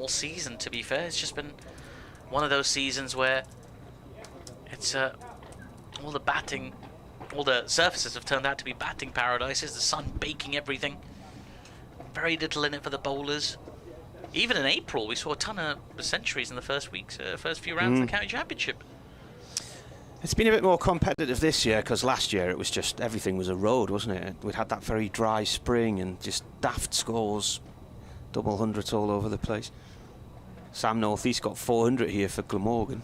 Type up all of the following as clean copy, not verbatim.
season, to be fair. It's just been one of those seasons where it's all the surfaces have turned out to be batting paradises. The sun baking everything. Very little in it for the bowlers. Even in April, we saw a ton of centuries in the first few rounds of the county championship. It's been a bit more competitive this year because last year it was just everything was a road, wasn't it? We'd had that very dry spring and just daft scores, double hundreds all over the place. Sam North East got 400 here for Glamorgan.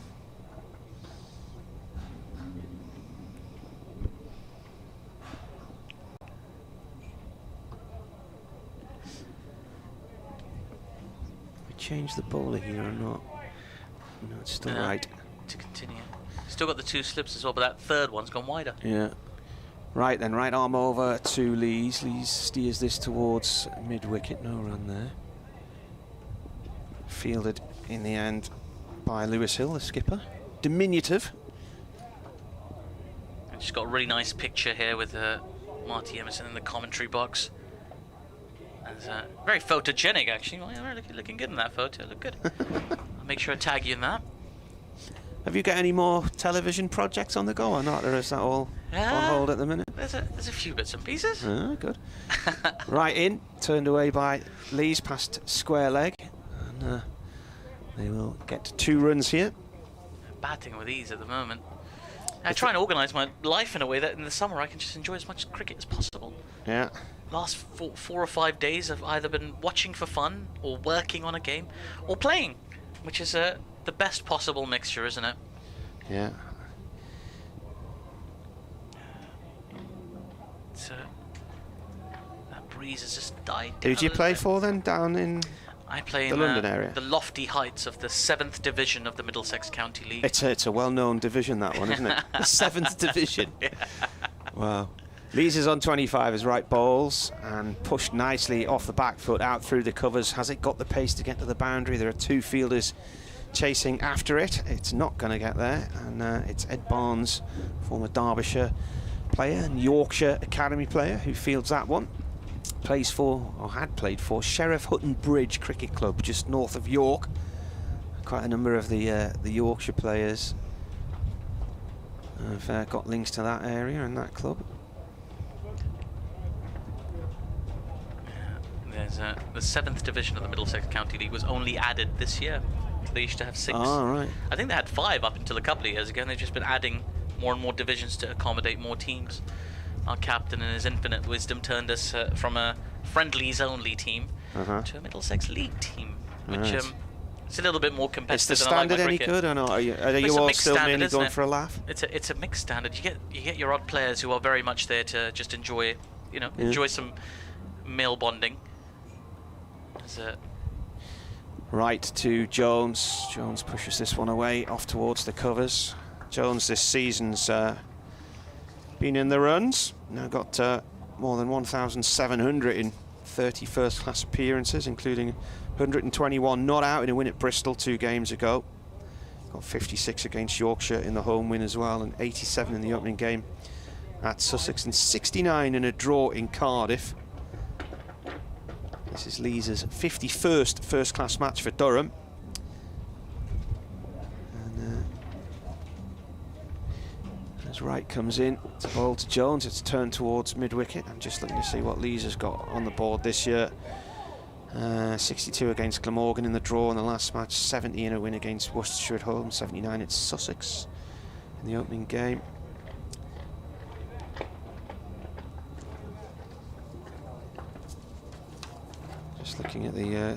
We changed the bowler here or not? No, it's still right. To continue. Still got the 2 slips as well, but that third one's gone wider. Yeah. Right then, right arm over to Lees. Lees steers this towards mid-wicket. No run there. Fielded in the end by Lewis Hill, the skipper. Diminutive. And just got a really nice picture here with Marty Emerson in the commentary box. And very photogenic, actually. Well, you're looking good in that photo. Look good. I'll make sure I tag you in that. Have you got any more television projects on the go or not, or is that all on hold at the minute? There's a few bits and pieces. Good. Right in, turned away by Lees past square leg, and they will get 2 runs here. Batting with ease at the moment. I try and organise my life in a way that in the summer I can just enjoy as much cricket as possible. Yeah. Last 4 or 5 days I've either been watching for fun, or working on a game, or playing, which is the best possible mixture, isn't it? Yeah. That breeze has just died down. Who do you play for then, down in I play the London area? The lofty heights of the 7th division of the Middlesex County League. It's a well-known division, that one, isn't it? The 7th division. Yeah. Wow. Lees is on 25 as right bowls and pushed nicely off the back foot out through the covers. Has it got the pace to get to the boundary? There are 2 fielders chasing after it. It's not going to get there, and it's Ed Barnes, former Derbyshire player and Yorkshire Academy player, who fields that one. Plays for, or had played for, Sheriff Hutton Bridge Cricket Club, just north of York. Quite a number of the Yorkshire players have got links to that area and that club. There's the 7th division of the Middlesex County League was only added this year. They used to have 6. Oh, right. I think they had 5 up until a couple of years ago, and they've just been adding more and more divisions to accommodate more teams. Our captain, in his infinite wisdom, turned us from a friendlies-only team to a Middlesex League team, which it's a little bit more competitive. Is the than I like standard my any cricket. good or not? Are you all still mainly going for a laugh? It's a mixed standard. You get your odd players who are very much there to just enjoy, enjoy some male bonding. Right to Jones. Jones pushes this one away, off towards the covers. Jones this season's been in the runs. Now got more than 1,700 in 30 first-class appearances, including 121 not out in a win at Bristol 2 games ago. Got 56 against Yorkshire in the home win as well, and 87 in the opening game at Sussex, and 69 in a draw in Cardiff. This is Lees's 51st first-class match for Durham. And as right comes in, it's a ball to Jones. It's turned towards mid-wicket. I'm just looking to see what Lees has got on the board this year. 62 against Glamorgan in the draw in the last match, 70 in a win against Worcestershire at home, 79 at Sussex in the opening game. Just looking at the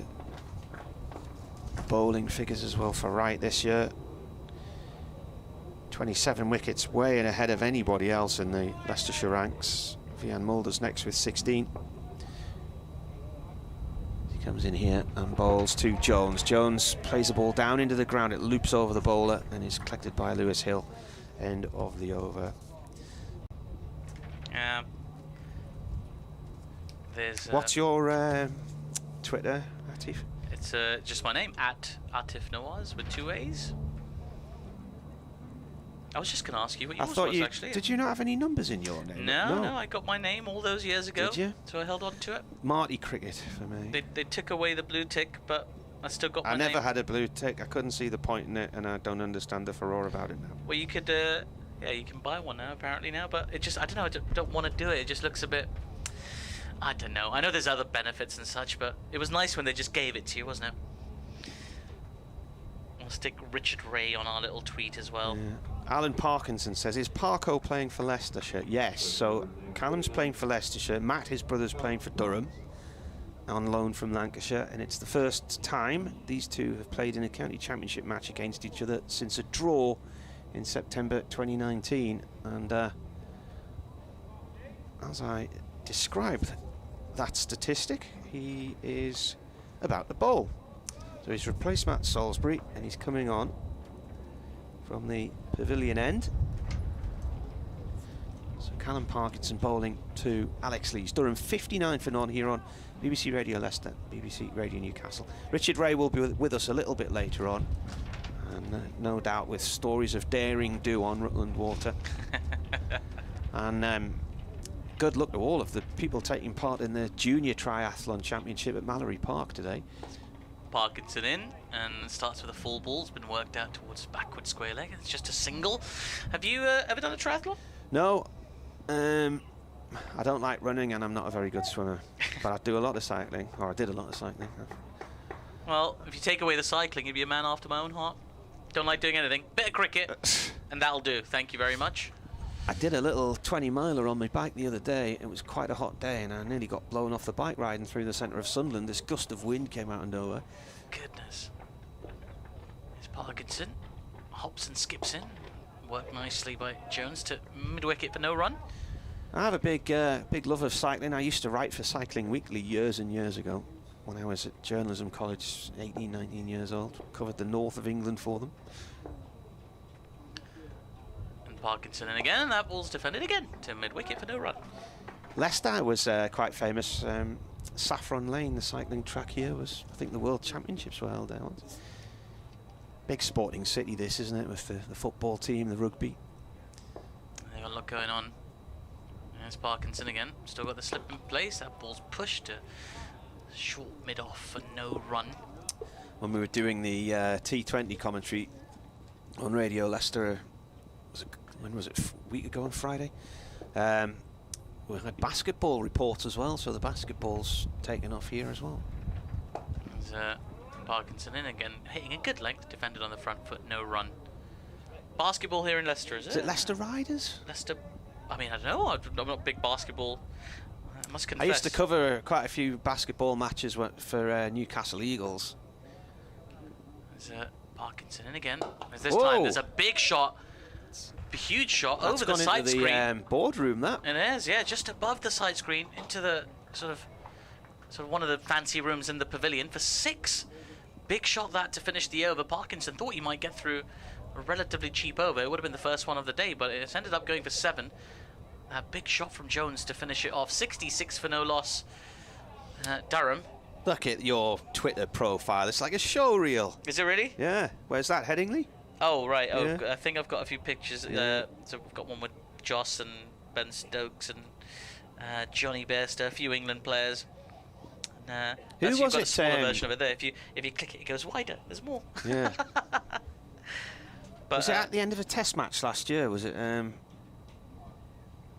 bowling figures as well for Wright this year. 27 wickets, way in ahead of anybody else in the Leicestershire ranks. Vian Mulder's next with 16. He comes in here and bowls to Jones. Jones plays the ball down into the ground, it loops over the bowler and is collected by Lewis Hill. End of the over. What's your Twitter, Atif? It's just my name, @Atif Nawaz with 2 A's. I was just going to ask you what yours was, actually. Did you not have any numbers in your name? No, I got my name all those years ago. Did you? So I held on to it. Marty Cricket for me. They took away the blue tick, but I still got my I never name. had a blue tick. I couldn't see the point in it, and I don't understand the furore about it now. Well, you could, yeah, you can buy one now, apparently now, but it just, I don't know, I don't want to do it. It just looks a bit, I don't know. I know there's other benefits and such, but it was nice when they just gave it to you, wasn't it? We'll stick Richard Ray on our little tweet as well. Yeah. Alan Parkinson says, is Parko playing for Leicestershire? Yes, so Callum's playing for Leicestershire. Matt, his brother's playing for Durham, on loan from Lancashire, and it's the first time these two have played in a county championship match against each other since a draw in September 2019. And as I described that statistic, he is about to bowl. So he's replaced Matt Salisbury, and he's coming on from the pavilion end. So Callum Parkinson bowling to Alex Lees. Durham 59 for none here on BBC Radio Leicester, BBC Radio Newcastle. Richard Ray will be with us a little bit later on, and no doubt with stories of daring do on Rutland Water. And good luck to all of the people taking part in the Junior Triathlon Championship at Mallory Park today. Parkinson in, and starts with a full ball. It's been worked out towards backward square leg. It's just a single. Have you ever done a triathlon? No. I don't like running, and I'm not a very good swimmer, but I do a lot of cycling, or I did a lot of cycling. Well, if you take away the cycling, you'd be a man after my own heart. Don't like doing anything. Bit of cricket, and that'll do. Thank you very much. I did a little 20-miler on my bike the other day. It was quite a hot day, and I nearly got blown off the bike riding through the centre of Sunderland. This gust of wind came out of nowhere. Goodness. Here's Parkinson. Hops and skips in. Worked nicely by Jones to mid-wicket for no run. I have a big love of cycling. I used to write for Cycling Weekly years and years ago when I was at journalism college, 18, 19 years old. Covered the north of England for them. And Parkinson in again, and that ball's defended again to mid-wicket for no run. Leicester was quite famous. Saffron Lane, the cycling track here, was, I think, the World Championships were held there once. Big sporting city this, isn't it, with the football team, the rugby. They've got a lot going on. There's Parkinson again. Still got the slip in place. That ball's pushed to short mid-off for no run. When we were doing the T20 commentary on Radio Leicester, when was it? A week ago on Friday. We had basketball reports as well, so the basketball's taken off here as well. There's Parkinson in again, hitting a good length, defended on the front foot, no run. Basketball here in Leicester, is it? Is it Leicester Riders? Leicester. I mean, I don't know. I'm not big basketball. I must confess. I used to cover quite a few basketball matches for Newcastle Eagles. There's Parkinson in again. This time there's a big shot, a huge shot That's over the side into screen. The boardroom, that. It is, yeah, just above the side screen into the sort of one of the fancy rooms in the pavilion for 6. Big shot that to finish the over. Parkinson thought he might get through a relatively cheap over. It would have been the first one of the day, but it's ended up going for 7. A big shot from Jones to finish it off. 66 for no loss. Durham. Look at your Twitter profile. It's like a show reel. Is it really? Yeah. Where's that, Headingley? Oh, right. Oh, Yeah. I think I've got a few pictures. Yeah. So we've got one with Joss and Ben Stokes and Johnny Bairstow, a few England players. And, Who you've was got it, a smaller version of it there. If you click it, it goes wider. There's more. Yeah. But, was it at the end of a test match last year? Was it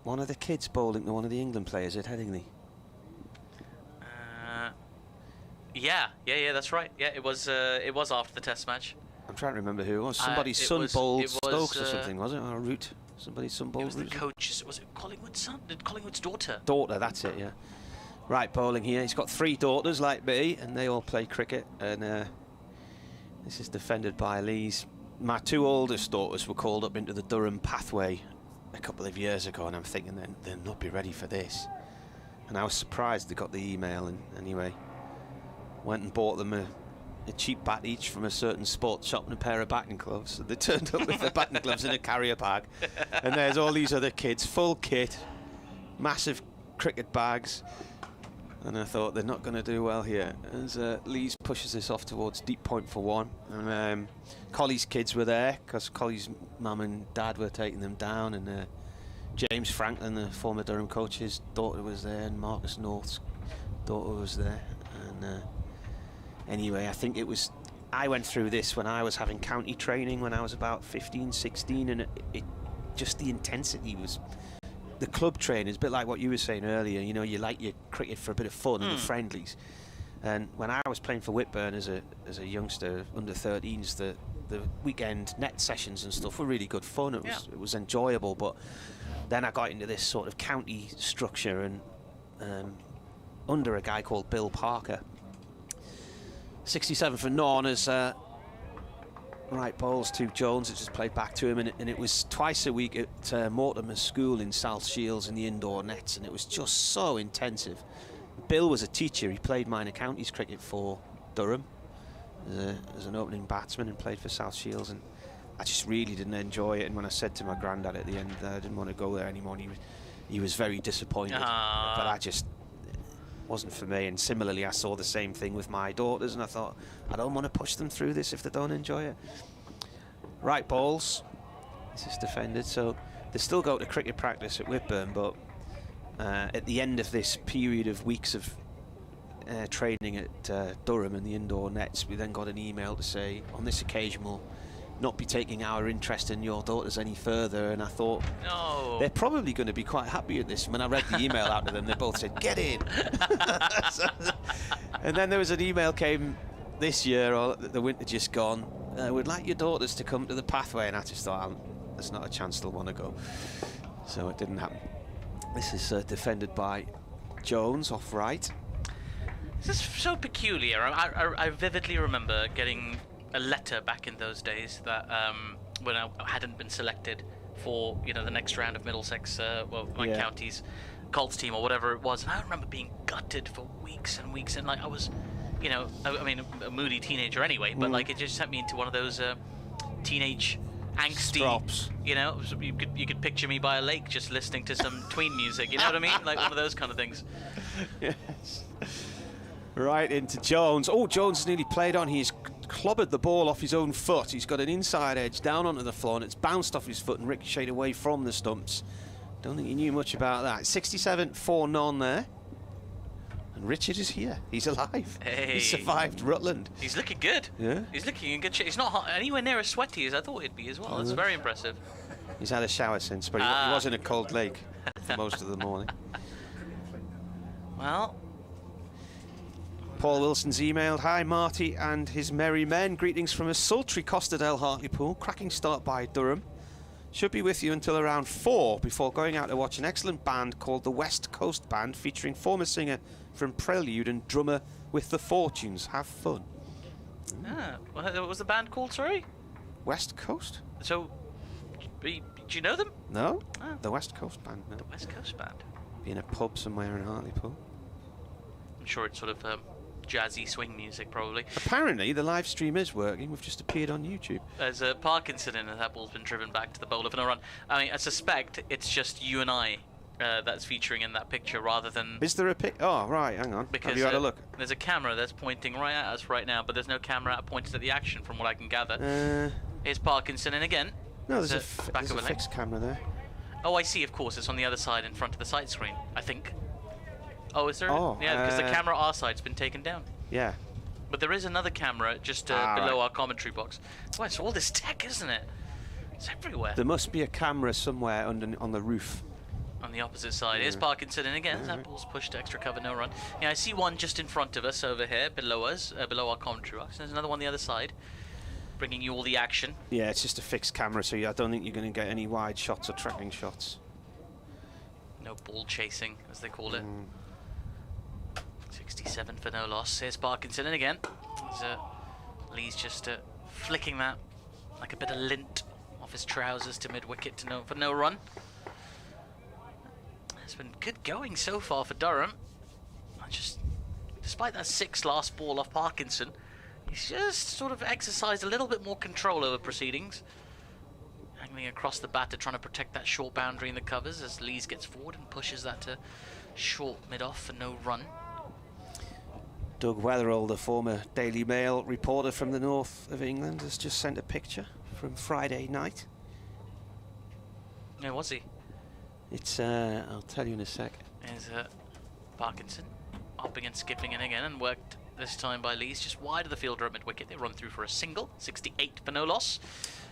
one of the kids bowling to one of the England players at Headingley? Yeah, that's right. Yeah, it was after the test match. I'm trying to remember who it was. Somebody's son bowled Stokes or something, was it? Or Root? Somebody's son bowled. It was the coach's. Was it Collingwood's son? Collingwood's daughter? Daughter, that's it. Yeah. Right, bowling here. He's got 3 daughters like me, and they all play cricket. And this is defended by Lees. My 2 oldest daughters were called up into the Durham pathway a couple of years ago, and I'm thinking they'll not be ready for this. And I was surprised they got the email, and anyway, went and bought them a cheap bat each from a certain sports shop and a pair of batting gloves. So they turned up with their batting gloves in a carrier bag, and there's all these other kids, full kit, massive cricket bags. And I thought they're not going to do well here as Lees pushes this off towards deep point for 1. And Collie's kids were there because Collie's mum and dad were taking them down, and James Franklin, the former Durham coach, his daughter was there, and Marcus North's daughter was there. And anyway, I think I went through this when I was having county training when I was about 15, 16, and it just the intensity was. The club training is a bit like what you were saying earlier. You know, you like your cricket for a bit of fun and the friendlies. And when I was playing for Whitburn as a youngster, under 13s, the weekend net sessions and stuff were really good fun. It was enjoyable. But then I got into this sort of county structure and under a guy called Bill Parker. 67 for Norn as right bowls to Jones. It just played back to him, and it was twice a week at Mortimer's school in South Shields in the indoor nets, and it was just so intensive. Bill was a teacher. He played minor counties cricket for Durham as an opening batsman and played for South Shields, and I just really didn't enjoy it. And when I said to my granddad at the end that I didn't want to go there anymore, he was very disappointed. But I just wasn't for me. And similarly, I saw the same thing with my daughters, and I thought, I don't want to push them through this if they don't enjoy it. Right balls. This is defended, so they still go to cricket practice at Whitburn, but at the end of this period of weeks of training at Durham and the indoor nets, we then got an email to say, on this occasion we'll not be taking our interest in your daughters any further. And I thought, no, they're probably going to be quite happy at this. When I read the email out to them, they both said, get in. And then there was an email came this year, or the winter just gone, we'd like your daughters to come to the pathway. And I just thought, there's not a chance they'll want to go. So it didn't happen. This is defended by Jones off right. This is so peculiar. I vividly remember getting a letter back in those days that when I hadn't been selected for the next round of Middlesex, county's Colts team or whatever it was, and I remember being gutted for weeks and weeks, and like I was, I mean, a moody teenager anyway, but like it just sent me into one of those teenage angsty Strops. You could picture me by a lake just listening to some tween music, you know what I mean, like one of those kind of things. Yes. Right into Jones. Oh, Jones has nearly played on. He's clobbered the ball off his own foot. He's got an inside edge down onto the floor, and it's bounced off his foot and ricocheted away from the stumps. Don't think he knew much about that. 67 for none there. And Richard is here. He's alive. Hey. He survived Rutland. He's looking good. Yeah. He's looking in good shape. He's not anywhere near as sweaty as I thought he'd be as well. That's very impressive. He's had a shower since, but he was in a cold lake for most of the morning. Well, Paul Wilson's emailed, hi Marty and his merry men, greetings from a sultry Costerdale Hartlepool, cracking start by Durham. Should be with you until around 4 before going out to watch an excellent band called the West Coast Band, featuring former singer from Prelude and drummer with the Fortunes. Have fun. What was the band called, sorry? West Coast? So, do you know them? No, the West Coast Band. No. The West Coast Band. Be in a pub somewhere in Hartlepool. I'm sure it's sort of jazzy swing music, probably. Apparently, the live stream is working. We've just appeared on YouTube. There's a Parkinson in it. That ball's been driven back to the bowler for no run. I mean, I suspect it's just you and I that's featuring in that picture rather than... Is there a pic? Oh, right, hang on. Because have you had a look? There's a camera that's pointing right at us right now, but there's no camera pointed at the action from what I can gather. Here's Parkinson, and again... No, there's a fixed camera there. Oh, I see, of course. It's on the other side in front of the sight screen, I think. Oh, is there? Oh, yeah, because the camera our side's been taken down. Yeah. But there is another camera just below our commentary box. Well, it's all this tech, isn't it? It's everywhere. There must be a camera somewhere on the roof. On the opposite side. Here's Parkinson, and again, that ball's pushed to extra cover, no run. Yeah, I see one just in front of us over here, below us, below our commentary box. There's another one on the other side, bringing you all the action. Yeah, it's just a fixed camera, so I don't think you're going to get any wide shots or tracking shots. No ball chasing, as they call it. 67 for no loss. Here's Parkinson, and again, Lee's just flicking that like a bit of lint off his trousers to mid-wicket for no run. It's been good going so far for Durham. Despite that 6 last ball off Parkinson, he's just sort of exercised a little bit more control over proceedings. Angling across the batter, trying to protect that short boundary in the covers as Lees gets forward and pushes that to short mid-off for no run. Doug Weatherall, the former Daily Mail reporter from the north of England, has just sent a picture from Friday night. Yeah, was he? It's, I'll tell you in a sec. There's Parkinson hopping and skipping in again and worked this time by Lees, just wide of the fielder at mid-wicket. They run through for a single, 68 for no loss.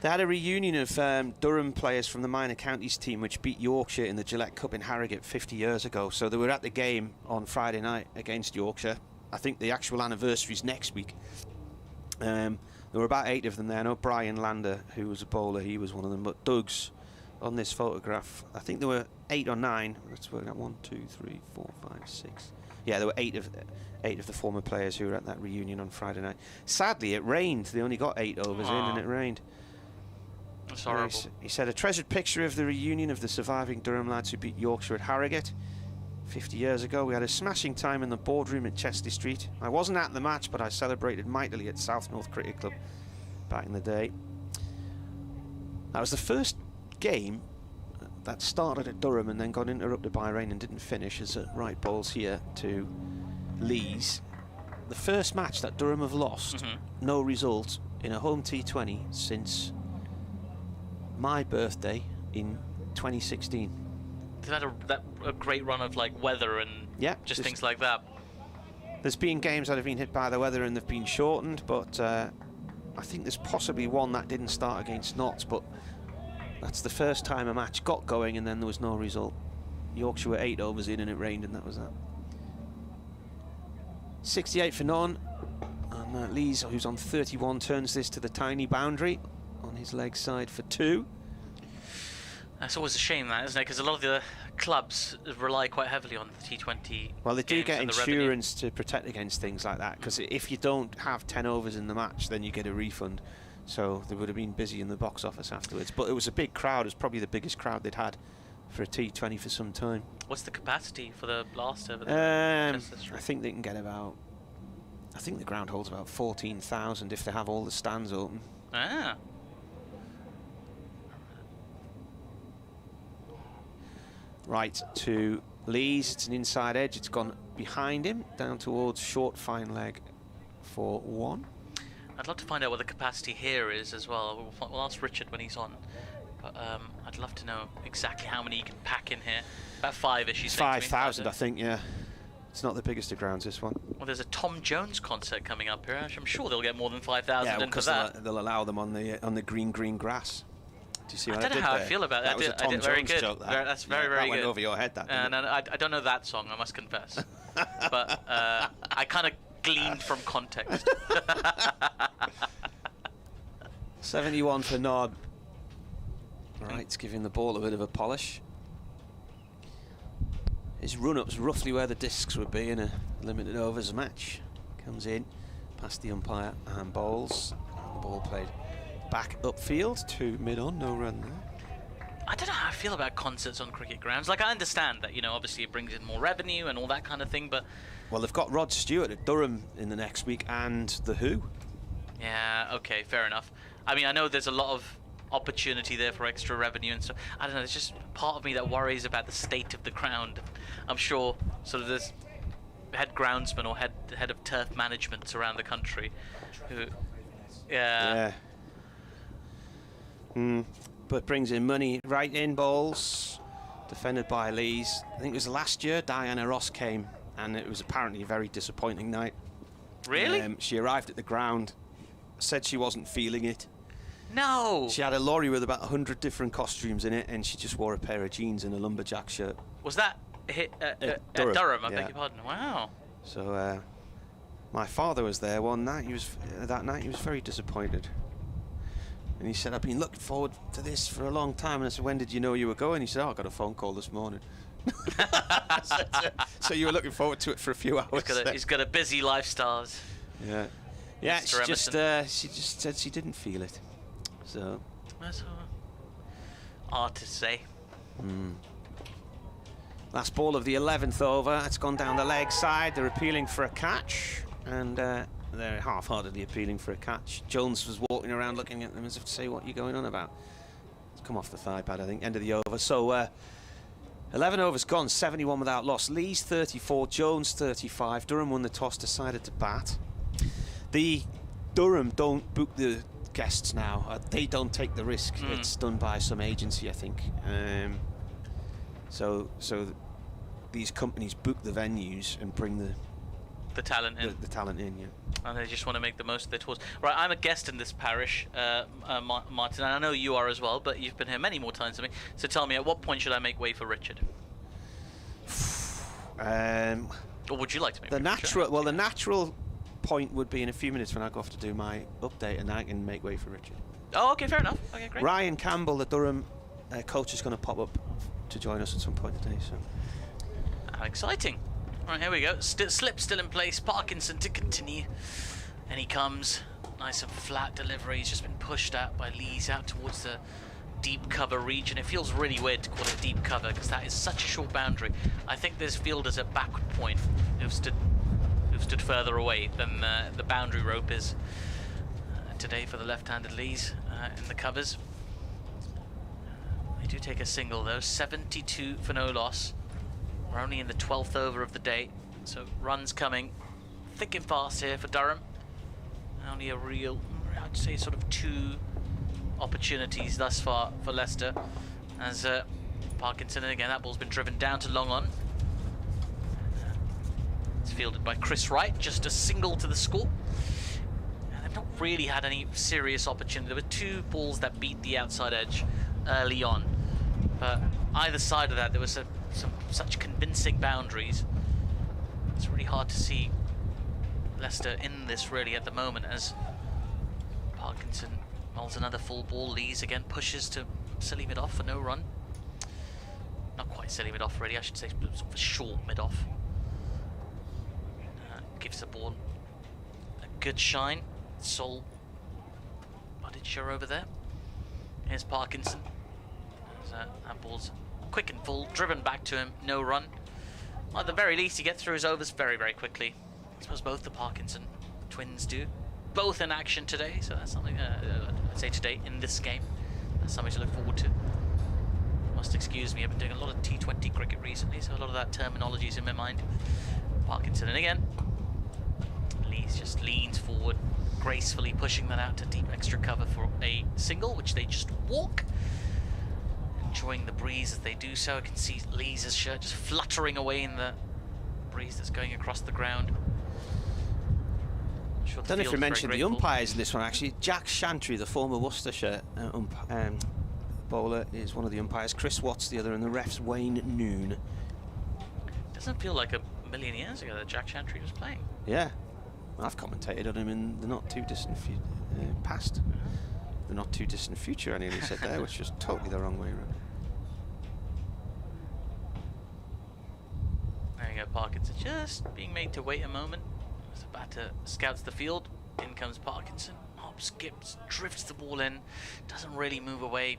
They had a reunion of Durham players from the minor counties team which beat Yorkshire in the Gillette Cup in Harrogate 50 years ago. So they were at the game on Friday night against Yorkshire. I think the actual anniversary is next week. There were about 8 of them there. I know Brian Lander, who was a bowler, he was one of them. But Doug's on this photograph. I think there were 8 or 9. Let's work out 1, 2, 3, 4, 5, 6. Yeah, there were 8 of the former players who were at that reunion on Friday night. Sadly, it rained. They only got 8 overs in, and it rained. That's horrible. He said, a treasured picture of the reunion of the surviving Durham lads who beat Yorkshire at Harrogate 50 years ago. We had a smashing time in the boardroom at Chester Street. I wasn't at the match, but I celebrated mightily at South North Cricket Club back in the day. That was the first game that started at Durham and then got interrupted by rain and didn't finish as right bowls here to Lees. The first match that Durham have lost, no result, in a home T20 since my birthday in 2016. They've had a great run of like weather and just things like that. There's been games that have been hit by the weather and they've been shortened, but I think there's possibly one that didn't start against Notts, but that's the first time a match got going and then there was no result. Yorkshire were 8 overs in and it rained, and that was that. 68 for none, and Lees, who's on 31, turns this to the tiny boundary on his leg side for 2. That's always a shame, that, isn't it? Because a lot of the clubs rely quite heavily on the T20. Well, they do get insurance to protect against things like that, because if you don't have 10 overs in the match, then you get a refund. So they would have been busy in the box office afterwards. But it was a big crowd. It was probably the biggest crowd they'd had for a T20 for some time. What's the capacity for the blast over there? I think they can get about... I think the ground holds about 14,000 if they have all the stands open. Ah. Right to Lees. It's an inside edge. It's gone behind him, down towards short fine leg for 1. I'd love to find out what the capacity here is as well. We'll ask Richard when he's on. But I'd love to know exactly how many you can pack in here. About 5-ish, you say? 5,000, I think, yeah. It's not the biggest of grounds, this one. Well, there's a Tom Jones concert coming up here. I'm sure they'll get more than 5,000 in for that. They'll allow them on the green grass. Do you see what I don't know how I feel about that. That was a Tom very Jones good. joke, that. That's very, very that good. went over your head, that didn't it? No, I don't know that song, I must confess. But I kind of gleaned from context. 71 for Nod. Right, it's giving the ball a bit of a polish. His run-up's roughly where the discs would be in a limited overs match. Comes in, past the umpire and bowls. The ball played back upfield to mid-on, no run there. I don't know how I feel about concerts on cricket grounds. Like, I understand that, you know, obviously it brings in more revenue and all that kind of thing, but... Well, they've got Rod Stewart at Durham in the next week and The Who. Yeah, okay, fair enough. I mean, I know there's a lot of opportunity there for extra revenue and so I don't know, there's just part of me that worries about the state of the ground. I'm sure sort of there's head groundsman or head of turf management around the country who but brings in money. Right in bowls, defended by Lees. I think it was last year Diana Ross came and it was apparently a very disappointing night. Really? She arrived at the ground, said she wasn't feeling it. No! She had a lorry with about 100 different costumes in it, and she just wore a pair of jeans and a lumberjack shirt. Was that at Durham? I beg your pardon. Wow. So my father was there one night. That night he was very disappointed, and he said, "I've been looking forward to this for a long time." And I said, "When did you know you were going?" He said, "Oh, I got a phone call this morning." So you were looking forward to it for a few hours. He's got a busy lifestyle. Yeah. She just said she didn't feel it. So that's artists say. Last ball of the 11th over. It's gone down the leg side. They're appealing for a catch, and they're half-heartedly appealing for a catch. Jones was walking around looking at them as if to say, "What are you going on about?" It's come off the thigh pad, I think. End of the over. So 11 overs gone, 71 without loss. Lees 34, Jones 35. Durham won the toss, decided to bat. The Durham don't book the guests now. They don't take the risk. It's done by some agency, I think. So these companies book the venues and bring the talent in. The talent in, yeah. And they just want to make the most of their tours. Right, I'm a guest in this parish, Martin, and I know you are as well, but you've been here many more times than me. So tell me, at what point should I make way for Richard? Or would you like to make the natural point would be in a few minutes when I go off to do my update, and I can make way for Richard. Oh, okay, fair enough. Okay, great. Ryan Campbell, the Durham coach, is going to pop up to join us at some point today. So how exciting! Right, here we go. Slip still in place. Parkinson to continue. And he comes. Nice and flat delivery. He's just been pushed out by Lees out towards the deep cover region. It feels really weird to call it deep cover because that is such a short boundary. I think there's fielders at backward point who've stood further away than the boundary rope is today for the left-handed Lees in the covers. They do take a single though. 72 for no loss. We're only in the 12th over of the day, so runs coming thick and fast here for Durham. Only a real, I'd say, sort of 2 opportunities thus far for Leicester. As Parkinson, and again, that ball's been driven down to long on. It's fielded by Chris Wright, just a single to the score. And they've not really had any serious opportunity. There were 2 balls that beat the outside edge early on, but either side of that, there was some such convincing boundaries. It's really hard to see Leicester in this really at the moment, as Parkinson rolls another full ball. Lees again pushes to silly mid-off for no run. Not quite silly mid-off really, I should say, sort of a short mid-off. Gives the ball a good shine. Sol Buttigieg over there. Here's Parkinson. That ball's quick and full, driven back to him, no run. Well, at the very least, he gets through his overs very, very quickly. I suppose both the Parkinson twins do. Both in action today, so that's something, I'd say today, in this game. That's something to look forward to. You must excuse me, I've been doing a lot of T20 cricket recently, so a lot of that terminology is in my mind. Parkinson, and again, Lees just leans forward, gracefully pushing that out to deep extra cover for a single, which they just walk. Enjoying the breeze as they do so. I can see Lees' shirt just fluttering away in the breeze that's going across the ground. I don't know if you mentioned the umpires in this one actually. Jack Shantry, the former Worcestershire bowler, is one of the umpires. Chris Watts the other, and the ref's Wayne Noon. Doesn't feel like a million years ago that Jack Shantry was playing. Yeah, I've commentated on him in the not too distant past. The not too distant future, I nearly said there, which was totally the wrong way around. There you go, Parkinson just being made to wait a moment as the batter scouts the field. In comes Parkinson, hops, skips, drifts the ball in, doesn't really move away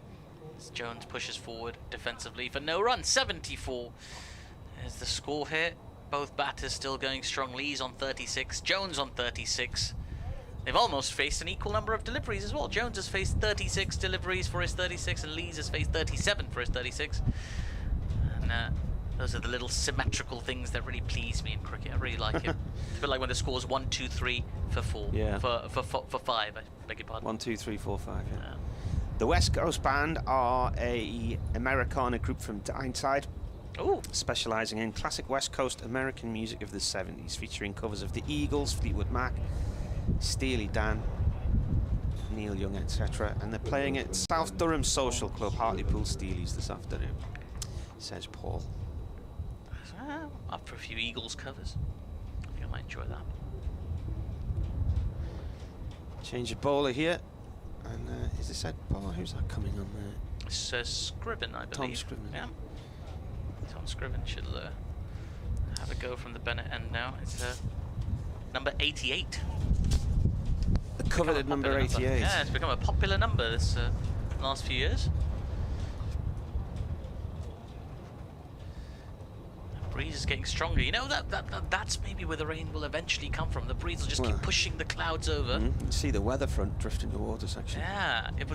as Jones pushes forward defensively for no run. 74 is the score here. Both batters still going strong. Lees on 36, Jones on 36. They've almost faced an equal number of deliveries as well. Jones has faced 36 deliveries for his 36, and Lees has faced 37 for his 36. And those are the little symmetrical things that really please me in cricket. I really like it. It's a bit like when the score's 1, 2, 3 for 4. Yeah. For 5, I beg your pardon. 1, 2, 3, 4, 5, yeah. The West Coast Band are a Americana group from Tyneside. Ooh. Specialising in classic West Coast American music of the 70s, featuring covers of the Eagles, Fleetwood Mac, Steely Dan, Neil Young, etc. And they're playing at South Durham Social Club, Hartlepool Steelies this afternoon, says Paul. Up for a few Eagles covers. I think I might enjoy that. Change of bowler here. And is this Ed Bowler? Who's that coming on there? It's Scriven, I believe. Tom Scriven. Yeah. Tom Scriven should have a go from the Bennett end now. It's number 88. The coveted number 88. Yeah, it's become a popular number this last few years. The breeze is getting stronger. You know, that's maybe where the rain will eventually come from. The breeze will just keep pushing the clouds over. You can see the weather front drifting towards us, actually. Yeah, it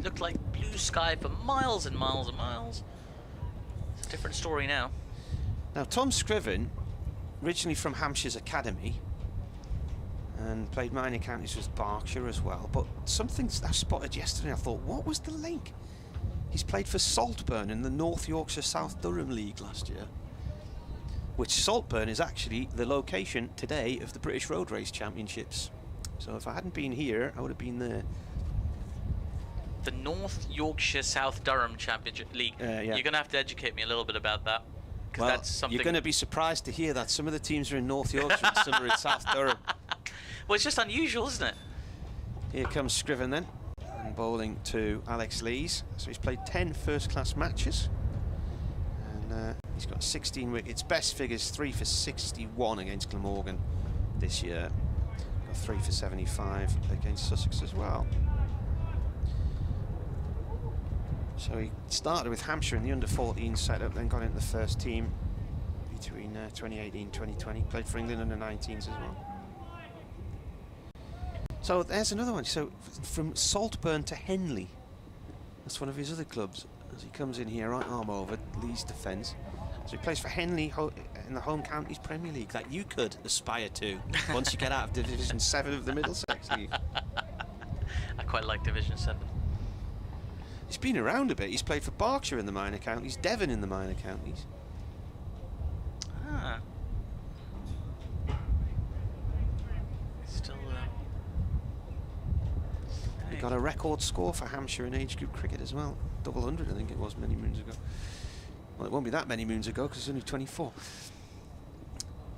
looked like blue sky for miles and miles and miles. It's a different story now. Now, Tom Scriven, originally from Hampshire's Academy, and played minor counties with Berkshire as well, but something I spotted yesterday, I thought, what was the link? He's played for Saltburn in the North Yorkshire South Durham League last year. which Saltburn is actually the location today of the British Road Race Championships. So if I hadn't been here, I would have been there. The North Yorkshire South Durham Championship League. Yeah. You're going to have to educate me a little bit about that. Well, that's something you're going to be surprised to hear that some of the teams are in North Yorkshire and some are in South Durham. Well, it's just unusual, isn't it? Here comes Scriven then, and bowling to Alex Lees. So he's played 10 first-class matches, and he's got 16 wickets. Best figures 3 for 61 against Glamorgan this year. Got 3 for 75 against Sussex as well. So he started with Hampshire in the under-14 setup, then got into the first team between 2018-2020. Played for England under-19s as well. So there's another one. So from Saltburn to Henley, that's one of his other clubs. As he comes in here, right arm over, Lee's defence. So he plays for Henley in the Home Counties Premier League, that you could aspire to once you get out of Division 7 of the Middlesex League. I quite like Division 7. He's been around a bit. He's played for Berkshire in the minor counties, Devon in the minor counties. Ah. Still He got a record score for Hampshire in age group cricket as well. Double 100, I think it was, many moons ago. Well, it won't be that many moons ago because it's only 24.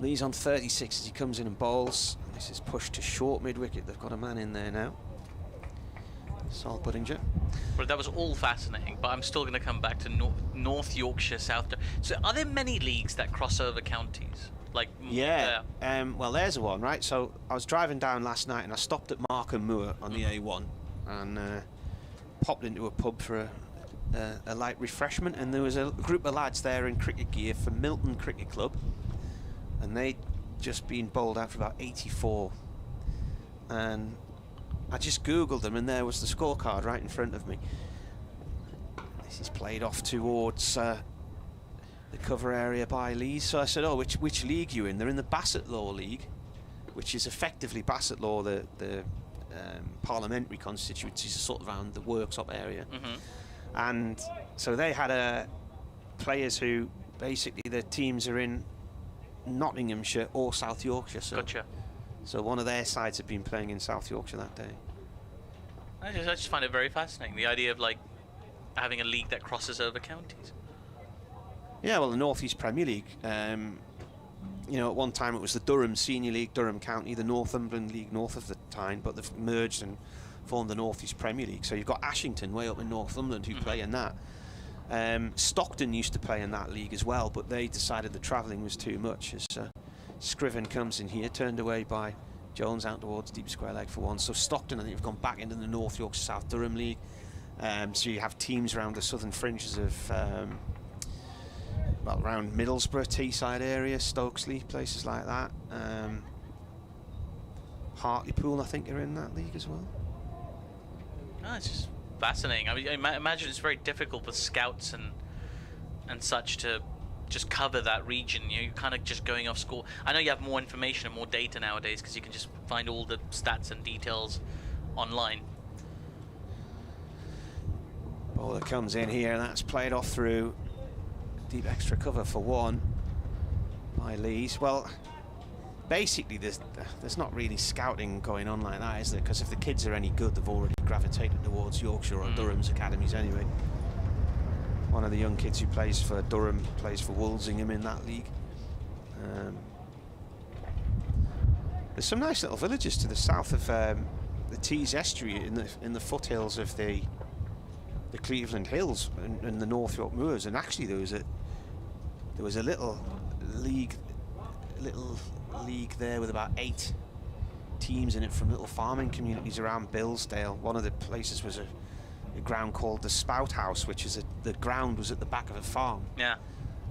Lee's on 36 as he comes in and bowls. This is pushed to short mid-wicket. They've got a man in there now. Saul Buddinger. Well, that was all fascinating, but I'm still going to come back to North Yorkshire, South. So, are there many leagues that cross over counties? Like, yeah. Well, there's one, right? So, I was driving down last night and I stopped at Markham Moor on the A1 and popped into a pub for a light refreshment, and there was a group of lads there in cricket gear from Milton Cricket Club, and they'd just been bowled out for about 84, and I just googled them and there was the scorecard right in front of me. This is played off towards the cover area by Leeds. So I said, oh, which league are you in? They're in the Bassett Law League, which is effectively Bassett Law, the parliamentary constituencies, sort of around the workshop area. And so they had players who basically their teams are in Nottinghamshire or South Yorkshire. So, gotcha. So one of their sides had been playing in South Yorkshire that day. I just find it very fascinating, the idea of like having a league that crosses over counties. Yeah, well, the North East Premier League, you know, at one time it was the Durham Senior League, Durham County, the Northumberland League North of the Tyne, but they've merged and formed the North East Premier League. So you've got Ashington way up in Northumberland who play in that. Stockton used to play in that league as well, but they decided the travelling was too much as Scriven comes in here, turned away by Jones out towards deep square leg for one. So Stockton, I think, have gone back into the North Yorkshire South Durham League. So you have teams around the southern fringes of, well, around Middlesbrough, Teesside area, Stokesley, places like that. Hartlepool, I think, are in that league as well. Oh, it's just fascinating. I mean, I imagine it's very difficult with scouts and such to just cover that region. You're kind of just going off score. I know you have more information and more data nowadays because you can just find all the stats and details online. Bowler comes in here and that's played off through deep extra cover for one by Lees. Well, basically there's not really scouting going on like that, is there? Because if the kids are any good, they've already gravitated towards Yorkshire or Durham's academies anyway. One of the young kids who plays for Durham plays for Woolsingham in that league. There's some nice little villages to the south of the Tees Estuary in the foothills of the Cleveland Hills and the North York Moors, and actually there was a little league there with about 8 teams in it from little farming communities around Billsdale. One of the places was a ground called the Spout House, which is the ground was at the back of a farm. Yeah.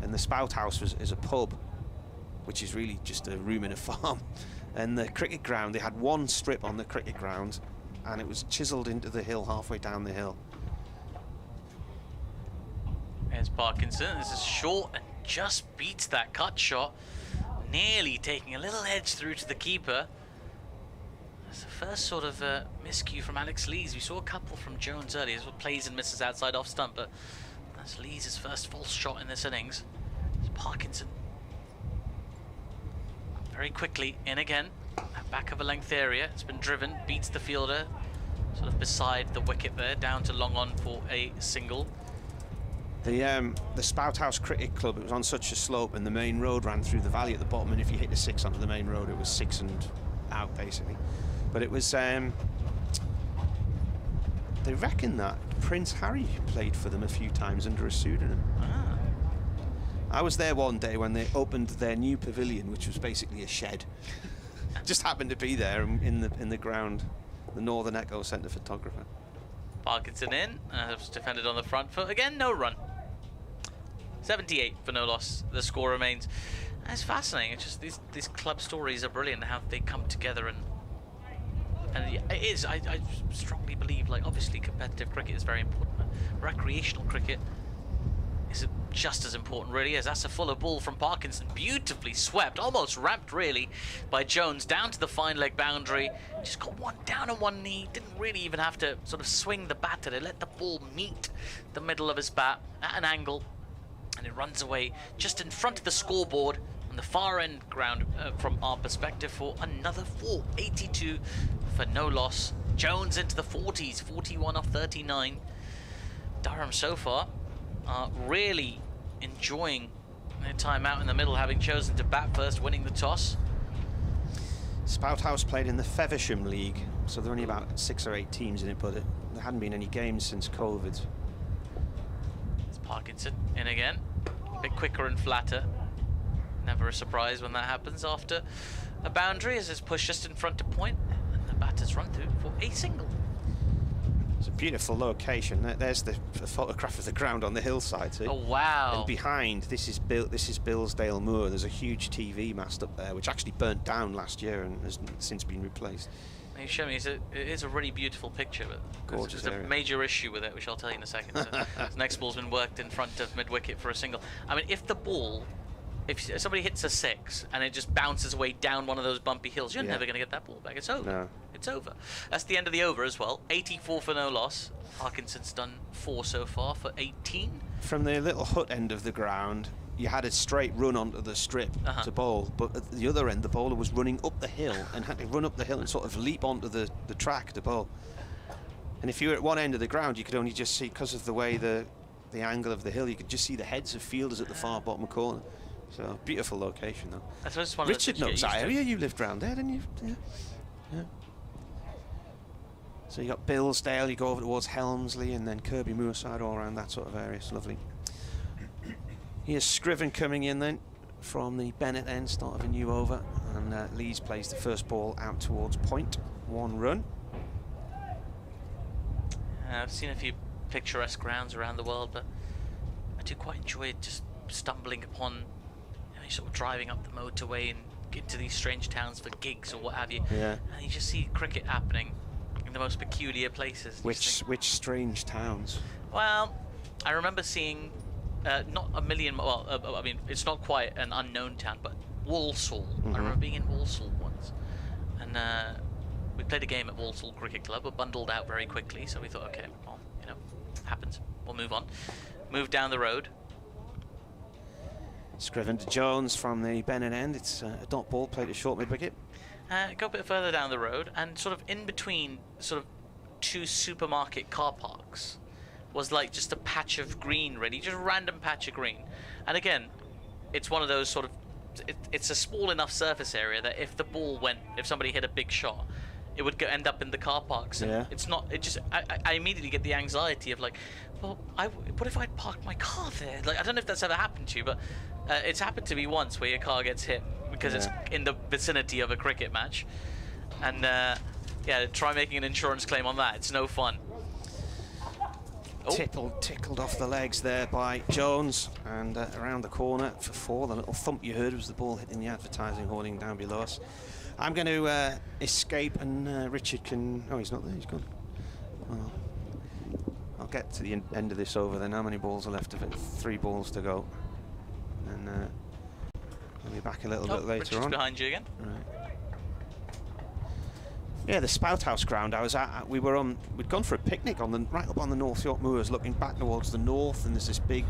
And the Spout House is a pub, which is really just a room in a farm. And the cricket ground, they had one strip on the cricket ground, and it was chiselled into the hill halfway down the hill. There's Parkinson. This is short and just beats that cut shot, nearly taking a little edge through to the keeper. That's the first sort of miscue from Alex Lees. We saw a couple from Jones earlier. This plays and misses outside off stump, but that's Lees' first false shot in this innings. It's Parkinson. very quickly in again. Back of a length area. It's been driven, beats the fielder, sort of beside the wicket there, down to long on for a single. The Spout House Cricket Club, it was on such a slope, and the main road ran through the valley at the bottom, and if you hit a 6 onto the main road, it was 6 and out, basically. But it was, they reckon that Prince Harry played for them a few times under a pseudonym. Ah. I was there one day when they opened their new pavilion, which was basically a shed. Just happened to be there in the ground. The Northern Echo Centre photographer. Parkinson in, was defended on the front foot. Again, no run. 78 for no loss. The score remains. And it's fascinating. It's just these club stories are brilliant. How they come together and it is. I strongly believe, like, obviously competitive cricket is very important. But recreational cricket is just as important, really, as that's a fuller ball from Parkinson, beautifully swept, almost ramped really by Jones down to the fine leg boundary. Just got one down on one knee, didn't really even have to sort of swing the bat at it, let the ball meet the middle of his bat at an angle, and it runs away just in front of the scoreboard on the far end ground from our perspective for another 4. 82 for no loss. Jones into the 40s, 41 off 39. Durham so far are really enjoying their time out in the middle, having chosen to bat first, winning the toss. Spout House played in the Feversham League, so there are only about 6 or 8 teams in it, but there hadn't been any games since COVID. It's Parkinson in again, a bit quicker and flatter. Never a surprise when that happens after a boundary, as it's pushed just in front of point, and the batter's run through for a single. It's a beautiful location. There's the photograph of the ground on the hillside. See? Oh wow! And behind, this is Billsdale Moor. There's a huge TV mast up there, which actually burnt down last year and has since been replaced. You show me, it is a really beautiful picture, but gorgeous there's area. A major issue with it, which I'll tell you in a second. So this next ball's been worked in front of mid-wicket for a single. I mean, if the ball, if somebody hits a 6 and it just bounces away down one of those bumpy hills, you're never going to get that ball back. It's over. No. It's over. That's the end of the over as well. 84 for no loss. Parkinson's done 4 so far for 18. From the little hut end of the ground, you had a straight run onto the strip to bowl, but at the other end, the bowler was running up the hill and had to run up the hill and sort of leap onto the track to bowl. And if you were at one end of the ground, you could only just see, because of the way the angle of the hill, you could just see the heads of fielders at the far bottom corner. So, beautiful location, though. That's just one Richard knows that area. You lived round there, didn't you? Yeah. So you got Billsdale, you go over towards Helmsley, and then Kirby Moorside, all around that sort of area. It's lovely. Here's Scriven coming in then from the Bennett end, start of a new over, and Lees plays the first ball out towards point. 1 run. I've seen a few picturesque grounds around the world, but I do quite enjoy just stumbling upon, sort of driving up the motorway and get to these strange towns for gigs or what have you. Yeah. And you just see cricket happening in the most peculiar places. Which strange towns? Well, I remember seeing not a million. Well, I mean, it's not quite an unknown town, but Walsall. I remember being in Walsall once, and we played a game at Walsall Cricket Club. We're bundled out very quickly, so we thought, okay, well, happens. We'll move on. Move down the road. Scriven to Jones from the Bennett end. It's a dot ball played at short mid-wicket. Go a bit further down the road, and sort of in between sort of 2 supermarket car parks was like just a patch of green, really, just a random patch of green. And again, it's one of those sort of, it's a small enough surface area that if the ball went, if somebody hit a big shot, it would end up in the car parks. And it's not, it just, I immediately get the anxiety of like, well, what if I'd parked my car there? Like, I don't know if that's ever happened to you, but it's happened to me once where your car gets hit because it's in the vicinity of a cricket match. And try making an insurance claim on that. It's no fun. Tickled off the legs there by Jones, and around the corner for 4. The little thump you heard was the ball hitting the advertising hoarding down below us. I'm going to escape, and Richard can... Oh, he's not there, he's gone. Well, I'll get to the end of this over then. How many balls are left of it? 3 balls to go. And I'll be back a little bit later Richard's on. Behind you again. Right. Yeah, the Spout House ground I was at, we'd gone for a picnic right up on the North York Moors, looking back towards the north, and there's this big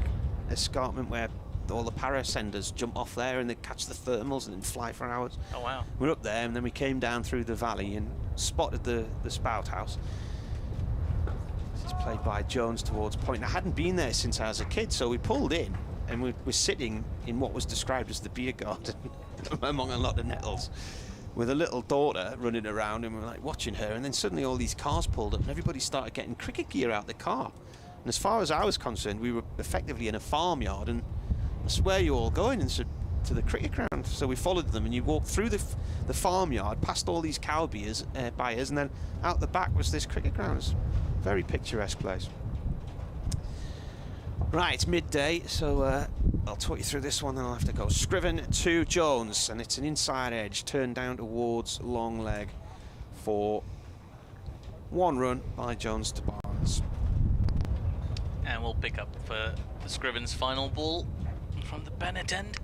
escarpment where all the parasenders jump off there and they catch the thermals and then fly for hours. Oh wow. We're up there, and then we came down through the valley and spotted the spout house. This is played by Jones towards point. I hadn't been there since I was a kid, so we pulled in and we were sitting in what was described as the beer garden among a lot of nettles, with a little daughter running around, and we were like watching her, and then suddenly all these cars pulled up and everybody started getting cricket gear out the car. And as far as I was concerned, we were effectively in a farmyard, and that's where you're all going, and so to the cricket ground. So we followed them, and you walked through the farmyard, past all these cow buyers, and then out the back was this cricket ground. It's a very picturesque place. Right, it's midday, so I'll talk you through this one, then I'll have to go. Scriven to Jones, and it's an inside edge, turned down towards long leg for 1 run by Jones to Barnes. And we'll pick up for the Scriven's final ball from the Bennett end.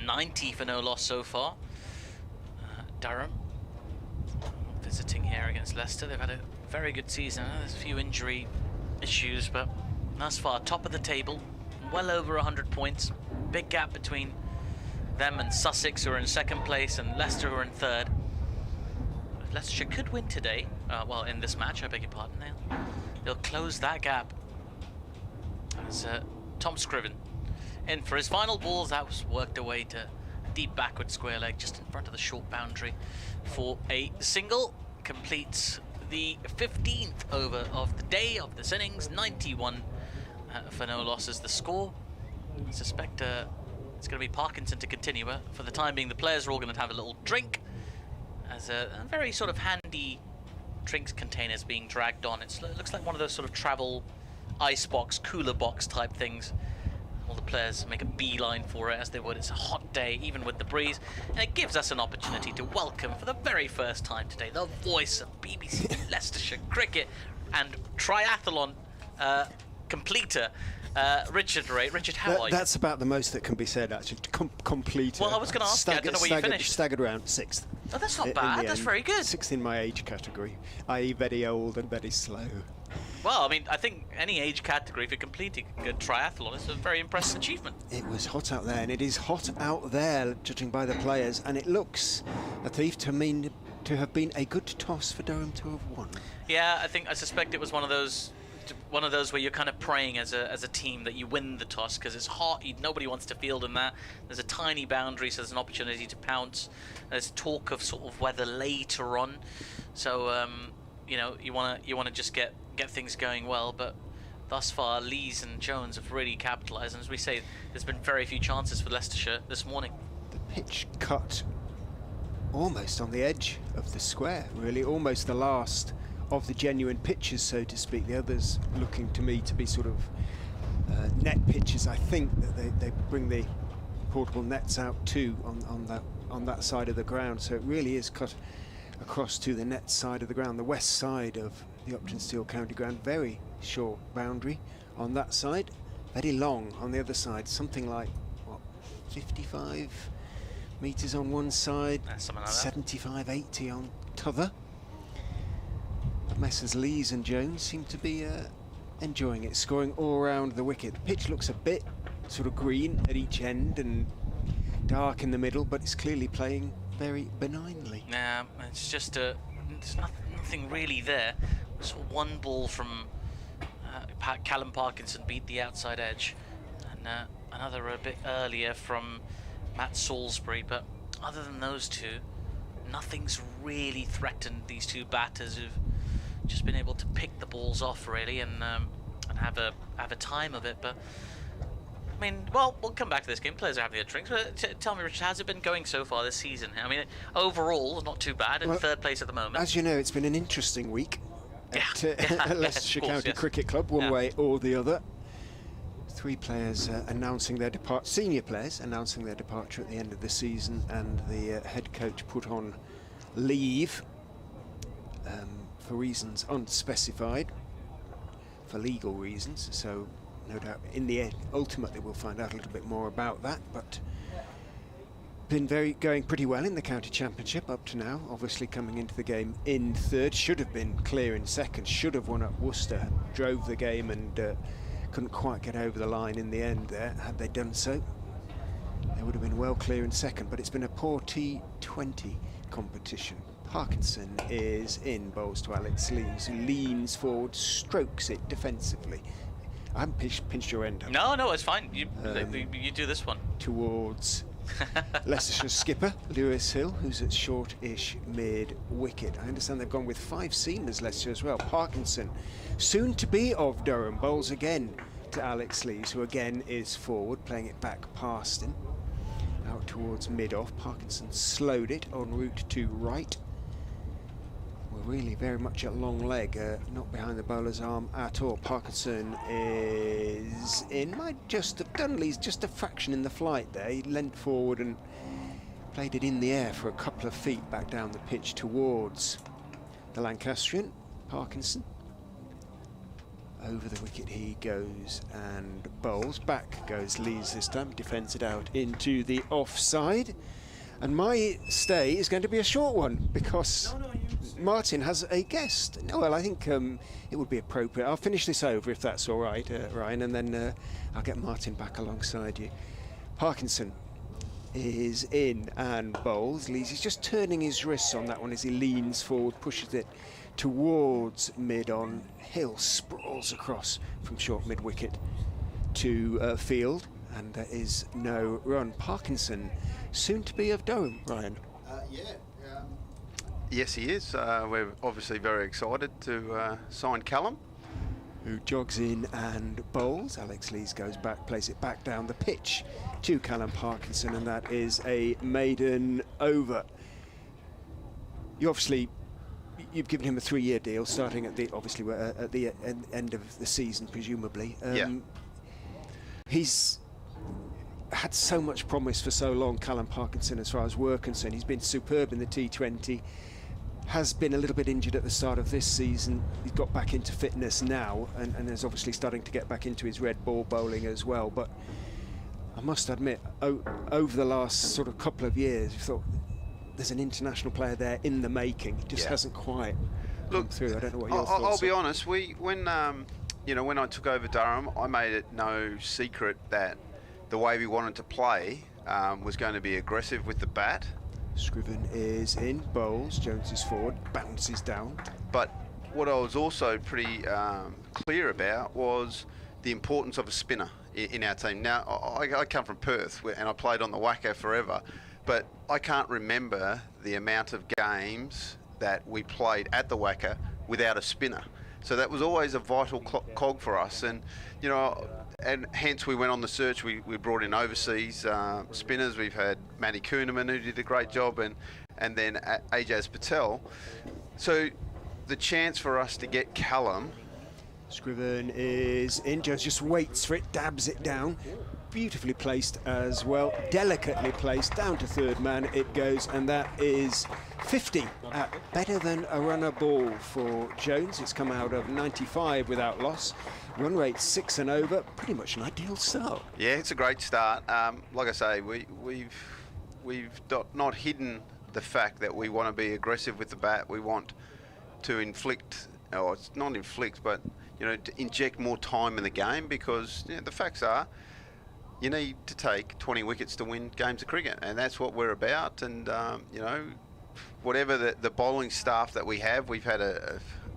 90 for no loss so far. Durham visiting here against Leicester. They've had a very good season. There's a few injury issues, but thus far top of the table, well over 100 points. Big gap between them and Sussex, who are in second place, and Leicester, who are in third. If Leicestershire could win today, well, in this match, I beg your pardon, they'll close that gap. As Tom Scriven in for his final balls. That was worked away to a deep backward square leg just in front of the short boundary for a single. Completes the 15th over of the day of this innings. 91 for no losses the score. I suspect it's going to be Parkinson to continue, but for the time being the players are all going to have a little drink as a very sort of handy drinks containers being dragged on. It looks like one of those sort of travel icebox, cooler box type things. All the players make a beeline for it as they would. It's a hot day, even with the breeze, and it gives us an opportunity to welcome for the very first time today the voice of BBC Leicestershire cricket and triathlon completer, Richard Ray. Richard, how are you? That's about the most that can be said, actually. Complete. Well, I was going to ask you, I don't know where you finished. Staggered round 6th. Oh, that's not bad. That's very good. 6th in my age category, i.e. very old and very slow. Well, I mean, I think any age category, if you're completing a triathlon, it's a very impressive achievement. It was hot out there, and it is hot out there, judging by the players, and it looks, a thief, to have been a good toss for Durham to have won. Yeah, I suspect it was one of those where you're kind of praying as a team that you win the toss, because it's hot. Nobody wants to field in that. There's a tiny boundary, so there's an opportunity to pounce. There's talk of sort of weather later on, so you know, you want to just get things going well. But thus far, Lees and Jones have really capitalised, and as we say, there's been very few chances for Leicestershire this morning. The pitch cut almost on the edge of the square, really, almost the last of the genuine pitches, so to speak. The others looking to me to be sort of net pitches. I think that they bring the portable nets out too on that side of the ground, so it really is cut across to the net side of the ground, the west side of the Uptonsteel County ground. Very short boundary on that side, very long on the other side, something like what, 55 metres on one side, something like that. 75, 80 on t'other. Messrs Lees and Jones seem to be enjoying it, scoring all around the wicket. The pitch looks a bit sort of green at each end and dark in the middle, but it's clearly playing very benignly. Nah, it's just there's nothing really there. We saw one ball from Callum Parkinson beat the outside edge, and another a bit earlier from Matt Salisbury, but other than those two, nothing's really threatened these two batters who've just been able to pick the balls off really and have a time of it. But I mean, well, we'll come back to this game. Players are having their drinks. But tell me, Richard, how's it been going so far this season? I mean, overall, not too bad. In third place at the moment. As you know, it's been an interesting week at Leicestershire County yes. Cricket Club, one way or the other. 3 players announcing their departure, senior players announcing their departure at the end of the season, and the head coach put on leave for reasons unspecified, for legal reasons. So no doubt in the end, ultimately we'll find out a little bit more about that, but been going pretty well in the county championship up to now. Obviously coming into the game in third, should have been clear in second, should have won at Worcester, drove the game and couldn't quite get over the line in the end there. Had they done so, They would have been well clear in second, but it's been a poor T20 competition. Parkinson is in, bowls to Alex Lees, who leans forward, strokes it defensively. I haven't pinched your end. No, it's fine. You do this one. Towards Leicestershire skipper Lewis Hill, who's at short-ish mid-wicket. I understand they've gone with 5 seamers Leicestershire as well. Parkinson, soon to be of Durham, bowls again to Alex Lees, who again is forward, playing it back past him. Out towards mid-off. Parkinson slowed it en route to right. We're really very much at long leg, not behind the bowler's arm at all. Parkinson is in. Might just have done Lees just a fraction in the flight there. He leant forward and played it in the air for a couple of feet back down the pitch towards the Lancastrian. Parkinson. Over the wicket he goes and bowls. Back goes Lees this time. Defends it out into the offside. And my stay is going to be a short one because Martin has a guest. No, well, I think it would be appropriate. I'll finish this over if that's all right, Ryan, and then I'll get Martin back alongside you. Parkinson is in and bowls. Lees is just turning his wrists on that one as he leans forward, pushes it towards mid-on. Hill sprawls across from short mid-wicket to field, and there is no run. Parkinson, soon to be of Durham, Ryan. Yes, he is. We're obviously very excited to sign Callum, who jogs in and bowls. Alex Lees goes back, plays it back down the pitch to Callum Parkinson, and that is a maiden over. You've given him a 3-year deal, starting at the end of the season, presumably. He's had so much promise for so long, Callum Parkinson, as far as we're concerned. He's been superb in the T20, has been a little bit injured at the start of this season. He's got back into fitness now and is obviously starting to get back into his red ball bowling as well. But I must admit, over the last sort of couple of years, we thought there's an international player there in the making. It just hasn't quite come through. I don't know what your thoughts are. I'll be honest, when I took over Durham, I made it no secret that the way we wanted to play was going to be aggressive with the bat. Scriven is in, bowls, Jones is forward, bounces down. But what I was also pretty clear about was the importance of a spinner in our team. Now, I come from Perth, and I played on the Wacker forever, but I can't remember the amount of games that we played at the Wacker without a spinner. So that was always a vital cog for us, and and hence we went on the search. We brought in overseas spinners. We've had Matty Kuhneman, who did a great job, and then Ajaz Patel. So the chance for us to get Callum. Scriven is in, Jones just waits for it, dabs it down. Beautifully placed as well, delicately placed, down to third man it goes, and that is 50 at better than a runner ball for Jones. It's come out of 95 without loss. Run rate 6 and over, pretty much an ideal start. Yeah, it's a great start. Like I say, we've not hidden the fact that we want to be aggressive with the bat. We want to inflict, or it's not inflict, but to inject more time in the game, because the facts are, you need to take 20 wickets to win games of cricket, and that's what we're about. And whatever the bowling staff that we have, we've had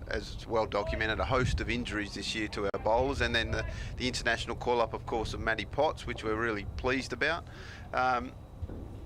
as well documented, a host of injuries this year to our bowlers, and then the international call-up, of course, of Matty Potts, which we're really pleased about.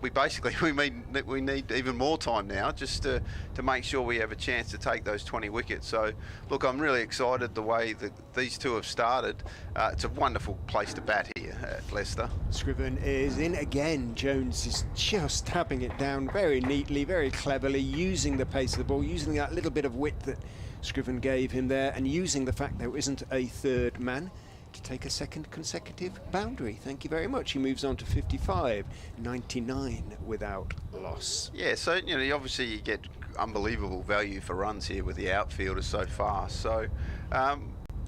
We need even more time now just to make sure we have a chance to take those 20 wickets. So, look, I'm really excited the way that these two have started. It's a wonderful place to bat here at Leicester. Scriven is in again. Jones is just tapping it down very neatly, very cleverly, using the pace of the ball, using that little bit of wit that Scriven gave him there, and using the fact there isn't a third man to take a second consecutive boundary. Thank you very much. He moves on to 55, 99 without loss. Yeah, so obviously you get unbelievable value for runs here with the outfielders so fast. So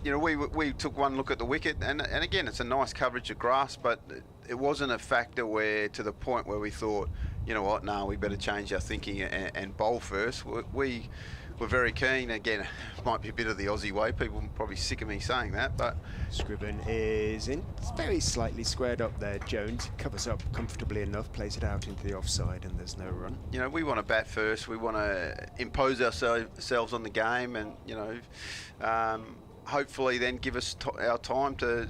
we took one look at the wicket, and again, it's a nice coverage of grass, but it wasn't a factor where to the point where we thought, we better change our thinking and bowl first. we're very keen. Again, it might be a bit of the Aussie way. People are probably sick of me saying that, but Scriven is in. It's very slightly squared up there. Jones covers up comfortably enough, plays it out into the offside, and there's no run. you know, we want to bat first. We want to impose ourselves on the game, and you know, hopefully then give us our time to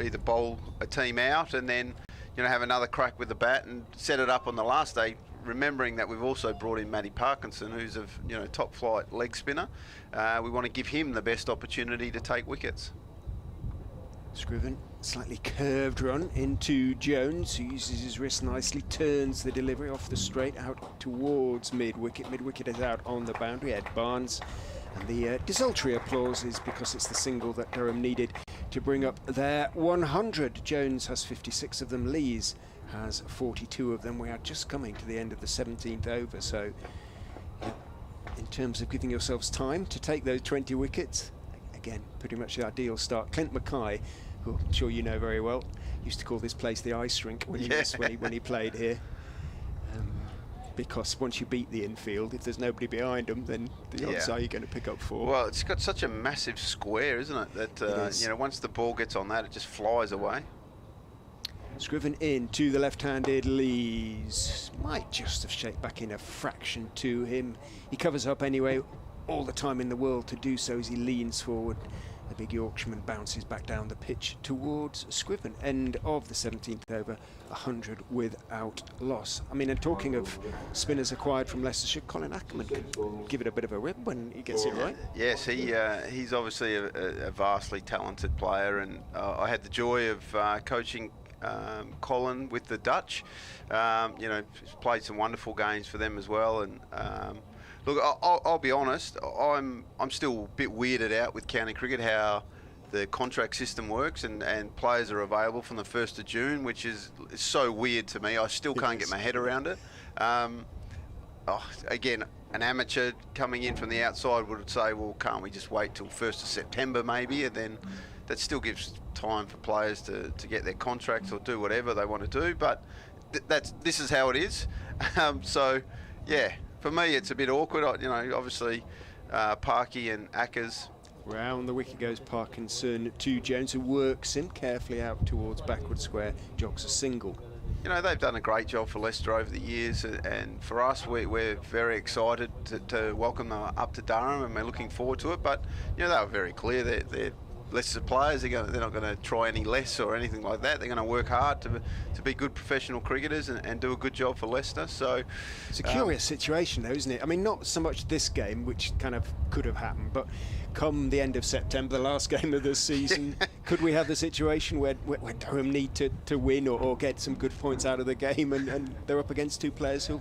either bowl a team out and then, you know, have another crack with the bat and set it up on the last day. Remembering that we've also brought in Matty Parkinson, who's a top flight leg spinner. We want to give him the best opportunity to take wickets. Scriven, slightly curved run into Jones, who uses his wrist nicely, turns the delivery off the straight out towards mid-wicket. Mid-wicket is out on the boundary, Ed Barnes. And the desultory applause is because it's the single that Durham needed to bring up their 100. Jones has 56 of them, Lees has 42 of them. We are just coming to the end of the 17th over, so in terms of giving yourselves time to take those 20 wickets, again, pretty much the ideal start. Clint Mackay, who I'm sure you know very well, used to call this place the ice rink when he played here. Because once you beat the infield, if there's nobody behind them, then the odds are you're going to pick up 4. Well, it's got such a massive square, isn't it? That you know, once the ball gets on that, it just flies away. Scriven in to the left-handed Lees. Might just have shaped back in a fraction to him. He covers up anyway, all the time in the world to do so as he leans forward. The big Yorkshireman bounces back down the pitch towards Scriven. End of the 17th over, 100 without loss. I mean, and talking of spinners acquired from Leicestershire, Colin Ackerman could give it a bit of a rip when he gets it right. Yes, he's obviously a vastly talented player, and I had the joy of coaching Colin with the Dutch. You know, he's played some wonderful games for them as well, and look, I'll be honest, I'm still a bit weirded out with county cricket how the contract system works, and players are available from the 1st of June, which is so weird to me. I still can't get my head around it. Again, an amateur coming in from the outside would say, well, can't we just wait till 1st of September maybe, and then that still gives time for players to get their contracts or do whatever they want to do, but this is how it is. So, yeah. For me, it's a bit awkward. You know, obviously, Parky and Ackers. Round the wicket goes Parkinson to Jones, who works him carefully out towards backward square, jogs a single. You know, they've done a great job for Leicester over the years, and for us, we're very excited to welcome them up to Durham, and we're looking forward to it. But, you know, they were very clear. They're Leicester players. They're not going to try any less or anything like that. They're going to work hard to be good professional cricketers and do a good job for Leicester. So it's a curious situation, though, isn't it? I mean, not so much this game, which kind of could have happened, but come the end of September, the last game of the season, could we have the situation where Durham need to win or get some good points out of the game, and they're up against 2 players who.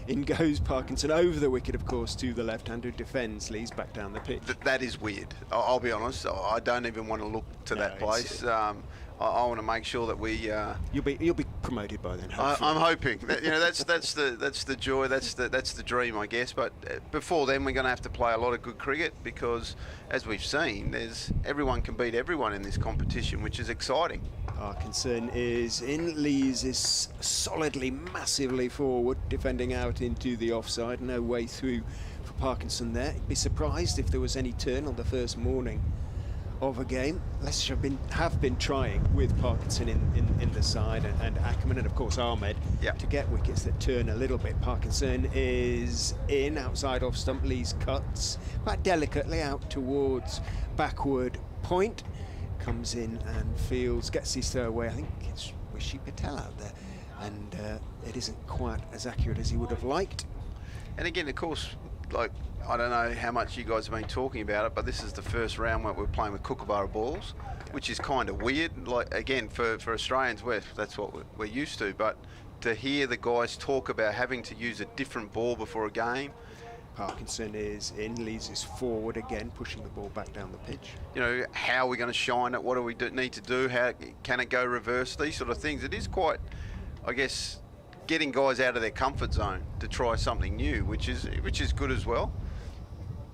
In goes Parkinson over the wicket, of course, to the left-hand who defends, Lees back down the pitch. That is weird. I'll be honest. I don't even want to look to that place. I want to make sure that we. You'll be promoted by then. I'm hoping. You know, that's the joy. That's the dream, I guess. But before then, we're going to have to play a lot of good cricket because, as we've seen, everyone can beat everyone in this competition, which is exciting. Parkinson is in. Lees is solidly, massively forward, defending out into the offside. No way through for Parkinson there. He'd be surprised if there was any turn on the first morning of a game. Leicester have been trying with Parkinson in the side and Ackerman and of course Ahmed to get wickets that turn a little bit. Parkinson is in outside off stump. Lees cuts quite delicately out towards backward point, comes in and fields, gets his throw away. I think it's Rishi Patel out there, and it isn't quite as accurate as he would have liked. And again, of course, like, I don't know how much you guys have been talking about it, but this is the first round where we're playing with Kookaburra balls, which is kind of weird. Like, again, for Australians, that's what we're used to. But to hear the guys talk about having to use a different ball before a game. Parkinson is in, Lees is forward again, pushing the ball back down the pitch. You know, how are we going to shine it? What do we need to do? How can it go reverse? These sort of things. It is quite, I guess, getting guys out of their comfort zone to try something new, which is good as well.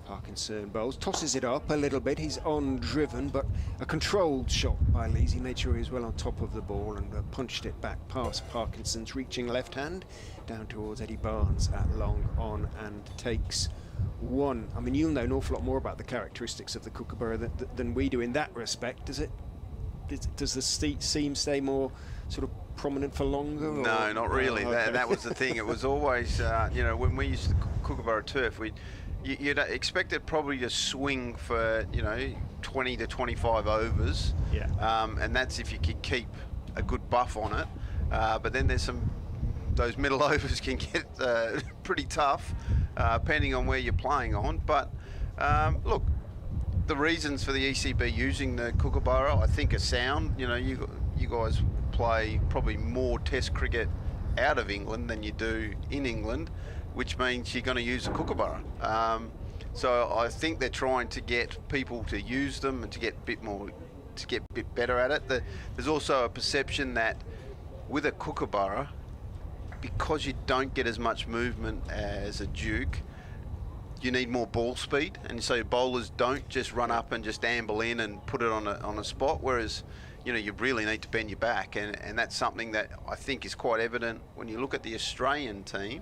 Parkinson bowls, tosses it up a little bit. He's on driven, but a controlled shot by Lees. He made sure he was well on top of the ball and punched it back past Parkinson's reaching left hand down towards Eddie Barnes at long on and takes 1. I mean, you'll know an awful lot more about the characteristics of the Kookaburra than we do in that respect. Does the seam stay more sort of prominent for longer? No, not really. Okay. That was the thing. It was always, when we used the Kookaburra turf, you'd expect it probably to swing for 20 to 25 overs, and that's if you could keep a good buff on it. But then there's those middle overs can get pretty tough, depending on where you're playing on. But look, the reasons for the ECB using the Kookaburra, I think, are sound. You guys play probably more Test cricket out of England than you do in England, which means you're going to use a Kookaburra. So I think they're trying to get people to use them and to get a bit better at it. There's also a perception that with a Kookaburra, because you don't get as much movement as a Duke, you need more ball speed, and so bowlers don't just run up and just amble in and put it on a spot, whereas you really need to bend your back, and that's something that I think is quite evident when you look at the Australian team.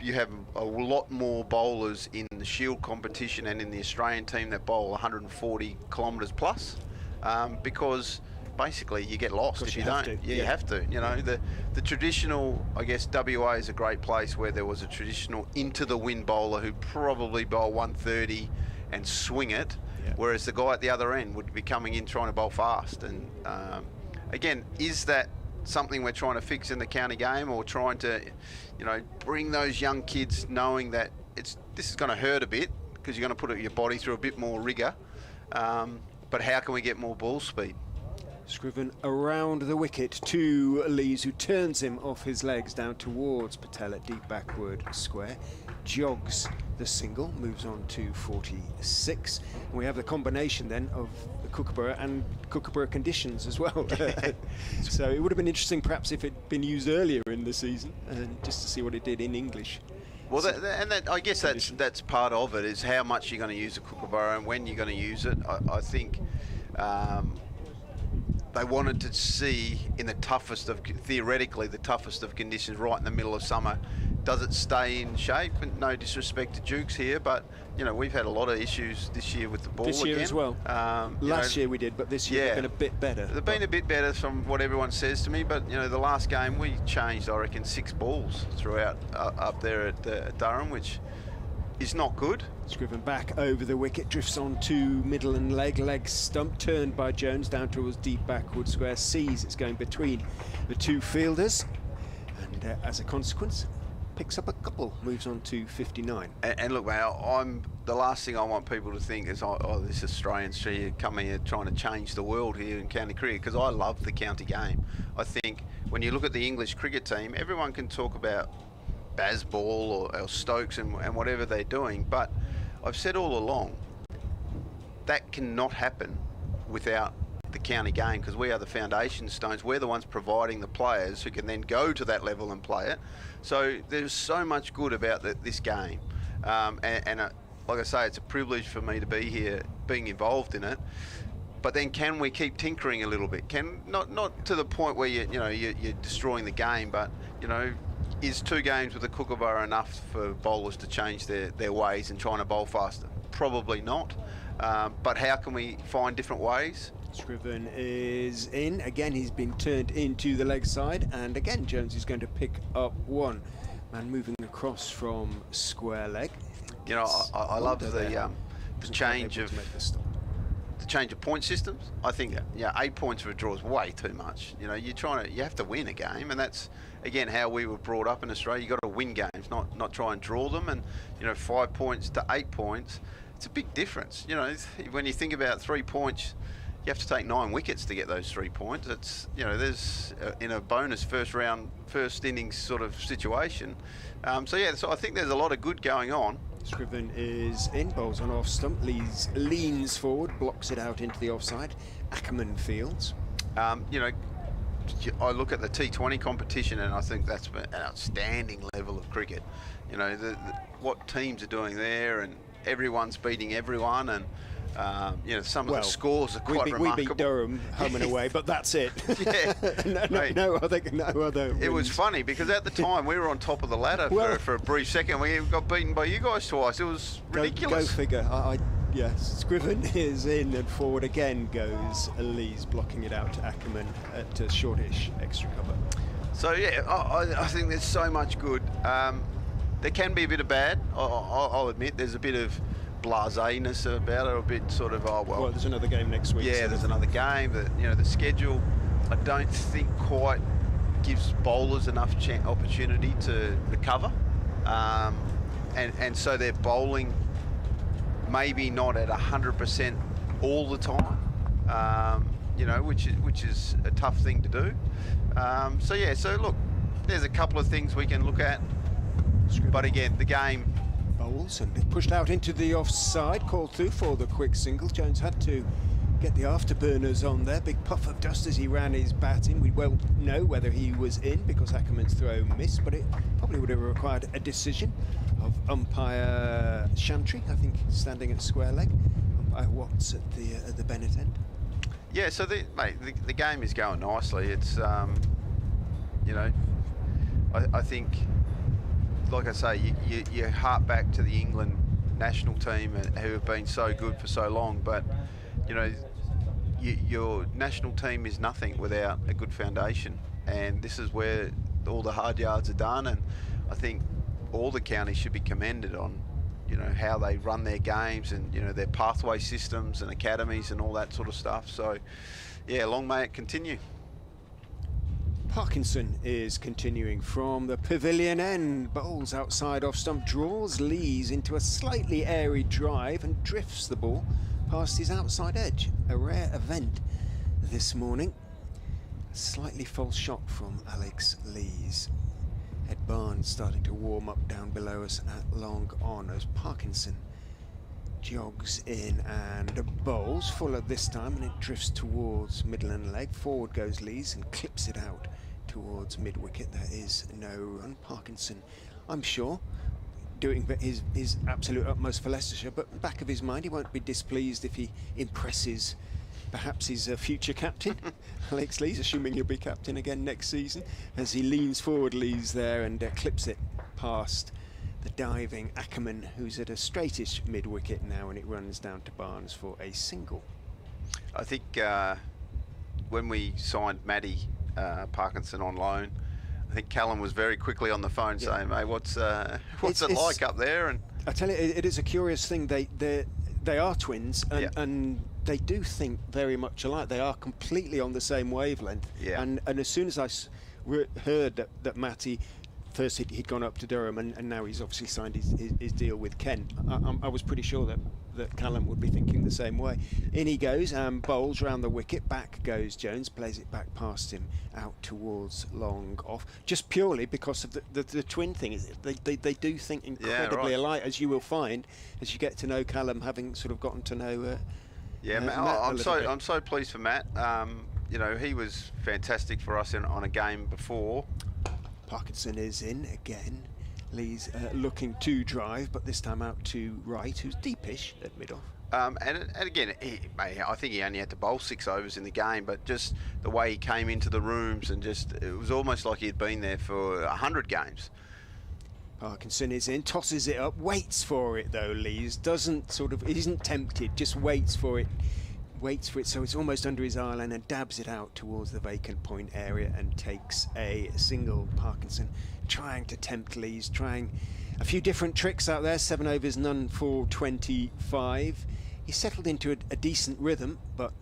You have a lot more bowlers in the Shield competition and in the Australian team that bowl 140 kilometres plus, because basically you get lost if you don't. You have to. The traditional, I guess, WA is a great place where there was a traditional into the wind bowler who probably bowl 130 and swing it, whereas the guy at the other end would be coming in trying to bowl fast. And again, is that something we're trying to fix in the county game, or trying to bring those young kids knowing that this is going to hurt a bit because you're going to put your body through a bit more rigour, but how can we get more ball speed? Scriven around the wicket to Lees, who turns him off his legs down towards Patel at deep backward square. Jogs the single, moves on to 46. And we have the combination then of the Kookaburra and Kookaburra conditions as well. So it would have been interesting perhaps if it had been used earlier in the season, just to see what it did in English. Well, I guess that's part of it, is how much you're going to use a Kookaburra and when you're going to use it. I think they wanted to see in theoretically the toughest of conditions, right in the middle of summer, does it stay in shape? And no disrespect to Dukes here, but we've had a lot of issues this year with the ball this year again. As well. Last year we did, but this year they've been a bit better. They've been a bit better from what everyone says to me, but the last game we changed, I reckon, 6 balls throughout up there at Durham, which is not good. Scriven back over the wicket, drifts on to middle and leg stump, turned by Jones down towards deep backward square, sees it's going between the two fielders, and as a consequence picks up a couple, moves on to 59. And look, man, the last thing I want people to think is, oh, this Australians here coming here trying to change the world here in county cricket, because I love the county game. I think when you look at the English cricket team, everyone can talk about Bazball or Stokes and whatever they're doing, but I've said all along that cannot happen without the county game, because we are the foundation stones. We're the ones providing the players who can then go to that level and play it. So there's so much good about this game, and like I say, it's a privilege for me to be here, being involved in it. But then, can we keep tinkering a little bit? Not to the point where you're destroying the game, but is 2 games with the Kookaburra enough for bowlers to change their ways and trying to bowl faster? Probably not. But how can we find different ways? Scriven is in. Again, he's been turned into the leg side, and again, Jones is going to pick up 1. Man moving across from square leg. I love the change of point systems. I think 8 points for a draw is way too much. You have to win a game, and that's again how we were brought up in Australia. You got to win games, not try and draw them. And 5 points to 8 points, it's a big difference. When you think about 3 points, you have to take 9 wickets to get those 3 points. It's there's in a bonus first innings sort of situation. So I think there's a lot of good going on. Scriven is in, bowls on off stump, leans forward, blocks it out into the offside. Ackerman fields. I look at the T20 competition, and I think that's an outstanding level of cricket. What teams are doing there, and everyone's beating everyone, and Some of the scores are quite remarkable. We beat Durham home and away, but that's it. Yeah. no other. It was funny because at the time we were on top of the ladder for a brief second. We got beaten by you guys twice. It was ridiculous. Go figure. Yes, Scriven is in and forward again goes Lees, blocking it out to Ackerman at a shortish extra cover. So yeah, I think there's so much good. There can be a bit of bad. I'll admit there's a bit of blasé-ness about it, a bit sort of well, there's another game next week. Yeah, there's another game. The schedule I don't think quite gives bowlers enough opportunity to recover, and so they're bowling maybe not at 100% all the time, which is a tough thing to do. So look, there's a couple of things we can look at, but again, the game. Bowls and pushed out into the offside, called through for the quick single. Jones had to get the afterburners on there. Big puff of dust as he ran his bat in. We won't know whether he was in because Ackerman's throw missed, but it probably would have required a decision of umpire Chantry, I think, standing at square leg. Umpire Watts at the Bennett end. Yeah, so the game is going nicely. It's I think, like I say, you hark back to the England national team who have been so good for so long, but your national team is nothing without a good foundation, and this is where all the hard yards are done. And I think all the counties should be commended on how they run their games and their pathway systems and academies and all that sort of stuff. So yeah, long may it continue. Parkinson is continuing from the pavilion end. Bowls outside off stump, draws Lees into a slightly airy drive and drifts the ball past his outside edge. A rare event this morning. A slightly false shot from Alex Lees. Ed Barnes starting to warm up down below us at long on as Parkinson jogs in and bowls fuller this time, and it drifts towards middle and leg. Forward goes Lees and clips it out towards mid-wicket. There is no run. Parkinson, I'm sure, doing his absolute utmost for Leicestershire, but back of his mind, he won't be displeased if he impresses perhaps his future captain, Alex Lees, assuming he'll be captain again next season, as he leans forward, Lees there, and clips it past the diving Ackerman, who's at a straightish mid-wicket now, and it runs down to Barnes for a single. I think when we signed Matty Parkinson on loan, I think Callum was very quickly on the phone saying, "Mate, what's it like up there?" And I tell you, it is a curious thing. They are twins, and they do think very much alike. They are completely on the same wavelength. Yeah. And as soon as I heard that Matty, first he'd gone up to Durham, and now he's obviously signed his deal with Kent, I was pretty sure that Callum would be thinking the same way. In he goes, bowls round the wicket, back goes Jones, plays it back past him, out towards long off, just purely because of the twin thing. They do think incredibly alike, as you will find as you get to know Callum, having sort of gotten to know Matt. I'm so pleased for Matt. He was fantastic for us on a game before. Parkinson is in again. Lee's looking to drive, but this time out to right, who's deepish at mid-off. And again, I think he only had to bowl 6 overs in the game, but just the way he came into the rooms and it was almost like he had been there for 100 games. Parkinson is in, tosses it up, waits for it though, Lees. Isn't tempted, just waits for it so it's almost under his eye line and dabs it out towards the vacant point area and takes a single. Parkinson trying to tempt Lees, trying a few different tricks out there. 7 overs, none for 25. He settled into a decent rhythm, but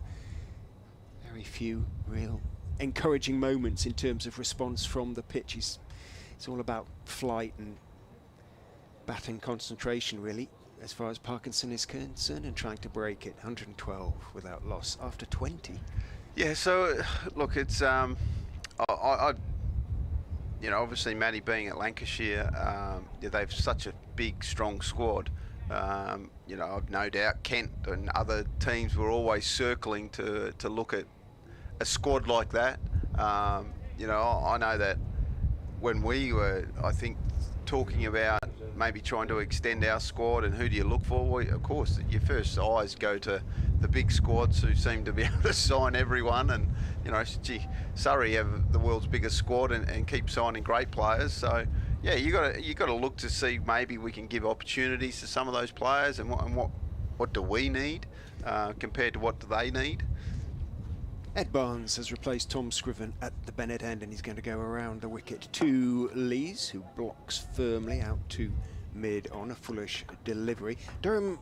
very few real encouraging moments in terms of response from the pitch. It's all about flight and batting concentration, really, as far as Parkinson is concerned, and trying to break it. 112 without loss after 20. Yeah, so look, it's obviously Matty being at Lancashire, they've such a big, strong squad. I've no doubt Kent and other teams were always circling to look at a squad like that. I know that when we were, I think, talking about maybe trying to extend our squad and who do you look for? Well, of course, your first eyes go to the big squads who seem to be able to sign everyone. And, you know, gee, Surrey have the world's biggest squad and keep signing great players. So, yeah, you got to look to see maybe we can give opportunities to some of those players and what do we need compared to what do they need. Ed Barnes has replaced Tom Scriven at the Bennett end, and he's going to go around the wicket to Lees, who blocks firmly out to mid on a foolish delivery. Durham,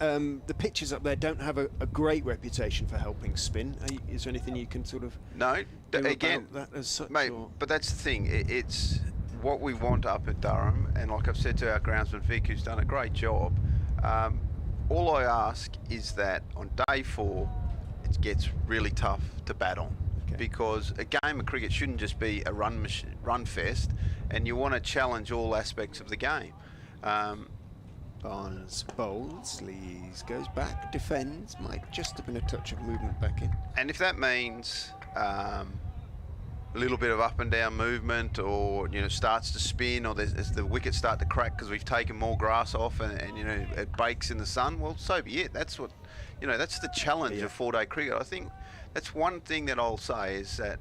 the pitches up there don't have a great reputation for helping spin. Is there anything you can sort of do again, about that as such? Mate, but that's the thing. It's what we want up at Durham, and like I've said to our groundsman Vic, who's done a great job. All I ask is that on day 4, it gets really tough to bat on, because a game of cricket shouldn't just be a run fest, and you want to challenge all aspects of the game. Barnes bowls, Lees goes back, defends, might just have been a touch of movement back in. And if that means a little bit of up and down movement, or starts to spin, or as the wickets start to crack because we've taken more grass off and it bakes in the sun, well, so be it. That's what that's the challenge of 4-day cricket. I think that's one thing that I'll say, is that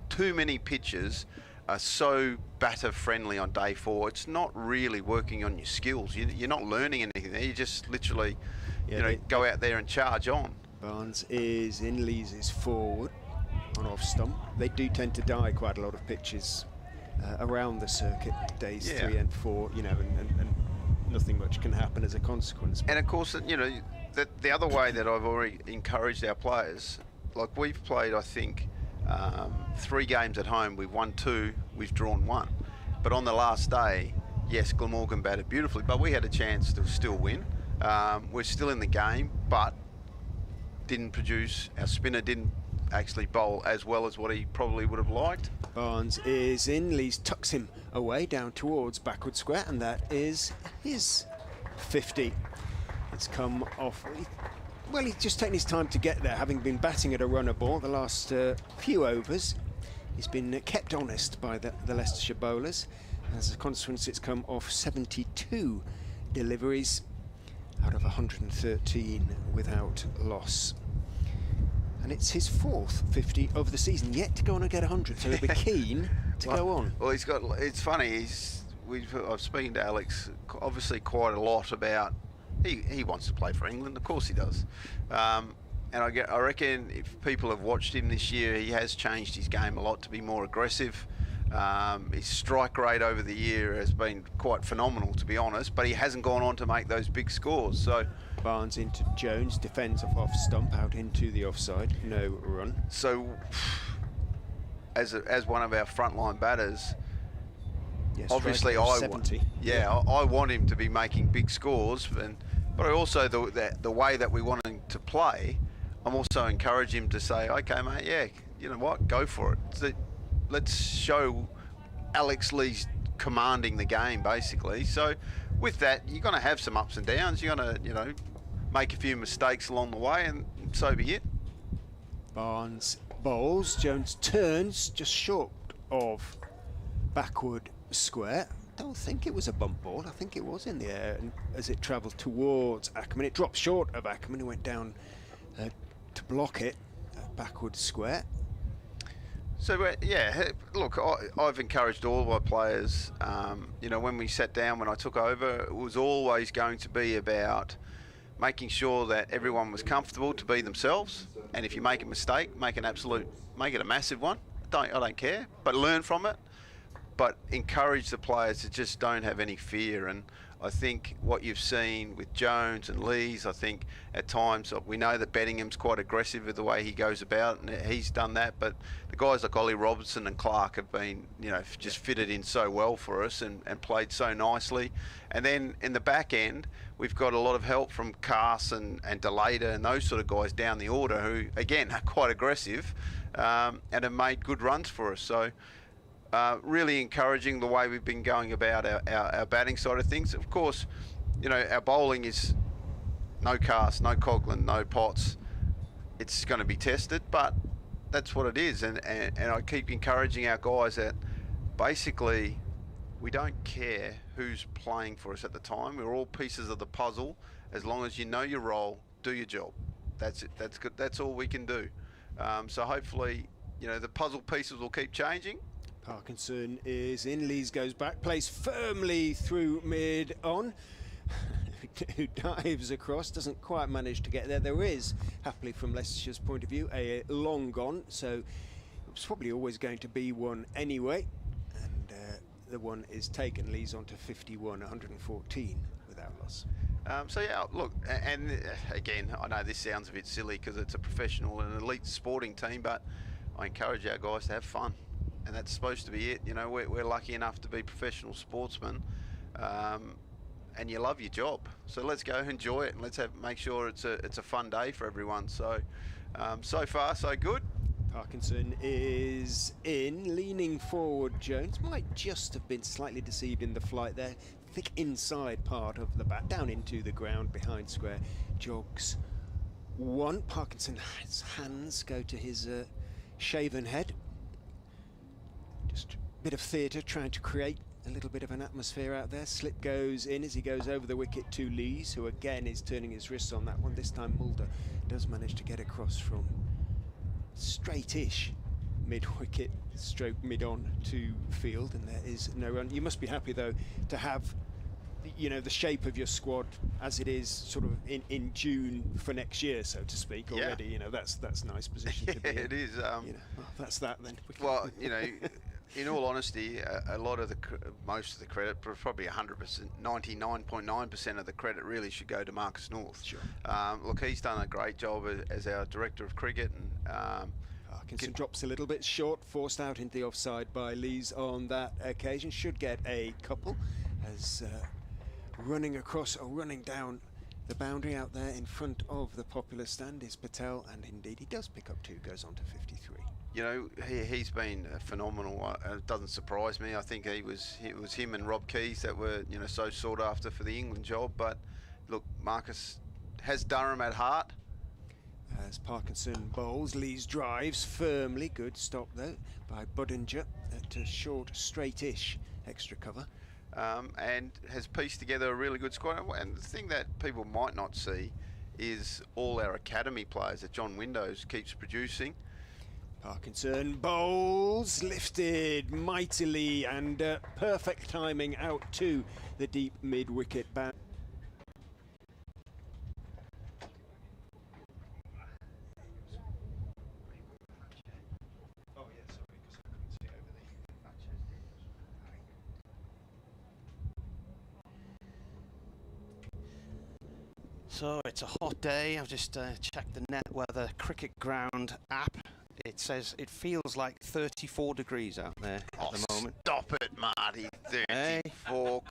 too many pitches are so batter friendly on day 4. It's not really working on your skills. You're not learning anything there. You just literally go out there and charge on. Barnes is in, Lees is forward on off stump. They do tend to die quite a lot of pitches around the circuit, days 3 and 4, and nothing much can happen as a consequence. And of course, the other way that I've already encouraged our players, like we've played, I think, 3 games at home, we've won 2, we've drawn 1. But on the last day, yes, Glamorgan batted beautifully, but we had a chance to still win. We're still in the game, but didn't produce. Our spinner didn't actually bowl as well as what he probably would have liked. Barnes is in, Lees tucks him away down towards backward square, and that is his 50. It's come off. Well, he's just taken his time to get there, having been batting at a runner ball the last few overs. He's been kept honest by the Leicestershire bowlers. As a consequence, it's come off 72 deliveries out of 113 without loss. And it's his 4th 50 of the season, yet to go on and get 100, so he'll be keen to go on. Well, it's funny, I've spoken to Alex obviously quite a lot about he wants to play for England, of course he does. And I reckon if people have watched him this year, he has changed his game a lot to be more aggressive. His strike rate over the year has been quite phenomenal, to be honest, but he hasn't gone on to make those big scores. So Barnes into Jones, defends off stump, out into the offside, no run. So as one of our frontline batters, obviously I want him to be making big scores, but I also the way that we want him to play, I'm also encouraging him to say, okay, mate, yeah, you know what, go for it. So let's show Alex Lee's commanding the game, basically. So with that, you're going to have some ups and downs. You're going to, make a few mistakes along the way, and so be it. Barnes bowls, Jones turns just short of backward square. I don't think it was a bump ball. I think it was in the air, and as it travelled towards Ackerman, it dropped short of Ackerman, who went down to block it at backward square. So yeah, look, I've encouraged all of my players. When we sat down, when I took over, it was always going to be about making sure that everyone was comfortable to be themselves. And if you make a mistake, make it a massive one. I don't care, but learn from it. But encourage the players to just don't have any fear. And I think what you've seen with Jones and Lees, I think at times we know that Bettingham's quite aggressive with the way he goes about, and he's done that. But the guys like Ollie Robertson and Clark have been, just fitted in so well for us and played so nicely. And then in the back end, we've got a lot of help from Carson and Delata and those sort of guys down the order who, again, are quite aggressive and have made good runs for us. So really encouraging the way we've been going about our batting side of things. Of course, our bowling is no Cast, no Coughlin, no Potts. It's going to be tested, but that's what it is. And I keep encouraging our guys that basically we don't care who's playing for us at the time. We're all pieces of the puzzle. As long as you know your role, do your job. That's it. That's good. That's all we can do. So hopefully, you know, the puzzle pieces will keep changing. Parkinson is in. Lees goes back, plays firmly through mid on. Who dives across, doesn't quite manage to get there. There is, happily from Leicestershire's point of view, a long gone, so it was probably always going to be one anyway. And the one is taken. Lees on to 51, 114 without loss. So yeah, look, and again, I know this sounds a bit silly because it's a professional and elite sporting team, but I encourage our guys to have fun, and that's supposed to be it. You know, we're lucky enough to be professional sportsmen, and you love your job. So let's go enjoy it, and let's make sure it's a fun day for everyone. So so far so good. Parkinson is in, leaning forward. Jones might just have been slightly deceived in the flight there. Thick inside part of the bat, down into the ground behind square. Jogs one. Parkinson's hands go to his shaven head. Just a bit of theatre, trying to create a little bit of an atmosphere out there. Slip goes in as he goes over the wicket to Lees, who again is turning his wrists on that one. This time Mulder does manage to get across from straight-ish mid-wicket stroke mid-on to field, and there is no run. You must be happy though to have, you know, the shape of your squad as it is sort of in June for next year, so to speak, already. You know, that's a nice position to be in. It is. You know, well, that's that then. Well, you know, in all honesty, a lot of most of the credit, probably 100%, 99.9% of the credit really should go to Marcus North. Sure. Look, he's done a great job as our director of cricket, and Parkinson drops a little bit short, forced out into the offside by Lees on that occasion. Should get a couple as running across or running down the boundary out there in front of the popular stand is Patel, and indeed he does pick up two, goes on to 53. You know, he's been phenomenal. It doesn't surprise me. I think it was him and Rob Keys that were, you know, so sought after for the England job. But look, Marcus has Durham at heart. As Parkinson bowls, Lees drives firmly. Good stop though by Budinger at a short, straight-ish extra cover. And has pieced together a really good squad. And the thing that people might not see is all our academy players that John Windows keeps producing. Parkinson bowls, lifted mightily, and perfect timing out to the deep mid-wicket bound. So it's a hot day. I've just checked the Net Weather Cricket Ground app. It says it feels like 34 degrees out there at the moment. Stop it, Marty. 34. Hey.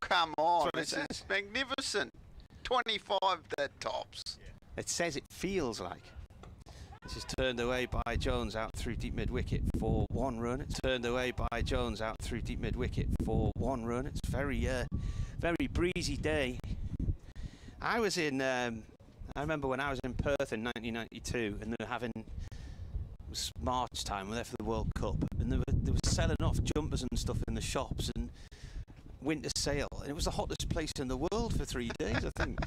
Come on. That's what it This says. is magnificent. 25 that tops. It says it feels like. This is turned away by Jones out through deep mid-wicket for one run. It's turned away by Jones out through deep mid-wicket for one run. It's very breezy day. I remember when I was in Perth in 1992, and they were having, it was March time, we were there for the World Cup, and they were selling off jumpers and stuff in the shops and winter sale, and it was the hottest place in the world for 3 days, I think.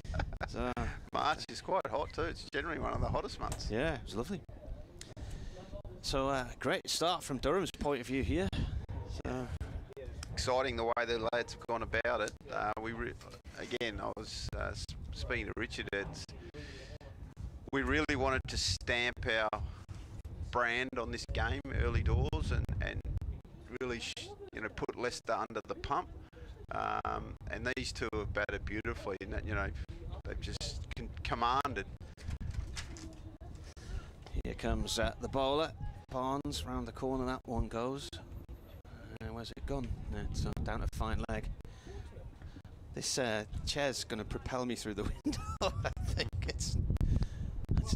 So, March is quite hot too. It's generally one of the hottest months. yeah, it was lovely. So great start from Durham's point of view here. So, Exciting the way the lads have gone about it. Again, I was speaking to Richard. We really wanted to stamp our brand on this game early doors and really put Leicester under the pump. And these two have batted beautifully. And you know, they've just commanded. here comes the bowler. Barnes round the corner, that one goes. Where's it gone? It's down to fine leg. This chair's going to propel me through the window. I think it's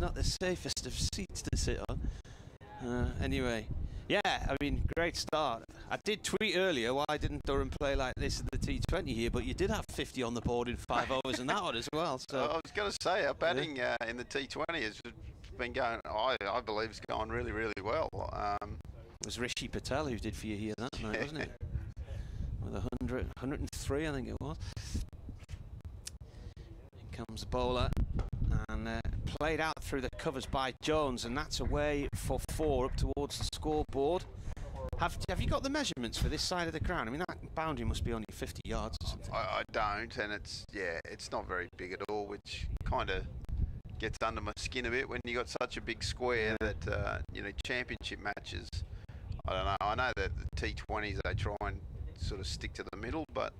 not the safest of seats to sit on. Anyway, yeah, I mean, great start. I did tweet earlier, why didn't Durham play like this in the T20 here? But you did have 50 on the board in 5 overs and that one as well. So I was going to say, our batting in the T20 has been going, I believe it's going really, really well. it was Rishi Patel who did for you here that night, wasn't it? with 103, I think it was. In comes the bowler, and played out through the covers by Jones, and that's away for 4 up towards the scoreboard. Have you got the measurements for this side of the ground? I mean, that boundary must be only 50 yards or something. I don't, and it's not very big at all, which kind of gets under my skin a bit when you got such a big square that championship matches. I don't know. I know that the T20s they try and sort of stick to the middle, but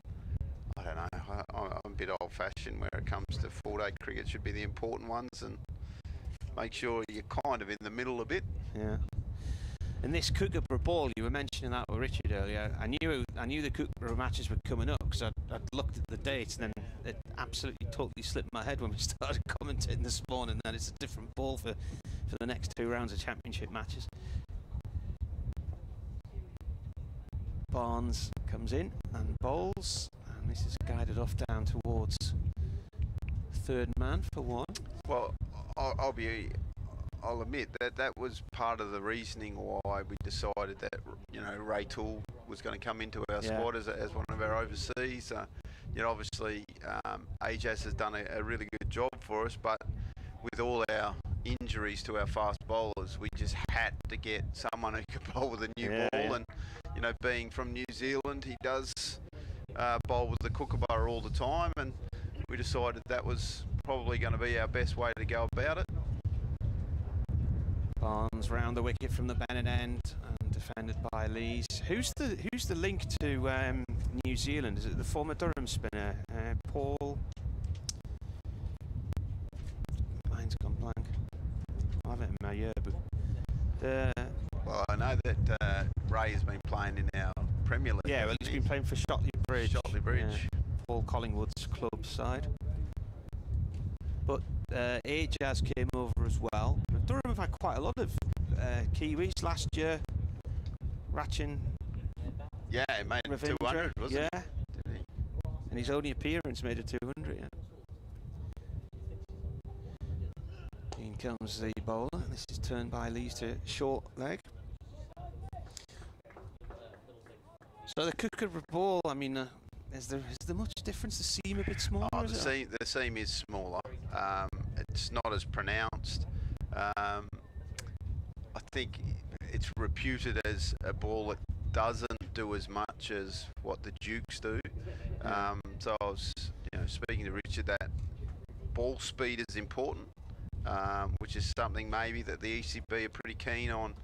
I don't know. I'm a bit old-fashioned where it comes to 4-day cricket. Should be the important ones, and make sure you're kind of in the middle a bit. Yeah. And this Kookaburra ball, you were mentioning that with Richard earlier. I knew the Kookaburra matches were coming up because I'd looked at the dates, and then it absolutely totally slipped my head when we started commentating this morning that it's a different ball for the next 2 rounds of championship matches. Barnes comes in and bowls, and this is guided off down towards third man for 1. Well, I'll admit that was part of the reasoning why we decided that Ray Toole was going to come into our squad as one of our overseas. Obviously Ajaz has done a really good job for us, but with all our injuries to our fast bowlers, we just had to get someone who could bowl with a new ball. And being from New Zealand, he does bowl with the Kookaburra all the time, and we decided that was probably going to be our best way to go about it. Barnes round the wicket from the Bennett end and defended by Lees. Who's the link to New Zealand? Is it the former Durham spinner, Paul? Mine's gone blank. I have it in my yearbook. Well, I know that Ray has been playing in our Premier League. Yeah, well, he's been playing for Shotley Bridge. Paul Collingwood's club side. But Ajaz came over as well. Durham have had quite a lot of Kiwis last year. Ratchin. Yeah, he made 200, wasn't he? Did he? And his only appearance made a 200, yeah. In comes the bowler. This is turned by Lees to short leg. So the Kookaburra ball, I mean, is there much difference? The seam a bit smaller? The seam is smaller. It's not as pronounced. I think it's reputed as a ball that doesn't do as much as what the Dukes do. So I was speaking to Richard that ball speed is important, which is something maybe that the ECB are pretty keen on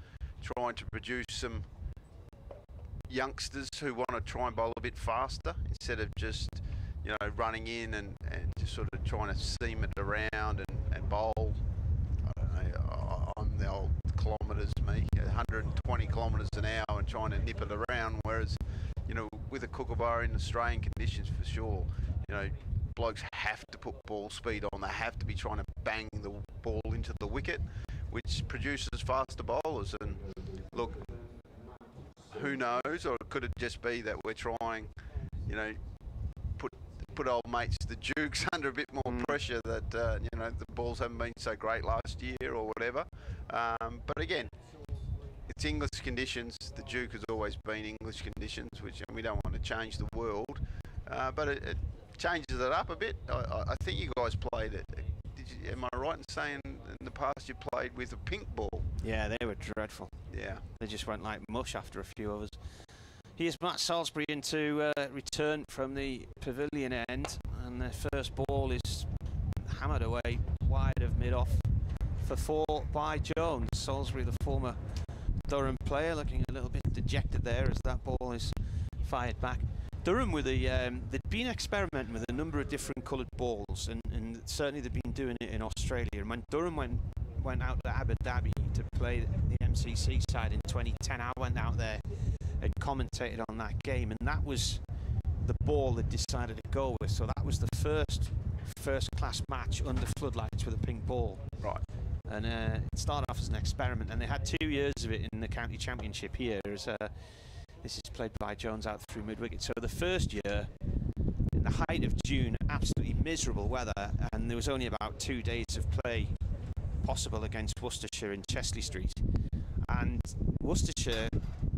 trying to produce some youngsters who want to try and bowl a bit faster instead of just running in and just sort of trying to seam it around and bowl. I don't know, I'm the old kilometres me, 120 kilometres an hour and trying to nip it around, whereas with a Kookaburra in Australian conditions, for sure, blokes have to put ball speed on. They have to be trying to bang the ball into the wicket, which produces faster bowlers. And look, who knows, or it could just be that we're trying, put old mates the Dukes under a bit more pressure, that the balls haven't been so great last year or whatever. But again, it's English conditions. The Duke has always been English conditions, which we don't want to change the world, but it changes it up a bit. I think you guys played it. Am I right in saying in the past you played with a pink ball? Yeah, they were dreadful. Yeah, they just went like mush after a few of us. Here's Matt Salisbury in to return from the pavilion end, and the first ball is hammered away wide of mid-off for 4 by Jones. Salisbury, the former Durham player, looking a little bit dejected there as that ball is fired back. Durham they'd been experimenting with a number of different coloured balls, and certainly they've been doing it in Australia. And when Durham went out to Abu Dhabi to play the MCC side in 2010, I went out there and commentated on that game, and that was the ball they decided to go with. So that was the first class match under floodlights with a pink ball. Right. And it started off as an experiment, and they had 2 years of it in the county championship here. As this is played by Jones out through mid-wicket. So the first year, in the height of June, absolutely miserable weather, and there was only about 2 days of play possible against Worcestershire in Chesley Street. And Worcestershire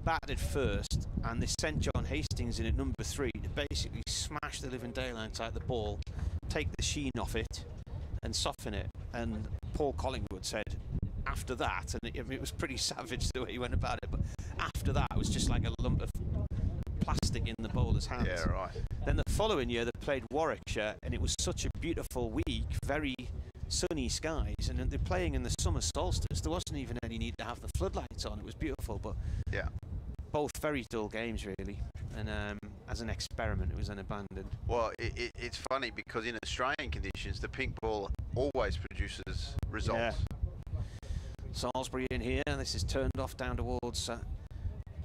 batted first and they sent John Hastings in at number 3 to basically smash the living daylights out of the ball, take the sheen off it and soften it. And Paul Collingwood said after that, and it was pretty savage the way he went about it, but after that it was just like a lump of plastic in the bowler's hands. Yeah, right. Then the following year they played Warwickshire, and it was such a beautiful week, very sunny skies, and they're playing in the summer solstice. There wasn't even any need to have the floodlights on. It was beautiful, but Yeah. both very dull games really, and as an experiment it was then abandoned. Well, it's funny because in Australian conditions, the pink ball always produces results. Salisbury in here, this is turned off down towards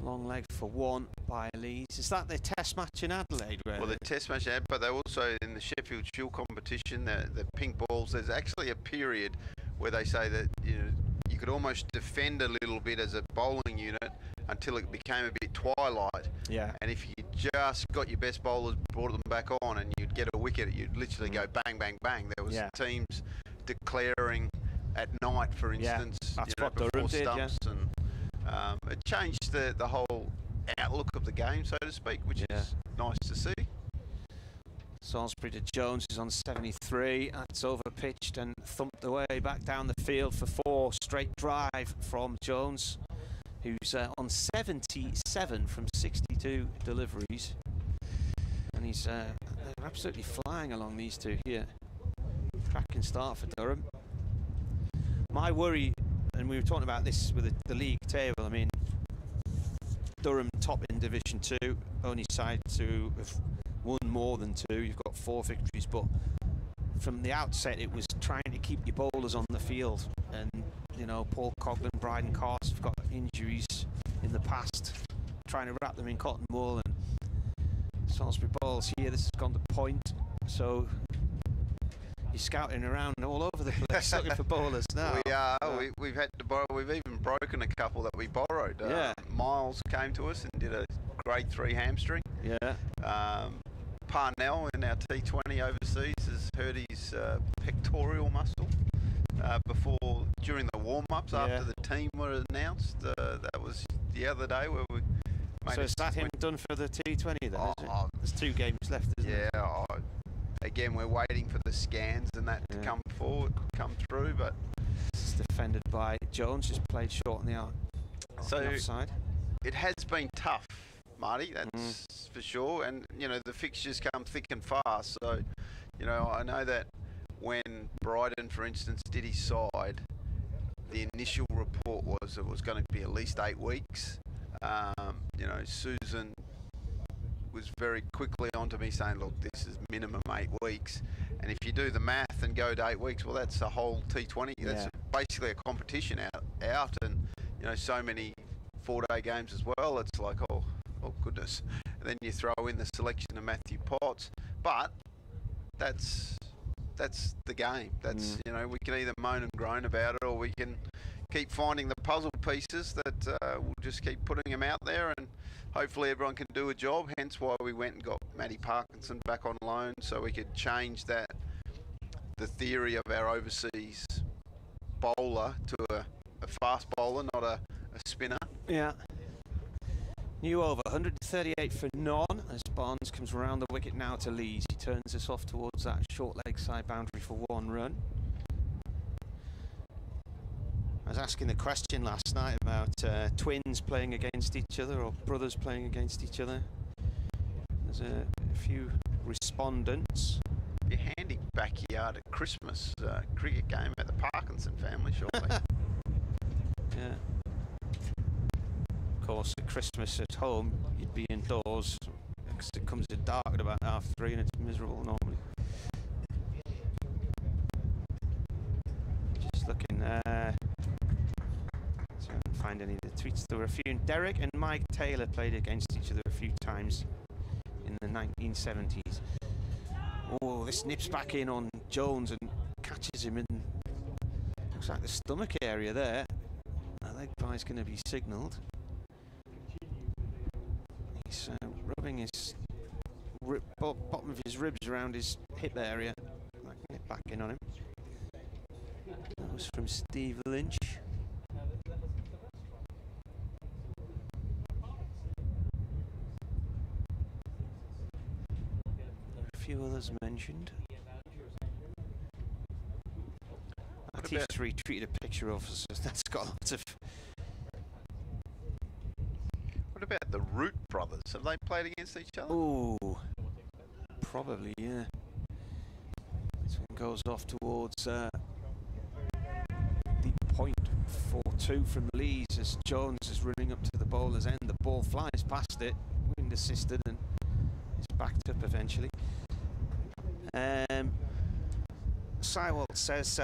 long leg for 1 by Leeds. Is that their test match in Adelaide? Well, the test match, but they also in the Sheffield Shield competition, the pink balls. There's actually a period where they say that you could almost defend a little bit as a bowling unit until it became a bit twilight. Yeah. And if you just got your best bowlers, brought them back on, and you'd get a wicket, you'd literally go bang, bang, bang. There was teams declaring at night, for instance, that's what before Durham did, stumps, and it changed the whole outlook of the game, so to speak, which is nice to see. Salisbury to Jones is on 73. That's over pitched and thumped away back down the field for 4. Straight drive from Jones, who's on 77 from 62 deliveries, and he's they're absolutely flying along, these two here. Cracking start for Durham. My worry, and we were talking about this with the league table, I mean, Durham top in Division 2, only side to have won more than 2. You've got 4 victories, but from the outset it was trying to keep your bowlers on the field, and Paul Coughlin, Bryden Carse have got injuries in the past, trying to wrap them in cotton wool, and Salisbury bowls here, this has gone to point, so you're scouting around all over the place looking for bowlers now. We are. We've had to borrow. We've even broken a couple that we borrowed. Miles came to us and did a grade 3 hamstring. Yeah. Parnell in our T20 overseas has hurt his pectoral muscle during the warm-ups after the team were announced. That was the other day where we made. So is that him done for the T20 then? Is it? There's 2 games left, isn't there? Yeah. Again, we're waiting for the scans and that to come through, but it's defended by Jones, just played short on the offside. It has been tough, Marty, that's for sure, and the fixtures come thick and fast, so I know that when Bryden, for instance, did his side, the initial report was it was going to be at least 8 weeks. Susan was very quickly onto me saying, look, this is minimum 8 weeks, and if you do the math and go to 8 weeks, well, that's a whole T20. That's basically a competition out, and so many 4-day games as well. It's like, oh goodness. And then you throw in the selection of Matthew Potts, but that's the game. That's we can either moan and groan about it, or we can keep finding the puzzle pieces that we'll just keep putting them out there, and hopefully everyone can do a job. Hence why we went and got Matty Parkinson back on loan, so we could change the theory of our overseas bowler to a fast bowler, not a spinner. Yeah. New over, 138 for none, as Barnes comes around the wicket now to Lees. He turns us off towards that short leg side boundary for 1 run. I was asking the question last night about twins playing against each other, or brothers playing against each other. There's a few respondents. Your handy backyard at Christmas cricket game at the Parkinson family, surely. Yeah. Of course, at Christmas at home, you'd be indoors because it comes at dark at about 3:30 and it's miserable normally. Just looking there. So I can't find any of the tweets. There were a few. Derek and Mike Taylor played against each other a few times in the 1970s. Oh, this nips back in on Jones and catches him in, looks like the stomach area there. I think bye's going to be signalled. He's rubbing his bottom of his ribs around his hip area. I can get back in on him. That was from Steve Lynch. few others mentioned. He's retweeted a picture of us. That's got lots of. What about the Root brothers? Have they played against each other? Oh, probably, yeah. This one goes off towards the point 4-2 from Lees as Jones is running up to the bowler's end. The ball flies past it, wind assisted, and is backed up eventually. Sywalt says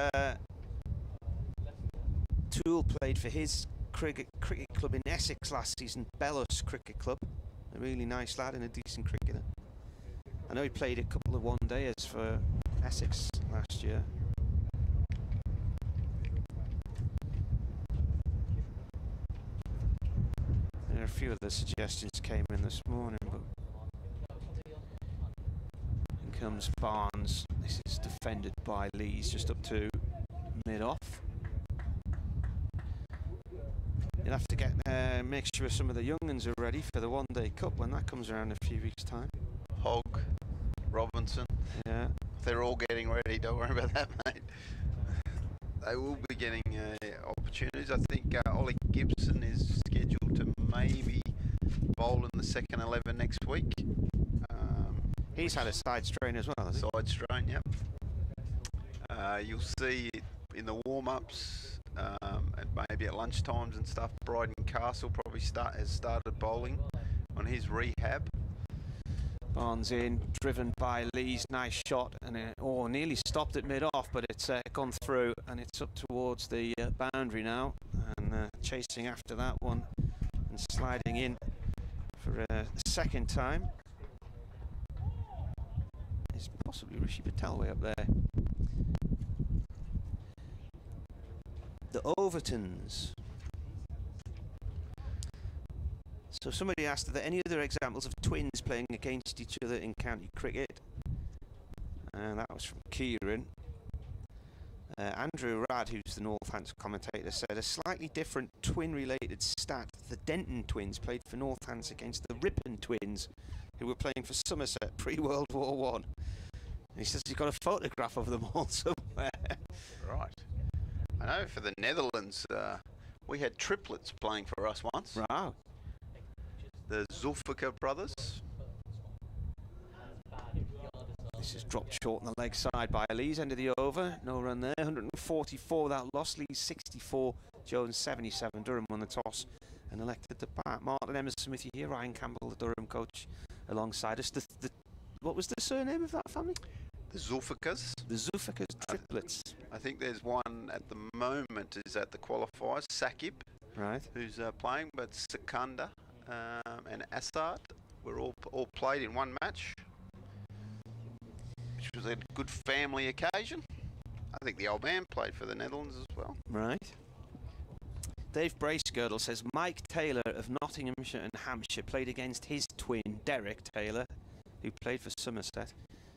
Toole played for his cricket club in Essex last season, Bellows Cricket Club. A really nice lad and a decent cricketer. I know he played a couple of one-dayers for Essex last year. There are a few other suggestions came in this morning, but in comes Barnes. This is defended by Lees just up to mid-off. You'll have to get make sure some of the young ones are ready for the one-day cup when that comes around in a few weeks' time. Hogg, Robinson. Yeah. They're all getting ready, don't worry about that, mate. They will be getting opportunities. I think Ollie Gibson is scheduled to maybe bowl in the second 11 next week. He's had a side strain as well, hasn't he? Side strain, yep. You'll see it in the warm-ups and maybe at lunchtimes and stuff. Bryden Castle probably has started bowling on his rehab. Barnes in, driven by Lee's nice shot, and nearly stopped at mid-off, but it's gone through, and it's up towards the boundary now, and chasing after that one, and sliding in for a second time. It's possibly Rishi Patel way up there. The Overtons. So somebody asked, are there any other examples of twins playing against each other in county cricket? And that was from Kieran. Andrew Rad, who's the Northants commentator, said a slightly different twin-related stat. The Denton twins played for Northants against the Ripon twins, who were playing for Somerset pre-World War One. And he says he's got a photograph of them all somewhere. Right. I know for the Netherlands, we had triplets playing for us once. Wow. The Zulfikar brothers. This is dropped short on the leg side by Lees, end of the over. No run there. 144 without loss. Lees 64. Jones 77. Durham won the toss and elected to bat. Martin Emerson with you here. Ryan Campbell, the Durham coach, alongside us. What was the surname of that family? The Zulfikars. The Zulfikars triplets. I think there's one at the moment is at the qualifiers. Sakib, right, who's playing, but Sikandar and Assad were all played in one match, which was a good family occasion. I think the old man played for the Netherlands as well. Right. Dave Bracegirdle says Mike Taylor of Nottinghamshire and Hampshire played against his twin Derek Taylor, who played for Somerset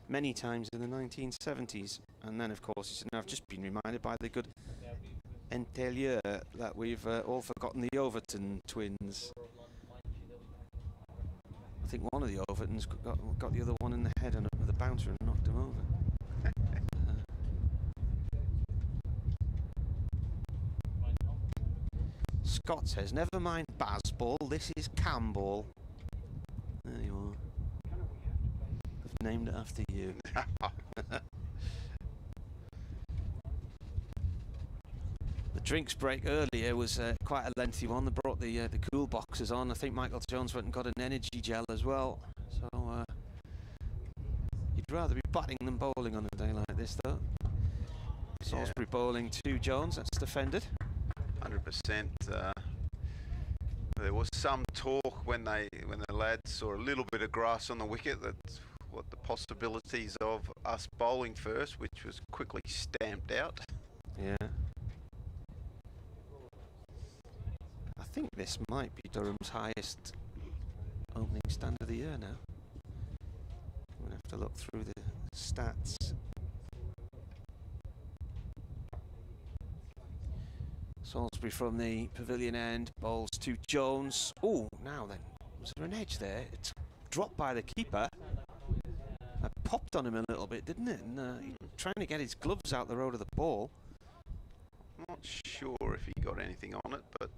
many times in the 1970s. And then, of course, I've just been reminded by the good interieur that we've all forgotten the Overton twins. I think one of the Overtons got the other one in the head and with a bouncer and knocked him over. Scott says, never mind Bazball, this is Campbell. There you are. I've named it after you. The drinks break earlier was quite a lengthy one. They brought the cool boxes on. I think Michael Jones went and got an energy gel as well. So you'd rather be batting than bowling on a day like this, though. Salisbury bowling to Jones. That's defended. 100%. There was some talk when the lads saw a little bit of grass on the wicket that what the possibilities of us bowling first, which was quickly stamped out. Yeah. I think this might be Durham's highest opening stand of the year now. I'm going to have to look through the stats. Salisbury from the pavilion end, bowls to Jones. Oh, now then, was there an edge there? It's dropped by the keeper. A popped on him a little bit, didn't it? And trying to get his gloves out the road of the ball. I'm not sure if he got anything on it, but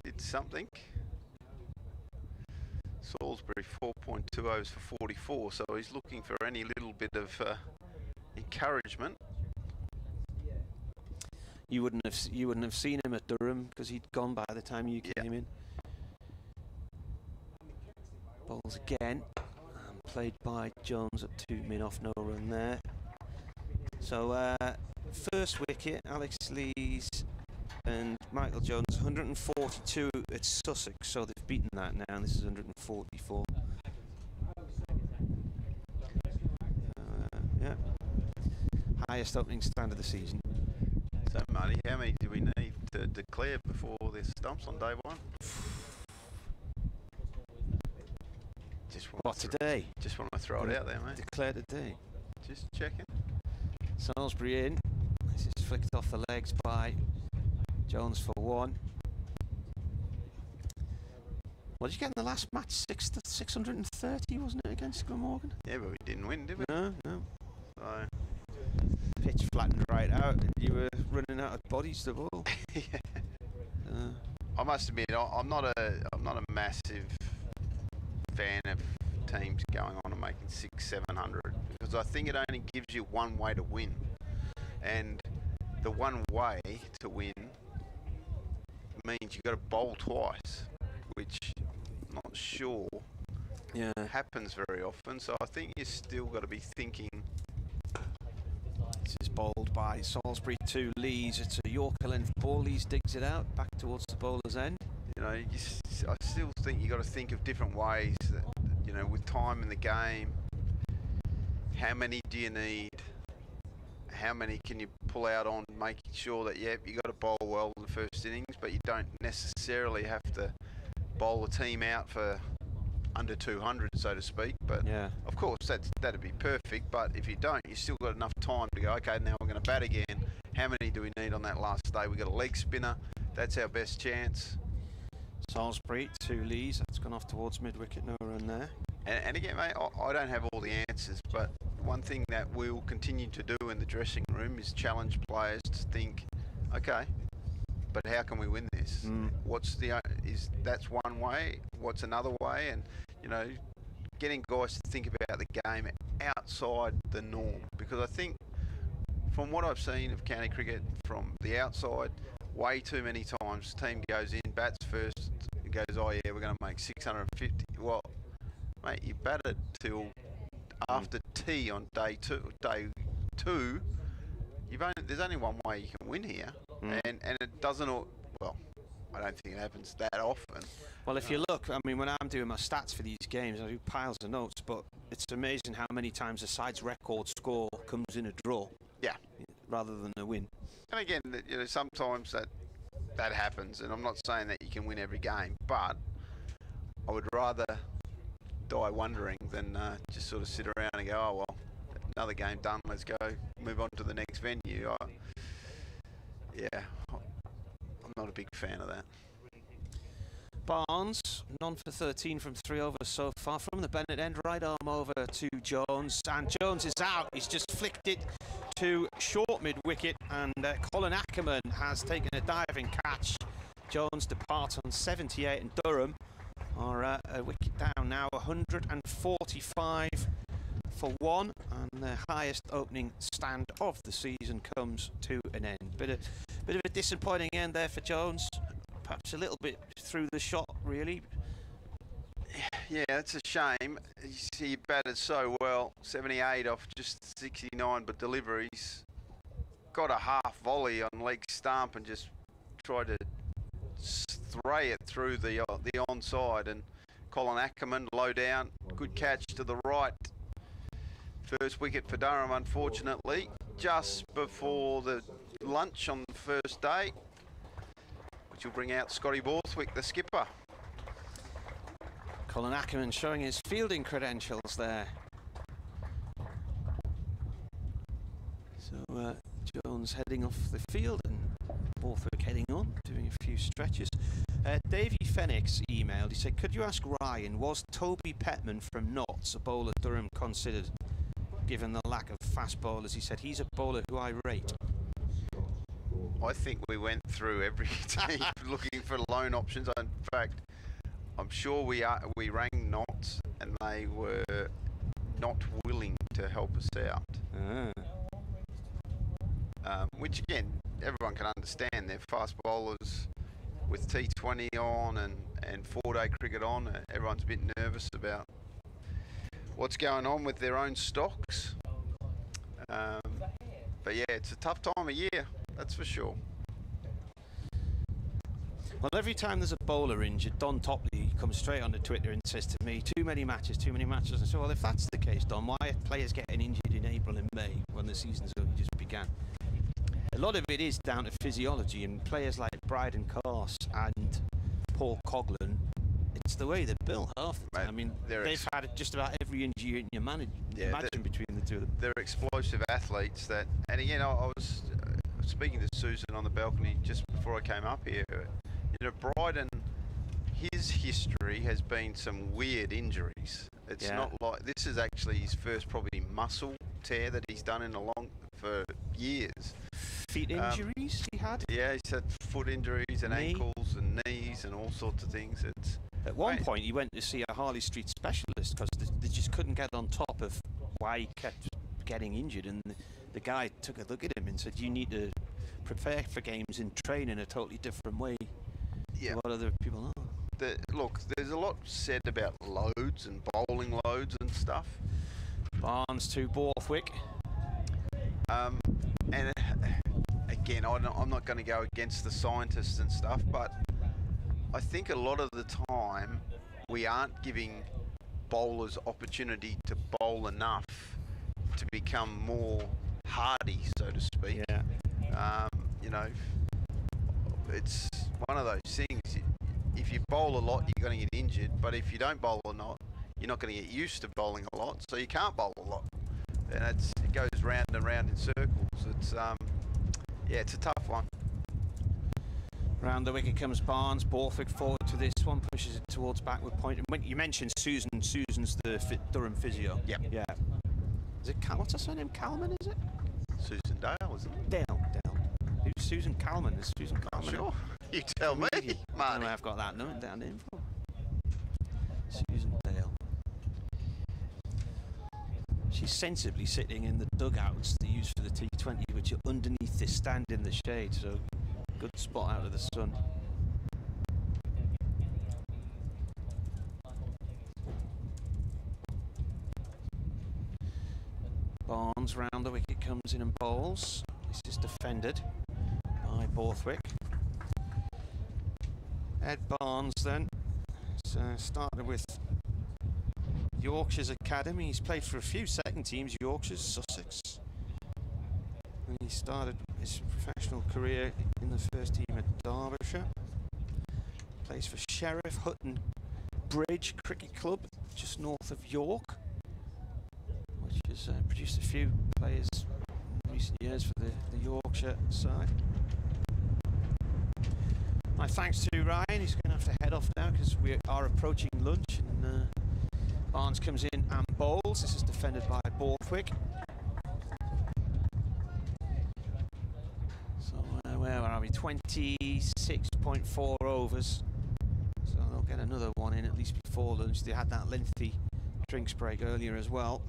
did something. Salisbury 4.2 overs for 44, so he's looking for any little bit of encouragement. You wouldn't have seen him at Durham because he'd gone by the time you came in. Balls again, and played by Jones at 2 min off, no run there. So first wicket, Alex Lees and Michael Jones, 142 at Sussex, so they've beaten that now, and this is 144. Yeah, highest opening stand of the season. So, Marty, how many do we need to declare before this stumps on day one? What, today? Just want to throw it out there, mate. Declare today. Just checking. Salisbury in. This is flicked off the legs by Jones for 1. What did you get in the last match? 630, wasn't it, against Glamorgan? Yeah, but we didn't win, did we? No. So. Pitch flattened right out, and you were running out of bodies to bowl. Yeah. I must admit, I'm not a massive fan of teams going on and making 600-700, because I think it only gives you one way to win, and the one way to win means you've got to bowl twice, which I'm not sure happens very often. So I think you still got to be thinking. This is bowled by Salisbury to Lees. It's a Yorker length ball. Lees digs it out back towards the bowler's end. You know, I still think you got to think of different ways that, you know, with time in the game, how many do you need? How many can you pull out on making sure that, you got to bowl well in the first innings, but you don't necessarily have to bowl a team out for under 200, so to speak. But of course, that'd be perfect. But if you don't, you still got enough time to go, okay, now we're going to bat again. How many do we need on that last day? We've got a leg spinner. That's our best chance. Salisbury to Lees. That's gone off towards mid-wicket, no run there. And again, mate, I don't have all the answers, but one thing that we'll continue to do in the dressing room is challenge players to think, okay, but how can we win this? That's one way, what's another way? And, you know, getting guys to think about the game outside the norm, because I think from what I've seen of county cricket from the outside, way too many times the team goes in, bats first, goes, oh yeah, we're going to make 650. Well, mate, you batted till after tea on day two. There's only one way you can win here, and it doesn't. Well, I don't think it happens that often. Well, if you look, I mean, when I'm doing my stats for these games, I do piles of notes, but it's amazing how many times a side's record score comes in a draw. Yeah. Rather than a win. And again, you know, sometimes that happens, and I'm not saying that you can win every game, but I would rather die wondering than just sort of sit around and go, oh well, another game done, let's go move on to the next venue. I'm not a big fan of that. Barnes, none for 13 from 3 overs so far. From the Bennett end, right arm over to Jones, and Jones is out. He's just flicked it to short mid-wicket, and Colin Ackerman has taken a diving catch. Jones departs on 78, and Durham are a wicket down now, 145 for 1, and the highest opening stand of the season comes to an end. Bit of a disappointing end there for Jones. Perhaps a little bit through the shot, really. Yeah, it's a shame. He batted so well, 78 off just 69, but deliveries. Got a half volley on leg stump and just tried to stray it through the onside. And Colin Ackerman, low down, good catch to the right. First wicket for Durham, unfortunately, just before the lunch on the first day, which will bring out Scotty Borthwick, the skipper. Colin Ackerman showing his fielding credentials there. So Jones heading off the field and Borthwick heading on, doing a few stretches. Davey Fenix emailed. He said, could you ask Ryan, was Toby Petman from Notts a bowler Durham considered, given the lack of fast bowlers? He said, he's a bowler who I rate. I think we went through every team looking for loan options. In fact, I'm sure we rang Notts and they were not willing to help us out. Which again, everyone can understand. They're fast bowlers with T20 on and 4-day cricket on. Everyone's a bit nervous about what's going on with their own stocks. But yeah, it's a tough time of year, that's for sure. Well, every time there's a bowler injured, Don Topley comes straight onto Twitter and says to me, too many matches. I say, well, if that's the case, Don, why are players getting injured in April and May when the season's only just began? A lot of it is down to physiology, and players like Bryden Carse and Paul Coghlan, it's the way they're built half the time. I mean, they've had just about every injury you can imagine between the two of them. They're explosive athletes that, and again, I was speaking to Susan on the balcony just before I came up here. You know, Bryden, his history has been some weird injuries. It's not like, this is actually his first probably muscle tear that he's done for years. Feet injuries he had? Yeah, he's had foot injuries and ankles and knees and all sorts of things. At one point he went to see a Harley Street specialist because they just couldn't get on top of why he kept getting injured, and the guy took a look at him and said, you need to prepare for games and train in a totally different way to what other people know. Look, there's a lot said about loads and bowling loads and stuff. Barnes to Borthwick. And again, I'm not going to go against the scientists and stuff, but I think a lot of the time we aren't giving bowlers opportunity to bowl enough to become more hardy, so to speak. You know, it's one of those things. If you bowl a lot, you're going to get injured, but if you don't bowl a lot, you're not going to get used to bowling a lot, so you can't bowl a lot. And it goes round and round in circles. It's it's a tough one. Round the wicket comes Barnes. Borthwick forward to this one, pushes it towards backward point. And when you mentioned Susan's the Durham physio. Yeah. Is it what's her surname? Calman, is it? Susan Dale, isn't it? Dale. Who's Susan Calman? Is Susan Calman? Sure. You tell me, Marty. I've got that note down in from. Susan Dale. She's sensibly sitting in the dugouts they use for the T20, which are underneath this stand in the shade, so good spot out of the sun. Barnes round the wicket comes in and bowls. This is defended by Borthwick. Ed Barnes then started with Yorkshire's academy. He's played for a few second teams, Yorkshire's, Sussex. And he started his professional career in the first team at Derbyshire. Plays for Sheriff Hutton Bridge Cricket Club, just north of York, which has produced a few players in recent years for the Yorkshire side. My thanks to Ryan. He's going to have to head off now because we are approaching lunch, and Barnes comes in and bowls. This is defended by Borthwick. So where are we? 26.4 overs. So they'll get another one in at least before lunch. They had that lengthy drinks break earlier as well.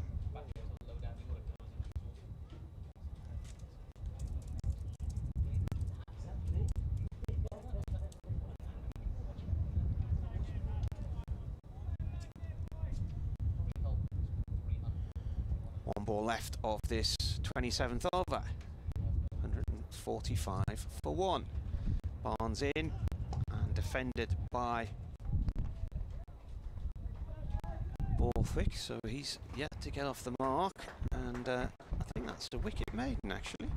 One ball left of this 27th over. 145 for one. Barnes in and defended by Borthwick, so he's yet to get off the mark, and I think that's a wicket maiden actually.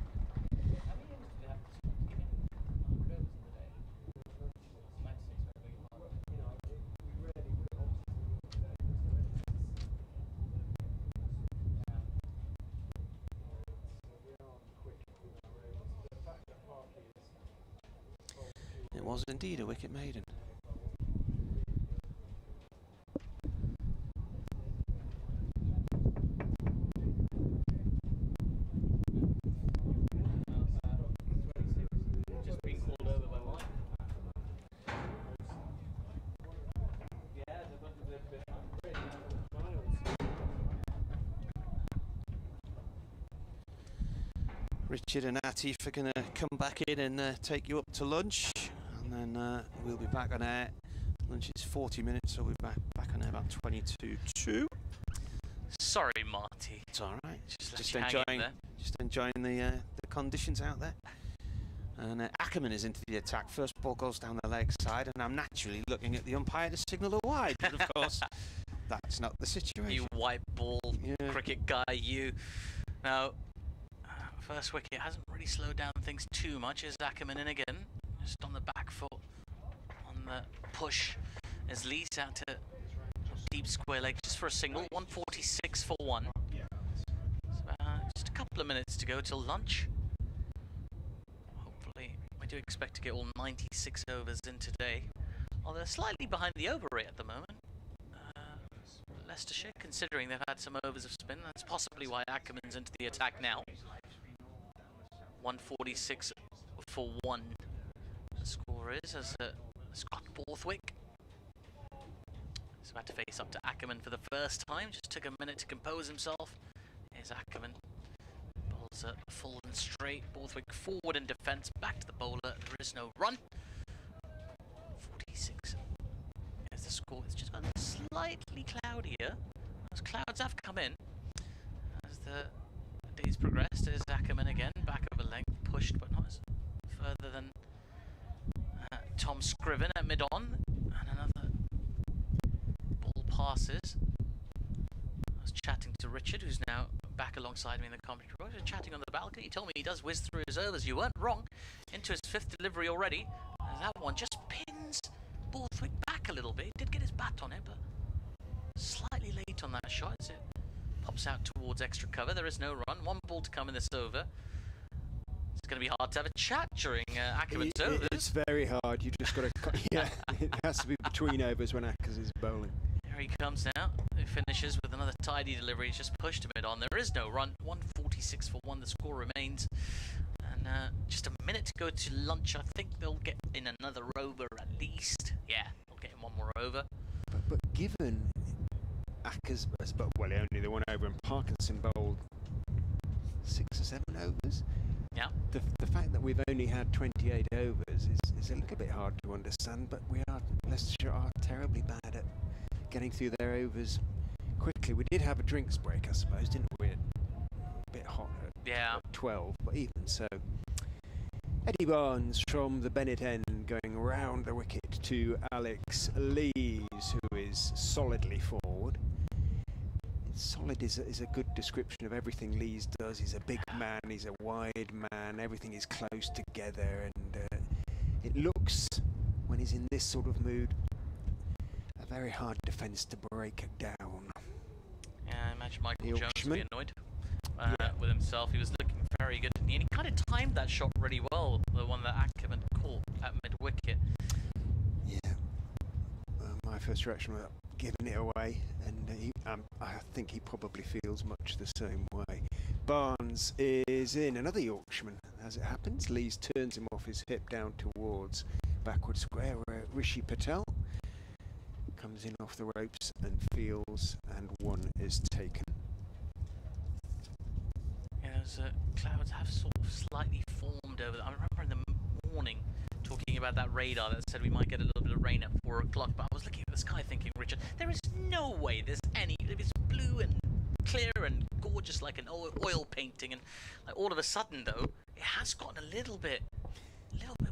It was indeed a wicket maiden. Richard and Atif are going to come back in and take you up to lunch, and then we'll be back on air. Lunch is 40 minutes, so we'll be back on air about 22 to. Sorry, Marty. It's all right. Just enjoying the conditions out there. And Ackerman is into the attack. First ball goes down the leg side, and I'm naturally looking at the umpire to signal a wide. But of course, that's not the situation. You white ball cricket guy, you. Now, first wicket hasn't really slowed down things too much. Is Ackerman in again? Just on the back foot, on the push. As Lee's out to deep square leg just for a single. 146 for one. So, just a couple of minutes to go till lunch. I do expect to get all 96 overs in today. Although they're slightly behind the over rate at the moment. Leicestershire, considering they've had some overs of spin, that's possibly why Ackerman's into the attack now. 146 for one. The score is as Scott Borthwick is about to face up to Ackerman for the first time. Just took a minute to compose himself. Here's Ackerman. Bowls a full and straight. Borthwick forward in defence. Back to the bowler. There is no run. 46. There's the score. It's just gotten slightly cloudier. Those clouds have come in as the days progressed. There's Ackerman again. Back of a length. Pushed, but not as further than Tom Scriven at mid-on. And another ball passes. I was chatting to Richard, who's now back alongside me in the commentary box. We were chatting on the balcony. He told me he does whiz through his overs. You weren't wrong. Into his fifth delivery already. And that one just pins Borthwick back a little bit. He did get his bat on it, but slightly late on that shot as it pops out towards extra cover. There is no run. One ball to come in this over. It's going to be hard to have a chat during Ackerman's overs. It's very hard. You just got to... Yeah, it has to be between overs when Ackers is bowling. Here he comes now. He finishes with another tidy delivery. He's just pushed him on. There is no run. 146 for one. The score remains. And just a minute to go to lunch. I think they'll get in another over at least. Yeah, they'll get in one more over. But given Ackers... Well, only the one over, and Parkinson bowled 6 or 7 overs. Yeah. The fact that we've only had 28 overs is a little bit hard to understand, but Leicestershire are terribly bad at getting through their overs quickly. We did have a drinks break, I suppose, didn't we? A bit hot at 12, but even so. Eddie Barnes from the Bennett end going round the wicket to Alex Lees, who is solidly forward. Solid is a good description of everything Lees does. He's a big man, he's a wide man, everything is close together, and it looks, when he's in this sort of mood, a very hard defence to break down. Yeah, I imagine Michael Jones would be annoyed with himself. He was looking very good, and he kind of timed that shot really well, the one that Ackerman caught at mid-wicket. Yeah, my first reaction was giving it away, and I think he probably feels much the same way. Barnes is in, another Yorkshireman. As it happens, Lees turns him off his hip down towards backward square, where Rishi Patel comes in off the ropes and fields, and one is taken. Yeah, those clouds have sort of slightly formed over. I remember in the morning talking about that radar that said we might get a little bit of rain at 4 o'clock, but I was looking at the sky thinking, Richard, there is no way there's any. It's blue and clear and gorgeous like an oil painting, and like all of a sudden though, it has gotten a little bit.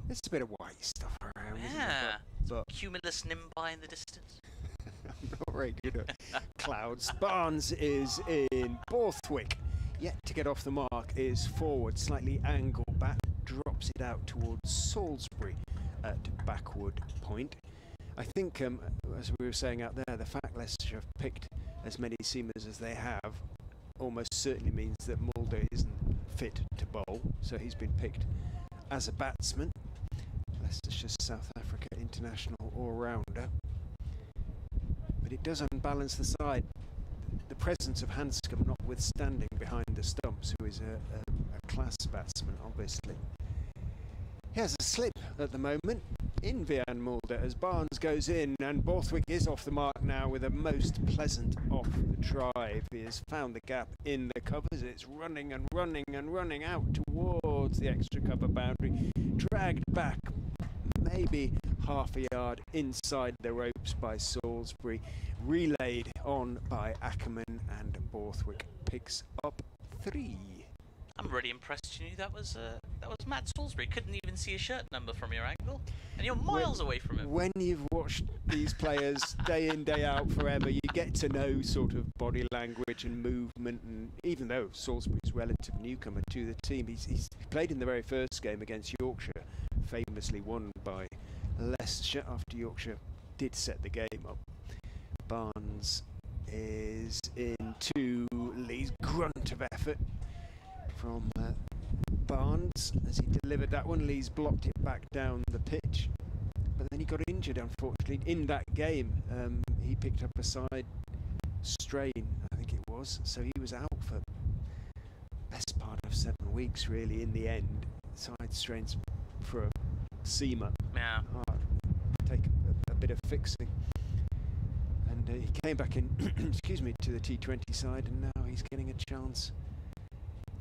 There's a bit of white stuff around. Yeah, but cumulus nimbi in the distance. I'm not very good at clouds. Barnes is in. Borthwick, yet to get off the mark, is forward, slightly angled back, drops it out towards Salisbury at backward point. I think, as we were saying out there, the fact Leicestershire have picked as many seamers as they have almost certainly means that Mulder isn't fit to bowl, so he's been picked as a batsman. Leicestershire's South Africa international all-rounder. But it does unbalance the side. The presence of Hanscom notwithstanding behind the stumps, who is a class batsman, obviously. He has a slip at the moment. in Vian Mulder as Barnes goes in, and Borthwick is off the mark now with a most pleasant off the drive. He has found the gap in the covers. It's running and running and running out towards the extra cover boundary, dragged back maybe half a yard inside the ropes by Salisbury, relayed on by Ackerman, and Borthwick picks up 3. I'm really impressed you knew that was Matt Salisbury. Couldn't even see a shirt number from your angle, and you're miles away from him. When you've watched these players day in, day out forever, you get to know sort of body language and movement, and even though Salisbury's a relative newcomer to the team, he's played in the very first game against Yorkshire, famously won by Leicestershire after Yorkshire did set the game up. Barnes is into Lee's grunt of effort from Barnes as he delivered that one. Lee's blocked it back down the pitch, but then he got injured, unfortunately, in that game. He picked up a side strain, I think it was, so he was out for best part of 7 weeks, really, in the end. Side strains for a seamer. Yeah. Take a bit of fixing. And he came back in, excuse me, to the T20 side, and now he's getting a chance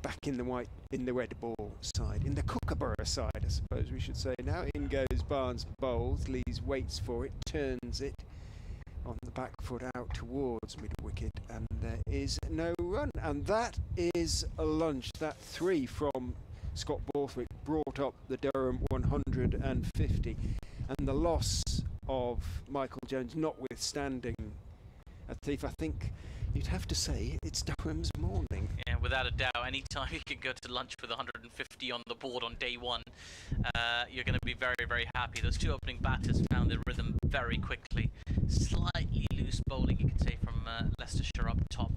back in the red ball side, in the Kookaburra side, I suppose we should say. Now in goes Barnes, bowls. Lees waits for it, turns it on the back foot out towards mid wicket, and there is no run. And that is a lunge. That 3 from Scott Borthwick brought up the Durham 150, and the loss of Michael Jones notwithstanding a thief, I think you'd have to say it's Durham's morning. Yeah, without a doubt. Anytime you can go to lunch with 150 on the board on day 1, you're going to be very, very happy. Those 2 opening batters found their rhythm very quickly. Slightly loose bowling, you could say, from Leicestershire up top.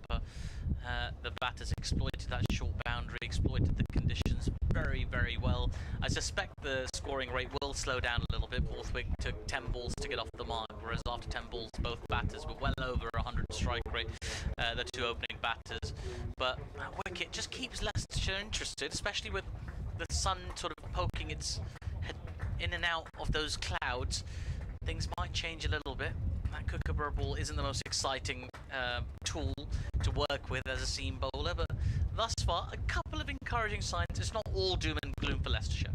The batters exploited that short boundary, exploited the conditions very, very well. I suspect the scoring rate will slow down a little bit. Borthwick took 10 balls to get off the mark, whereas after 10 balls, both batters were well over 100 strike rate, the 2 opening batters. But wicket just keeps Leicestershire interested, especially with the sun sort of poking its head in and out of those clouds. Things might change a little bit. That Kookaburra ball isn't the most exciting tool to work with as a seam bowler, but thus far, a couple of encouraging signs. It's not all doom and gloom for Leicestershire.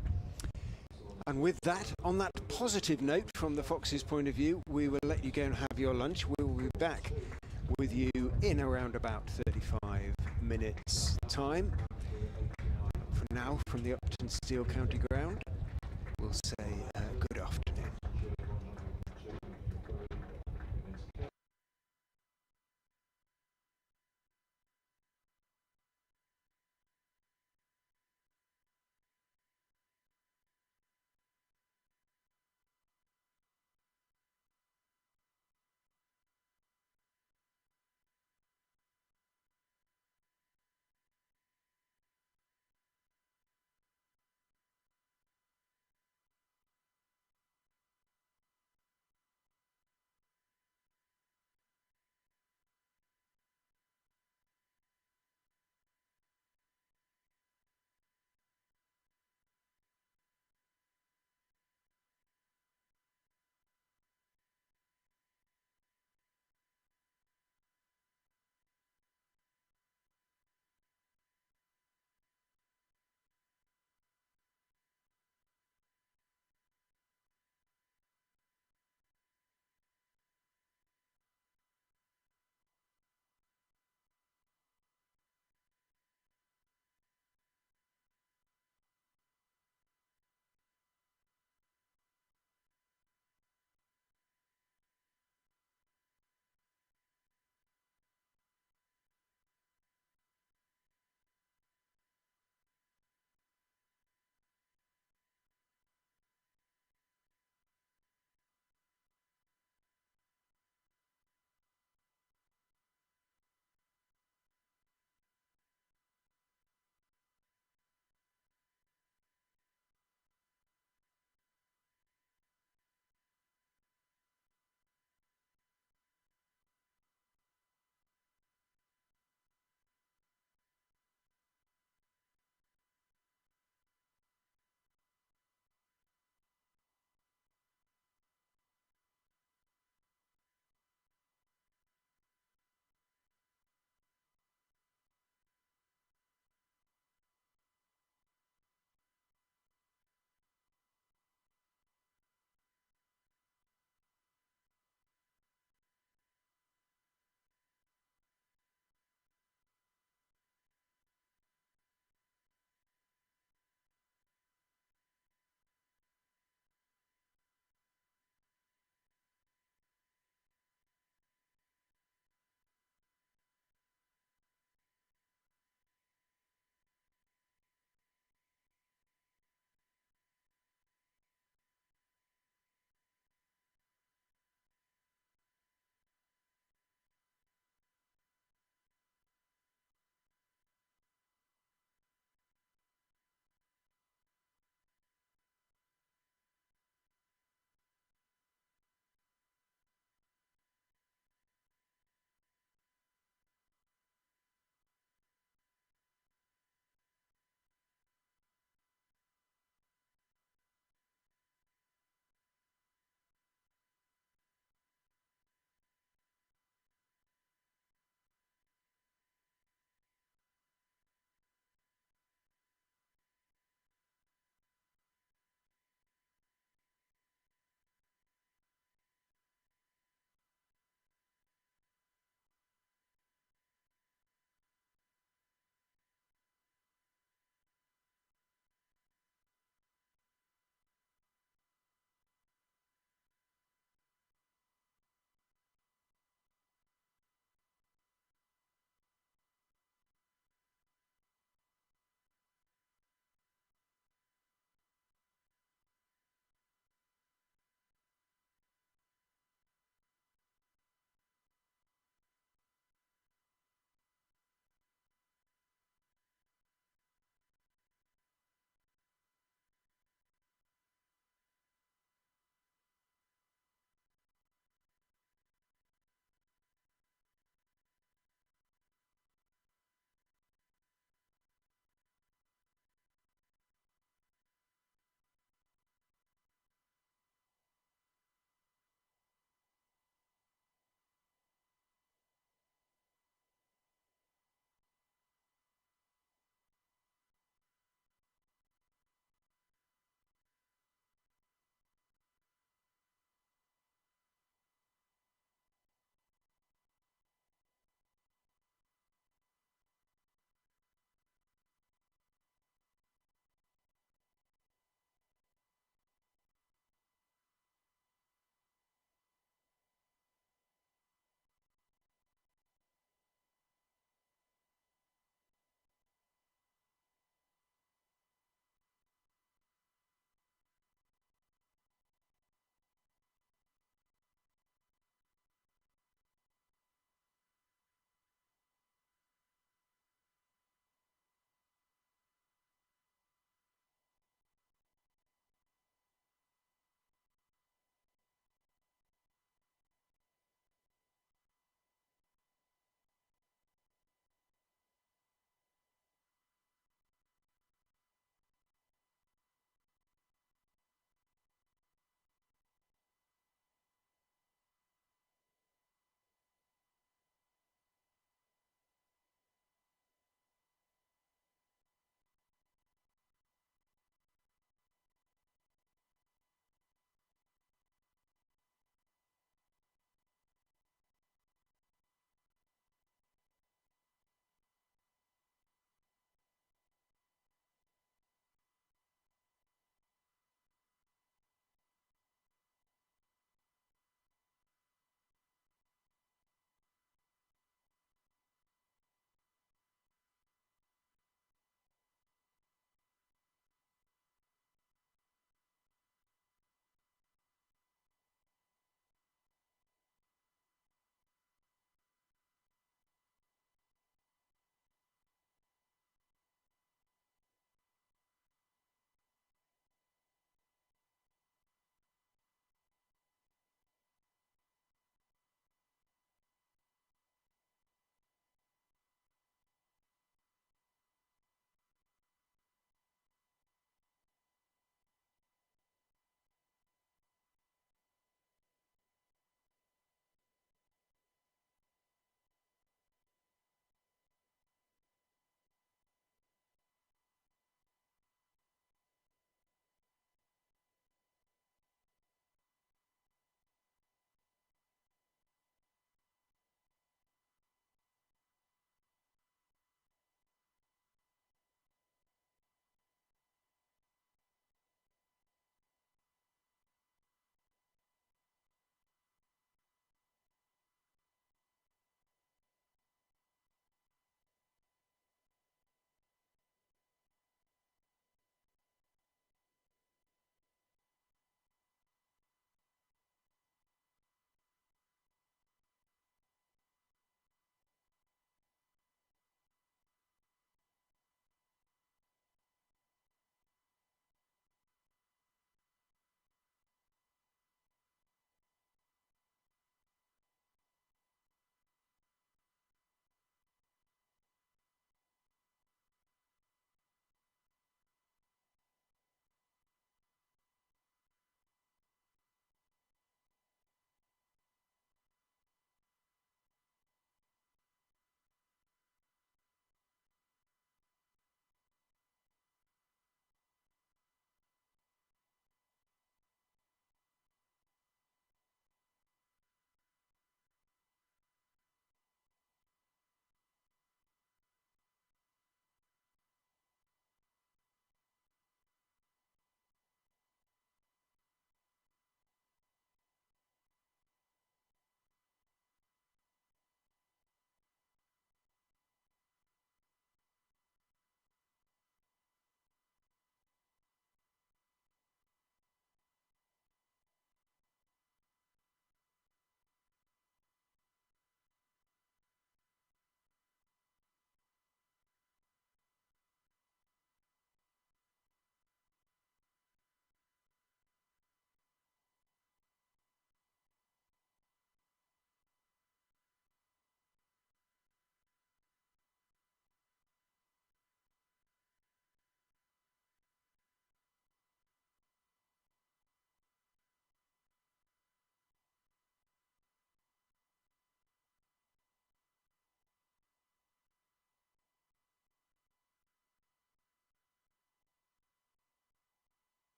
And with that, on that positive note from the Foxes' point of view, we will let you go and have your lunch. We'll be back with you in around about 35 minutes' time. For now, from the Uptonsteel County Ground, we'll say good afternoon.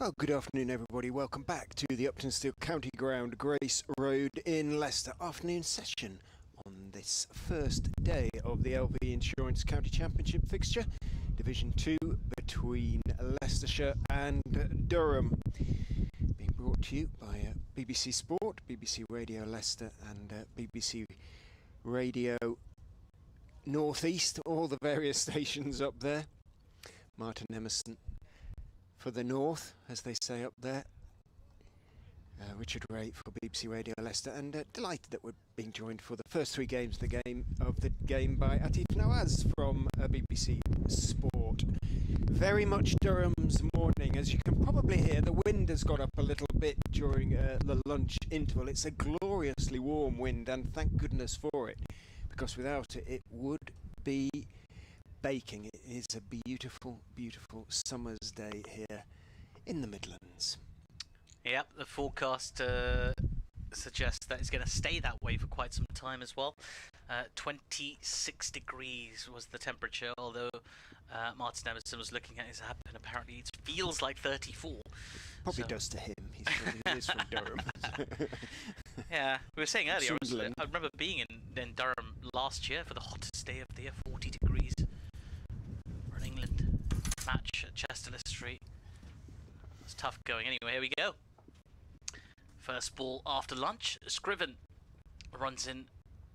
Oh, good afternoon, everybody. Welcome back to the Uptonsteel County Ground, Grace Road in Leicester. Afternoon session on this first day of the LV Insurance County Championship fixture, Division 2 between Leicestershire and Durham. Being brought to you by BBC Sport, BBC Radio Leicester and BBC Radio North East, all the various stations up there. Martin Emerson for the North, as they say up there. Richard Ray for BBC Radio Leicester, and delighted that we're being joined for the first three games of the game by Atif Nawaz from BBC Sport. Very much Durham's morning. As you can probably hear, the wind has got up a little bit during the lunch interval. It's a gloriously warm wind, and thank goodness for it, because without it, it would be baking. It is a beautiful, beautiful summer's day here in the Midlands. Yep, the forecast suggests that it's going to stay that way for quite some time as well. 26 degrees was the temperature, although Martin Emerson was looking at his app and apparently it feels like 34. Probably does to him. He is from Durham. Yeah, we were saying earlier, Sunderland. I remember being in Durham last year for the hottest day of the year, 40 degrees for an England match at Chester Street. It's tough going. Anyway, here we go. First ball after lunch. Scriven runs in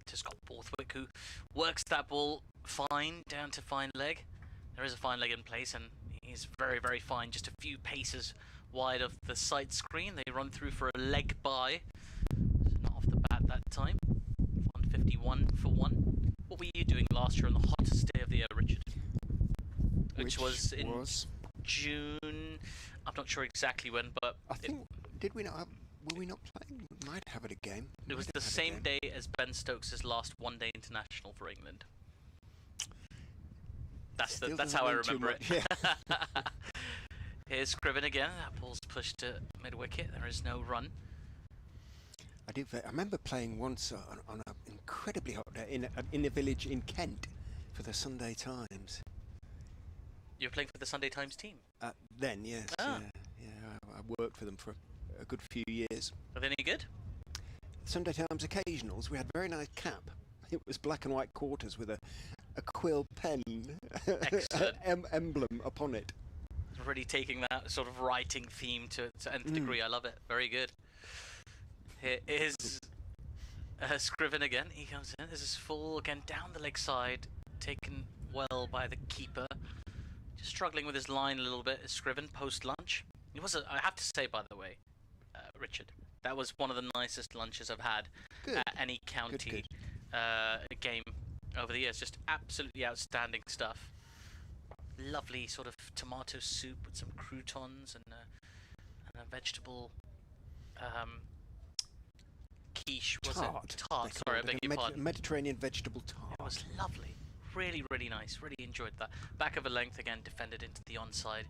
to Scott Borthwick, who works that ball fine down to fine leg. There is a fine leg in place, and he's very, very fine. Just a few paces wide of the sight screen. They run through for a leg by. So not off the bat that time. 151 for one. What were you doing last year on the hottest day of the year, Richard? Which was in June. I'm not sure exactly when, but I think were we not playing? We might have it a game. It was the same day as Ben Stokes' last one-day international for England. That's how I remember it. Yeah. Here's Scriven again. That ball's pushed to mid-wicket. There is no run. I remember playing once on an incredibly hot day in a village in Kent for the Sunday Times. You were playing for the Sunday Times team? Then, yes. Ah. Yeah, I worked for them for a good few years. Are they any good? Sunday Times occasionals, we had a very nice cap. It was black and white quarters with a quill pen emblem upon it. Really taking that sort of writing theme to nth degree. I love it. Very good. Here is Scriven again. He comes in. This is full again down the leg side. Taken well by the keeper. Just struggling with his line a little bit. Is Scriven post lunch. It was I have to say, by the way, Richard, that was one of the nicest lunches I've had at any county game over the years. Just absolutely outstanding stuff. Lovely sort of tomato soup with some croutons and a vegetable quiche. Was tart. It? Tart. Sorry, I beg your pardon. Mediterranean vegetable tart. It was lovely. Really, really nice. Really enjoyed that. Back of a length again, defended into the onside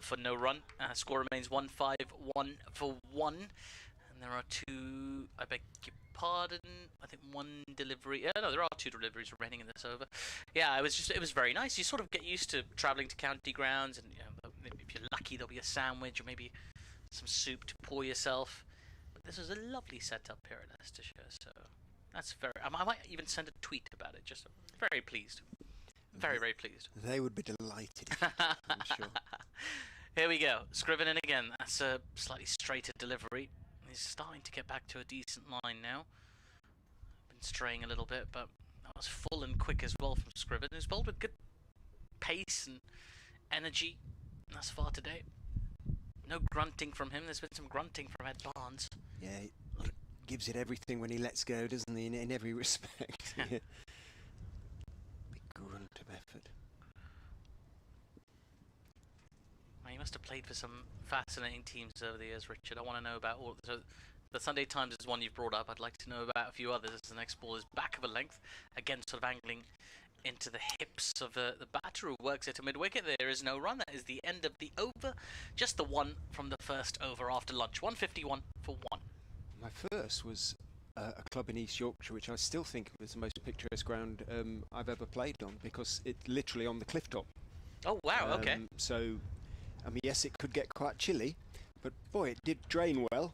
for no run. Score remains 1-5, 1 for 1. And there are two, I beg your pardon, I think one delivery. No, there are two deliveries remaining in this over. Yeah, it was very nice. You sort of get used to travelling to county grounds, and if you're lucky, there'll be a sandwich or maybe some soup to pour yourself. But this was a lovely setup here at Leicestershire, so that's very. I might even send a tweet about it. Just very pleased, very, very pleased. They would be delighted, I'm sure. Here we go. Scriven in again. That's a slightly straighter delivery. He's starting to get back to a decent line now. Been straying a little bit, but that was full and quick as well from Scriven, who's bowled with good pace and energy thus far today. No grunting from him. There's been some grunting from Ed Barnes. Yeah, he gives it everything when he lets go, doesn't he, in every respect. Yeah. Big grunt of effort. Well, you must have played for some fascinating teams over the years, Richard. I want to know about all. So the Sunday Times is one you've brought up. I'd like to know about a few others. The next ball is back of a length, again sort of angling into the hips of the batter, who works it to mid-wicket. There is no run. That is the end of the over. Just the one from the first over after lunch. 151 for 1. My first was a club in East Yorkshire, which I still think was the most picturesque ground I've ever played on, because it's literally on the cliff top. Oh wow! Okay. So I mean, yes, it could get quite chilly, but boy, it did drain well.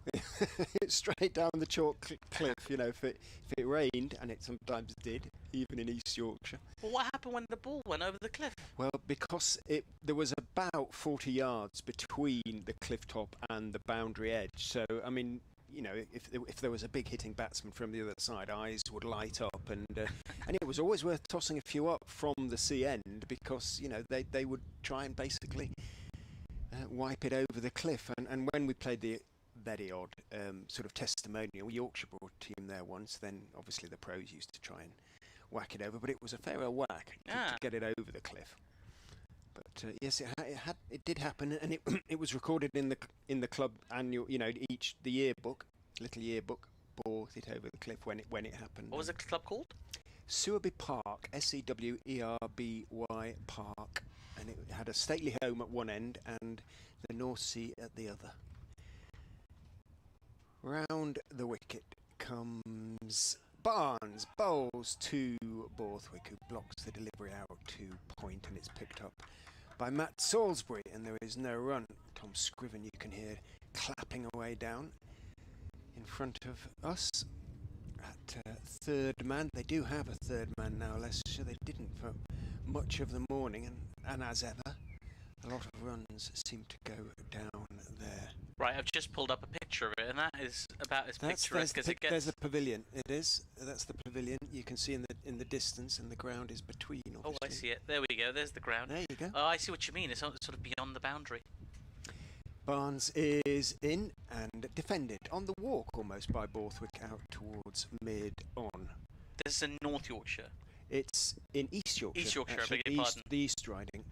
It's straight down the chalk cliff, you know, if it rained, and it sometimes did, even in East Yorkshire. Well, what happened when the ball went over the cliff? Well, because there was about 40 yards between the cliff top and the boundary edge. So, I mean, you know, if there was a big hitting batsman from the other side, eyes would light up, and it was always worth tossing a few up from the sea end, because, you know, they would try and basically wipe it over the cliff. And when we played the very odd sort of testimonial Yorkshire brought a team there once, then obviously the pros used to try and whack it over, but it was a fairer whack to get it over the cliff. But yes, it did happen, and it was recorded in the club annual, you know, the yearbook, little yearbook, brought it over the cliff when it happened. What was the club called? Sewerby Park, Sewerby Park, and it had a stately home at one end and the North Sea at the other. Round the wicket comes Barnes, bowls to Borthwick, who blocks the delivery out to point, and it's picked up by Matt Salisbury, and there is no run. Tom Scriven, you can hear, clapping away down in front of us at third man. They do have a third man now, Leicestershire. They didn't for much of the morning, and as ever, a lot of runs seem to go down there. Right, I've just pulled up a picture of it, and that is about as picturesque as it gets. There's the pavilion. It is. That's the pavilion. You can see in the distance, and the ground is between. Obviously. Oh, I see it. There we go. There's the ground. There you go. Oh, I see what you mean. It's sort of beyond the boundary. Barnes is in and defended on the walk almost by Borthwick out towards mid-on. This is in North Yorkshire. It's in East Yorkshire. East Yorkshire, actually, I beg your pardon. The East Riding.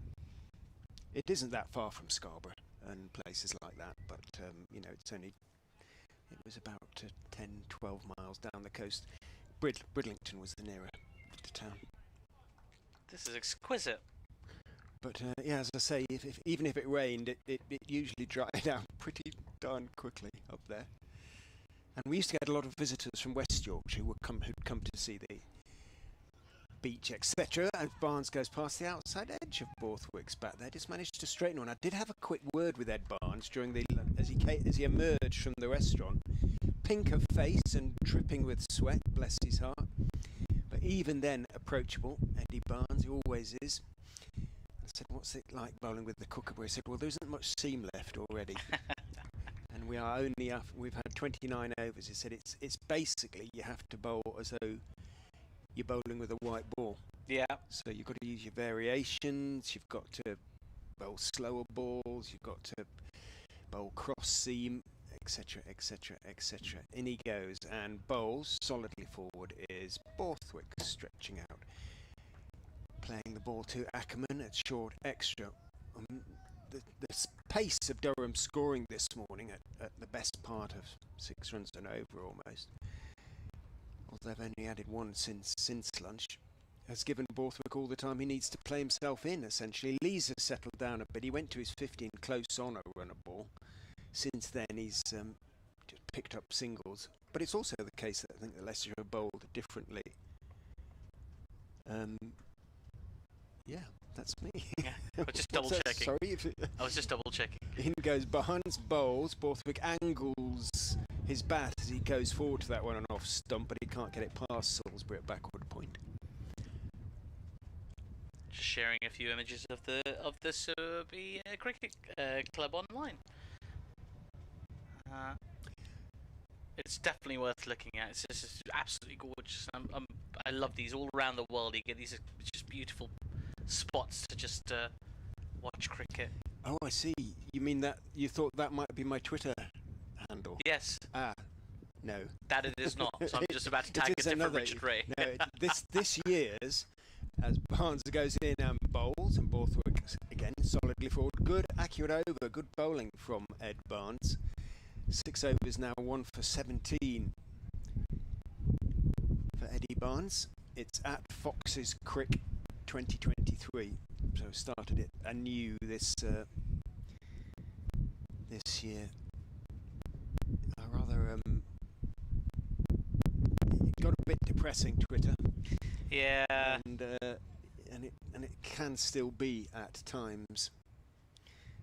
It isn't that far from Scarborough and places like that, but you know, it was about 10, 12 miles down the coast. Bridlington was the nearer to town. This is exquisite. But yeah, as I say, even if it rained, it usually dried out pretty darn quickly up there. And we used to get a lot of visitors from West Yorkshire who'd come to see the beach, etc. And Barnes goes past the outside edge of Borthwick's bat there, just managed to straighten one. I did have a quick word with Ed Barnes as he emerged from the restaurant, pink of face and dripping with sweat, bless his heart. But even then, approachable, Eddie Barnes, he always is. I said, what's it like bowling with the Kookaburra? He said, well, there isn't much seam left already. And we've had 29 overs. He said, it's basically you have to bowl as though you're bowling with a white ball. Yeah. So you've got to use your variations, you've got to bowl slower balls, you've got to bowl cross seam, etc, etc, etc. In he goes, and bowls solidly forward is Borthwick, stretching out, playing the ball to Ackerman at short extra. The pace of Durham scoring this morning at the best part of 6 runs and over almost, although they've only added one since lunch, has given Borthwick all the time he needs to play himself in, essentially. Lees has settled down a bit. He went to his 15 close on a runner ball. Since then he's just picked up singles. But it's also the case that I think that Leicestershire have bowled differently. Yeah, that's me. Yeah, I was just double checking. Sorry? I was just double checking. In goes Barnes, bowls. Borthwick angles his bat as he goes forward to that one and off stump, but he can't get it past Salisbury at backward point. Just sharing a few images of the Sewerby Cricket Club online. It's definitely worth looking at. It's just absolutely gorgeous. I love these all around the world. You get these just beautiful spots to just watch cricket. Oh, I see. You mean that you thought that might be my Twitter handle? Yes. No. That it is not. So I'm just about to tag a different Richard Ray. No, this year's, as Barnes goes in and bowls, and Borthwick again solidly forward. Good, accurate over, good bowling from Ed Barnes. 6 overs now, 1 for 17 for Eddie Barnes. It's at Fox's Crick 2023, so started it anew this year. Rather it got a bit depressing, Twitter. Yeah. And it can still be at times.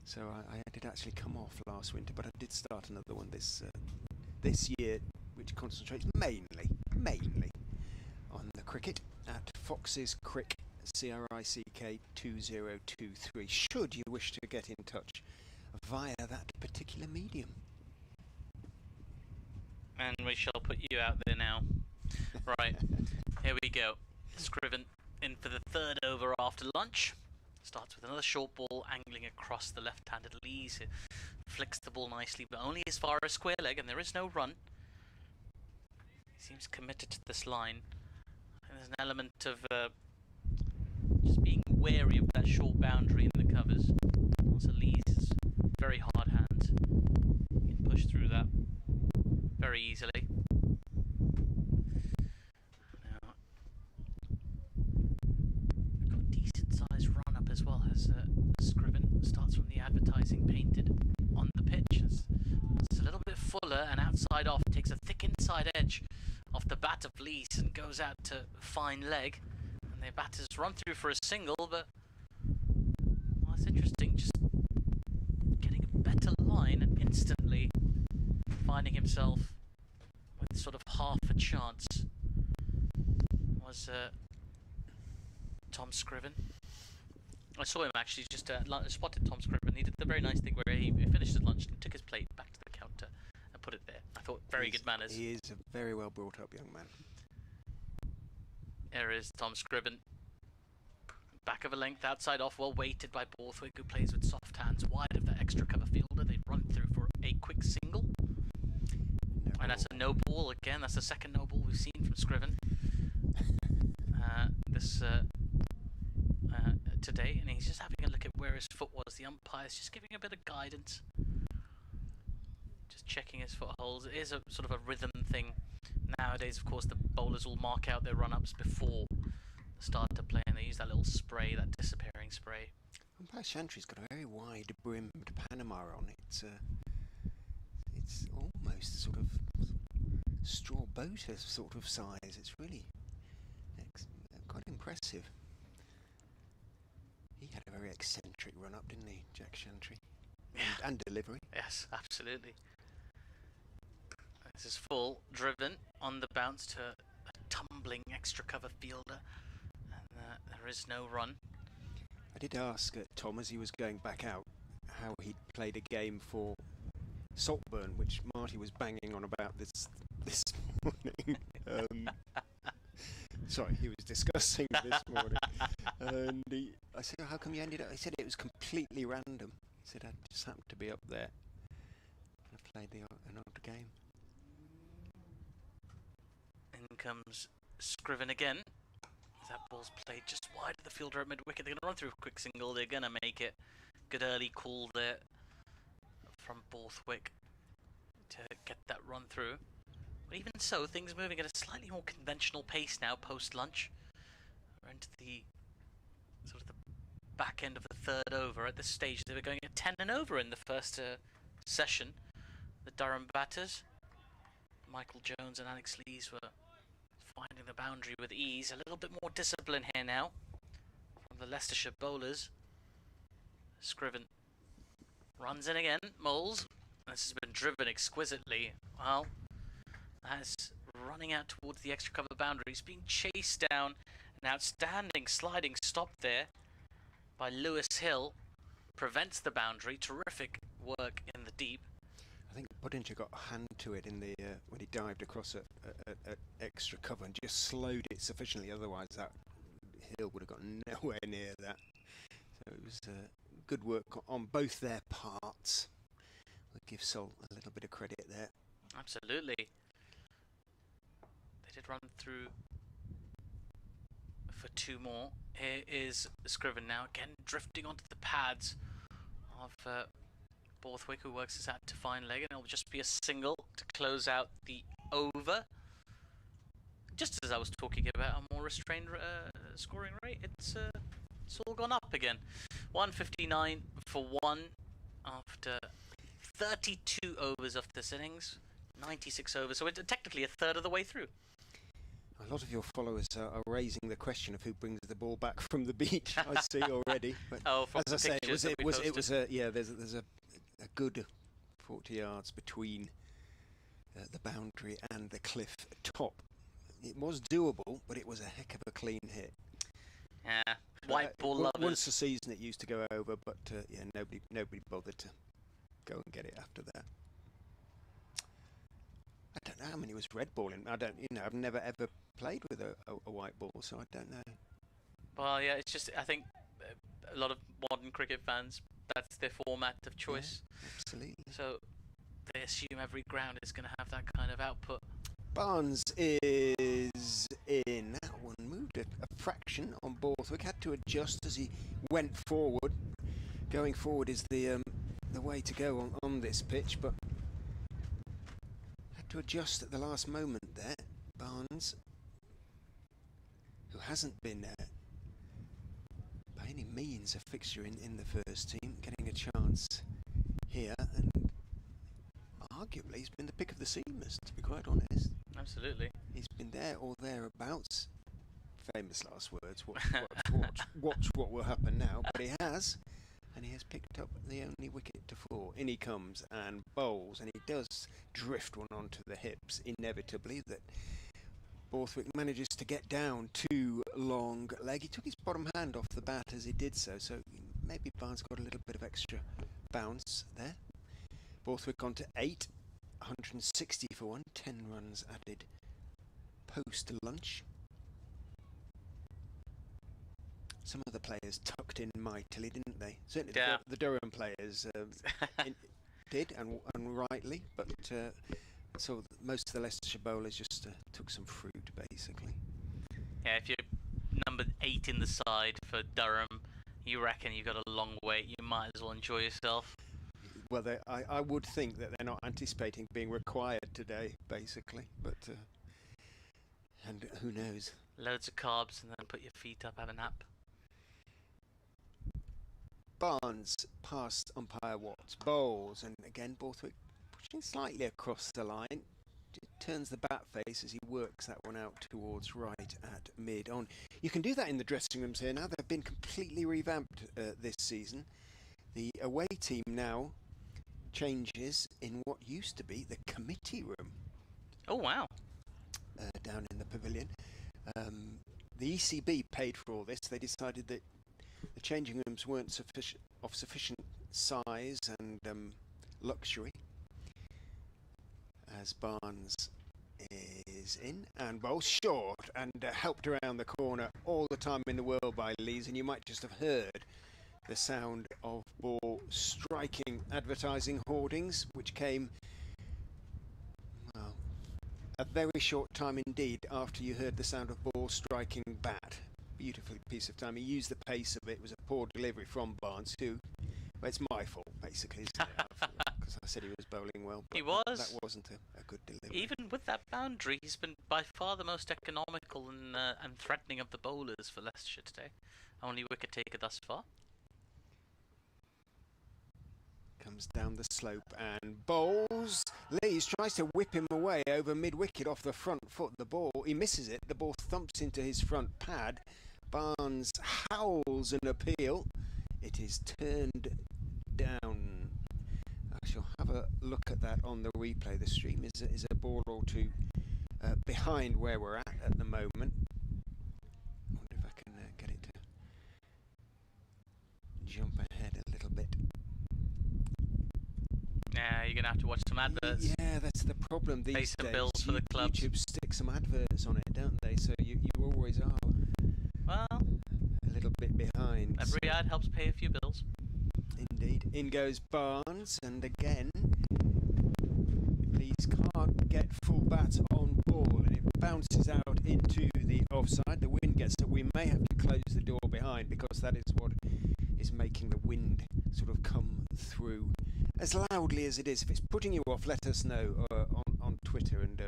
So I did actually come off last winter, but I did start another one this year, which concentrates mainly on the cricket at Fox's Crick, CRICK 2023. Should you wish to get in touch via that particular medium. And we shall put you out there now. Right, here we go. Scriven in for the third over after lunch. Starts with another short ball angling across the left-handed Lees. It flicks the ball nicely, but only as far as square leg, and there is no run. He seems committed to this line. And there's an element of just being wary of that short boundary in the covers. Also, Lees is very hard hands. He can push through that very easily. Now, we've got a decent sized run up as well as Scriven starts from the advertising painted on the pitch. It's a little bit fuller and outside off, takes a thick inside edge off the bat of Lees and goes out to fine leg. And the batters run through for a single, but well, that's interesting. Just getting a better line and instantly finding himself with sort of half a chance was Tom Scriven. I saw him actually just spotted Tom Scriven. He did the very nice thing where he finished his lunch and took his plate back to the counter and put it there. I thought very good manners. He is a very well brought up young man. There is Tom Scriven. Back of a length, outside off, well weighted by Borthwick, who plays with soft hands wide of the extra cover fielder. They run through for a quick single. No And that's a no ball again. That's the second no ball we've seen from Scriven today. And he's just having a look at where his foot was. The umpire's just giving a bit of guidance. Just checking his footholds. It is a sort of a rhythm thing. Nowadays, of course, the bowlers will mark out their run-ups before the start to play, and they use that little spray, that disappearing spray. Umpire Chantry's got a very wide brimmed Panama on it. It's almost sort of straw boat sort of size. It's really quite impressive. He had a very eccentric run-up, didn't he, Jack Chantry? Yeah. And delivery. Yes, absolutely. This is full, driven on the bounce to a tumbling extra cover fielder, and there is no run. I did ask Tom as he was going back out how he'd played a game for Saltburn, which Marty was banging on about this morning. Sorry, he was discussing this morning. And I said, how come you ended up? He said it was completely random. He said, I just happened to be up there. I played an odd game. In comes Scriven again. That ball's played just wide of the fielder at mid-wicket. They're going to run through a quick single. They're going to make it. Good early call there from Borthwick to get that run through. But even so, things moving at a slightly more conventional pace now post-lunch. We're into the sort of the back end of the third over. At this stage, they were going at 10 and over in the first session. The Durham batters, Michael Jones and Alex Lees, were finding the boundary with ease. A little bit more discipline here now from the Leicestershire bowlers. Scriven runs in again. Moles. This has been driven exquisitely. Well, that's running out towards the extra cover boundary. He's being chased down. An outstanding sliding stop there by Lewis Hill. Prevents the boundary. Terrific work in the deep. I think Budinger got a hand to it in the when he dived across a extra cover and just slowed it sufficiently. Otherwise, that Hill would have got nowhere near that. So it was good work on both their parts. We'll give Sol a little bit of credit there. Absolutely. They did run through for two more. Here is Scriven now, again drifting onto the pads of Borthwick, who works this out to fine leg, and it'll just be a single to close out the over. Just as I was talking about a more restrained scoring rate, it's all gone up again. 159 for 1 after 32 overs of this innings, 96 overs, so we're technically a third of the way through. A lot of your followers are raising the question of who brings the ball back from the beach. I see already. But from as I say, it was a there's a good 40 yards between the boundary and the cliff top. It was doable, but it was a heck of a clean hit. Yeah, white ball lovers. Once a season it used to go over, but yeah, nobody bothered to go and get it after that. I don't know how many was red balling. I've never ever played with a white ball, so I don't know. Well, yeah, it's just I think a lot of modern cricket fans, that's their format of choice. Yeah, absolutely. So they assume every ground is going to have that kind of output. Barnes is in. That one moved a fraction on Borthwick. Had to adjust as he went forward. Going forward is the way to go on this pitch, but had to adjust at the last moment there. Barnes, who hasn't been by any means a fixture in the first team, getting a chance here, and arguably he's been the pick of the seamers, to be quite honest. Absolutely. He's been there or thereabouts. Famous last words. Watch what will happen now. But he has, and he has picked up the only wicket to fall. In he comes and bowls, and he does drift one onto the hips, inevitably, that Borthwick manages to get down too long leg. He took his bottom hand off the bat as he did so maybe Barnes got a little bit of extra bounce there. Borthwick on to 8, 160 for one, 10 runs added post-lunch. Some of the players tucked in mightily, didn't they? Certainly the Durham players did, and rightly, but so most of the Leicestershire bowlers just took some fruit, basically. Yeah, if you're number 8 in the side for Durham, you reckon you've got a long wait, you might as well enjoy yourself. Well, I would think that they're not anticipating being required today, basically, but and who knows? Loads of carbs and then put your feet up, have a nap. Barnes past umpire Watts, bowls, and again Borthwick pushing slightly across the line. Turns the bat face as he works that one out towards right at mid-on. You can do that in the dressing rooms here now. They've been completely revamped this season. The away team now changes in what used to be the committee room. Oh, wow. Down in the pavilion. The ECB paid for all this. They decided that the changing rooms weren't sufficient size and luxury. As Barnes is in and bowls short and helped around the corner all the time in the world by Lees, and you might just have heard the sound of ball striking advertising hoardings, which came a very short time indeed after you heard the sound of ball striking bat. Beautiful piece of time. He used the pace of it. It was a poor delivery from Barnes, who, well, it's my fault basically, isn't it? Because I said he was bowling well, but he was. That wasn't a good delivery. Even with that boundary, he's been by far the most economical and threatening of the bowlers for Leicestershire today. Only wicket taker thus far. Comes down the slope and bowls. Lees tries to whip him away over mid-wicket off the front foot. The ball, he misses it. The ball thumps into his front pad. Barnes howls an appeal. It is turned down. I shall have a look at that on the replay. The stream is a ball or two behind where we're at the moment. I wonder if I can get it to jump ahead a little bit. Yeah, you're going to have to watch some adverts. Yeah, that's the problem these days. Pay some bills for the clubs. YouTube stick some adverts on it, don't they? So you always are well, a little bit behind. Every ad helps pay a few bills. Indeed. In goes Barnes, and again, Lees can't get full bat on ball, and it bounces out into the offside. The wind gets up. We may have to close the door behind, because that is what is making the wind sort of come through as loudly as it is. If it's putting you off, let us know on Twitter, and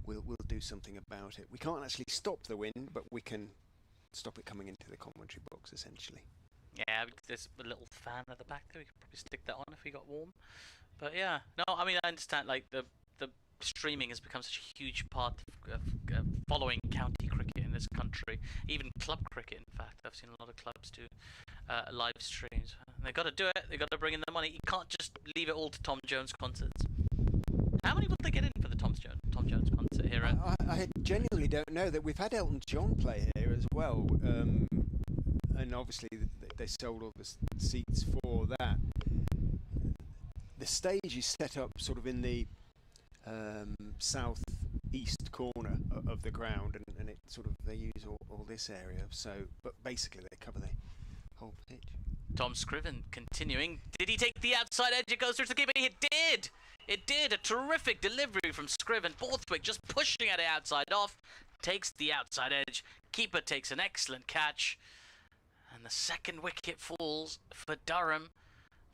we'll do something about it. We can't actually stop the wind, but we can stop it coming into the commentary box, essentially. Yeah, there's a little fan at the back there. We could probably stick that on if we got warm. But yeah, no, I mean, I understand, like, the streaming has become such a huge part of following county cricket in this country, even club cricket. In fact, I've seen a lot of clubs do live streams. They got to do it. They got to bring in the money. You can't just leave it all to Tom Jones concerts. How many would they get in for the Tom Jones concert here? I genuinely don't know. That we've had Elton John play here as well, and obviously they sold all the seats for that. The stage is set up sort of in the south-east corner of the ground, and it sort of they use all this area. So, but basically they cover the whole pitch. Tom Scriven continuing. Did he take the outside edge? It goes through to the keeper. It did. It did. A terrific delivery from Scriven. Borthwick just pushing at it outside off. Takes the outside edge. Keeper takes an excellent catch. And the second wicket falls for Durham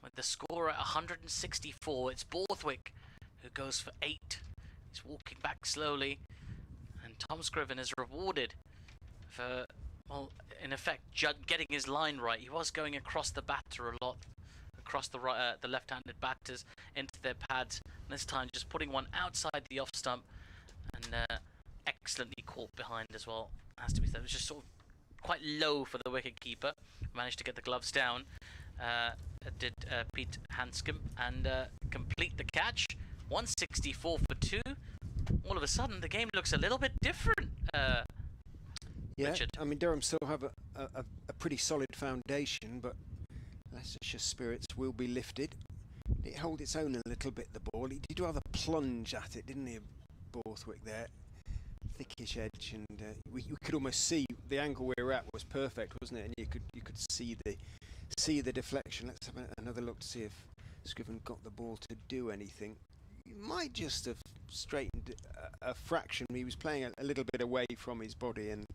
with the score at 164. It's Borthwick who goes for 8. He's walking back slowly. And Tom Scriven is rewarded for, well, in effect, getting his line right. He was going across the batter a lot, across the right, the left-handed batters into their pads. And this time, just putting one outside the off stump, and excellently caught behind as well. Has to be said. It was just sort of quite low for the wicket keeper. Managed to get the gloves down. Did Pete Hanscom and complete the catch. 164 for 2. All of a sudden, the game looks a little bit different. Yeah, Richard. I mean, Durham still have a pretty solid foundation, but Leicestershire spirits will be lifted. It held its own a little bit, the ball. He did rather plunge at it, didn't he, Borthwick there? Thickish edge, and you could almost see the angle we were at was perfect, wasn't it? And you could see the deflection. Let's have another look to see if Scriven got the ball to do anything. He might just have straightened a fraction. He was playing a little bit away from his body and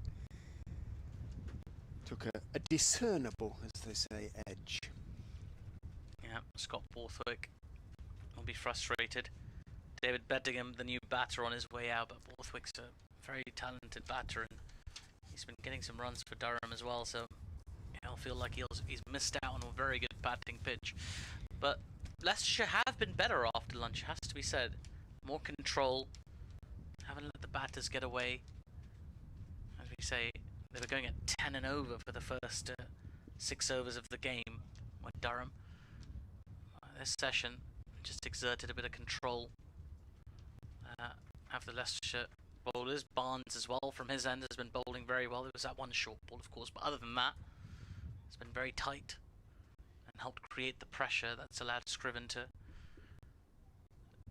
took a discernible, as they say, edge. Yeah, Scott Borthwick will be frustrated. David Beddingham, the new batter, on his way out, but Borthwick's a very talented batter, and he's been getting some runs for Durham as well, so he'll feel like he's missed out on a very good batting pitch. But Leicestershire have been better after lunch, has to be said. More control, haven't let the batters get away. As we say, they were going at 10 and over for the first 6 overs of the game with Durham. This session just exerted a bit of control. Have the Leicestershire bowlers. Barnes as well from his end has been bowling very well. There was that one short ball, of course, but other than that, it's been very tight and helped create the pressure that's allowed Scriven to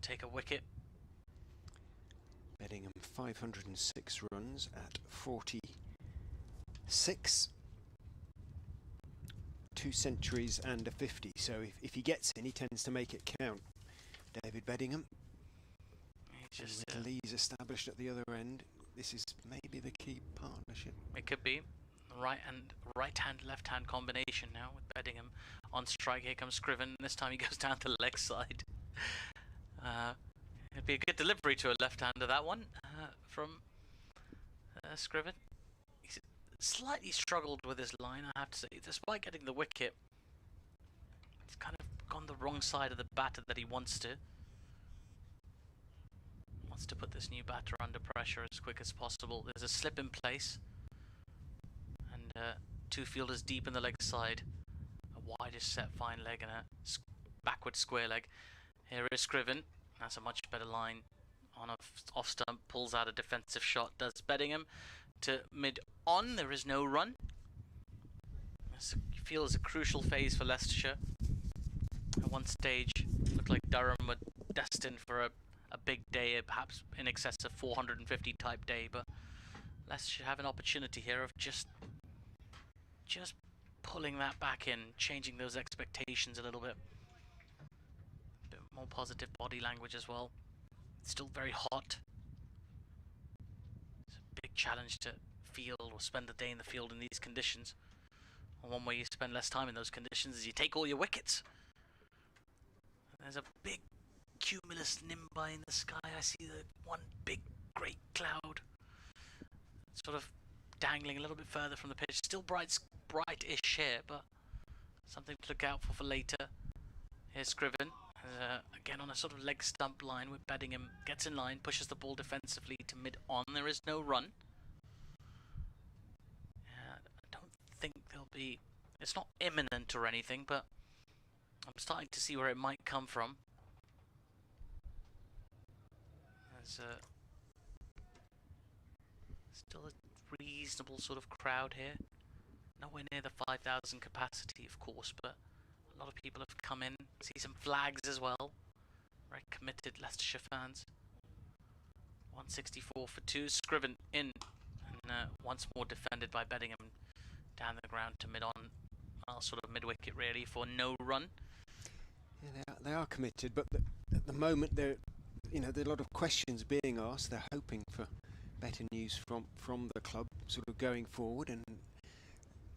take a wicket. Beddingham 506 runs at 46. 2 centuries and a 50, so if he gets in, he tends to make it count. David Beddingham. Just with Lees established at the other end. This is maybe the key partnership. It could be right-hand, left-hand combination now with Beddingham on strike. Here comes Scriven. This time he goes down the leg side. It'd be a good delivery to a left-hander, that one, from Scriven. He's slightly struggled with his line, I have to say. Despite getting the wicket, it's kind of gone the wrong side of the batter that he wants to. Wants to put this new batter under pressure as quick as possible. There's a slip in place, and 2 fielders deep in the leg side. A widest set fine leg and a backward square leg. Here is Scriven. That's a much better line. On off stump, pulls out a defensive shot. Does Beddingham to mid-on. There is no run. This feels a crucial phase for Leicestershire. At one stage, it looked like Durham were destined for a big day, perhaps in excess of 450 type day, but Leicestershire have an opportunity here of just pulling that back in, changing those expectations a little bit. A bit more positive body language as well. It's still very hot. It's a big challenge to field or spend the day in the field in these conditions. And one way you spend less time in those conditions is you take all your wickets. There's a big cumulus nimbi in the sky. I see the one big great cloud sort of dangling a little bit further from the pitch. Still bright-ish here, but something to look out for later. Here's Scriven. Again on a sort of leg stump line with Beddingham. Gets in line, pushes the ball defensively to mid-on. There is no run. I don't think there'll be... It's not imminent or anything, but I'm starting to see where it might come from. There's still a reasonable sort of crowd here. Nowhere near the 5,000 capacity, of course, but a lot of people have come in. See some flags as well. Very committed Leicestershire fans. 164 for 2. Scriven in. And once more defended by Beddingham down the ground to mid-on. Well, sort of mid-wicket really for no run. Yeah, they are committed, but at the moment there are a lot of questions being asked. They're hoping for better news from the club sort of going forward, and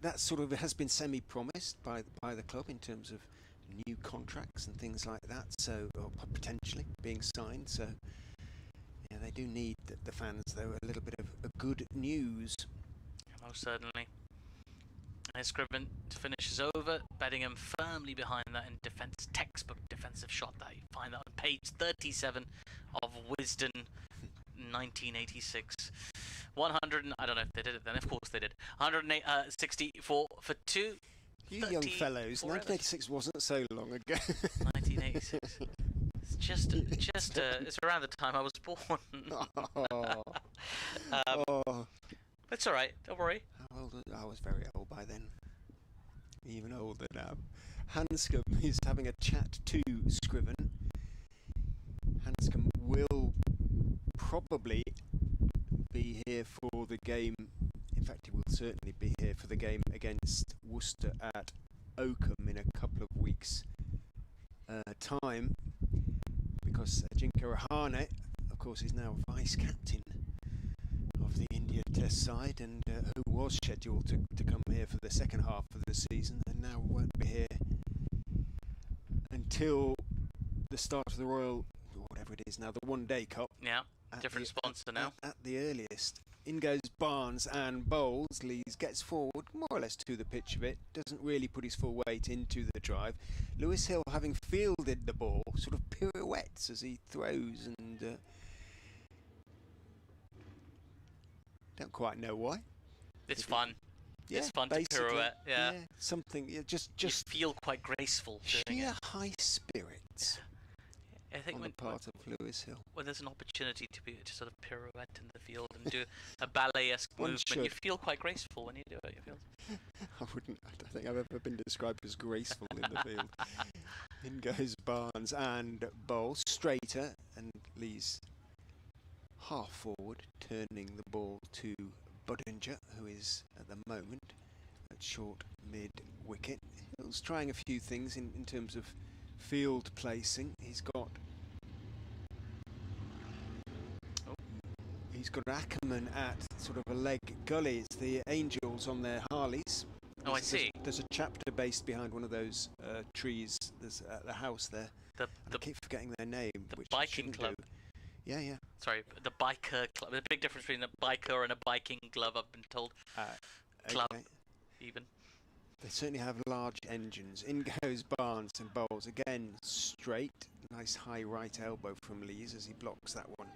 that sort of has been semi-promised by the club in terms of new contracts and things like that, so or potentially being signed. So yeah, they do need the fans though a little bit of good news. Most certainly. And Scriven finishes over. Beddingham firmly behind that in defence, textbook defensive shot. That you find that on page 37 of Wisden 1986. 100. I don't know if they did it then. Of course they did. 164 for 2. You young fellows, 1986 wasn't so long ago. 1986. It's just it's around the time I was born. It's all right. Don't worry. How old? I was very old by then. Even older now. Hanscom is having a chat to Scriven. Hanscom will probably be here for the game. In fact, he will certainly be here for the game against Worcester at Oakham in a couple of weeks' time, because Ajinkya Rahane, of course, is now vice captain of the India Test side, and who was scheduled to come here for the second half of the season, and now won't be here until the start of the Royal, whatever it is now, the One Day Cup. Yeah, different sponsor now. At the earliest. In goes Barnes and bowls. Lees gets forward, more or less to the pitch of it. Doesn't really put his full weight into the drive. Lewis Hill, having fielded the ball, sort of pirouettes as he throws, and don't quite know why. It's fun. Yeah, it's fun to pirouette. Yeah. Something. Yeah, just you feel quite graceful doing sheer it. high spirits. Yeah. I think on the part of Lewis Hill. When there's an opportunity to sort of pirouette in the field and do a ballet-esque movement, you feel quite graceful when you do it. You feel. I don't think I've ever been described as graceful in the field. In goes Barnes and bowls straighter, and Lee's half forward, turning the ball to Budinger, who is at the moment at short mid-wicket. Hill's trying a few things in terms of field placing. He's got Ackerman at sort of a leg gully. It's the Angels on their Harleys. I see. There's a chapter based behind one of those trees. There's the house there. I keep forgetting their name. The biking club. Yeah. Sorry, the biker club. There's a big difference between a biker and a biking club, I've been told. Club, okay. Even. They certainly have large engines. In goes Barnes and bowls again straight. Nice high right elbow from Lees as he blocks that one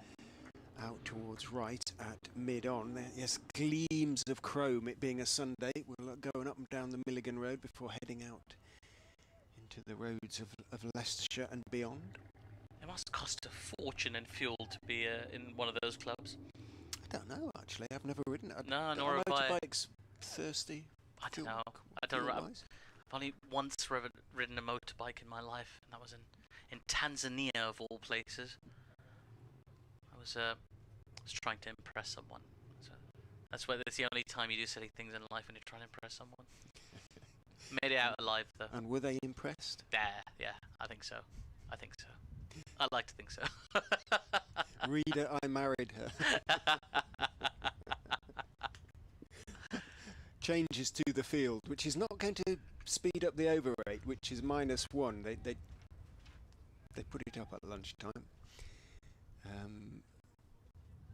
out towards right at mid-on. Yes, gleams of chrome, it being a Sunday. We're going up and down the Milligan Road before heading out into the roads of Leicestershire and beyond. It must cost a fortune in fuel to be in one of those clubs. I don't know, actually. I've never ridden. No, nor have I. Motorbike's thirsty. I don't know. I've only once ridden a motorbike in my life, and that was in Tanzania, of all places. I was trying to impress someone. So that's the only time you do silly things in life, when you're trying to impress someone. Made it out alive, though. And were they impressed? Yeah, I think so. I'd like to think so. Reader, I married her. Changes to the field, which is not going to speed up the over rate, which is -1. They put it up at lunchtime,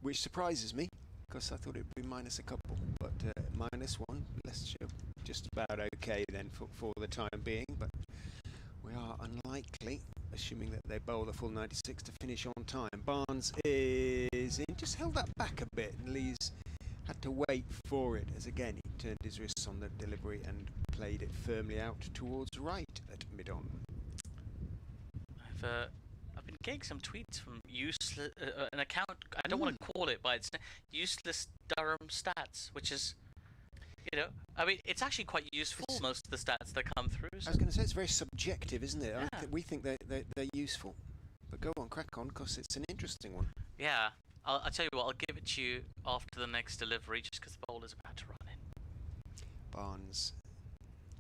which surprises me, because I thought it would be minus a couple, but -1. Leicestershire just about okay then for the time being, but we are unlikely assuming that they bowl the full 96 to finish on time. Barnes is in, just held that back a bit, and Lees had to wait for it, as again he turned his wrists on the delivery and played it firmly out towards right at mid-on. I've been getting some tweets from useless an account. I don't want to call it by its name. Useless Durham stats, which is, I mean, it's actually quite useful. Most of the stats that come through. So. I was going to say it's very subjective, isn't it? Yeah. We think they're useful, but go on, crack on, because it's an interesting one. Yeah, I'll tell you what. I'll give it to you after the next delivery, just because the bowler's about to run in. Barnes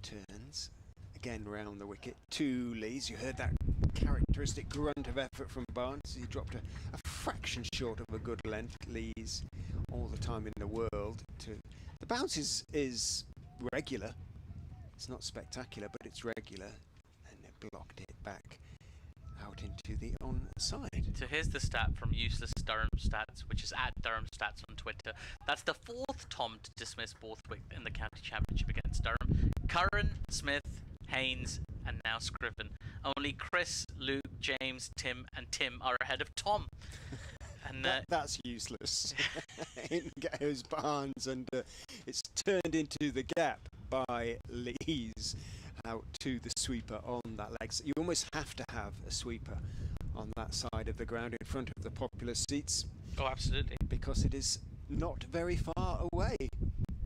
turns again round the wicket to Lees. You heard that characteristic grunt of effort from Barnes. He dropped a fraction short of a good length. Lees, all the time in the world. The bounce is regular. It's not spectacular, but it's regular, and it blocked it back out into the onside. So here's the stat from Useless Durham Stats, which is at Durham Stats on Twitter. That's the fourth Tom to dismiss Borthwick in the county championship against Durham. Curran, Smith, Haynes, and now Scriven. Only Chris, Luke, James, Tim, and Tim are ahead of Tom. And that's useless. In goes Barnes, and it's turned into the gap by Lees out to the sweeper on that leg. So you almost have to have a sweeper on that side of the ground in front of the popular seats. Oh, absolutely. Because it is not very far away.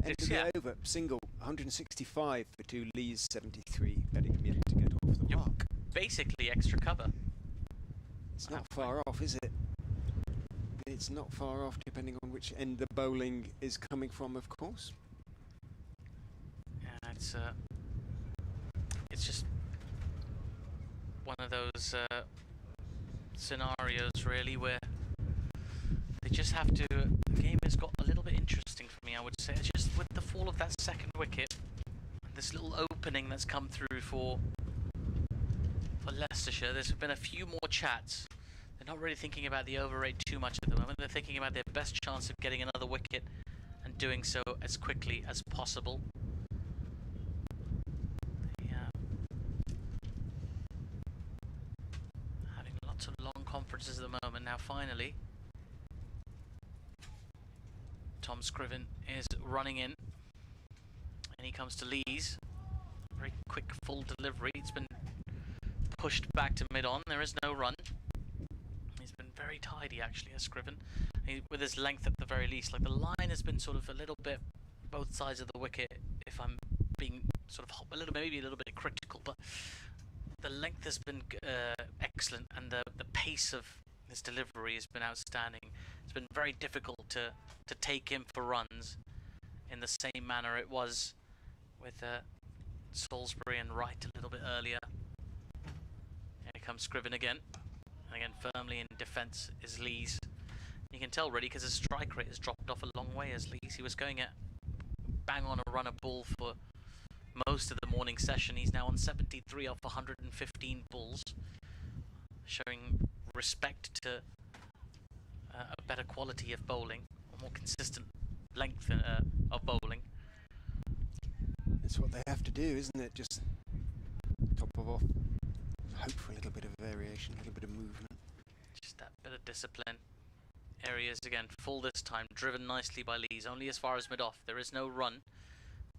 End of the over. Single, 165 for 2, Lees 73. Bettingham yet to get off the mark. Basically extra cover. It's not far off, is it? It's not far off, depending on which end the bowling is coming from, of course. Yeah, it's just one of those scenarios, really, where they just have to. The game has got a little bit interesting for me, I would say. It's just with the fall of that second wicket, and this little opening that's come through for Leicestershire. There's been a few more chats. They're not really thinking about the over rate too much at the moment. They're thinking about their best chance of getting another wicket and doing so as quickly as possible. Yeah. Having lots of long conferences at the moment. Now finally, Tom Scriven is running in, and he comes to Lees. Very quick full delivery. It's been pushed back to mid-on. There is no run. He's been very tidy, actually, as Scriven, with his length at the very least. Like, the line has been sort of a little bit both sides of the wicket, if I'm being sort of maybe a little bit critical, but the length has been excellent, and the pace of his delivery has been outstanding. It's been very difficult to take him for runs in the same manner it was with Salisbury and Wright a little bit earlier. Here comes Scriven again. And again, firmly in defence is Lees. You can tell, really, because his strike rate has dropped off a long way as Lees. He was going at bang on a run of ball for most of the morning session. He's now on 73 off 115 balls, showing respect to a better quality of bowling, a more consistent length of bowling. It's what they have to do, isn't it? Just top off. Hope for a little bit of variation, a little bit of movement. Just that bit of discipline. Areas again full this time, driven nicely by Lees, only as far as mid-off. There is no run.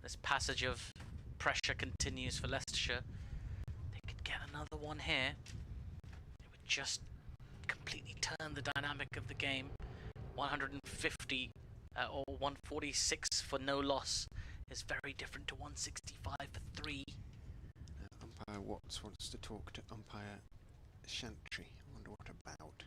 This passage of pressure continues for Leicestershire. They could get another one here. It would just completely turn the dynamic of the game. 150 or 146 for no loss is very different to 165 for 3. Umpire Watts wants to talk to umpire Chantry. I wonder what about.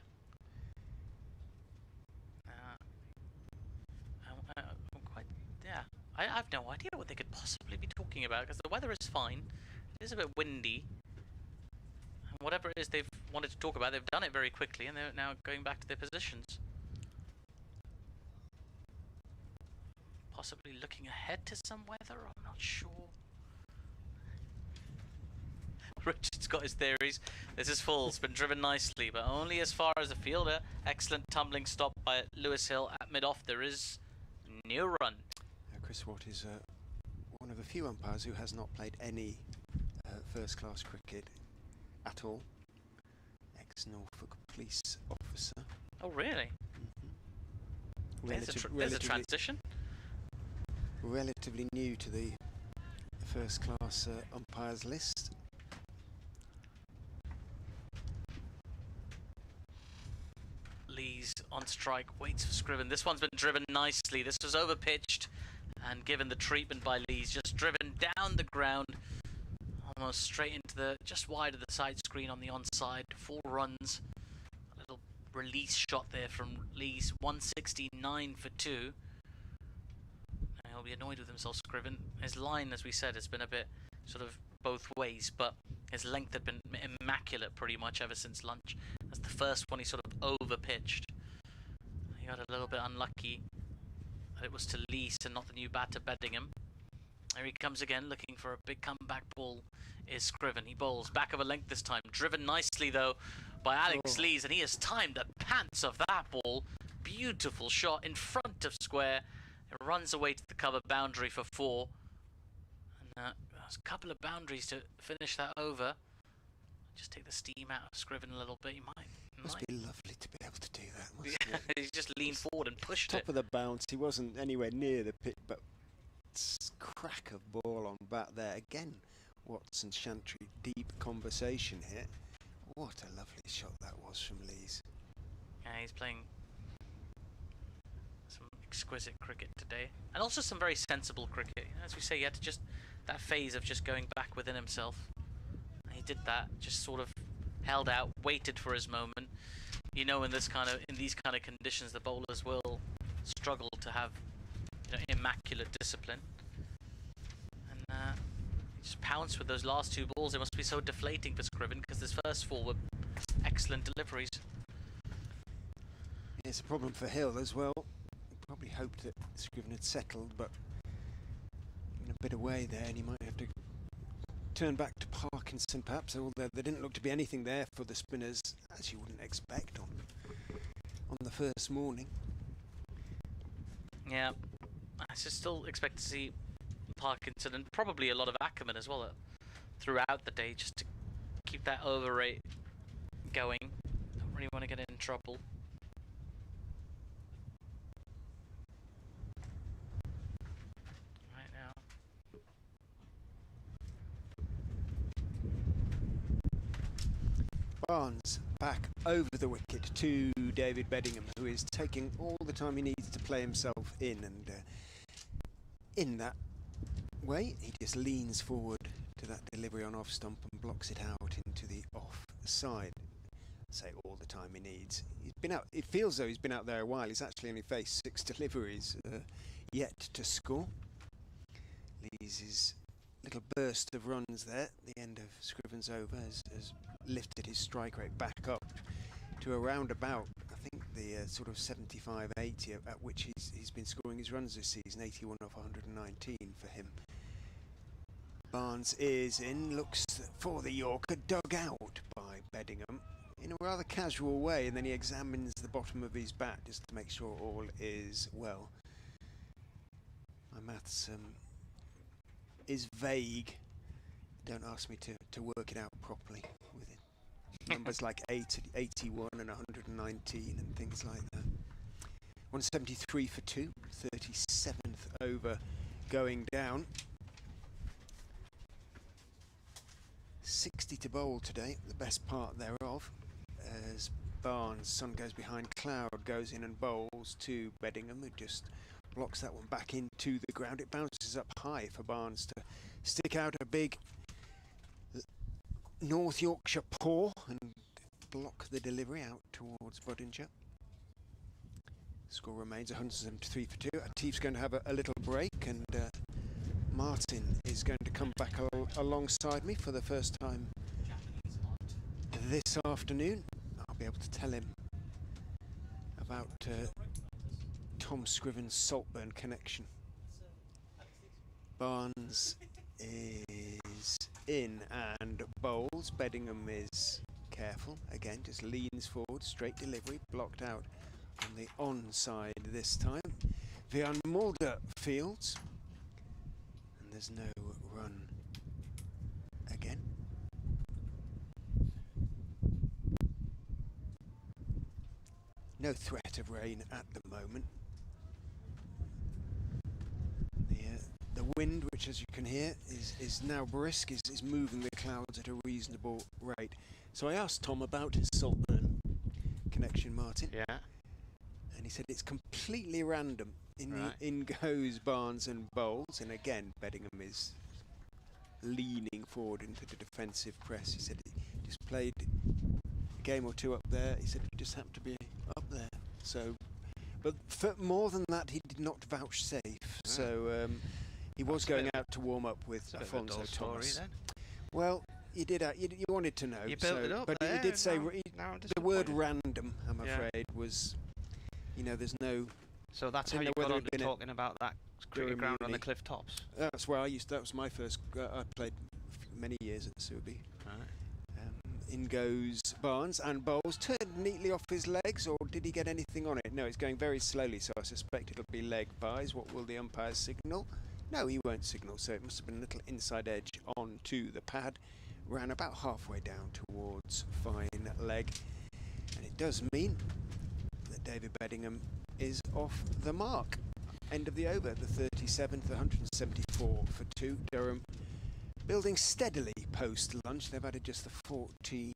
I have no idea what they could possibly be talking about, because the weather is fine. It is a bit windy. And whatever it is they've wanted to talk about, they've done it very quickly, and they're now going back to their positions. Possibly looking ahead to some weather, I'm not sure. Richard's got his theories. This is full. It's been driven nicely, but only as far as the fielder. Excellent tumbling stop by Lewis Hill at mid-off. There is no run. Chris Watt is one of the few umpires who has not played any first-class cricket at all. Norfolk police officer. Oh, really? There's a transition. Relatively new to the first class umpires list. Lee's on strike, waits for Scriven. This one's been driven nicely. This was overpitched and given the treatment by Lee's. Just driven down the ground, almost straight into the, just wide of the side screen on the onside. 4 runs. A little release shot there from Lee's. 169 for 2. Now he'll be annoyed with himself, Scriven. His line, as we said, has been a bit sort of both ways, but his length had been immaculate pretty much ever since lunch. That's the first one he sort of over-pitched. He got a little bit unlucky that it was to Lease and not the new batter Beddingham. Here he comes again, looking for a big comeback ball, is Scriven. He bowls back of a length this time. Driven nicely, though, by Alex Lees, and he has timed the pants of that ball. Beautiful shot in front of square. It runs away to the cover boundary for 4. And there's a couple of boundaries to finish that over. Just take the steam out of Scriven a little bit. He might. Must be lovely to be able to do that, mustn't it? He just leaned forward and pushed Top it. of the bounce, he wasn't anywhere near the pit, but crack of ball on bat there. Again, Watson Chantry, deep conversation here. What a lovely shot that was from Lees. Yeah, he's playing some exquisite cricket today. And also some very sensible cricket. As we say, he had to just, that phase of just going back within himself. And he did that, just sort of held out, waited for his moment. You know, in these kind of conditions, the bowlers will struggle to have, you know, immaculate discipline. And he just pounced with those last 2 balls. It must be so deflating for Scriven because his first 4 were excellent deliveries. It's a problem for Hill as well. He probably hoped that Scriven had settled, but in a bit away there, and he might have to turn back to Parkinson perhaps, although there didn't look to be anything there for the spinners, as you wouldn't expect on the first morning. Yeah, I still expect to see Parkinson and probably a lot of Ackerman as well throughout the day, just to keep that over rate going. Don't really want to get in trouble. Right now. Barnes back over the wicket to David Beddingham, who is taking all the time he needs to play himself in, and in that way he just leans forward to that delivery on off stump and blocks it out into the off side. Say all the time he needs. He's been out. It feels though he's been out there a while. He's actually only faced 6 deliveries yet to score. Lees' little burst of runs there at the end of Scriven's over has lifted his strike rate back up to around about, I think, the sort of 75-80 at which he's been scoring his runs this season. 81 off 119 for him. Barnes is in, looks for the Yorker, dug out by Beddingham in a rather casual way, and then he examines the bottom of his bat just to make sure all is well. My maths is vague. Don't ask me to work it out properly with it. Numbers like 81 and 119 and things like that. 173 for 2, 37th over going down. 60 to bowl today, the best part thereof, as Barnes, sun goes behind cloud, goes in and bowls to Beddingham, who just blocks that one back into the ground. It bounces up high for Barnes to stick out a big North Yorkshire paw and block the delivery out towards Budinger. Score remains 173 for 2. Atif's going to have a little break, and Martin is going to come back alongside me for the first time this afternoon. I'll be able to tell him about Tom Scriven's Saltburn connection. Barnes is in and bowls. Beddingham is careful. Again, just leans forward. Straight delivery. Blocked out on the onside this time. Vian Mulder fields. And there's no run again. No threat of rain at the moment. The wind, which as you can hear is now brisk, is moving the clouds at a reasonable rate. So I asked Tom about his Saltburn connection, Martin. Yeah. And he said it's completely random. Right. In goes Barnes and Bowles, and again Beddingham is leaning forward into the defensive press. He said he just played a game or two up there. He said he just happened to be up there. So, but for more than that, he did not vouchsafe. Oh. So he was going out to warm up with Afonso Thomas. Then. Well, you did. You wanted to know. You built it up, but there, he did say now I'm the word disappointed. random. I'm afraid was, there's no. So that's I how didn't you know got whether on it'd to been talking about that cricket Durham ground on Uni. the cliff tops. That's where I used. That was my first. I played many years at Subi. Right. In goes Barnes and Bowles, turned neatly off his legs, or did he get anything on it? No, it's going very slowly, so I suspect it'll be leg buys. What will the umpires signal? No, he won't signal, so it must have been a little inside edge onto the pad. Ran about halfway down towards fine leg, and it does mean that David Beddingham is off the mark. End of the over, the 37th, 174 for 2. Durham building steadily post-lunch. They've added just the 14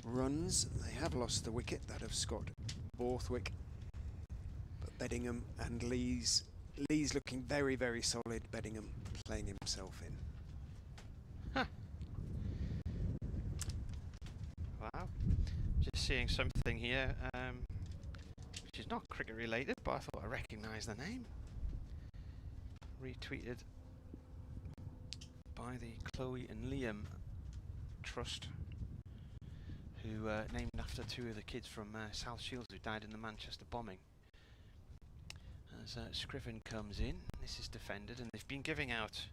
runs. They have lost the wicket, that of Scott Borthwick. But Beddingham and Lees looking very, very solid. Beddingham playing himself in. Huh. Wow. Just seeing something here, which is not cricket related, but I thought I recognised the name. Retweeted by the Chloe and Liam Trust, who named after 2 of the kids from South Shields who died in the Manchester bombing. As Scriven comes in, this is defended, and they've been giving out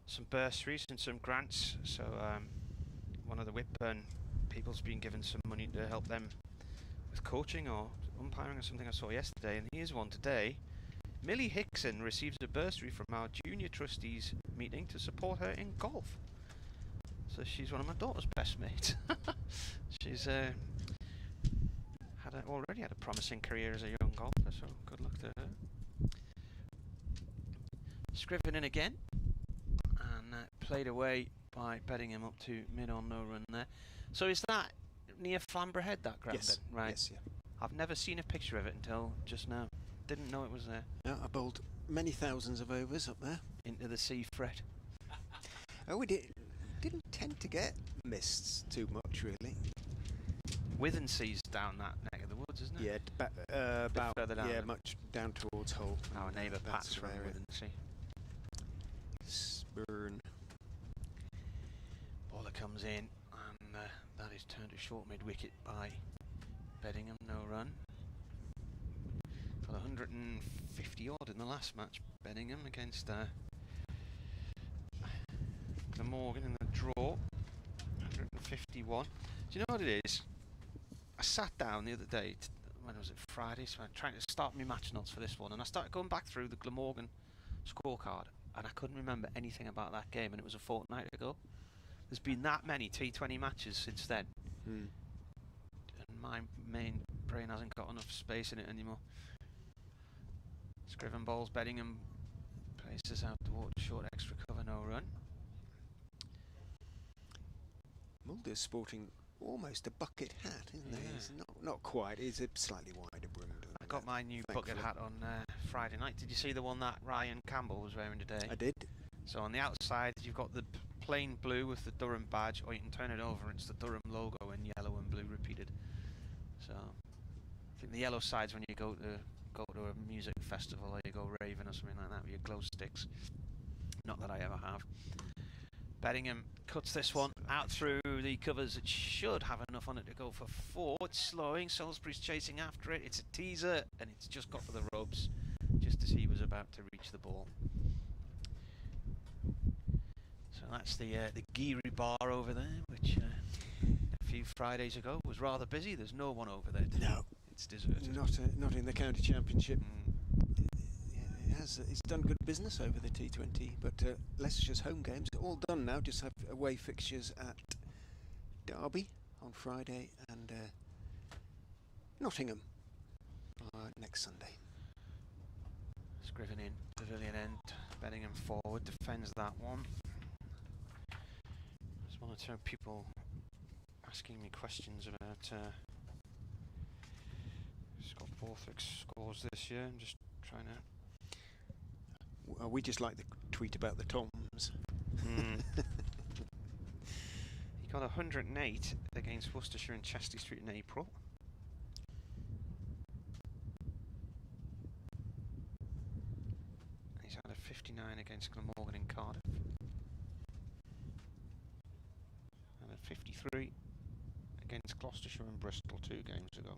some bursaries and some grants. So one of the Whitburn people's been given some money to help them with coaching or umpiring or something I saw yesterday, and here's one today. Millie Hickson receives a bursary from our junior trustees meeting to support her in golf. So she's one of my daughter's best mates. She's already had a promising career as a young golfer, so good luck to her. Scriven in again, and played away by Beddingham up to mid on no run there. So is that near Flamborough Head, that ground? Yes, then? Right. yes, yeah. I've never seen a picture of it until just now. Didn't know it was there. I bowled many thousands of overs up there. Into the sea fret. We didn't tend to get mists too much, really. Withensea's down that neck of the woods, isn't it? Yeah, about further down, yeah, then. much down towards Hull. Our neighbour That Pat's sort from of area. Withensea. Spurn. Bowler comes in, and that is turned to short mid-wicket by Beddingham, no run. Got 150 odd in the last match, Beddingham against Glamorgan in the draw. 151. Do you know what it is? I sat down the other day, when was it, Friday, so I'm trying to start my match notes for this one, and I started going back through the Glamorgan scorecard, and I couldn't remember anything about that game, and it was a fortnight ago. There's been that many T20 matches since then, and my main brain hasn't got enough space in it anymore. Scriven bowls, Beddingham places out towards short extra cover, no run. Mulder's sporting almost a bucket hat, isn't he? Yeah. It's not quite. It's a slightly wider brim. I got my new bucket hat on Friday night. Did you see the one that Ryan Campbell was wearing today? I did. So on the outside you've got the plain blue with the Durham badge, or you can turn it over and it's the Durham logo in yellow and blue repeated. So I think the yellow side's when you go to a music festival or you go raving or something like that with your glow sticks. Not that I ever have. Beddingham cuts this one out through the covers. It should have enough on it to go for 4. It's slowing. Salisbury's chasing after it. It's a teaser, and it's just got for the ropes just as he was about to reach the ball. So that's the Geary bar over there, which a few Fridays ago was rather busy. There's no one over there today. No, it's deserted. Not in the county championship. It's done good business over the T20, but Leicestershire's home games are all done now. Just have away fixtures at Derby on Friday and Nottingham next Sunday. Scriven in, pavilion end, Beddingham forward, defends that one. There's one or two people asking me questions about Scott Borthwick's scores this year. I'm just trying to... We just like the tweet about the Toms. He got 108 against Worcestershire and Chastity Street in April. He's had a 59 against Glamorgan in Cardiff. And a 53 against Gloucestershire and Bristol 2 games ago.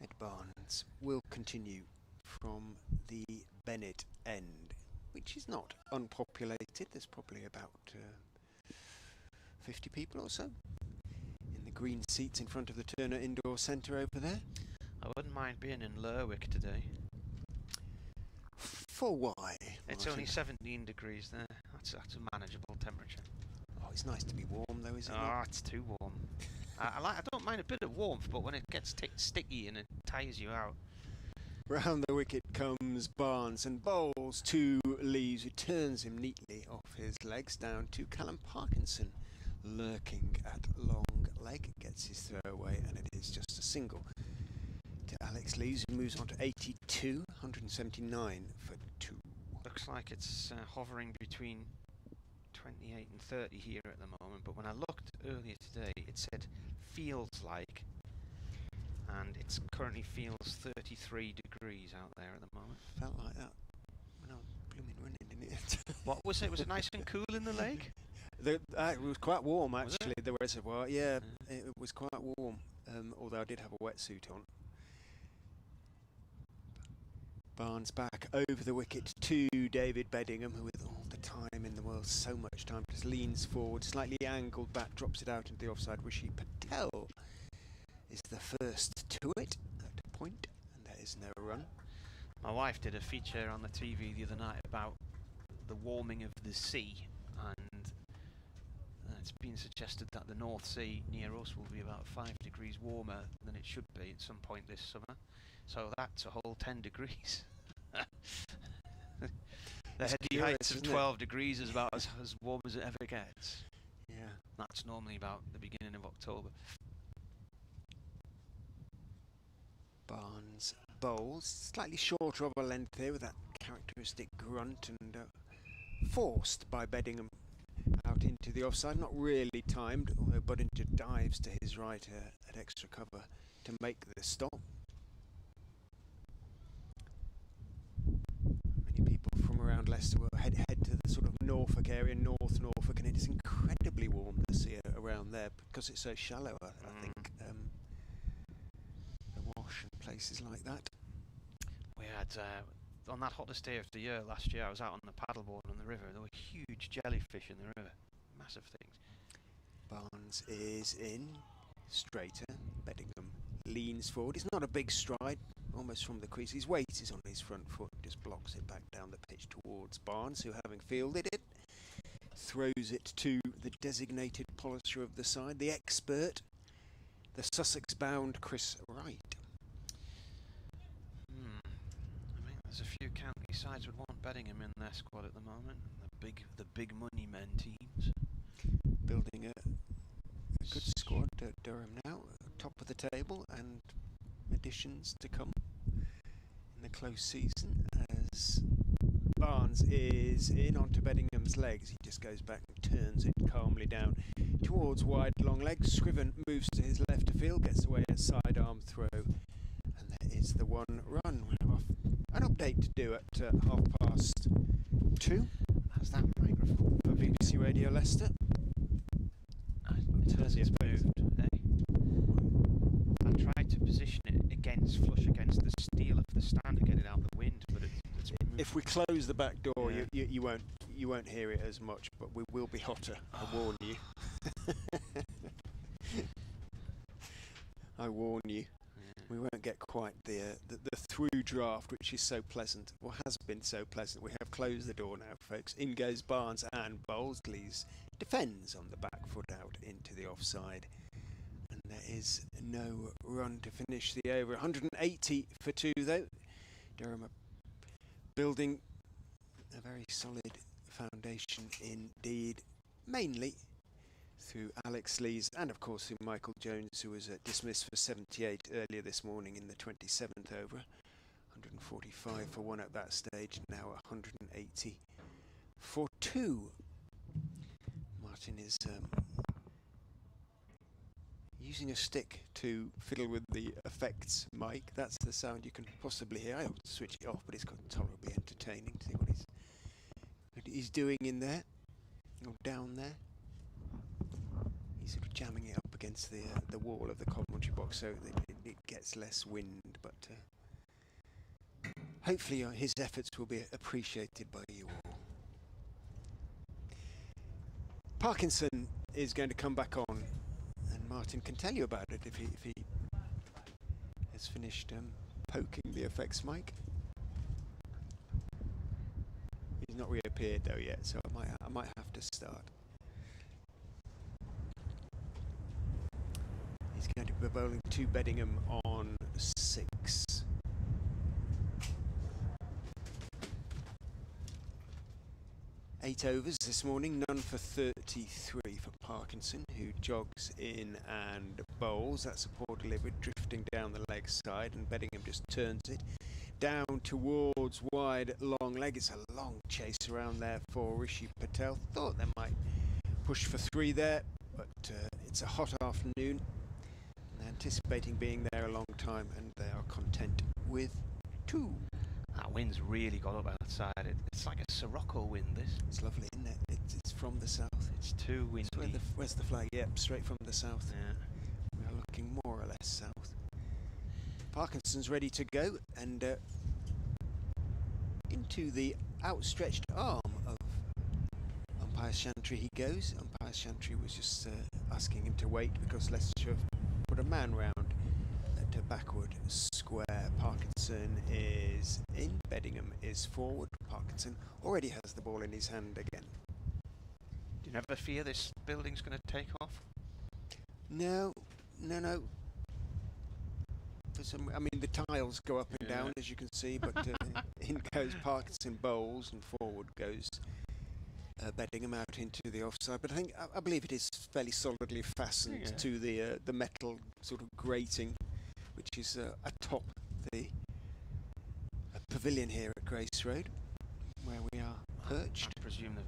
Ed Barnes will continue from the Bennett end, which is not unpopulated. There's probably about 50 people or so in the green seats in front of the Turner Indoor Centre over there. I wouldn't mind being in Lerwick today. For why? It's only 17 degrees there. That's a manageable temperature. Oh, it's nice to be warm though, isn't it? Oh, it's too warm. I don't mind a bit of warmth, but when it gets sticky and it tires you out. Round the wicket comes Barnes and bowls to Lees, who turns him neatly off his legs down to Callum Parkinson, lurking at long leg, gets his throw away, and it is just a single to Alex Lees, who moves on to 82, 179 for 2. Looks like it's hovering between 28 and 30 here at the moment, but when I looked earlier today it said feels like, and it currently feels 33 degrees out there at the moment. Felt like that when I was blooming running, didn't it? What was it? Was it nice and cool in the lake? It was quite warm actually, Was the reservoir. Yeah, it was quite warm, although I did have a wetsuit on. Barnes back over the wicket to David Beddingham, who with all the time in the world, so much time, just leans forward, slightly angled back, drops it out into the offside. Rishi Patel is the first to it at a point, and there is no run. My wife did a feature on the TV the other night about the warming of the sea, and it's been suggested that the North Sea near us will be about 5 degrees warmer than it should be at some point this summer. So that's a whole 10 degrees. The heady heights of 12 degrees is about as warm as it ever gets. Yeah. That's normally about the beginning of October. Barnes bowls, slightly shorter of a length here with that characteristic grunt, and forced by Beddingham out into the offside. Not really timed, although Budinger dives to his right at extra cover to make the stop. Many people from around Leicester will head to the sort of Norfolk area, North Norfolk, and it is incredibly warm this year around there because it's so shallow, I think. The Wash and places like that. We had, on that hottest day of the year last year, I was out on the paddleboard on the river. There were huge jellyfish in the river. Massive things. Barnes is in, straighter. Beddingham leans forward. It's not a big stride, almost from the crease. His weight is on his front foot, just blocks it back down the pitch towards Barnes, who, having fielded it, throws it to the designated polisher of the side, the expert, the Sussex-bound Chris Wright. I think there's a few county sides would want Beddingham in their squad at the moment. The big money men teams. Building a good squad at Durham now, top of the table, and additions to come in the close season as Barnes is in onto Beddingham's legs. He just goes back and turns it calmly down towards wide long legs. Scriven moves to his left to field, gets away a sidearm throw, and there is the one run. We have an update to do at 2:30. How's that microphone? For BBC Radio Leicester. It has moved, eh? I tried to position it flush against the steel of the stand to get it out the wind, but it's moved. If we close the back door, Yeah. you won't hear it as much, but we will be hotter. I warn you. I warn you. Yeah. We won't get quite the through draft, which is so pleasant, or has been so pleasant. We have closed the door now, folks. In goes Barnes, and Bowlesley's defends on the back foot out into the offside. And there is no run to finish the over. 180 for 2 though. Durham are building a very solid foundation indeed, mainly through Alex Lees and of course through Michael Jones, who was dismissed for 78 earlier this morning in the 27th over. 145 for 1 at that stage, now 180 for 2. Martin is using a stick to fiddle with the effects mic. That's the sound you can possibly hear. I don't switch it off, but it's quite tolerably entertaining to see what he's doing in there, or down there. He's sort of jamming it up against the wall of the commentary box so that it gets less wind, but hopefully his efforts will be appreciated by you all. Parkinson is going to come back on, and Martin can tell you about it if he has finished poking the effects mic. He's not reappeared though yet, so I might have to start. He's going to be bowling to Beddingham on 6. Eight overs this morning, none for 33 for Parkinson, who jogs in and bowls. That's a poor delivery, drifting down the leg side, and Beddingham just turns it down towards wide long leg. It's a long chase around there for Rishi Patel. Thought they might push for 3 there, but it's a hot afternoon. They're anticipating being there a long time, and they are content with 2. That wind's really got up outside. It's like a Sirocco wind, this. It's lovely, isn't it? It's from the south. It's too windy. Where's the flag? Yep, straight from the south. Yeah. We are looking more or less south. Parkinson's ready to go, and into the outstretched arm of Umpire Chantry he goes. Umpire Chantry was just asking him to wait because Leicestershire put a man round at a backward square. Parkinson is in, Beddingham is forward. Parkinson already has the ball in his hand again. Do you never fear this building's going to take off? No. I mean, the tiles go up and down, as you can see, but in goes Parkinson, bowls, and forward goes Beddingham out into the offside. But I believe it is fairly solidly fastened to the metal sort of grating, which is atop the pavilion here at Grace Road, where we are perched. I presume that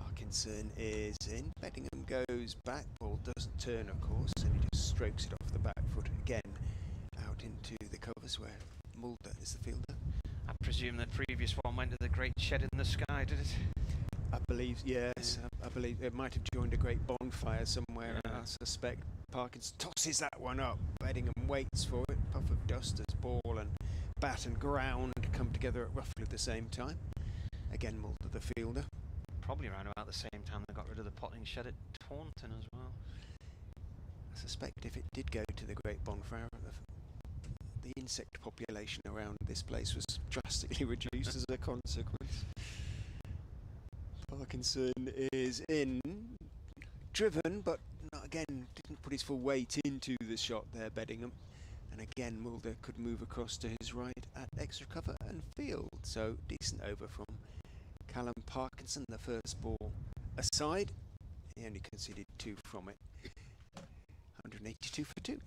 Parkinson is in. Beddingham goes back. Ball doesn't turn, of course, and he just strokes it off the back foot again out into the covers where Mulder is the fielder. I presume the previous one went to the great shed in the sky, did it? I believe, yes. I believe it might have joined a great bonfire somewhere. Yeah. I suspect Parkinson tosses that one up. Beddingham waits for it. Puff of dust as ball and bat and ground come together at roughly the same time. Again, Mulder the fielder. Probably around about the same time they got rid of the potting shed at Taunton as well. I suspect if it did go to the great bonfire, the insect population around this place was drastically reduced as a consequence. Parkinson is in, driven, but again didn't put his full weight into the shot there, Beddingham. And again, Mulder could move across to his right at extra cover and field. So decent over from Callum Parkinson. The first ball aside, he only conceded 2 from it. 182 for 2.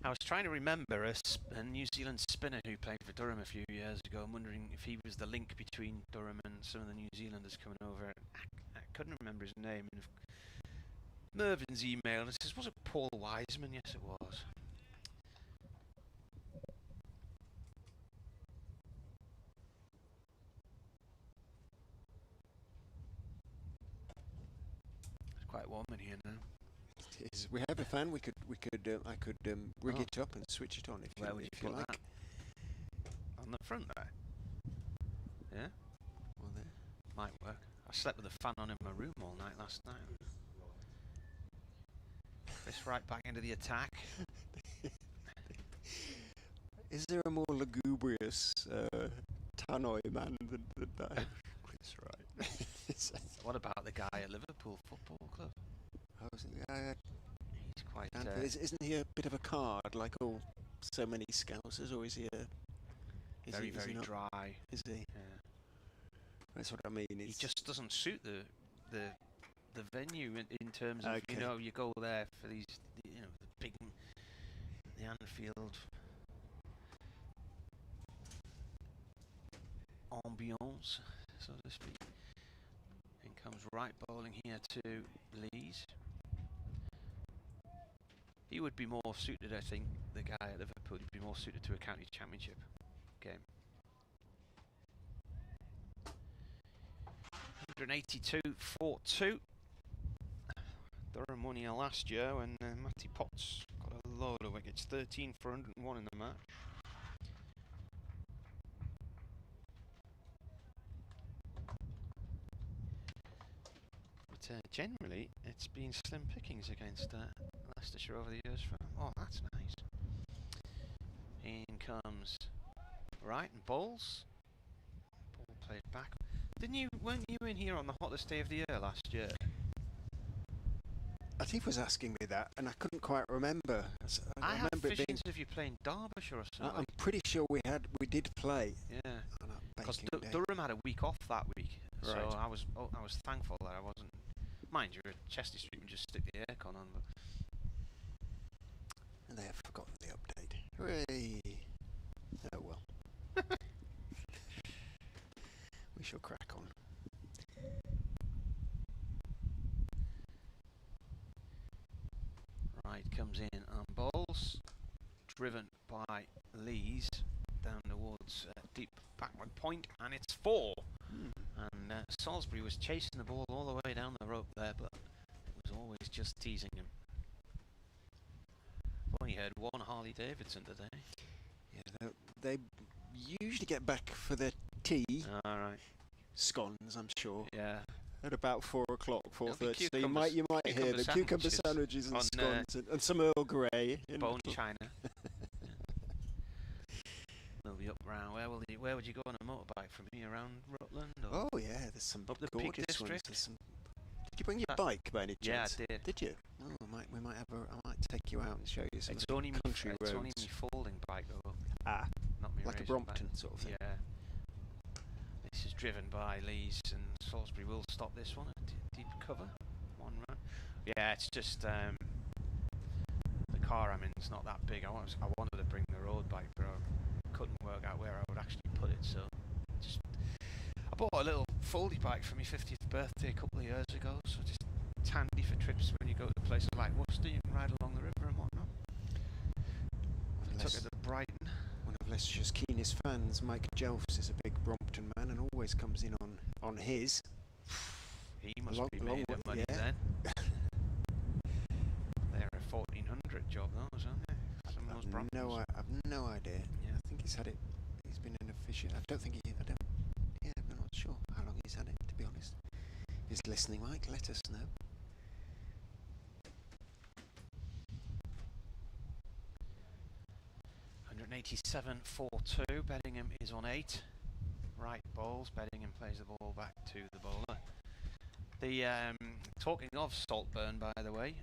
I was trying to remember a New Zealand spinner who played for Durham a few years ago. I'm wondering if he was the link between Durham and some of the New Zealanders coming over. I couldn't remember his name. And Mervin's email and says, was it Paul Wiseman? Yes, it was. It's quite warm in here now. It is. We have a fan. I could rig it up and switch it on if Where would you like. put that? On the front there? Yeah? Well, there. Might work. I slept with the fan on in my room all night last night. This right back into the attack. Is there a more lugubrious tannoy man than that? That's right. What about the guy at Liverpool Football Club? I was the guy at quite. Isn't he a bit of a card, like all so many Scousers, or is he a... Very not? dry. Is he? Yeah. That's what I mean. He just doesn't suit the venue in terms of, you go there for these, the big, the Anfield ambiance, so to speak. And comes right bowling here to Lees. He would be more suited, I think, the guy at Liverpool would be more suited to a county championship game. 182-42. Durham won here last year when Matty Potts got a load of wickets, 13 for 101 in the match. But generally, it's been slim pickings against Leicestershire over the years. Oh, that's nice. In comes right and bowls. Ball played back. Weren't you in here on the hottest day of the year last year? I think he was asking me that, and I couldn't quite remember. I have visions of you playing Derbyshire or something. I'm pretty sure we did play. Yeah, because Durham had a week off that week, so I was thankful that I wasn't. Mind you, at Chester Street and just stick the aircon on. But and they have forgotten the update. Hooray! Oh well. We shall crack on. Right, comes in and bowls, driven by Lees down towards deep backward point, and it's 4. And Salisbury was chasing the ball all the way down the rope there, but it was always just teasing him. I've only heard one Harley Davidson today. Yeah, they usually get back for their tea. All right. Scones, I'm sure. Yeah. At about 4 o'clock, 4:30. So you might hear the sandwiches cucumber sandwiches and scones and some Earl Grey. Bone china. They'll be up round. Where would you go on a motorbike from here? Around Rutland? Or oh yeah, there's some up the gorgeous Peak District. ones. Did you bring your bike by any chance? Yeah, I did. Did you? Oh, I might take you out and show you some country roads. It's only me folding bike though. Ah, not me like a Brompton bike. Sort of thing. Yeah. This is driven by Lees, and Salisbury will stop this one at deep cover. 1 run. Yeah, it's just the car I'm in is not that big. I wanted to bring the road bike, but I couldn't work out where I would actually put it. So I bought a little foldy bike for my 50th birthday a couple of years ago. So it's handy for trips when you go to places like Worcester. You can ride along the river and whatnot. I took it to Brighton. One of Leicestershire's keenest fans, Mike Jelfs, is a big Brompton man and always comes in on his. He must be made of money then. They're a 1400 job, those, aren't they? I've no idea. Yeah, I think he's been an official. I'm not sure how long he's had it, to be honest. If he's listening, Mike, let us know. $187.42. Beddingham is on 8. Right bowls. Beddingham plays the ball back to the bowler. The talking of Saltburn, by the way,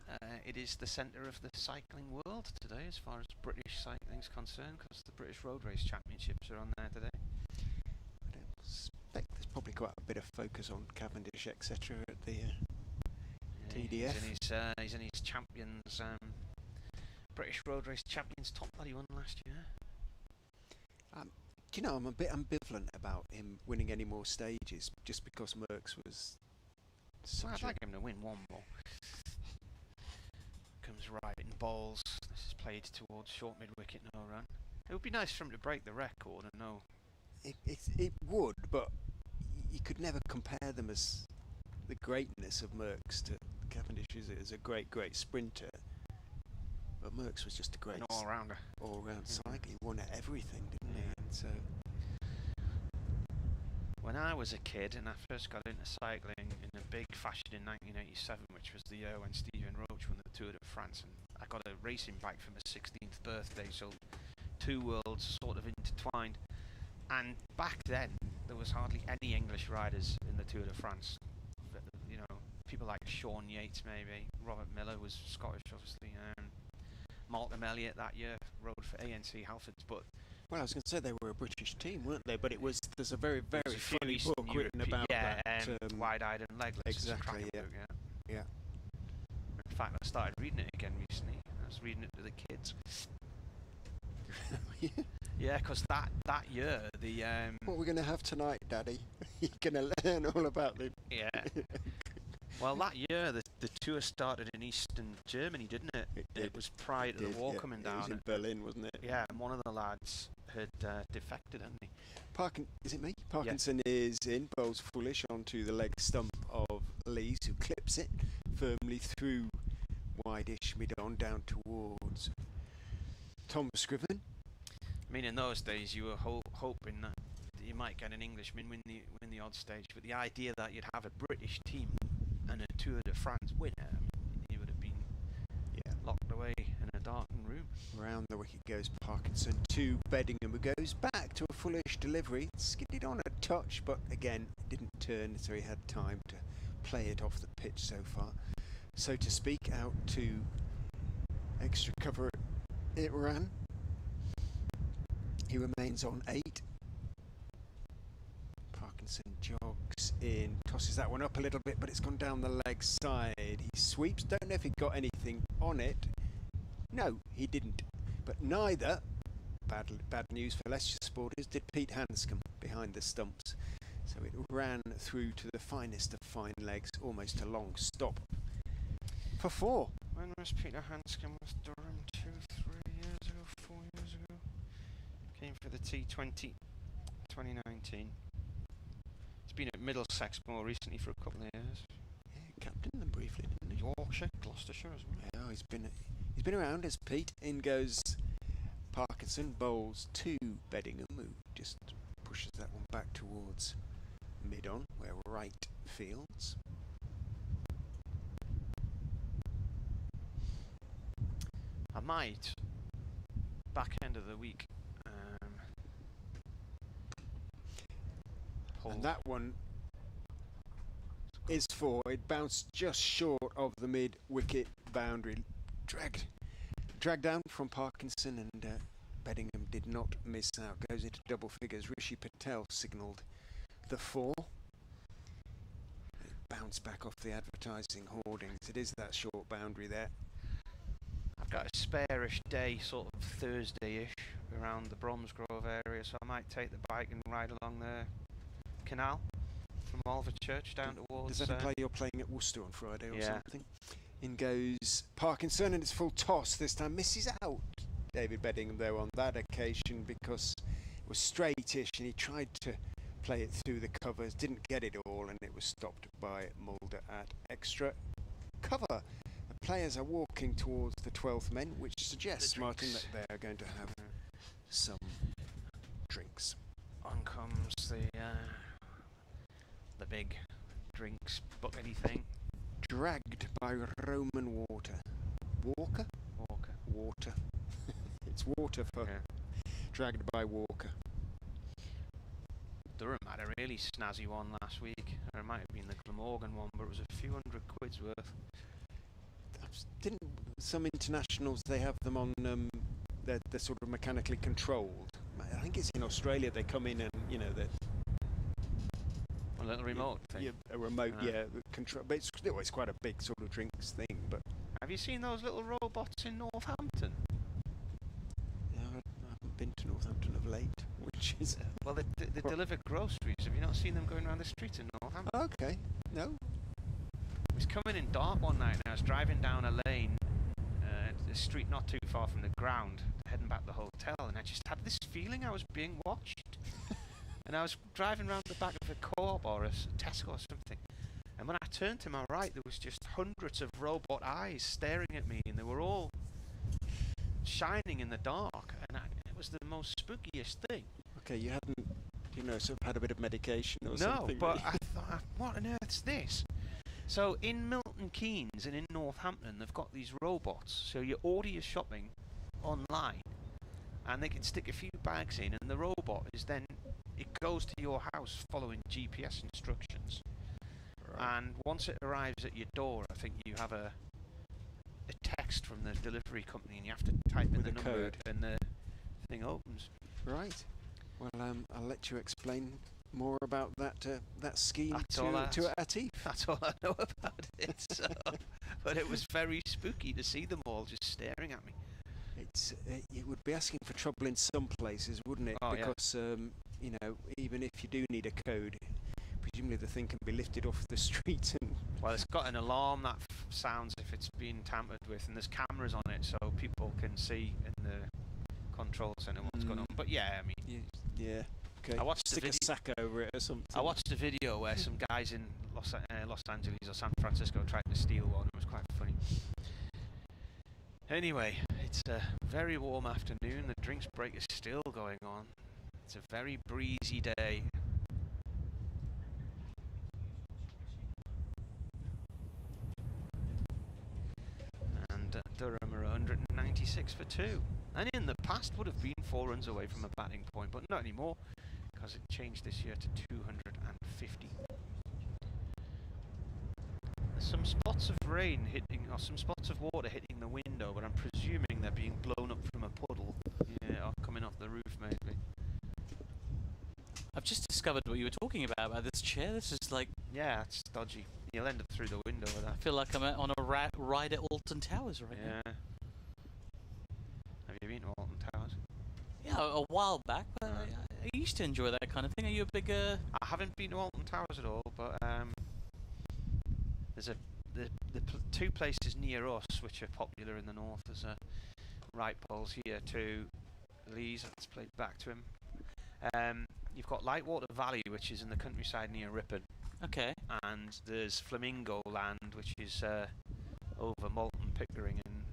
it is the centre of the cycling world today, as far as British cycling is concerned, because the British Road Race Championships are on there today. I don't suspect there's probably quite a bit of focus on Cavendish, etc. at the TDF. He's in his champions. British Road Race Champions top that he won last year. Do you know, I'm a bit ambivalent about him winning any more stages, just because Merckx was I'd like him to win one more. Comes right in bowls. This is played towards short mid-wicket, no run. It would be nice for him to break the record and no... It would, but you could never compare them as the greatness of Merckx to Cavendish is a great sprinter. But Merckx was just a great all-rounder. All-round cycler. He won at everything, didn't he? And so... When I was a kid and I first got into cycling in a big fashion in 1987, which was the year when Stephen Roach won the Tour de France, and I got a racing bike for my 16th birthday, so 2 worlds sort of intertwined. And back then, there was hardly any English riders in the Tour de France. You know, people like Sean Yates, maybe. Robert Miller was Scottish, obviously. Malcolm Elliott that year rode for ANC Halfords, but Well, I was going to say they were a British team, weren't they? But there's a very, very there's a few funny Eastern book written about yeah, that. Wide-Eyed and Legless. Exactly, It's a yeah. cracking book, Yeah. In fact, I started reading it again recently. I was reading it to the kids. Yeah, because that year, the... What we're going to have tonight, Daddy? You're going to learn all about the... Yeah. Well, that year, the tour started in Eastern Germany, didn't it? It was prior to the war coming down. It was in Berlin, wasn't it? Yeah, and one of the lads had defected, hadn't he? Is it me? Parkinson is in, bowls foolish onto the leg stump of Lees, who clips it firmly through wide-ish mid-on down towards Tom Scriven. I mean, in those days, you were hoping that you might get an Englishman win the odd stage, but the idea that you'd have a British team and a Tour de France winner, I mean, he would have been locked away in a darkened room. Round the wicket goes Parkinson to Beddingham, who goes back to a foolish delivery. Skidded on a touch, but again, it didn't turn, so he had time to play it off the pitch so far. So to speak, out to extra cover it ran. He remains on 8. Parkinson jogs in, tosses that one up a little bit, but it's gone down the leg side. He sweeps, don't know if he got anything on it. No, he didn't. But neither, bad news for Leicestershire supporters, did Pete Hanscom behind the stumps. So it ran through to the finest of fine legs, almost a long stop for 4. When was Peter Hanscom with Durham? 2, 3 years ago, 4 years ago? Came for the T20 2019. He's been at Middlesex more recently for a couple of years. Yeah, captained them briefly, didn't he? Yorkshire, Gloucestershire as well. Yeah, he's been around as Pete. In goes Parkinson, bowls to Beddingham, who just pushes that one back towards mid-on, where right fields. I might, back end of the week, and that one is 4. It bounced just short of the mid-wicket boundary. Dragged down from Parkinson, and Beddingham did not miss out. Goes into double figures. Rishi Patel signalled the 4. It bounced back off the advertising hoardings. It is that short boundary there. I've got a spare-ish day, sort of Thursday-ish, around the Bromsgrove area, so I might take the bike and ride along the canal from Oliver Church down towards... Does that imply you're playing at Worcester on Friday or yeah. something? In goes Parkinson, and it's full toss. This time misses out David Beddingham, though, on that occasion, because it was straightish and he tried to play it through the covers, didn't get it all, and it was stopped by Mulder at extra cover. The players are walking towards the 12th men, which suggests, Martin, that they are going to have some drinks. On comes the big drinks buckety thing. Dragged by Roman Water. Walker? Walker. Water. It's water for dragged by Walker. Durham had a really snazzy one last week. Or it might have been the Glamorgan one, but it was a few £100 worth. Didn't some internationals, they have them on, they're sort of mechanically controlled. I think it's in Australia they come in and, you know, they're... A little remote thing? Yeah, a remote, control. But it's quite a big sort of drinks thing, but... Have you seen those little robots in Northampton? No, I haven't been to Northampton of late, which is... Well, they deliver groceries. Have you not seen them going around the street in Northampton? Okay, no. I was coming in dark one night and I was driving down a lane, a street not too far from the ground, heading back to the hotel, and I just had this feeling I was being watched. And I was driving around the back of a Co-op or a Tesco or something, and when I turned to my right there was just hundreds of robot eyes staring at me, and they were all shining in the dark, and it was the most spookiest thing. Okay, you hadn't, sort of had a bit of medication or something? No, but I thought, what on earth's this? So in Milton Keynes and in Northampton, they've got these robots. So you order your shopping online, and they can stick a few bags in, and the robot is then, it goes to your house following GPS instructions. And once it arrives at your door, I think you have a text from the delivery company, and you have to type in With the a number, code. and the thing opens. Right. Well, I'll let you explain more about that scheme That's all to Atif. That's all I know about it. So, but it was very spooky to see them all just staring at me. It would be asking for trouble in some places, wouldn't it? Oh, yeah. Because you know, even if you do need a code, presumably the thing can be lifted off the street and. Well, it's got an alarm that sounds if it's been tampered with, and there's cameras on it, so people can see in the control centre what's going on. But yeah, I mean, yeah. Okay. I watched Stick a sack over it or something. I watched a video where some guys in Los Angeles or San Francisco tried to steal one. It was quite funny. Anyway, it's a very warm afternoon. The drinks break is still going on. It's a very breezy day. And Durham are 196 for 2. And in the past would have been 4 runs away from a batting point, but not anymore, because it changed this year to 250. There's some spots of rain hitting, or some spots of water hitting the window, but I'm presuming they're being blown up from a puddle. Yeah, or coming off the roof maybe. I've just discovered what you were talking about this chair. This is like... Yeah, it's dodgy. You'll end up through the window with I that. feel like I'm on a ride at Alton Towers right now. Yeah. Have you been to Alton Towers? Yeah, a while back, but I used to enjoy that kind of thing. Are you a big... I haven't been to Alton Towers at all, but there's the two places near us which are popular in the north. There's a right poles here to Lee's. Let's play back to him. You've got Lightwater Valley, which is in the countryside near Ripon. Okay. And there's Flamingo Land, which is over Malton, Pickering in